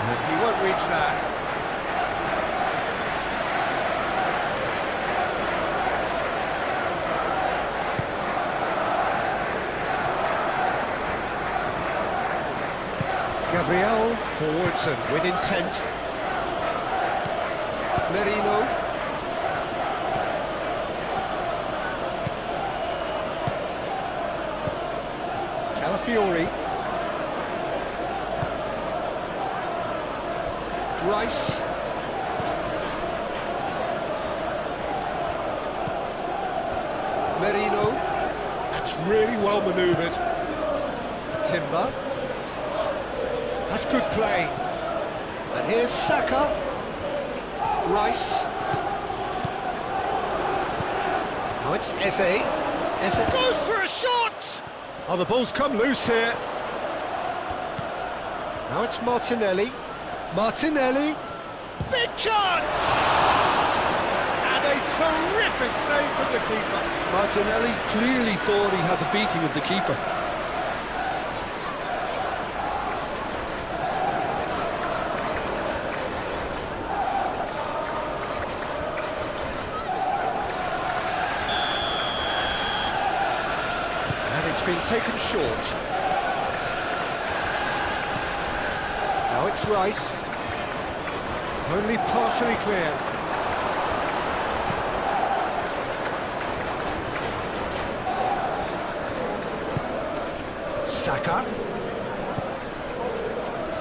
And he won't reach that. Gabriel forwards and with intent. Merino. Calafiori. Rice. Merino. That's really well manoeuvred. Timber. That's good play. And here's Saka. Rice. Now it's Eze. Eze goes for a shot! Oh, the ball's come loose here. Now it's Martinelli. Martinelli. Big chance! And a terrific save from the keeper. Martinelli clearly thought he had the beating of the keeper. It's been taken short. Now it's Rice. Only partially clear. Saka.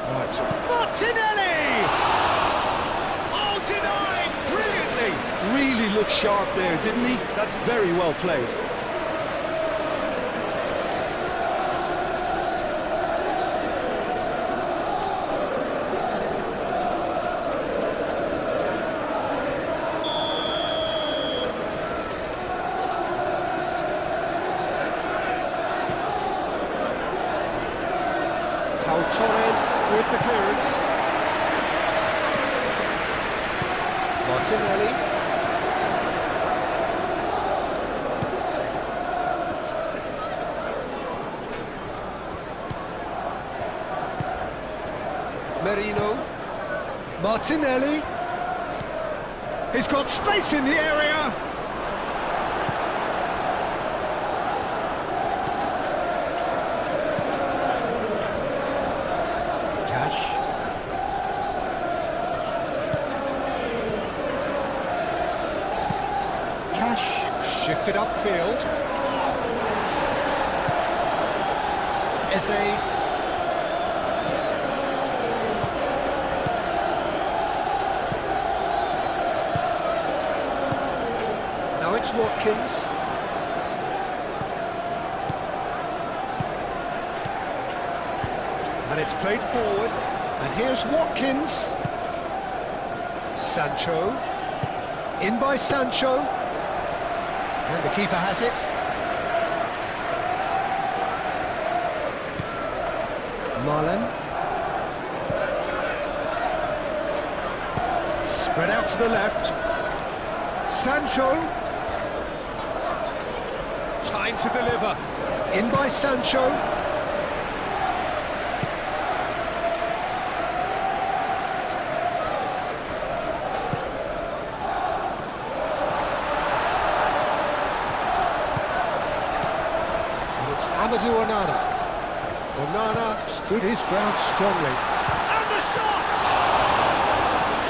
Right. Martinelli! Oh, denied brilliantly! Really looked sharp there, didn't he? That's very well played. Torres with the clearance. Martinelli. Merino. Martinelli. He's got space in the area. Shifted upfield. Eze. Now it's Watkins. And it's played forward. And here's Watkins. Sancho. In by Sancho. And the keeper has it. Marlon. Spread out to the left. Sancho. Time to deliver. In by Sancho. Amadou Onana. Onana stood his ground strongly. And the shot!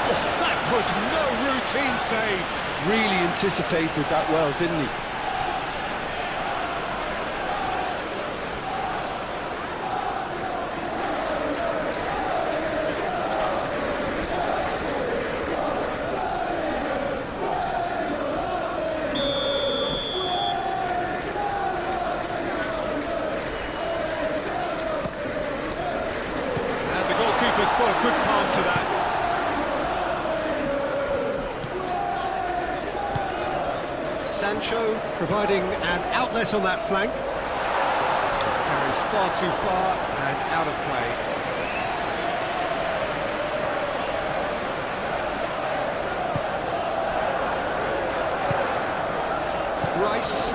Oh, that was no routine save. Really anticipated that well, didn't he? Keeper's put a good palm to that. Sancho providing an outlet on that flank. Carries far too far and out of play. Rice.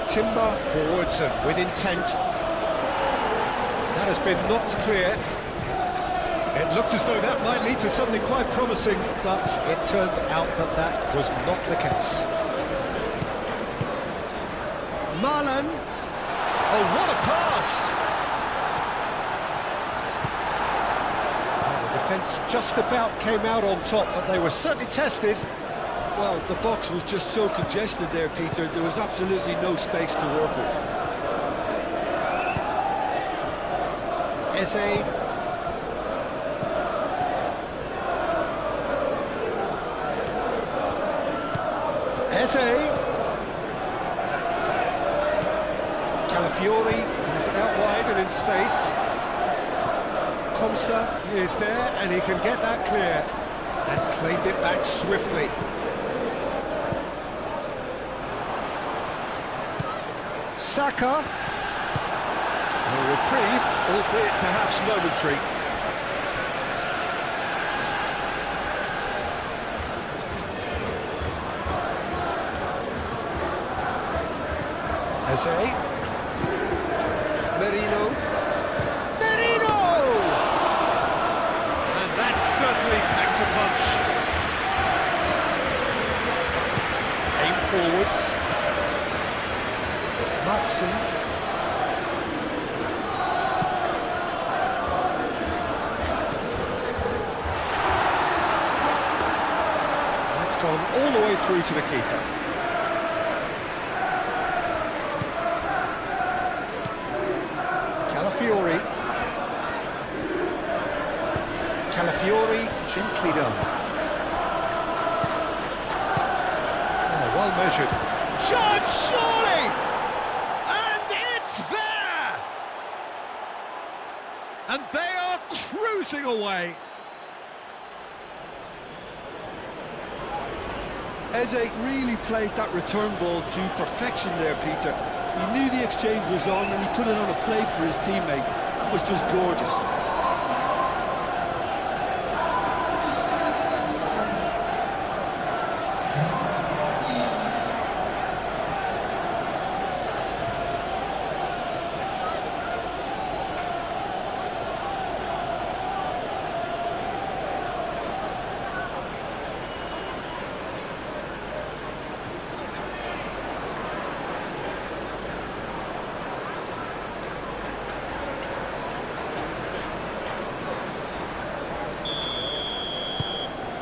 Timber forwards and with intent. That has been knocked clear. It looked as though that might lead to something quite promising, but it turned out that that was not the case. Marlon. Oh, what a pass! Well, the defence just about came out on top, but they were certainly tested. Well, the box was just so congested there, Peter. There was absolutely no space to work with. Eze. Eze. Calafiori has it out wide and in space. Konsa is there and he can get that clear and claimed it back swiftly. Saka. A reprieve, albeit perhaps momentary. Eze. Merino. Merino! And that certainly packed a punch. Aim forwards. Matson. That's gone all the way through to the keeper. Calafiori. Calafiori, gently done. Oh, well measured. Shot, surely! And it's there! And they are cruising away. Eze really played that return ball to perfection there, Peter. He knew the exchange was on and he put it on a plate for his teammate. That was just gorgeous.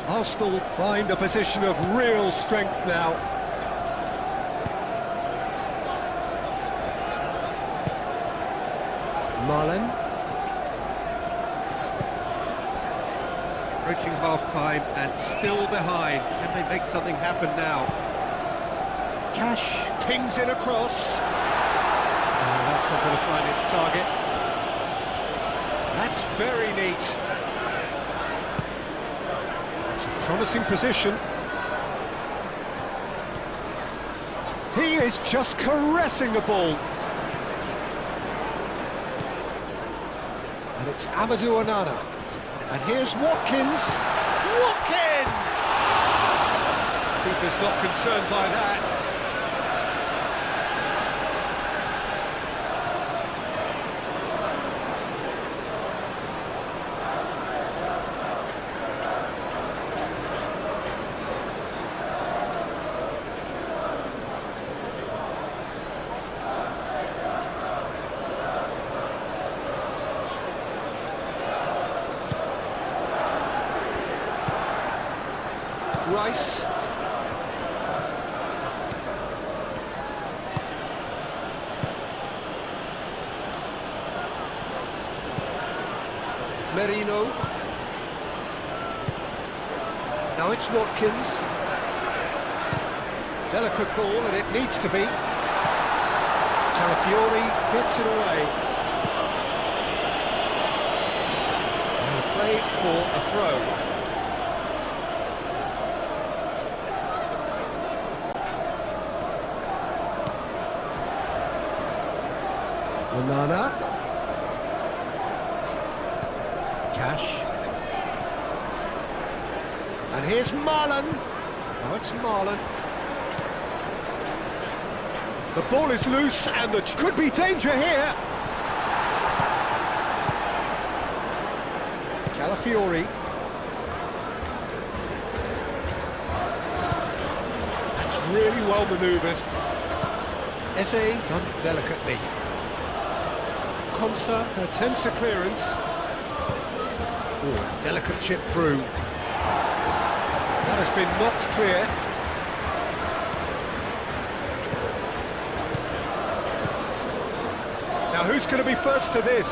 Arsenal find a position of real strength now. Marlon. Approaching half-time and still behind. Can they make something happen now? Cash pings it across. Oh, that's not going to find its target. That's very neat. Promising position. He is just caressing the ball. And it's Amadou Onana. And here's Watkins. Watkins! Keeper's not concerned by that. Rice. Merino. Now it's Watkins. Delicate ball, and it needs to be. Calafiori gets it away. And play for a throw. Onana. Cash. And here's Marlon. Now it's Marlon. The ball is loose and there could be danger here. Calafiori. That's really well manoeuvred. Eze done delicately. Konsa attempts a clearance. Ooh, delicate chip through. That has been knocked clear. Now who's going to be first to this?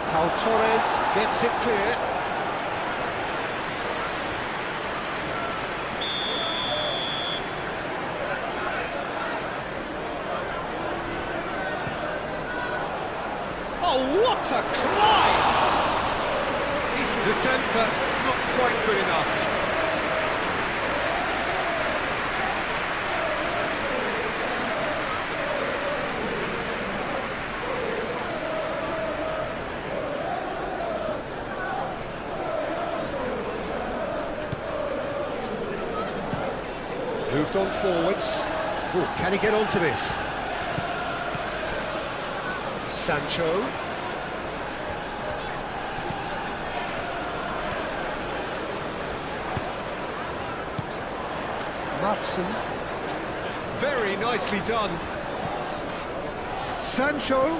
Pau Torres gets it clear. Oh, what a climb! Decent attempt, but not quite good enough. Moved on forwards. Ooh, can he get onto this? Sancho. Matson. Very nicely done. Sancho.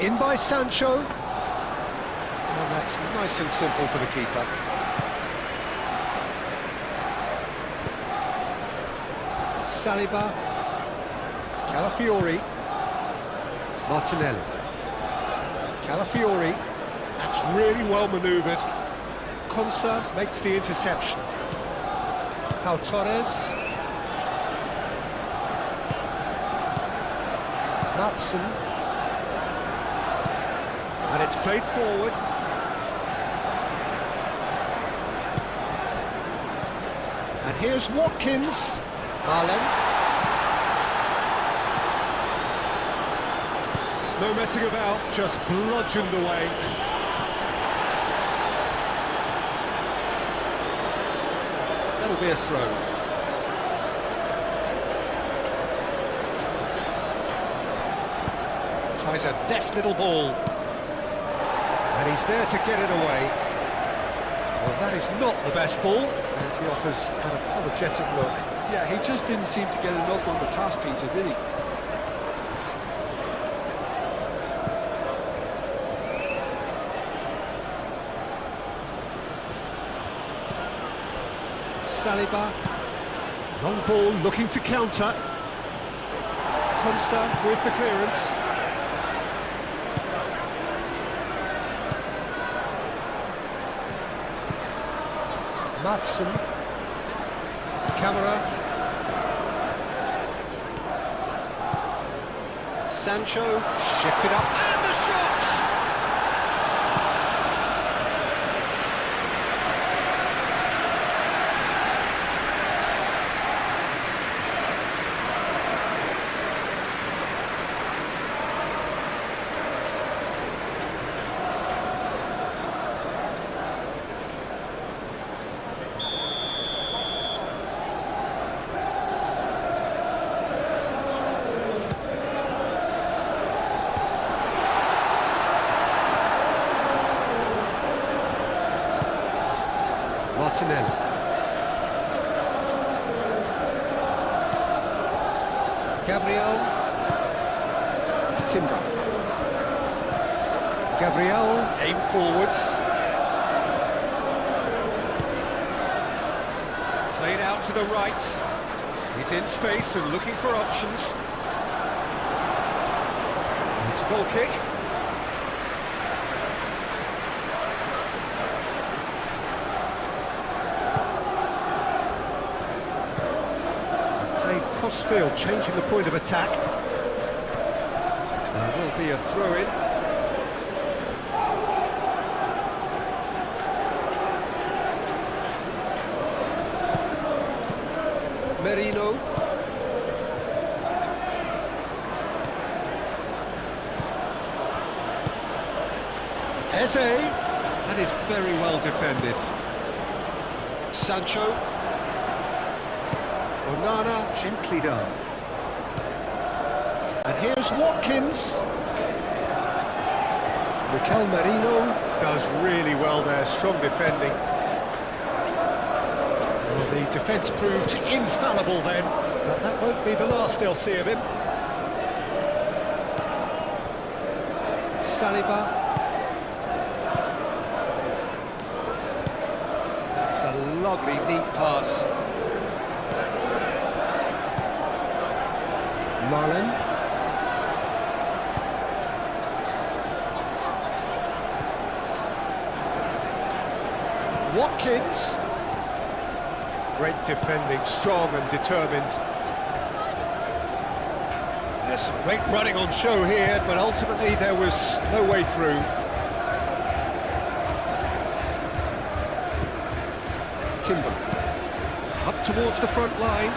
In by Sancho. And that's nice and simple for the keeper. Saliba. Calafiori. Martinelli. Calafiori. That's really well manoeuvred. Konsa makes the interception. Pau Torres. Matson. And it's played forward. And here's Watkins. Marlon. No messing about, just bludgeoned away. That'll be a throw. Tries a deft little ball. And he's there to get it away. Well, that is not the best ball, and he offers an apologetic look. Yeah, he just didn't seem to get enough on the task, Peter, did he? Saliba. Long ball looking to counter. Konsa with the clearance. Matson. Camera. Sancho shifted up and the shot! Martinelli. Gabriel. Timber. Gabriel, aim forwards. to the right. He's in space and looking for options. It's a goal kick. Played cross-field, changing the point of attack. There will be a throw-in. Merino. Eze. That is very well defended. Sancho. Onana, gently done. And here's Watkins. Mikel Merino does really well there, strong defending. Well, the defence proved infallible then, but that won't be the last they'll see of him. Saliba. That's a lovely, neat pass. Marlin. Watkins. Great defending, strong and determined. There's some great running on show here, but ultimately there was no way through. Timber. Up towards the front line.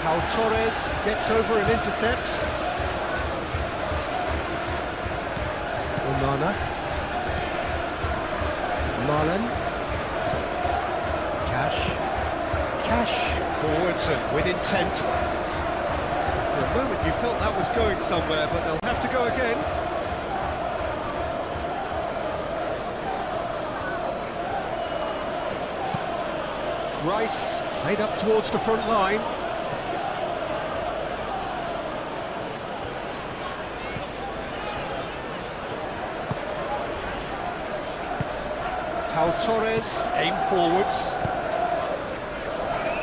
Pau Torres gets over and intercepts. Onana. Marlin. Cash forwards and with intent. For a moment you felt that was going somewhere, but they'll have to go again. Rice played up towards the front line. Pau Torres, aim forwards.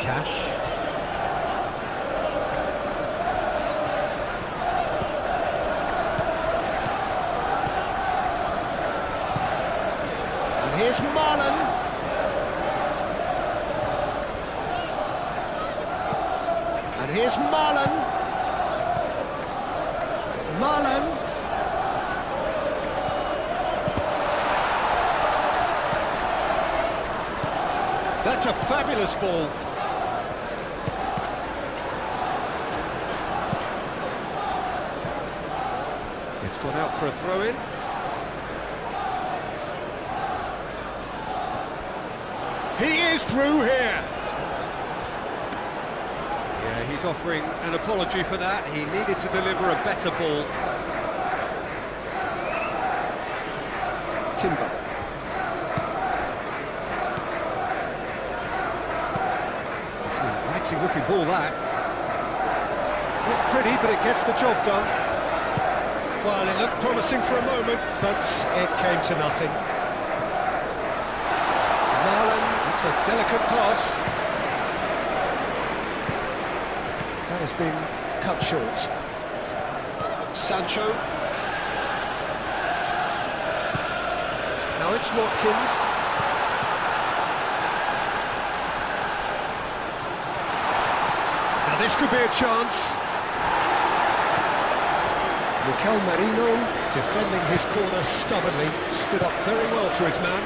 Cash. And here's Marlon. And here's Marlon. Marlon. That's a fabulous ball. It's gone out for a throw-in. He is through here. Yeah, he's offering an apology for that. He needed to deliver a better ball. Timber. It's an inviting looking ball, that. Not pretty, but it gets the job done. Well, it looked promising for a moment, but it came to nothing. Marlon, it's a delicate pass. That has been cut short. Sancho. Now it's Watkins. Now this could be a chance. Mikel Merino, defending his corner stubbornly, stood up very well to his man.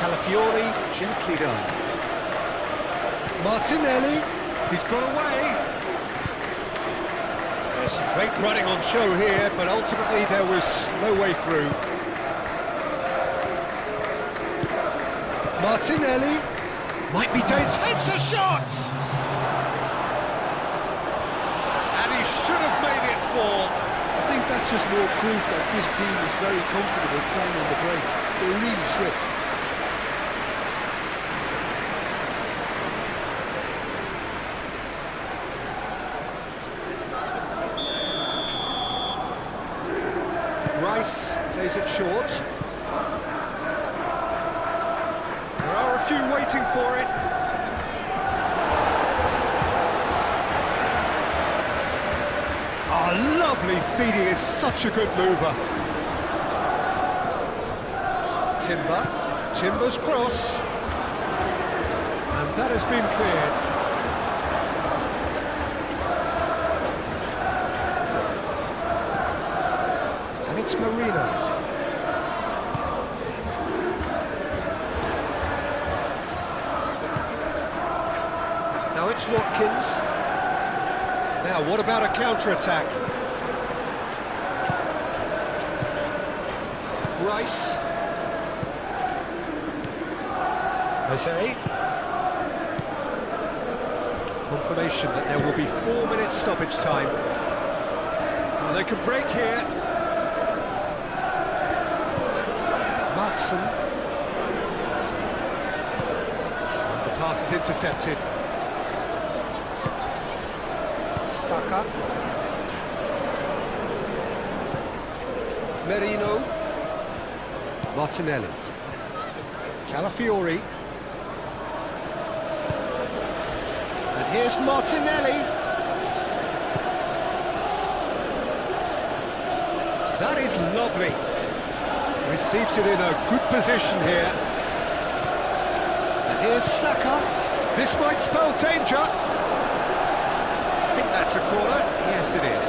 Calafiori, gently done. Martinelli, he's got away. There's some great running on show here, but ultimately there was no way through. Martinelli. Might be dangerous. Takes a shot! And he should have made it fall. I think that's just more proof that this team is very comfortable playing on the break. They're really swift. Rice plays it short. waiting for it. Oh, lovely feed, he is such a good mover. Timber's cross. And that has been cleared. And it's Marino. Now it's Watkins. Now, what about a counter-attack? Rice. Jose. Confirmation that there will be 4 minutes stoppage time. Well, they can break here. Matson. The pass is intercepted. Saka. Merino. Martinelli. Calafiori. And here's Martinelli. That is lovely. Receives it in a good position here. And here's Saka. This might spell danger. I think that's a corner. Yes, it is.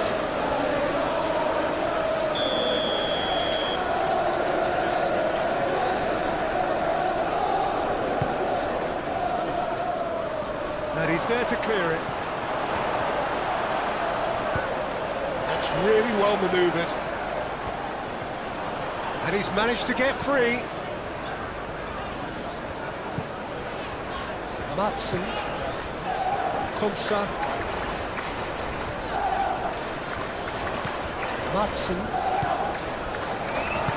And he's there to clear it. That's really well manoeuvred. And he's managed to get free. Matson. Konsa. Matson.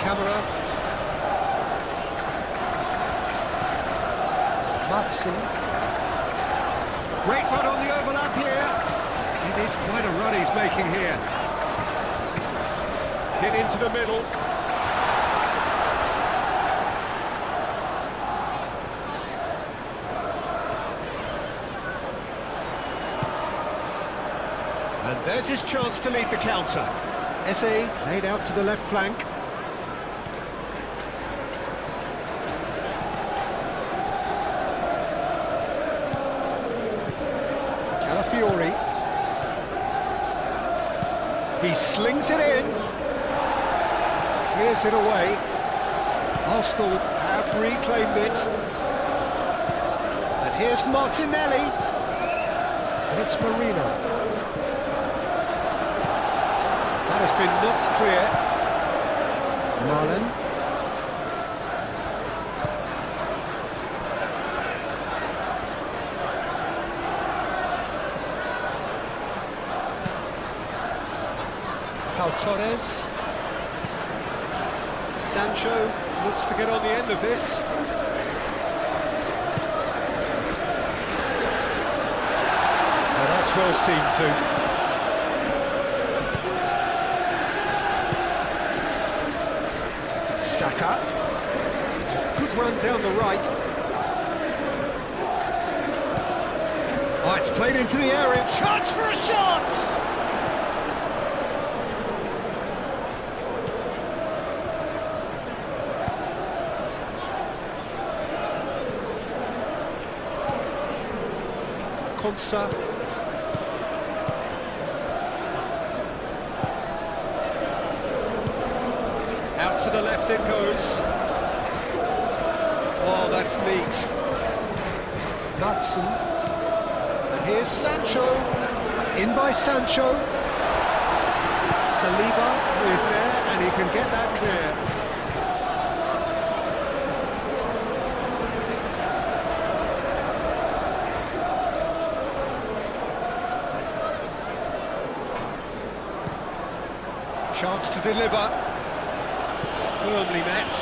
Camera. Matson. Great run on the overlap here. It is quite a run he's making here. Hit into the middle. And there's his chance to lead the counter. Eze laid out to the left flank. Calafiori. He slings it in. Clears it away. Arsenal have reclaimed it. And here's Martinelli. And it's Marino. That has been knocked clear. Marlon. Pau Torres. Sancho looks to get on the end of this. Well, that's well seen too. Saka. It's a good run down the right. Oh, it's played into the area. Chance for a shot! Konsa. Out to the left it goes. Oh, that's neat. Matson. And here's Sancho. In by Sancho. Saliba is there, and he can get that clear. Chance to deliver. Firmly met.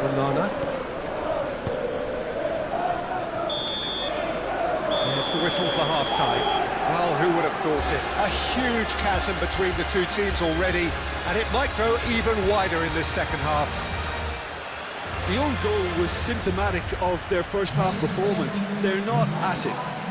Onana. sounds the whistle for half-time. Well, who would have thought it? A huge chasm between the two teams already, and it might grow even wider in this second half. The own goal was symptomatic of their first half performance. They're not at it.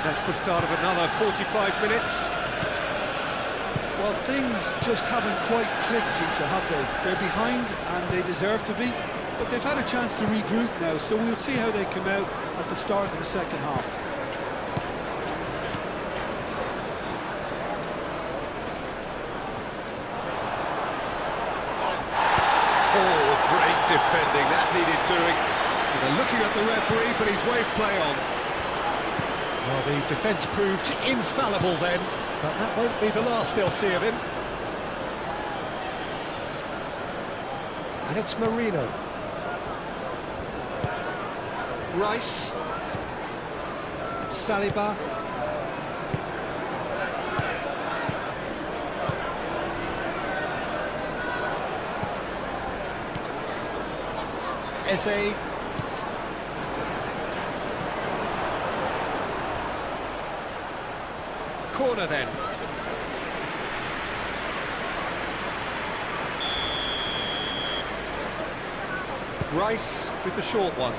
That's the start of another 45 minutes. Well, things just haven't quite clicked, Peter, have they? They're behind, and they deserve to be, but they've had a chance to regroup now, so we'll see how they come out at the start of the second half. Oh, great defending, that needed doing. They're looking at the referee, but he's waved play on. Well, the defence proved infallible then, but that won't be the last they'll see of him. And it's Marino. Rice. Saliba. Eze. Corner then. Rice with the short one.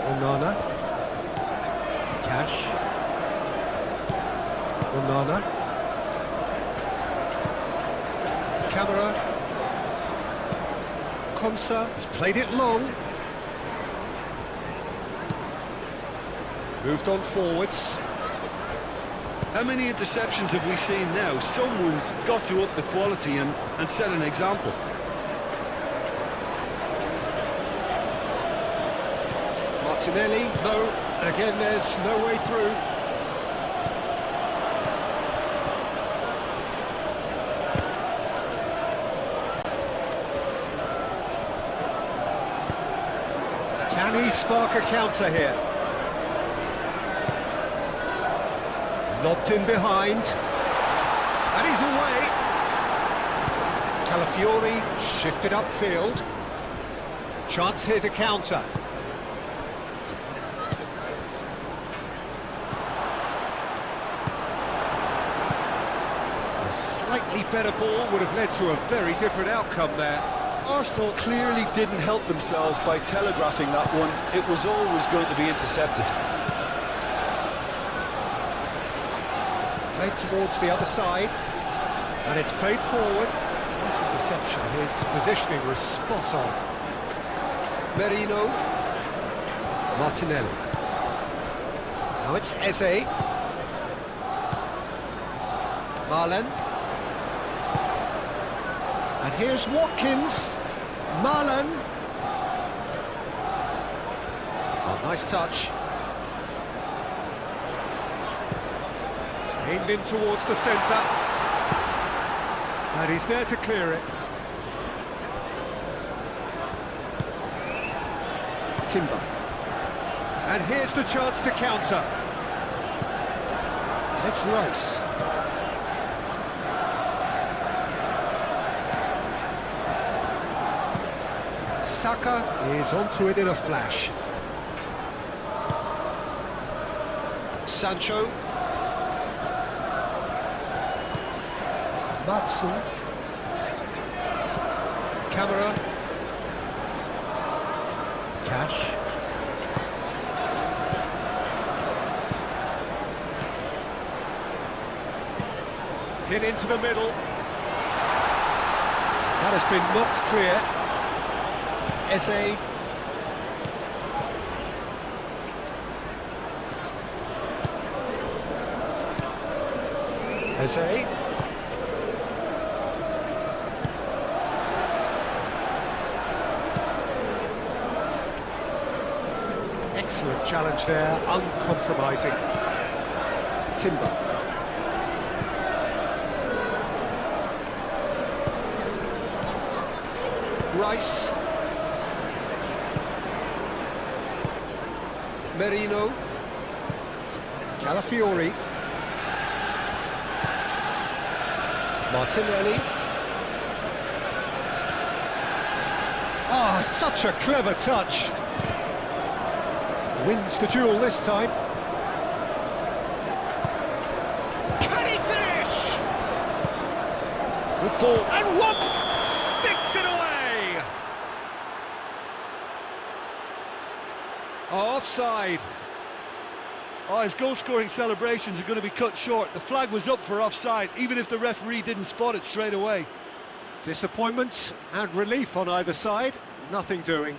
Onana. Cash. Onana. Camera. Konsa has played it long. Moved on forwards. How many interceptions have we seen now? Someone's got to up the quality and set an example. Martinelli, no, again there's no way through. Can he spark a counter here? Lobbed in behind. And he's away. Calafiori shifted upfield. Chance here to counter. A slightly better ball would have led to a very different outcome there. Arsenal clearly didn't help themselves by telegraphing that one. It was always going to be intercepted. Played towards the other side, and it's played forward. Nice interception, his positioning was spot on. Merino. Martinelli. Now it's Eze. Marlen. And here's Watkins. Marlen. Oh, nice touch. Aimed in towards the centre. And he's there to clear it. Timber. And here's the chance to counter. And it's Rice. Saka is onto it in a flash. Sancho. Matson. Camera. Cash. Hit into the middle. That has been knocked clear. Eze. Eze. Excellent challenge there, uncompromising. Timber. Rice. Merino. Calafiori. Martinelli. Ah, such a clever touch. Wins the duel this time. Can he finish? Good ball, and one sticks it away. Offside. Oh, his goal-scoring celebrations are going to be cut short. The flag was up for offside, even if the referee didn't spot it straight away. Disappointment and relief on either side. Nothing doing.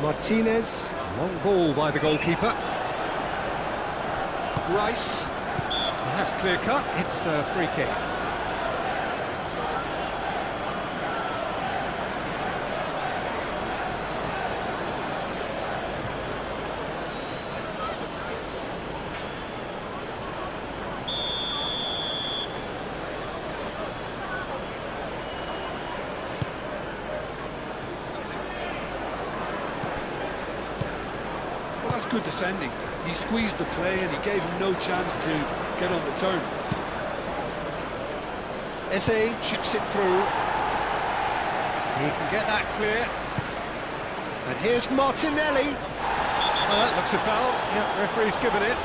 Martinez, long ball by the goalkeeper. Rice, that's clear cut, it's a free kick. Well, that's good defending. He squeezed the play and he gave him no chance to get on the turn. Eze chips it through. He can get that clear. And here's Martinelli. Oh, that looks a foul. Yeah, referee's given it.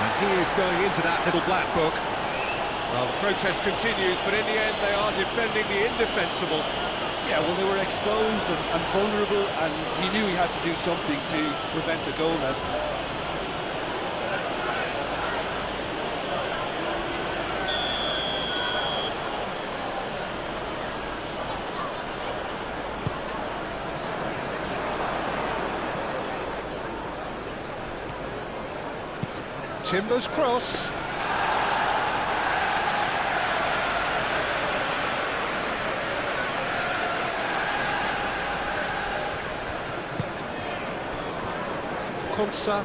And he is going into that little black book. Well, the protest continues, but in the end they are defending the indefensible. Yeah, well, they were exposed and vulnerable, and he knew he had to do something to prevent a goal then. Timber's cross. Konsa.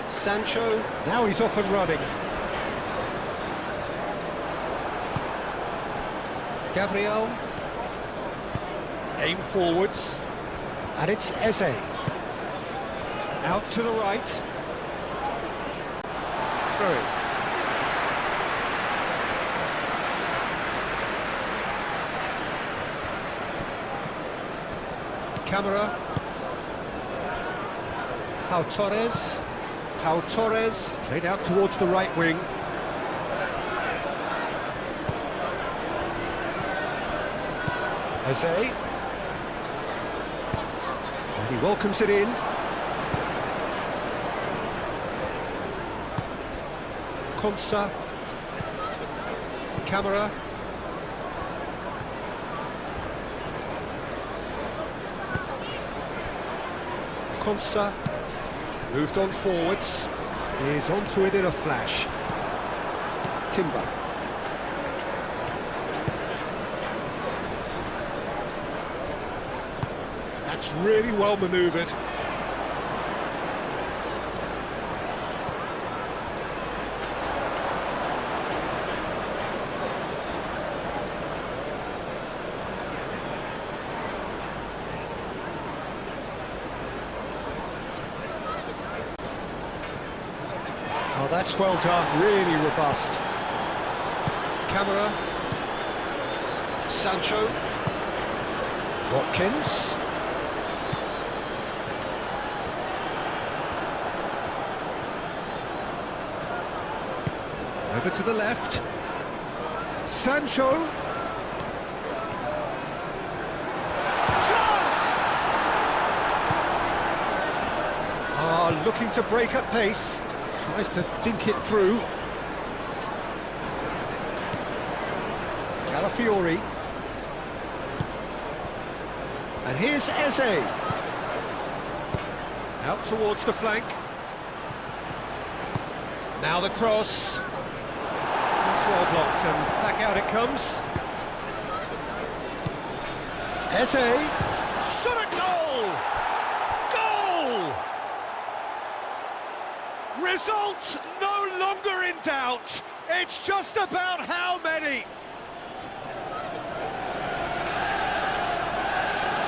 Sancho. Now he's off and running. Gabriel. Aim forwards. And it's Eze. Out to the right. Through. Camera. Pau Torres. Pau Torres. Played out towards the right wing. Eze. And he welcomes it in. Konsa. Camera. Konsa. Moved on forwards. He's onto it in a flash. Timber. That's really well manoeuvred. Oh, that's well done, really robust. Camera. Sancho. Watkins. to the left. Sancho. Chance! Looking to break at pace. Tries to dink it through. Calafiori. And here's Eze. Out towards the flank. Now the cross. That's well blocked, and back out it comes. Eze. Shot at goal! Goal! Result no longer in doubt. It's just about how many.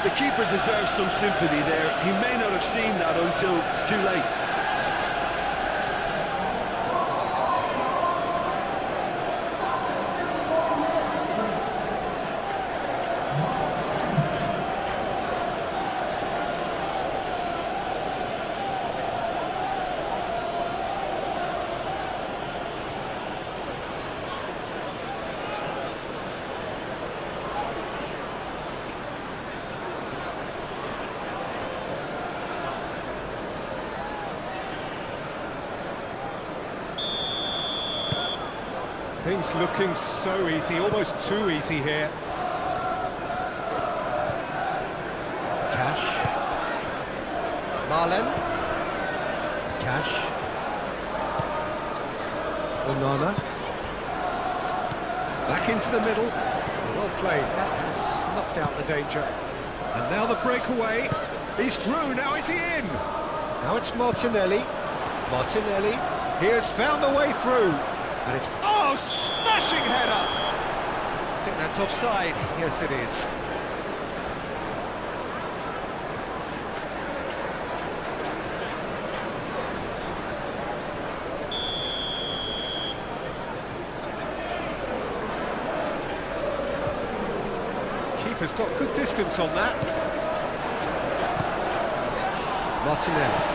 The keeper deserves some sympathy there. He may not have seen that until too late. Things looking so easy, almost too easy here. Cash. Marlen. Cash. Onana. Back into the middle. Well played, that has snuffed out the danger. And now the breakaway. He's through, now is he in? Now it's Martinelli. Martinelli, he has found the way through. And it's... Oh, smashing header! I think that's offside. Yes, it is. Keeper's got good distance on that. Martinelli.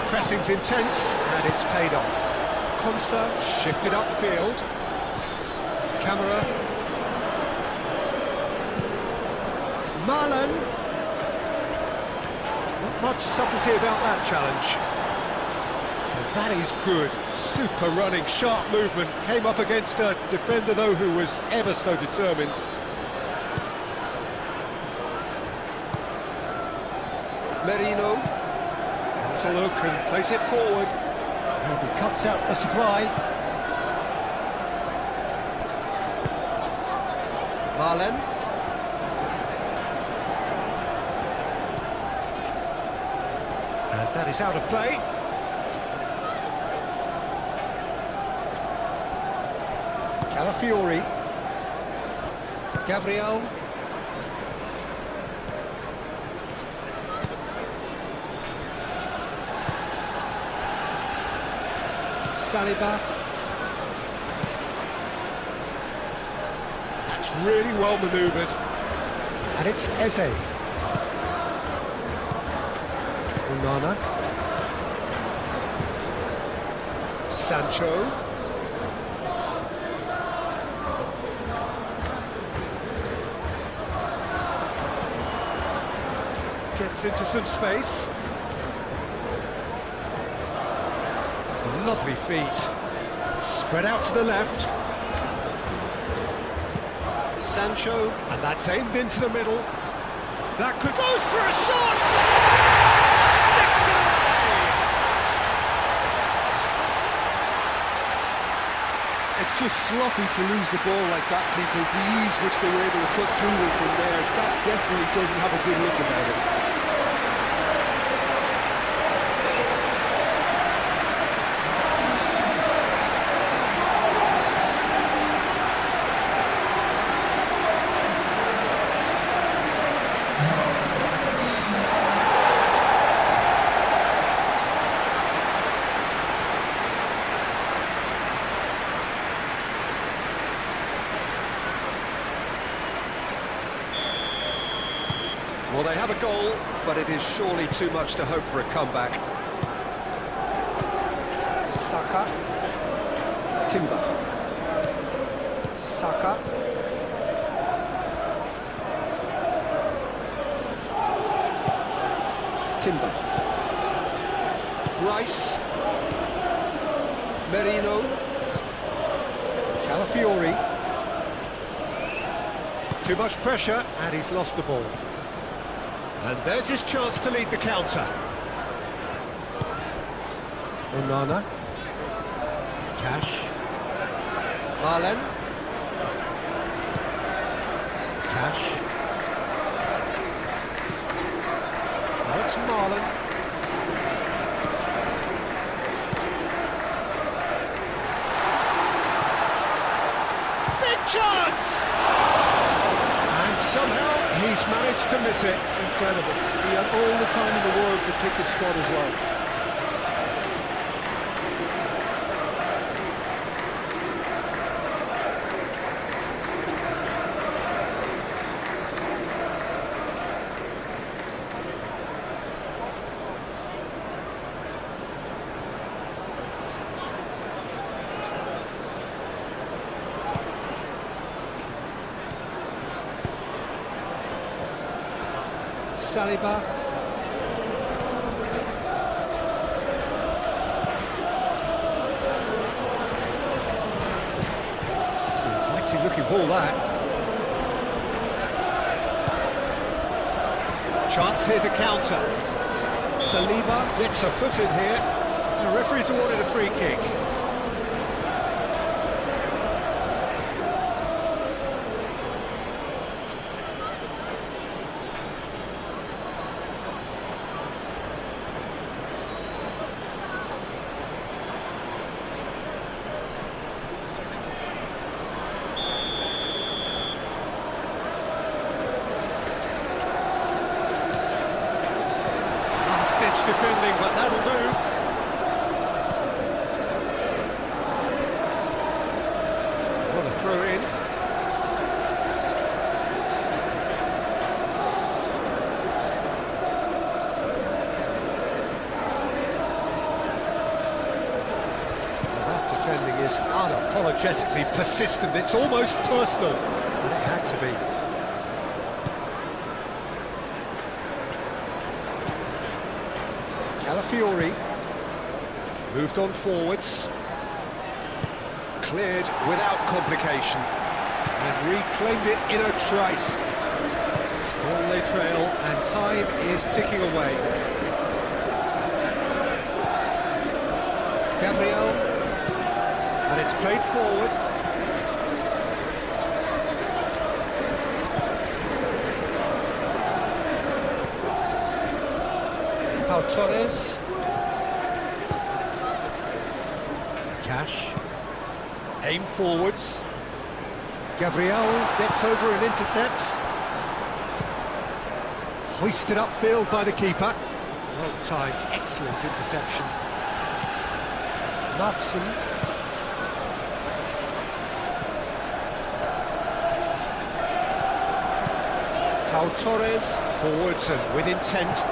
Pressing's intense, and it's paid off. Konsa shifted upfield. Camera. Marlen. Not much subtlety about that challenge. And that is good. Super running, sharp movement. Came up against a defender, though, who was ever so determined. Merino. A look and place it forward. And he cuts out the supply. Marlen. And that is out of play. Calafiori. Gabriel. Saliba. That's really well manoeuvred. And it's Eze. Onana. Sancho. Gets into some space. Lovely feet. Spread out to the left. Sancho, and that's aimed into the middle. That could go for a shot! Sticks away! It's just sloppy to lose the ball like that, Peter. The ease which they were able to cut through them from there, that definitely doesn't have a good look about it. Well, they have a goal, but it is surely too much to hope for a comeback. Saka. Timber. Saka. Timber. Rice. Merino. Calafiori. Too much pressure, and he's lost the ball. And there's his chance to lead the counter. Onana. Cash. Marlen. Cash. Now it's Marlen. Big chance! And somehow he's managed to miss it. Incredible. He had all the time in the world to pick his spot as well. Saliba. It's a mighty looking ball, that. Chance here to counter. Saliba gets a foot in here. The referee's awarded a free kick. Defending, but that'll do. What a throw in. That defending is unapologetically persistent. It's almost personal, but it had to be. Calafiori moved on forwards, cleared without complication, and reclaimed it in a trice. Still they trail, and time is ticking away. Gabriel, and it's played forward. Torres. Cash. Aim forwards. Gabriel gets over and intercepts. Hoisted upfield by the keeper. Well timed, excellent interception. Knudsen. Pau Torres, forwards and with intent.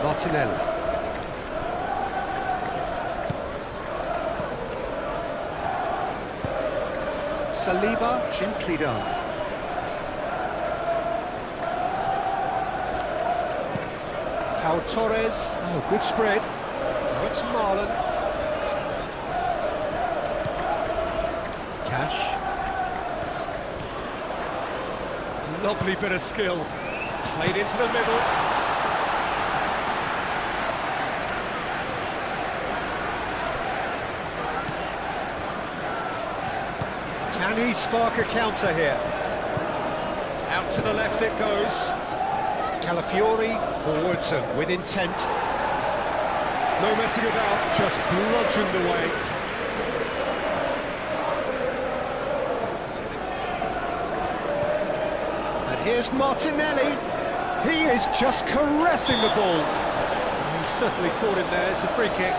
Martinelli. Saliba, gently done. Pau Torres, oh, good spread. Now it's Marlen. Cash. Lovely bit of skill. Played into the middle. Can he spark a counter here? Out to the left it goes. Calafiori, forwards and with intent. No messing about, just bludgeoned away. And here's Martinelli. He is just caressing the ball. And he's certainly caught him there, it's a free kick.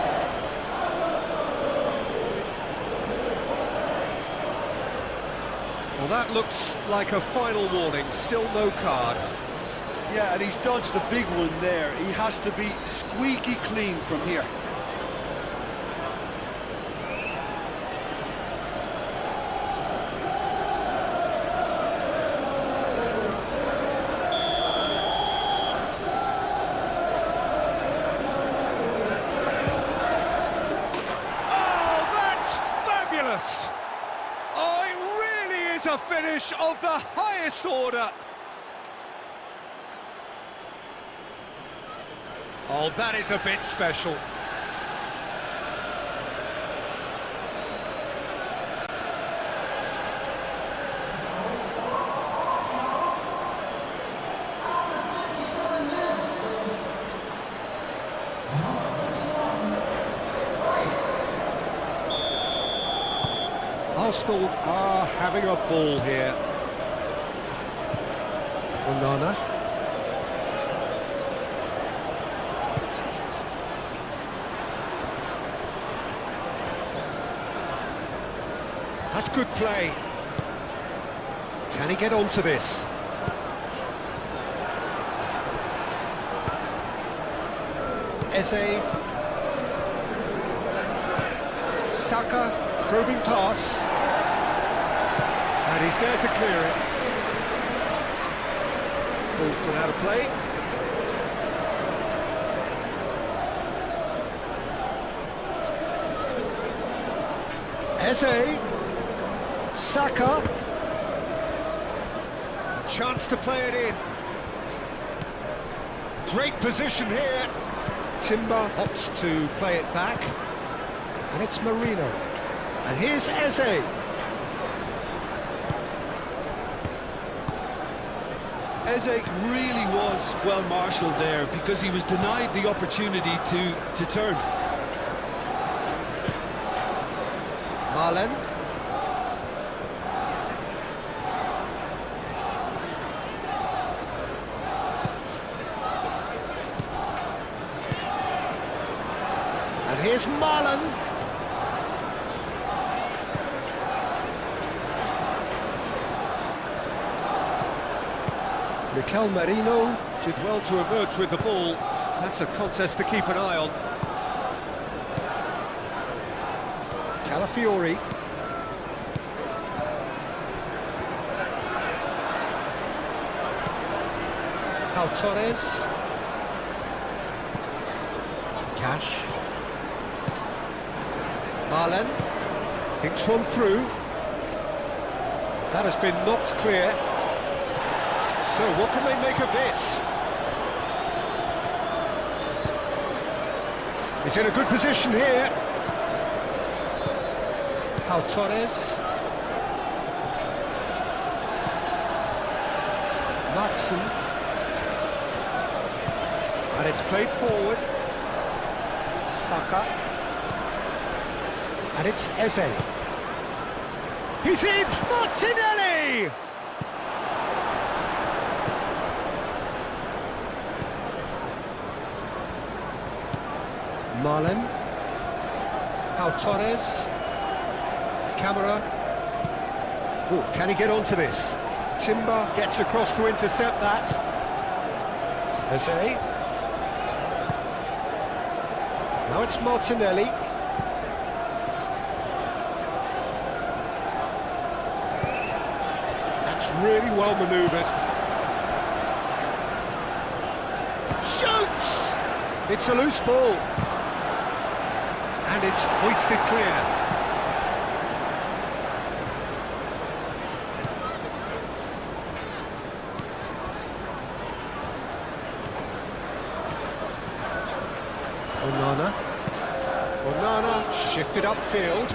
Well, that looks like a final warning, still no card. Yeah, and he's dodged a big one there. He has to be squeaky clean from here. Oh, that's fabulous! Oh, it really is a finish of the highest order. Oh, that is a bit special. Aston are having a ball here. Onana. That's good play. Can he get onto this? Eze. Saka, probing pass. And he's there to clear it. Ball's gone out of play. Eze. Saka. A chance to play it in. Great position here. Timber opts to play it back. And it's Marino. And here's Eze. Eze really was well marshalled there because he was denied the opportunity to turn. Marlen. And here's Marlen. Mikel Merino did well to emerge with the ball. That's a contest to keep an eye on. Calafiori. Pau Torres. Cash. Marlen. Thinks one through. That has been knocked clear. So what can they make of this? He's in a good position here. Pau Torres. Matson. And it's played forward. Saka. And it's Eze. He's in! Martinelli! Marlen. Pau Torres. Camera. Oh, can he get onto this? Timber gets across to intercept that. Eze. Now it's Martinelli. That's really well manoeuvred. Shoots! It's a loose ball. And it's hoisted clear. Onana shifted upfield.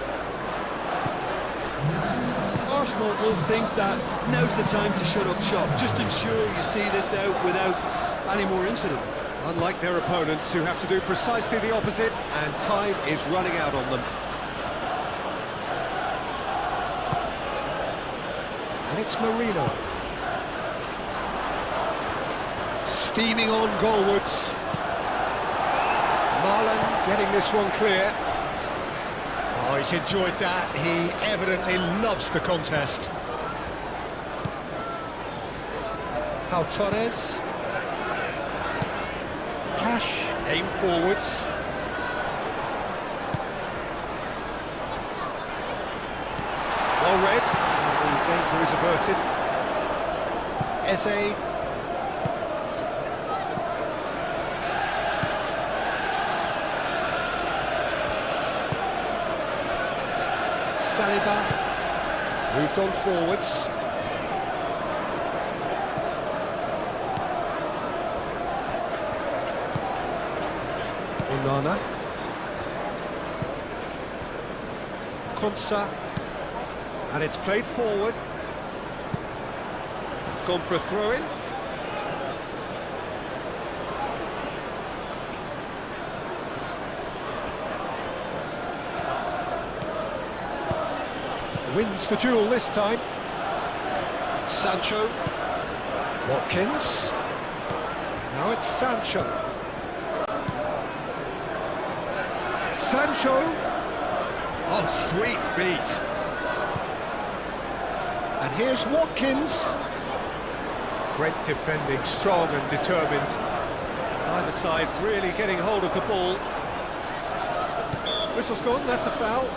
Arsenal will think that now's the time to shut up shop. Just ensure you see this out without any more incident. Unlike their opponents, who have to do precisely the opposite, and time is running out on them. And it's Marino. Steaming on goalwards. Marlen getting this one clear. Oh, he's enjoyed that. He evidently loves the contest. Pau Torres. dash, aim forwards. Well read, and the danger is averted. Eze. Saliba. Moved on forwards. Onana. Konsa. And it's played forward. It's gone for a throw-in. Wins the duel this time. Sancho. Watkins. Now it's Sancho. Sancho. Oh, sweet feet. And here's Watkins. Great defending, strong and determined. Either side really getting hold of the ball. Whistle's gone, that's a foul.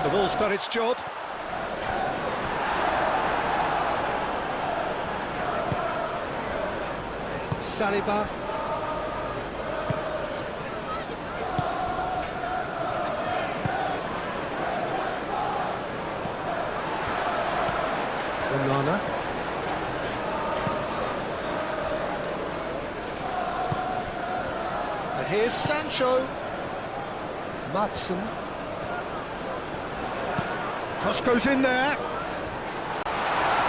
The ball's done its job. Saliba. Onana. And here's Sancho. Madsen. Cross goes in there.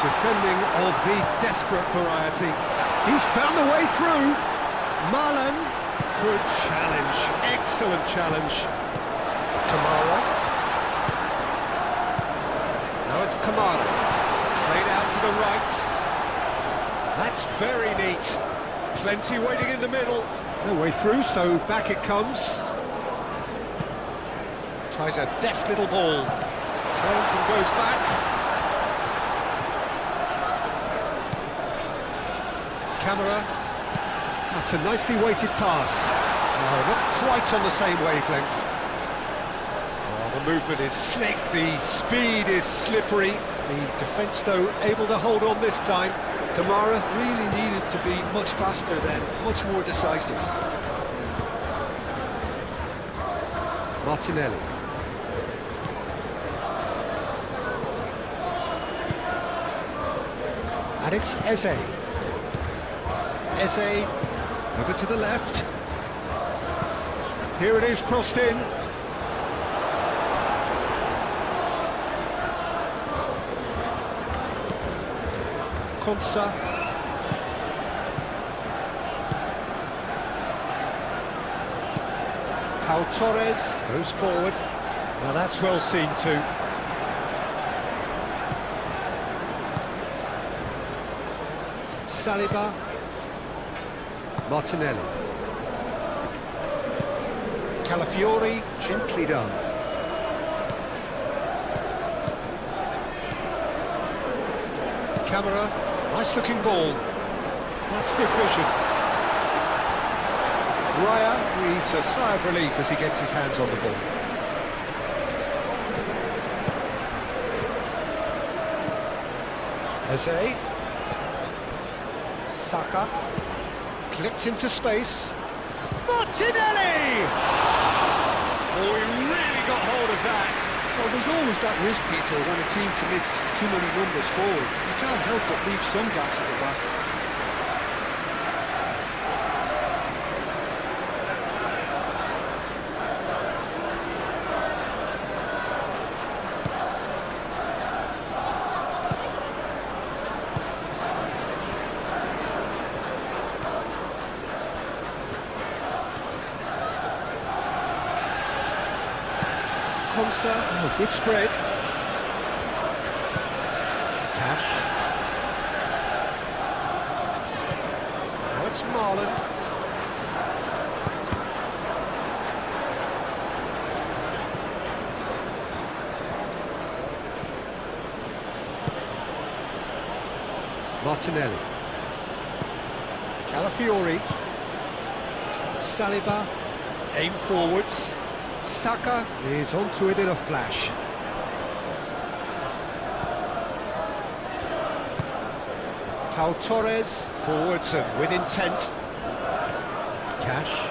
Defending of the desperate variety. He's found a way through. Malan. Good challenge. Excellent challenge. Kamara. Now it's Kamara. Played out to the right. That's very neat. Plenty waiting in the middle. No way through, so back it comes. Tries a deft little ball. Turns and goes back. Camera. That's a nicely weighted pass. Oh, not quite on the same wavelength. Oh, the movement is slick, the speed is slippery. The defence, though, able to hold on this time. Kamara really needed to be much faster then, much more decisive. Martinelli. And it's Eze. Eze, over to the left. Here it is, crossed in. Konsa. Pau Torres goes forward. Now that's well seen too. Saliba. Martinelli. Calafiori, gently done. Camera, nice looking ball. That's good vision. Raya breathes a sigh of relief as he gets his hands on the ball. Eze. Saka. Clipped into space. Martinelli! Oh, he really got hold of that. Well, there's always that risk, Peter, when a team commits too many numbers forward. You can't help but leave some gaps at the back. Konsa, oh, good spread. Cash. Now it's Marlon. Martinelli. Calafiori. Saliba. Aim forwards. Saka is onto it in a flash. Pau Torres, forwards and with intent. Cash.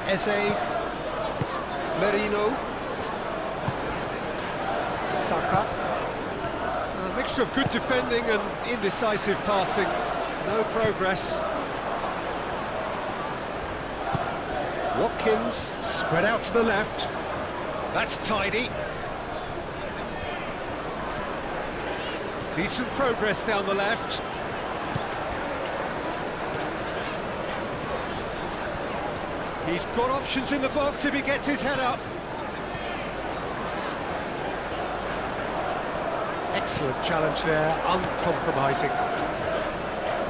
Eze. Merino. Saka. A mixture of good defending and indecisive passing. No progress. Watkins, spread out to the left. That's tidy. Decent progress down the left. He's got options in the box if he gets his head up. Excellent challenge there, uncompromising.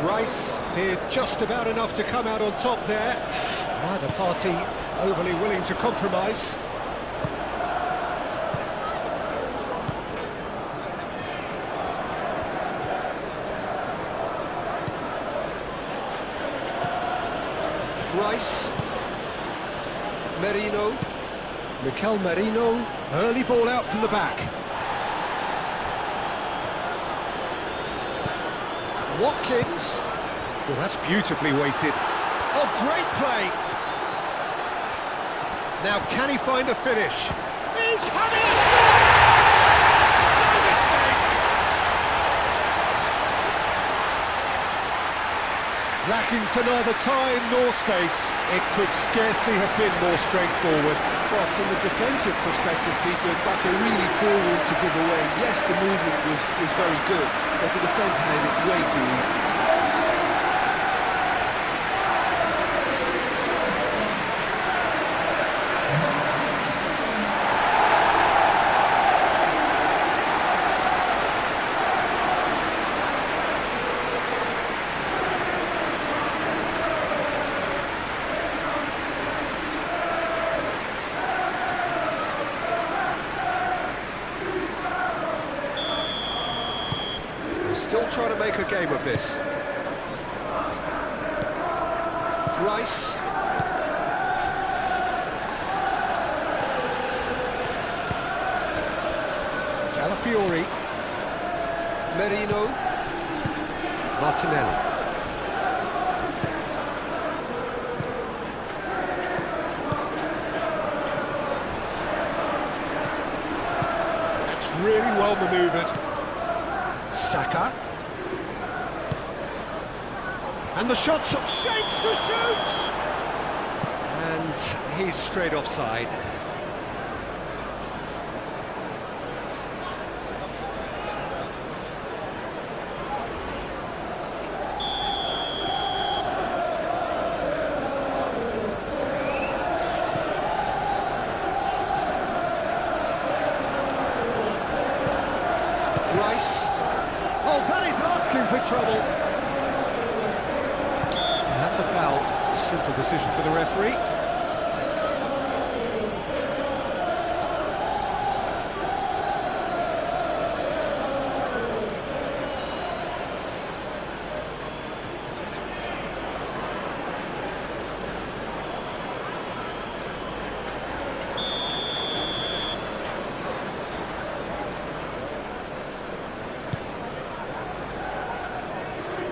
Rice did just about enough to come out on top there. Neither party overly willing to compromise. Rice. Merino. Mikel Merino. Early ball out from the back. Watkins. Well, that's beautifully weighted. Oh, great play! Now, can he find a finish? He's having a shot! No mistake! Lacking for neither time nor space, it could scarcely have been more straightforward. Well, from a defensive perspective, Peter, that's a really poor one to give away. Yes, the movement was very good, but the defence made it way too easy. Still trying to make a game of this. Rice. Calafiori. Merino. Martinelli. That's really well manoeuvred. Saka. And the shot's shapes to shoot! And he's straight offside. Rice. Oh, that is asking for trouble. That's a foul. A simple decision for the referee.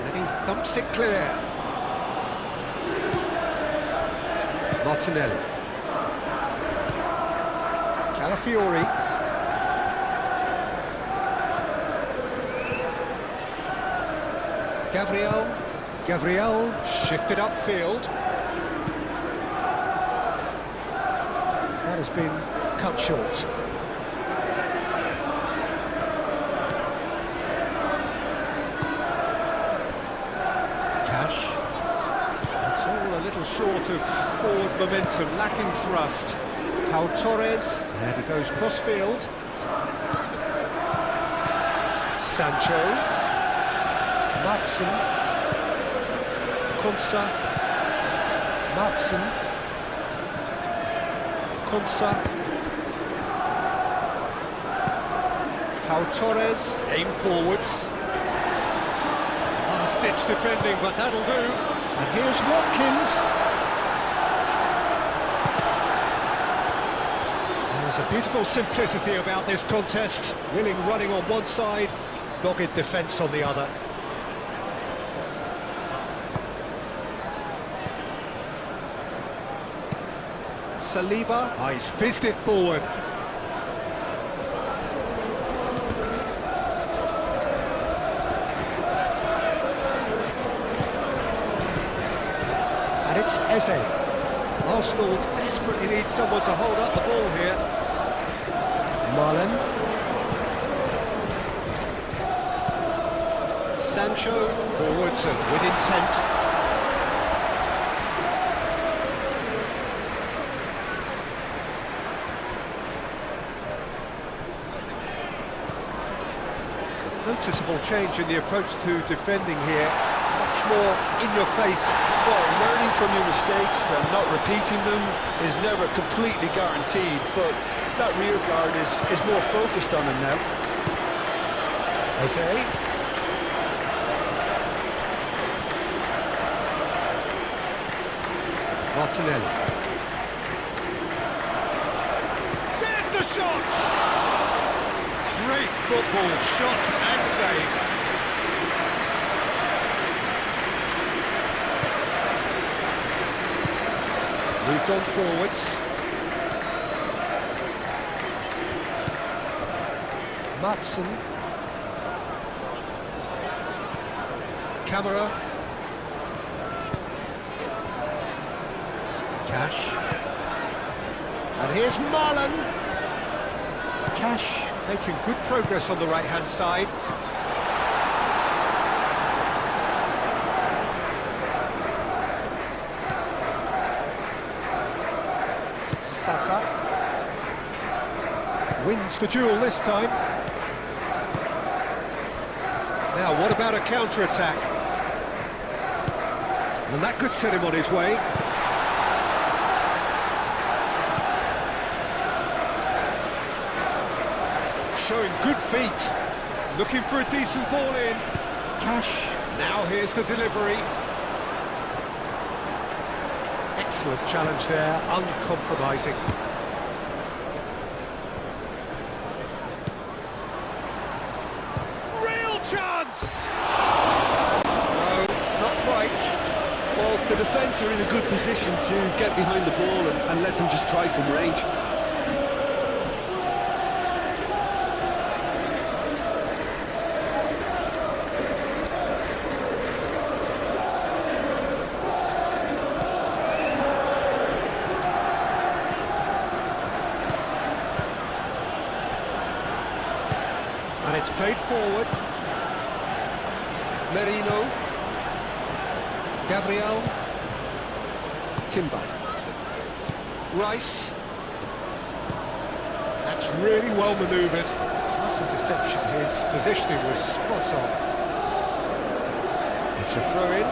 And he thumps it clear. Martinelli. Calafiori. Gabriel shifted upfield. That has been cut short. short of forward momentum, lacking thrust. Pau Torres, and he goes cross-field. Sancho. Matson. Konsa. Matson. Konsa. Pau Torres. Aim forwards. Last-ditch defending, but that'll do. And here's Watkins. There's a beautiful simplicity about this contest. Willing running on one side, dogged defence on the other. Saliba. Oh, he's fizzed it forward. And it's Eze. Arsenal desperately need someone to hold up the ball here. Marlon. Sancho, forwards and with intent. Noticeable change in the approach to defending here. Much more in your face. Well, learning from your mistakes and not repeating them is never completely guaranteed, but that rear guard is more focused on him now. Eze. Martinelli. There's the shot! Great football, shot and save. Moved on forwards. Matson. Camera. Cash. And here's Marlon. Cash making good progress on the right-hand side. Saka wins the duel this time. Now, what about a counter-attack? And that could set him on his way. Showing good feet. Looking for a decent ball in. Cash. Now here's the delivery. Excellent challenge there, uncompromising. Real chance! No, not quite. Well, the defence are in a good position to get behind the ball and let them just try from range. And it's played forward. Merino. Gabriel. Timber. Rice. That's really well manoeuvred. That's a deception. His positioning was spot on. It's a throw-in.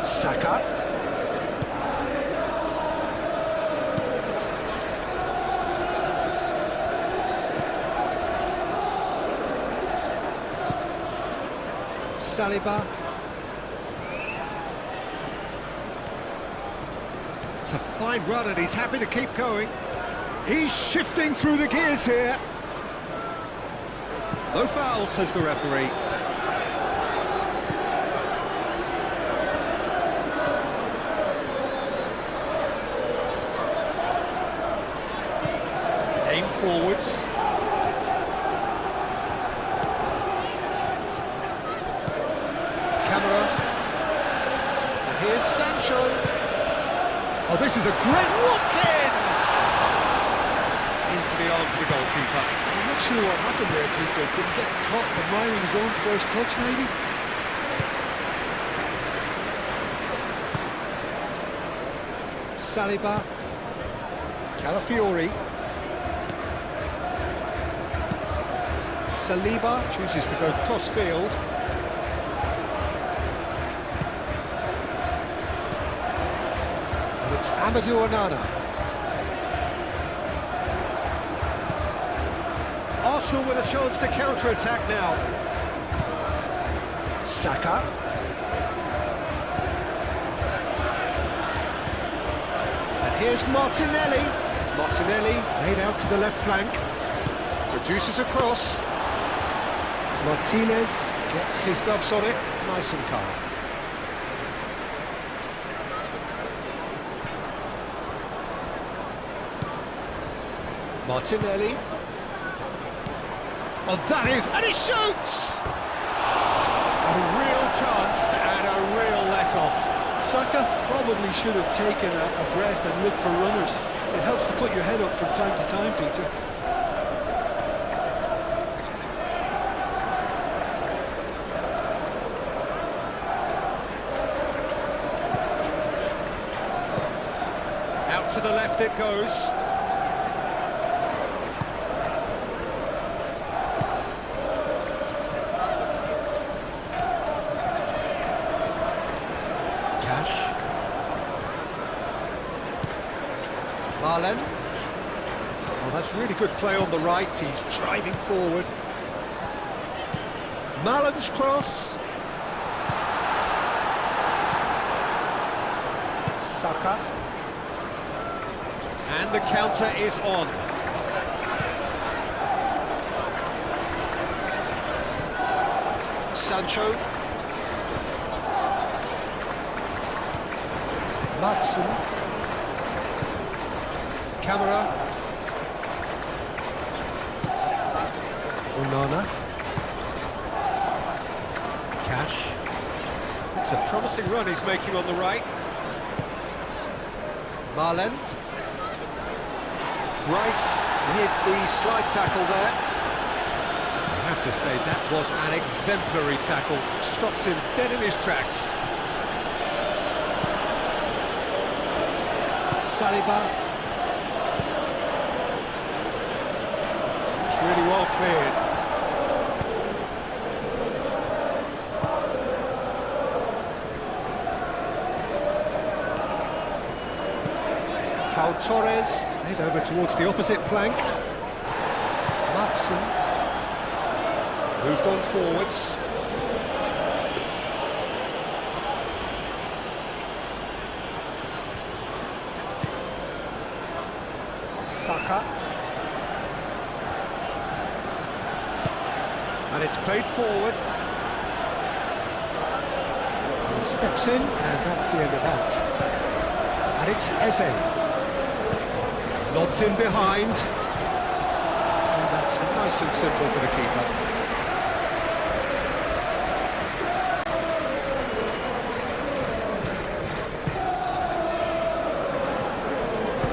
Saka. Saliba. It's a fine run and he's happy to keep going. He's shifting through the gears here. No foul, says the referee. Aim forwards. Camera. And here's Sancho. Oh, this is a great Watkins! Into the the arm to the goalkeeper. I'm not sure what happened there, Peter. Did he get caught admiring his own first touch, maybe? Saliba, Calafiori, Saliba chooses to go cross-field. And it's Amadou Onana. Arsenal with a chance to counter-attack now. Saka. Here's Martinelli. Martinelli laid out to the left flank. Produces a cross. Martinez gets his gloves on it. Nice and calm. Martinelli. Oh, that is... and he shoots! A real chance and a real let-off. Saka probably should have taken a breath and looked for runners. It helps to put your head up from time to time, Peter. Out to the left it goes. Marlen. Oh, that's really good play on the right. He's driving forward. Malen's cross. Saka. And the counter is on. Sancho. Madsen. Camera. Onana. Cash. It's a promising run he's making on the right. Marlen. Rice with the slide tackle there. I have to say that was an exemplary tackle. Stopped him dead in his tracks. Saliba. Really well cleared. Pau Torres played over towards the opposite flank. Madsen moved on forwards. Saka. And it's played forward. He steps in, and that's the end of that. And it's Eze. Lobbed in behind. And that's nice and simple for the keeper.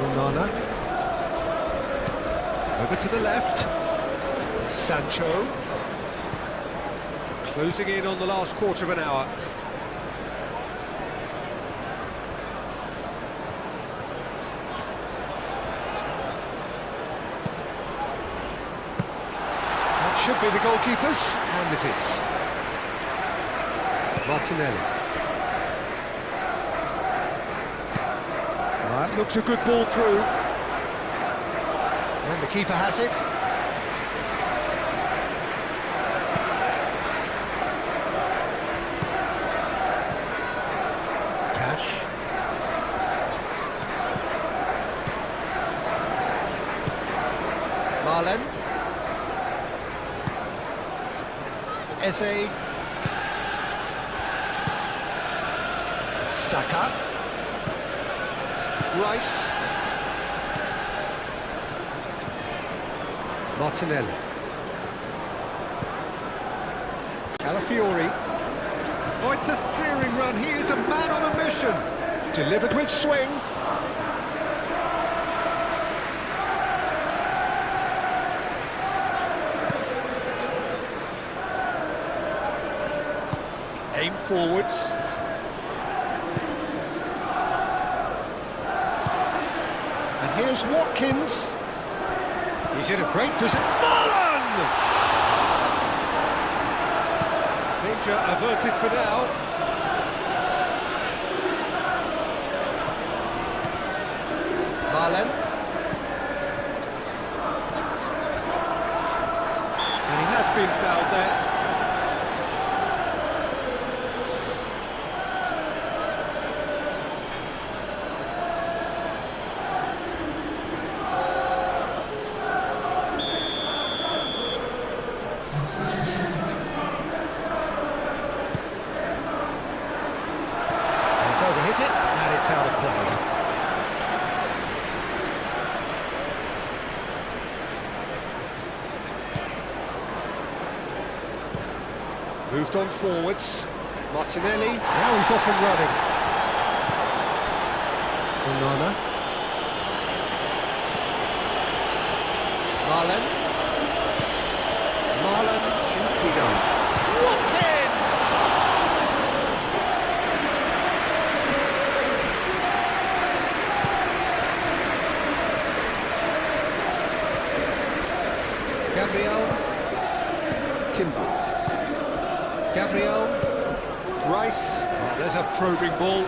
Onana. Over to the left. Sancho. Closing in on the last quarter of an hour. That should be the goalkeepers, and it is. Martinelli. That looks a good ball through. And the keeper has it. Marlen. Eze. Saka. Rice. Martinelli. Calafiori. Oh, it's a searing run. He is a man on a mission. Delivered with swing. forwards. And here's Watkins. He's in a great position. Marlon! Danger averted for now. Marlon. And he has been fouled there. He's overhit it, and it's out of play. Moved on forwards. Martinelli. Now he's off and running. Onana. Marlon. Marlon, gently done. Watkins! Gabriel. Timber. Gabriel, Rice, oh, there's a probing ball.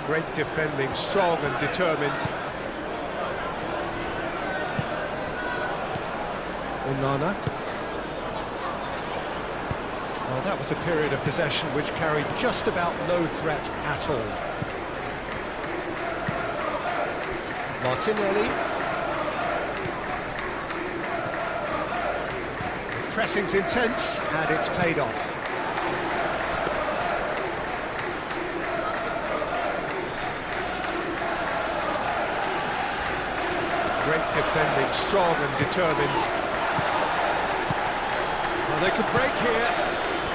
Great defending, strong and determined. Onana. Well, that was a period of possession which carried just about no threat at all. Martinelli. Pressing's intense, and it's paid off. Great defending, strong and determined. Well, they could break here.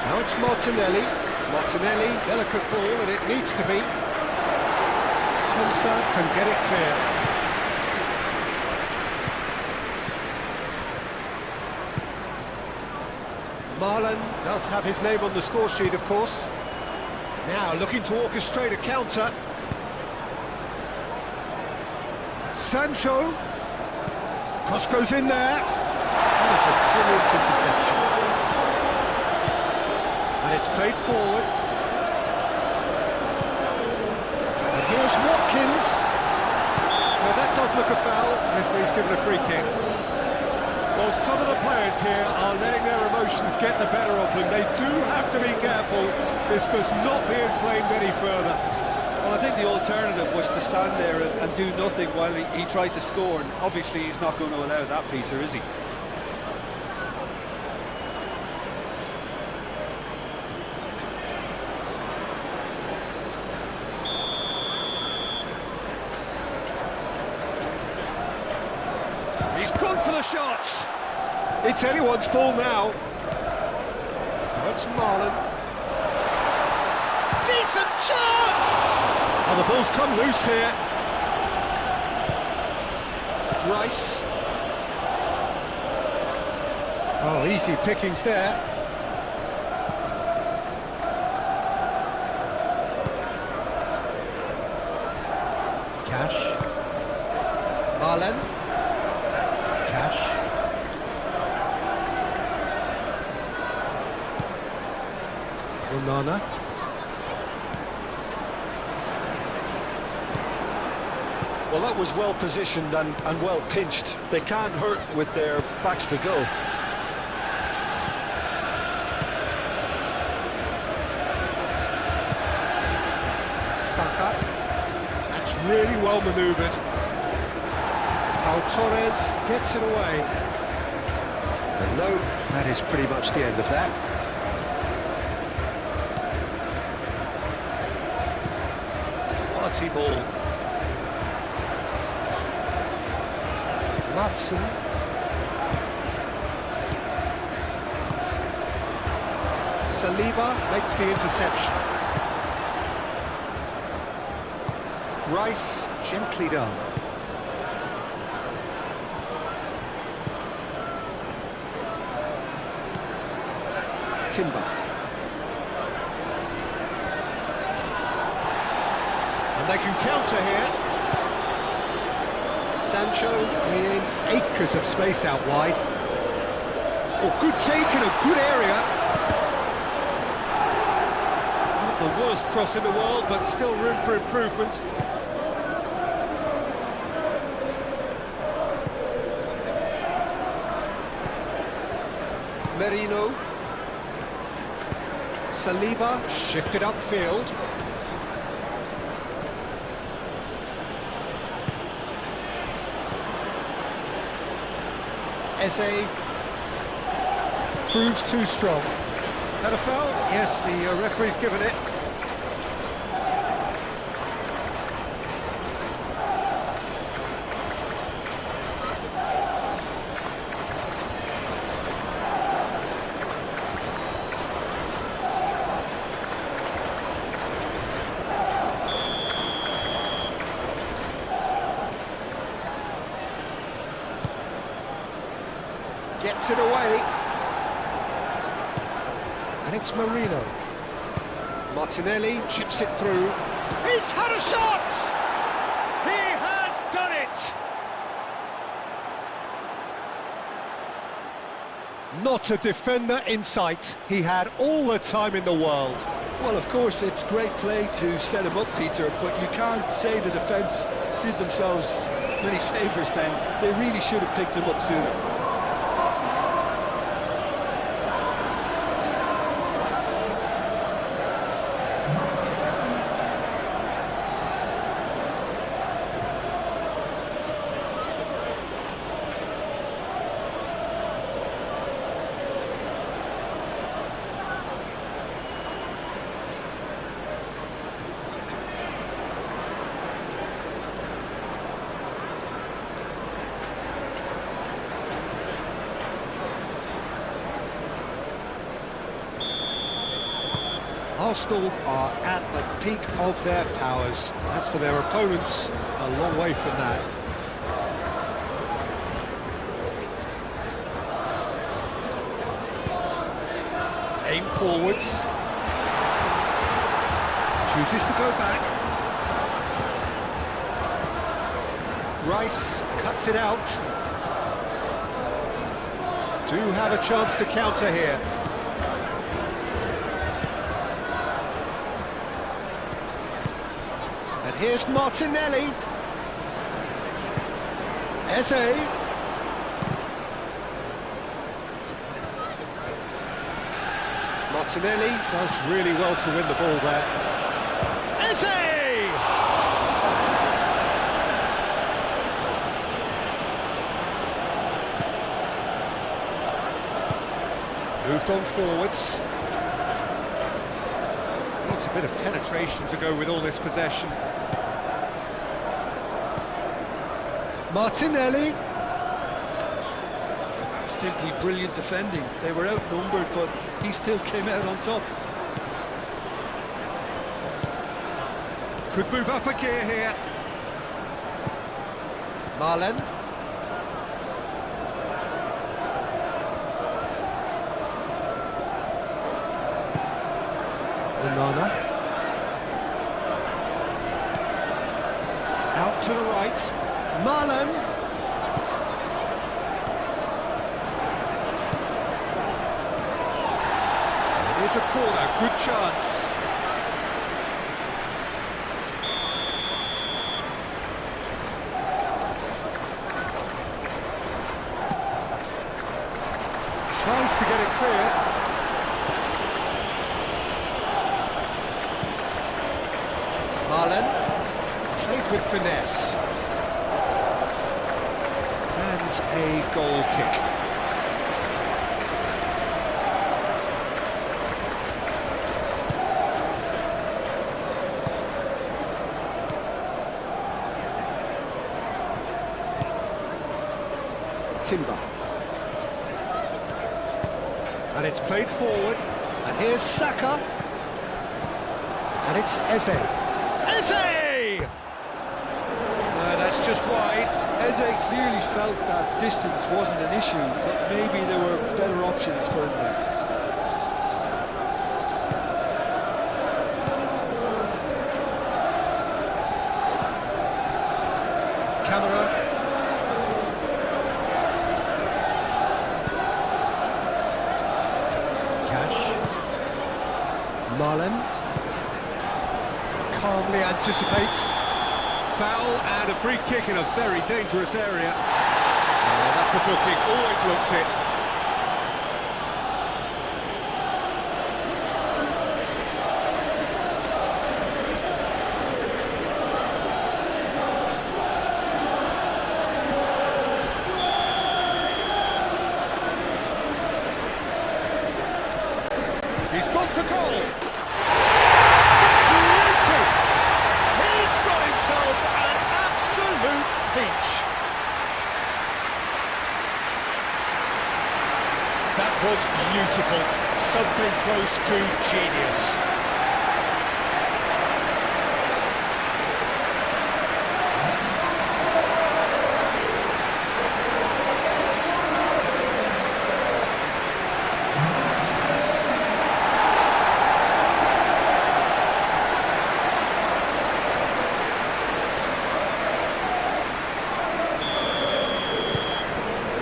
Now it's Martinelli. Martinelli, delicate ball, and it needs to be. Konsa can get it clear. Marlon does have his name on the score sheet, of course. Now looking to orchestrate a counter. Sancho. Cross goes in there. That is a brilliant interception. And it's played forward. And here's Watkins. Now that does look a foul. Referee's given a free kick. Well, some of the players here are letting their emotions get the better of them. They do have to be careful. This must not be inflamed any further. Well, I think the alternative was to stand there and do nothing while he tried to score, and obviously he's not going to allow that, Peter, is he? He's gone for the shots. It's anyone's ball now. Now it's Marlon. Decent chance! Oh, the ball's come loose here. Rice. Oh, easy pickings there. Cash. Marlon. Cash. Onana. Well, that was well positioned and well pinched. They can't hurt with their backs to go. Saka. That's really well manoeuvred. Pau Torres gets it away. And no, that is pretty much the end of that. Quality ball. Matson. Saliba makes the interception. Rice, gently done. Timber. And they can counter here. Sancho in acres of space out wide. Oh, good take in a good area. Not the worst cross in the world, but still room for improvement. Merino. Saliba shifted upfield. Eze proves too strong. Is that a foul? Yes, the referee's given it. Gets it away. And it's Marino. Martinelli chips it through. He's had a shot! He has done it! Not a defender in sight. He had all the time in the world. Well, of course, it's great play to set him up, Peter, but you can't say the defence did themselves many favours then. They really should have picked him up sooner. Arsenal are at the peak of their powers. As for their opponents, a long way from that. Aim forwards. Chooses to go back. Rice cuts it out. Do have a chance to counter here. And here's Martinelli. Eze. Martinelli does really well to win the ball there. Eze! Moved on forwards. Needs a bit of penetration to go with all this possession. Martinelli. That's simply brilliant defending. They were outnumbered, but he still came out on top. Could move up a gear here. Marlen. Onana. Out to the right. Marlen. Here's a corner, good chance. Tries to get it clear. Marlen, played with finesse. And a goal kick. Timber. And it's played forward. And here's Saka. And it's Eze. Eze! No, that's just wide. Eze clearly felt that distance wasn't an issue, but maybe there were better options for him there. Cash. Marlen. Calmly anticipates. Foul and a free kick in a very dangerous area. Oh, that's a booking, always looked it. He's gone for goal. He's got himself an absolute pinch. That was beautiful. Something close to genius.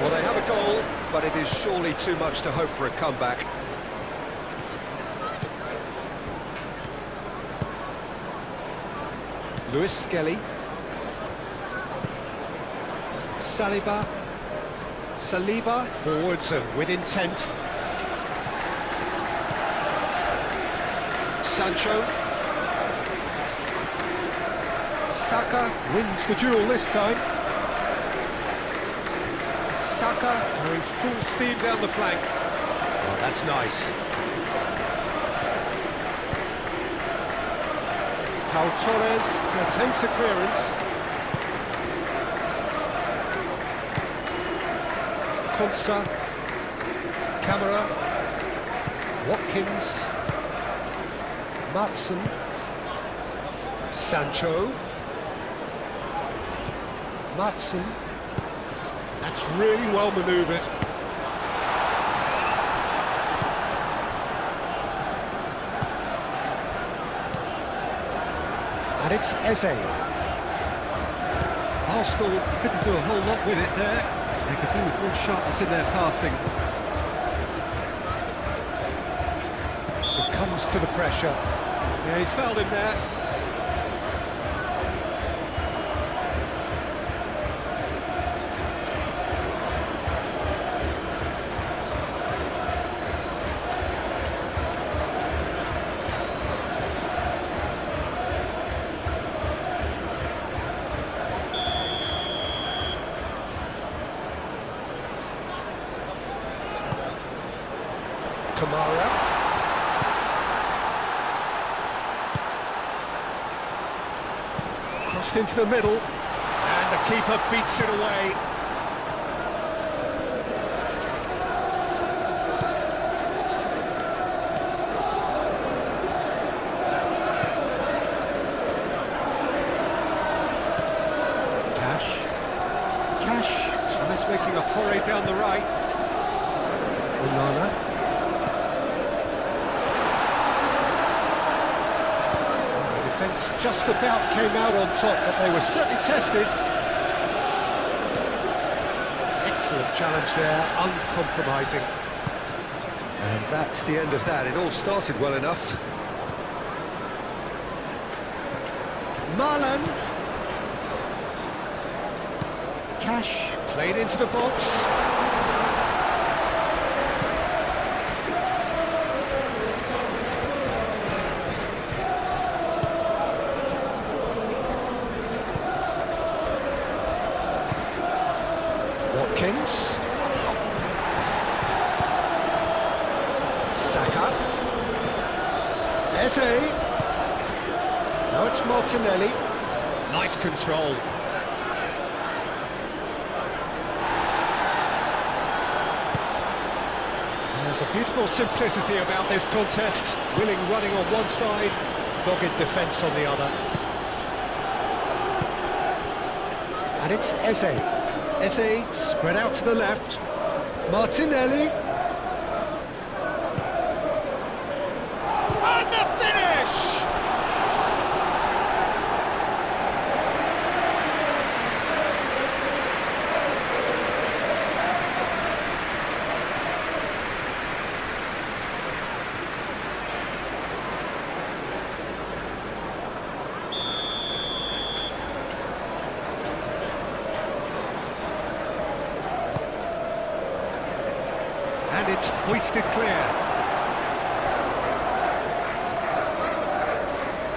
Well, they have a goal, but it is surely too much to hope for a comeback. Lewis Skelly. Saliba. Forwards and with intent. Sancho. Saka wins the duel this time. Saka Going full steam down the flank. Oh, that's nice. Pau Torres attempts a clearance. Konsa. Camera. Watkins. Matson. Sancho. Matson. That's really well manoeuvred. And it's Eze. Arsenal couldn't do a whole lot with it there. They could do with more sharpness in their passing. Succumbs to the pressure. Yeah, he's fouled him there. Kamara. Crossed into the middle, and the keeper beats it away. Cash tries making a foray down the right. Onana. Just about came out on top, but they were certainly tested. Excellent challenge there, uncompromising. And that's the end of that. It all started well enough. Marlen. Cash played into the box. Watkins. Saka. Eze. Now it's Martinelli. Nice control. There's a beautiful simplicity about this contest. Willing running on one side, dogged defence on the other. And it's Eze. Eze spread out to the left. Martinelli. And the finish! It's hoisted clear.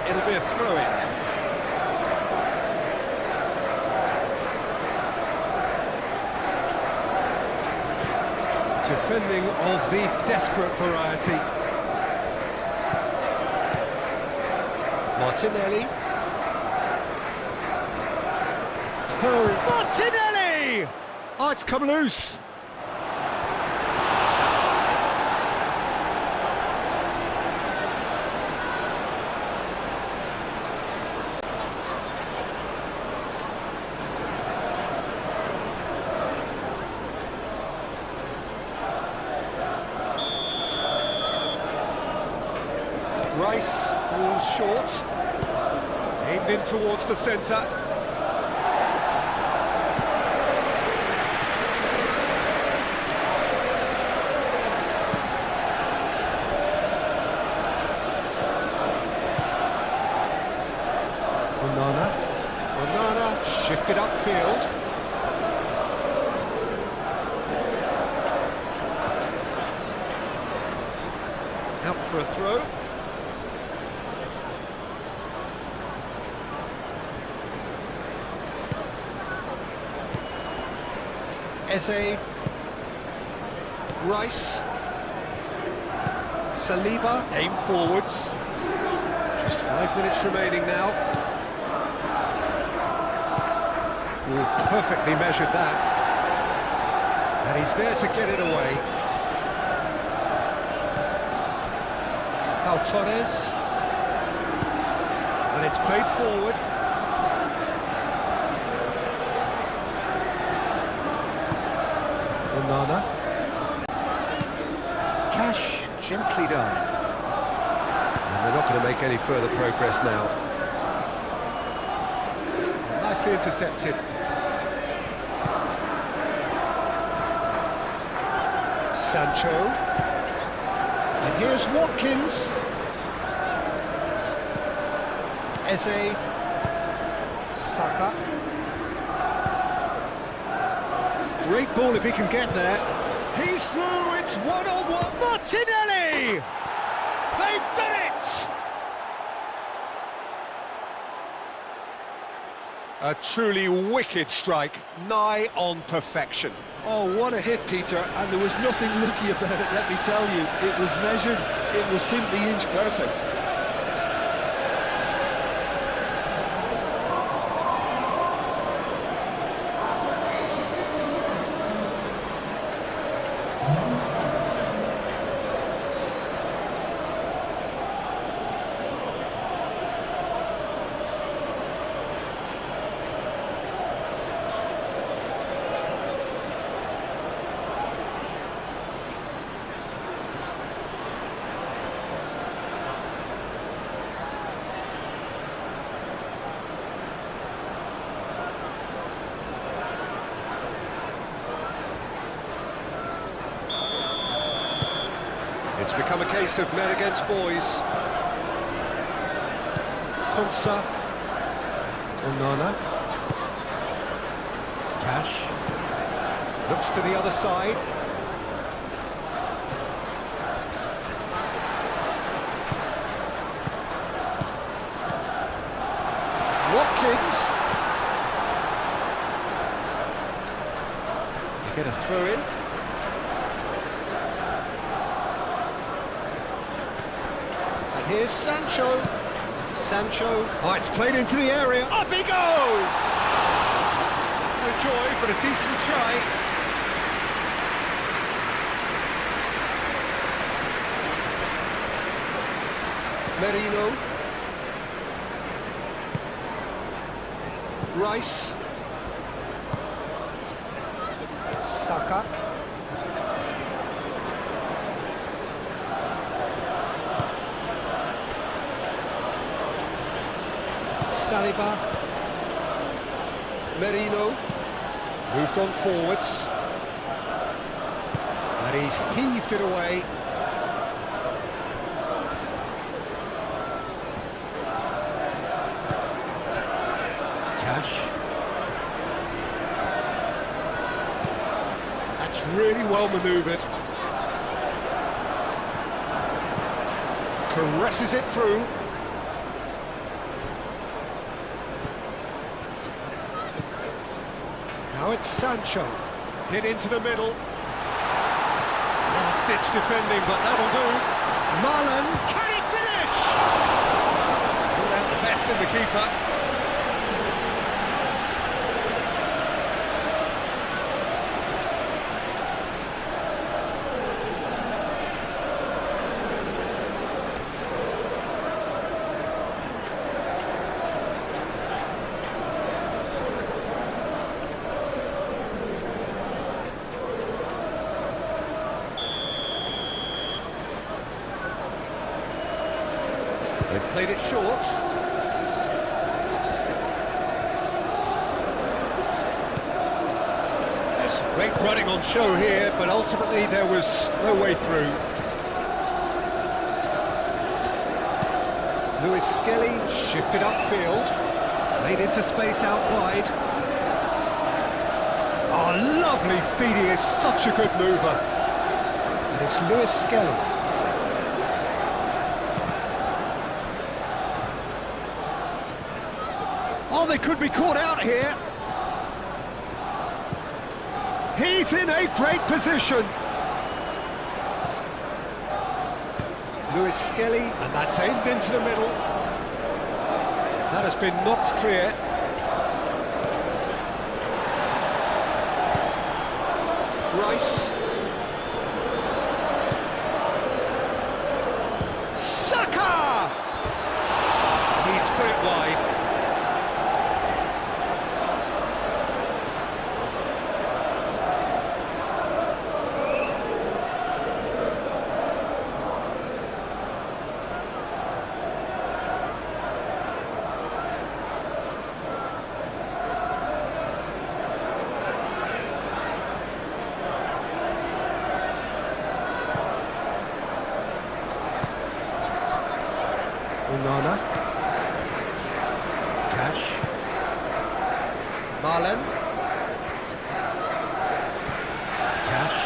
It'll be a throw-in. Defending of the desperate variety. Martinelli. Martinelli! Oh, it's come loose. Rice falls short. Aimed in towards the centre. Onana shifted upfield. Out for a throw. Eze, Rice, Saliba, aim forwards. Just 5 minutes remaining now. Ooh, perfectly measured that. And he's there to get it away. Now Torres. And it's played forward. Onana. Cash, gently done. And they're not going to make any further progress now. Nicely intercepted. Sancho. And here's Watkins. Eze. Saka. Great ball if he can get there. He's through, it's one-on-one. Martinelli! They've done it! A truly wicked strike, nigh on perfection. Oh, what a hit, Peter, and there was nothing lucky about it, let me tell you. It was measured, it was simply inch perfect. It's become a case of men against boys. Konsa. Onana. Cash. Looks to the other side. Watkins. You get a throw in. Here's Sancho. Oh, it's played into the area. Up he goes! No joy, but a decent try. Merino. Rice. Saka. Saliba, Merino, moved on forwards, and he's heaved it away. Cash. That's really well manoeuvred. caresses it through. Now it's Sancho. Hit into the middle. Last-ditch defending, but that'll do. Marlon. Can he finish? Pulled out the best in the keeper. They've played it short. There's great running on show here, but ultimately there was no way through. Lewis Skelly shifted upfield, laid into space out wide. Oh, lovely feed, he is such a good mover. And it's Lewis Skelly. Oh, they could be caught out here. He's in a great position. Lewis Skelly, and that's aimed into the middle. That has been knocked clear. Rice. Saka! He's put it wide. Onana. Cash. Marlon. Cash.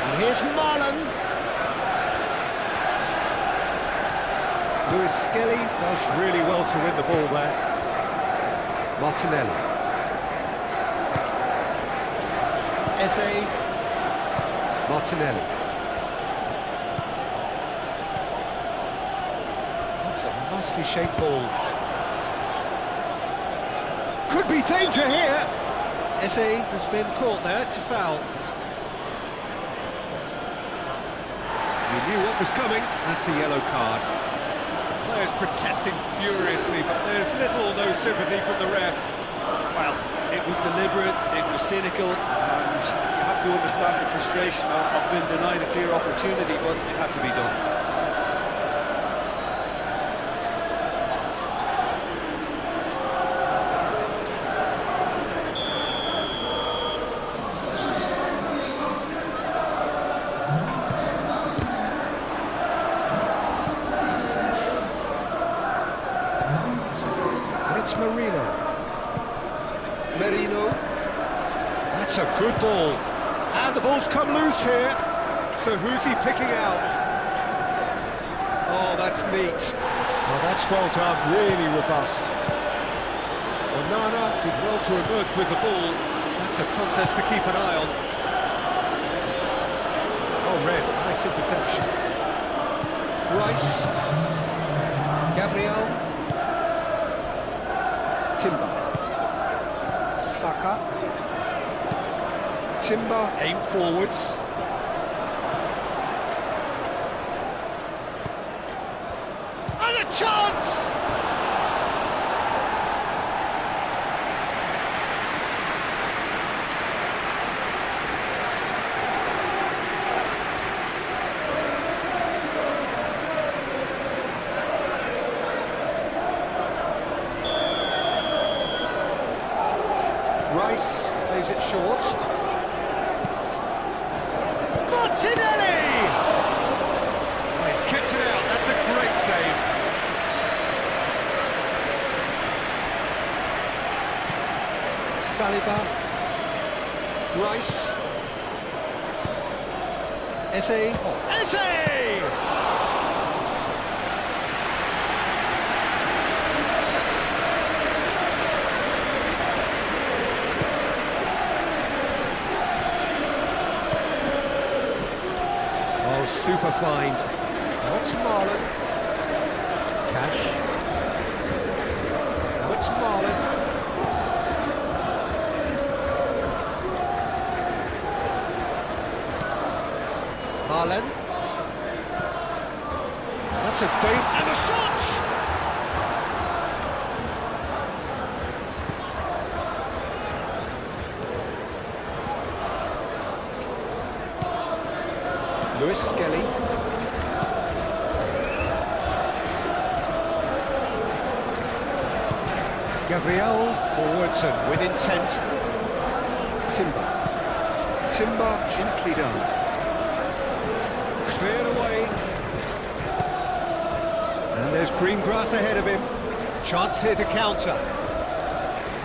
And here's Marlon. Lewis Skelly does really well to win the ball there. Martinelli. Eze. Martinelli. That's a nicely shaped ball. Could be danger here. Eze has been caught there, it's a foul. He knew what was coming. That's a yellow card. The players protesting furiously, but there's little or no sympathy from the ref. Well, it was deliberate, it was cynical, and you have to understand the frustration of being denied a clear opportunity, but it had to be done. It's Merino. That's a good ball. And the ball's come loose here. So who's he picking out? Oh, that's neat. Oh, that's well done, really robust. Onana did well to emerge with the ball. That's a contest to keep an eye on. Oh, Red, nice interception. Rice. Gabriel. Timber. Saka. Timber aimed forwards. And a chance! Rice plays it short. Martinelli! Oh, he's kept it out, that's a great save. Saliba. Rice. Eze. Oh, Eze! Oh, super find. Now it's Marlon. Cash. Now it's Marlon. Marlon. That's a deep and a shot! Lewis Skelly. Gabriel forwards and with intent. Timber gently done. Cleared away. And there's green grass ahead of him. Chance here to counter.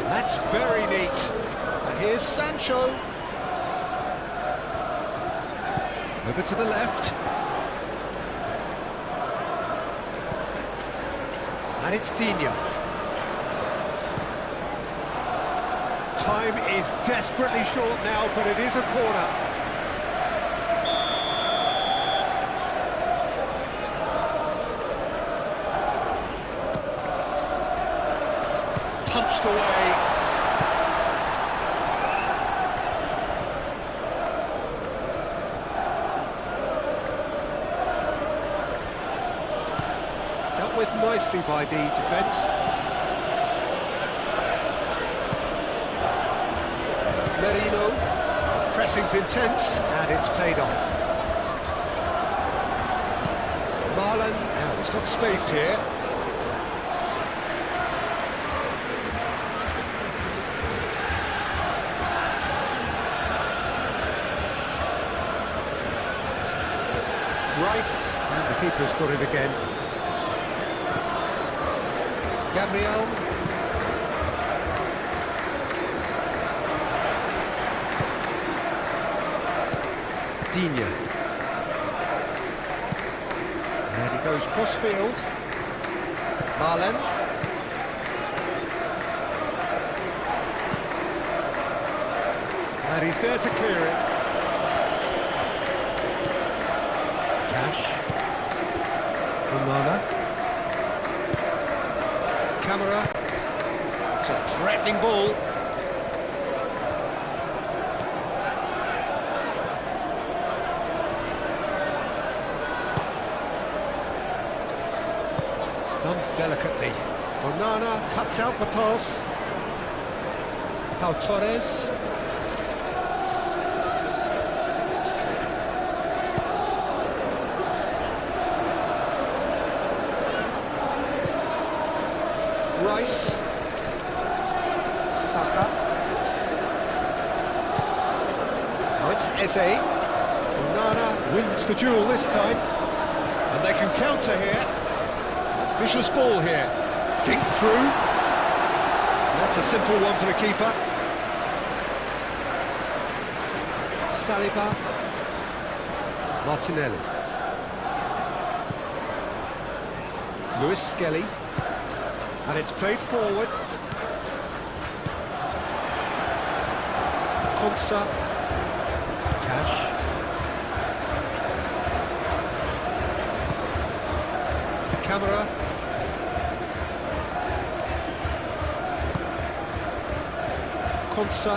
That's very neat. And here's Sancho. Over to the left. And it's Dino. Time is desperately short now, but it is a corner. Punched away. Dealt with nicely by the defence. Merino. Pressing's intense, and it's played off. Marlon, now he's got space here. Rice, and the keeper's got it again. Gabriel. Dino. And he goes cross-field. Marlon. And he's there to clear it. Onana. Camera. It's a threatening ball. Done delicately. Onana cuts out the pass. Pau Torres. Rice, Saka, now it's Eze. Onana wins the duel this time, and they can counter here. Vicious ball here, dink through. That's a simple one for the keeper. Saliba, Martinelli, Lewis Skelly. And it's played forward. Konsa. Cash. Camera. Konsa.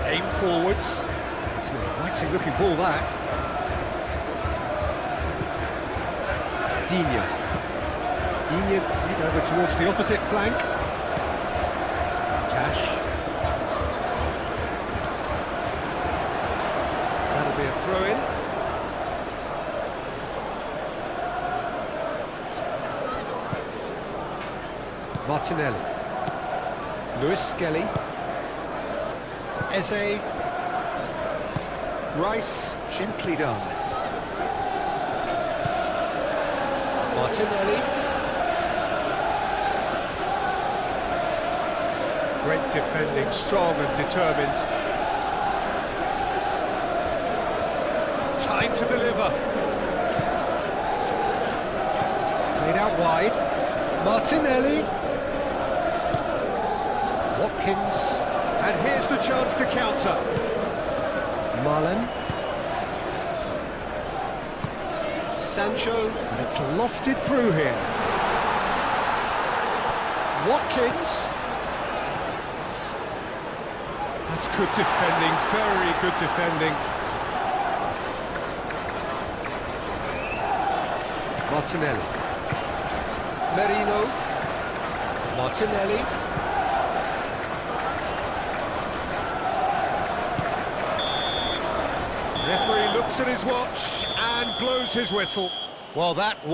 Aim forwards. It's an inviting looking ball that. Dino. Over towards the opposite flank. Cash. That'll be a throw-in. Martinelli. Lewis Skelly. Eze. Rice, gently done. Martinelli. Great defending, strong and determined. Time to deliver. Played out wide. Martinelli. Watkins. And here's the chance to counter. Marlon. Sancho, and it's lofted through here. Watkins. That's good defending, very good defending. Martinelli. Merino. Martinelli. Referee looks at his watch and blows his whistle. Well, that was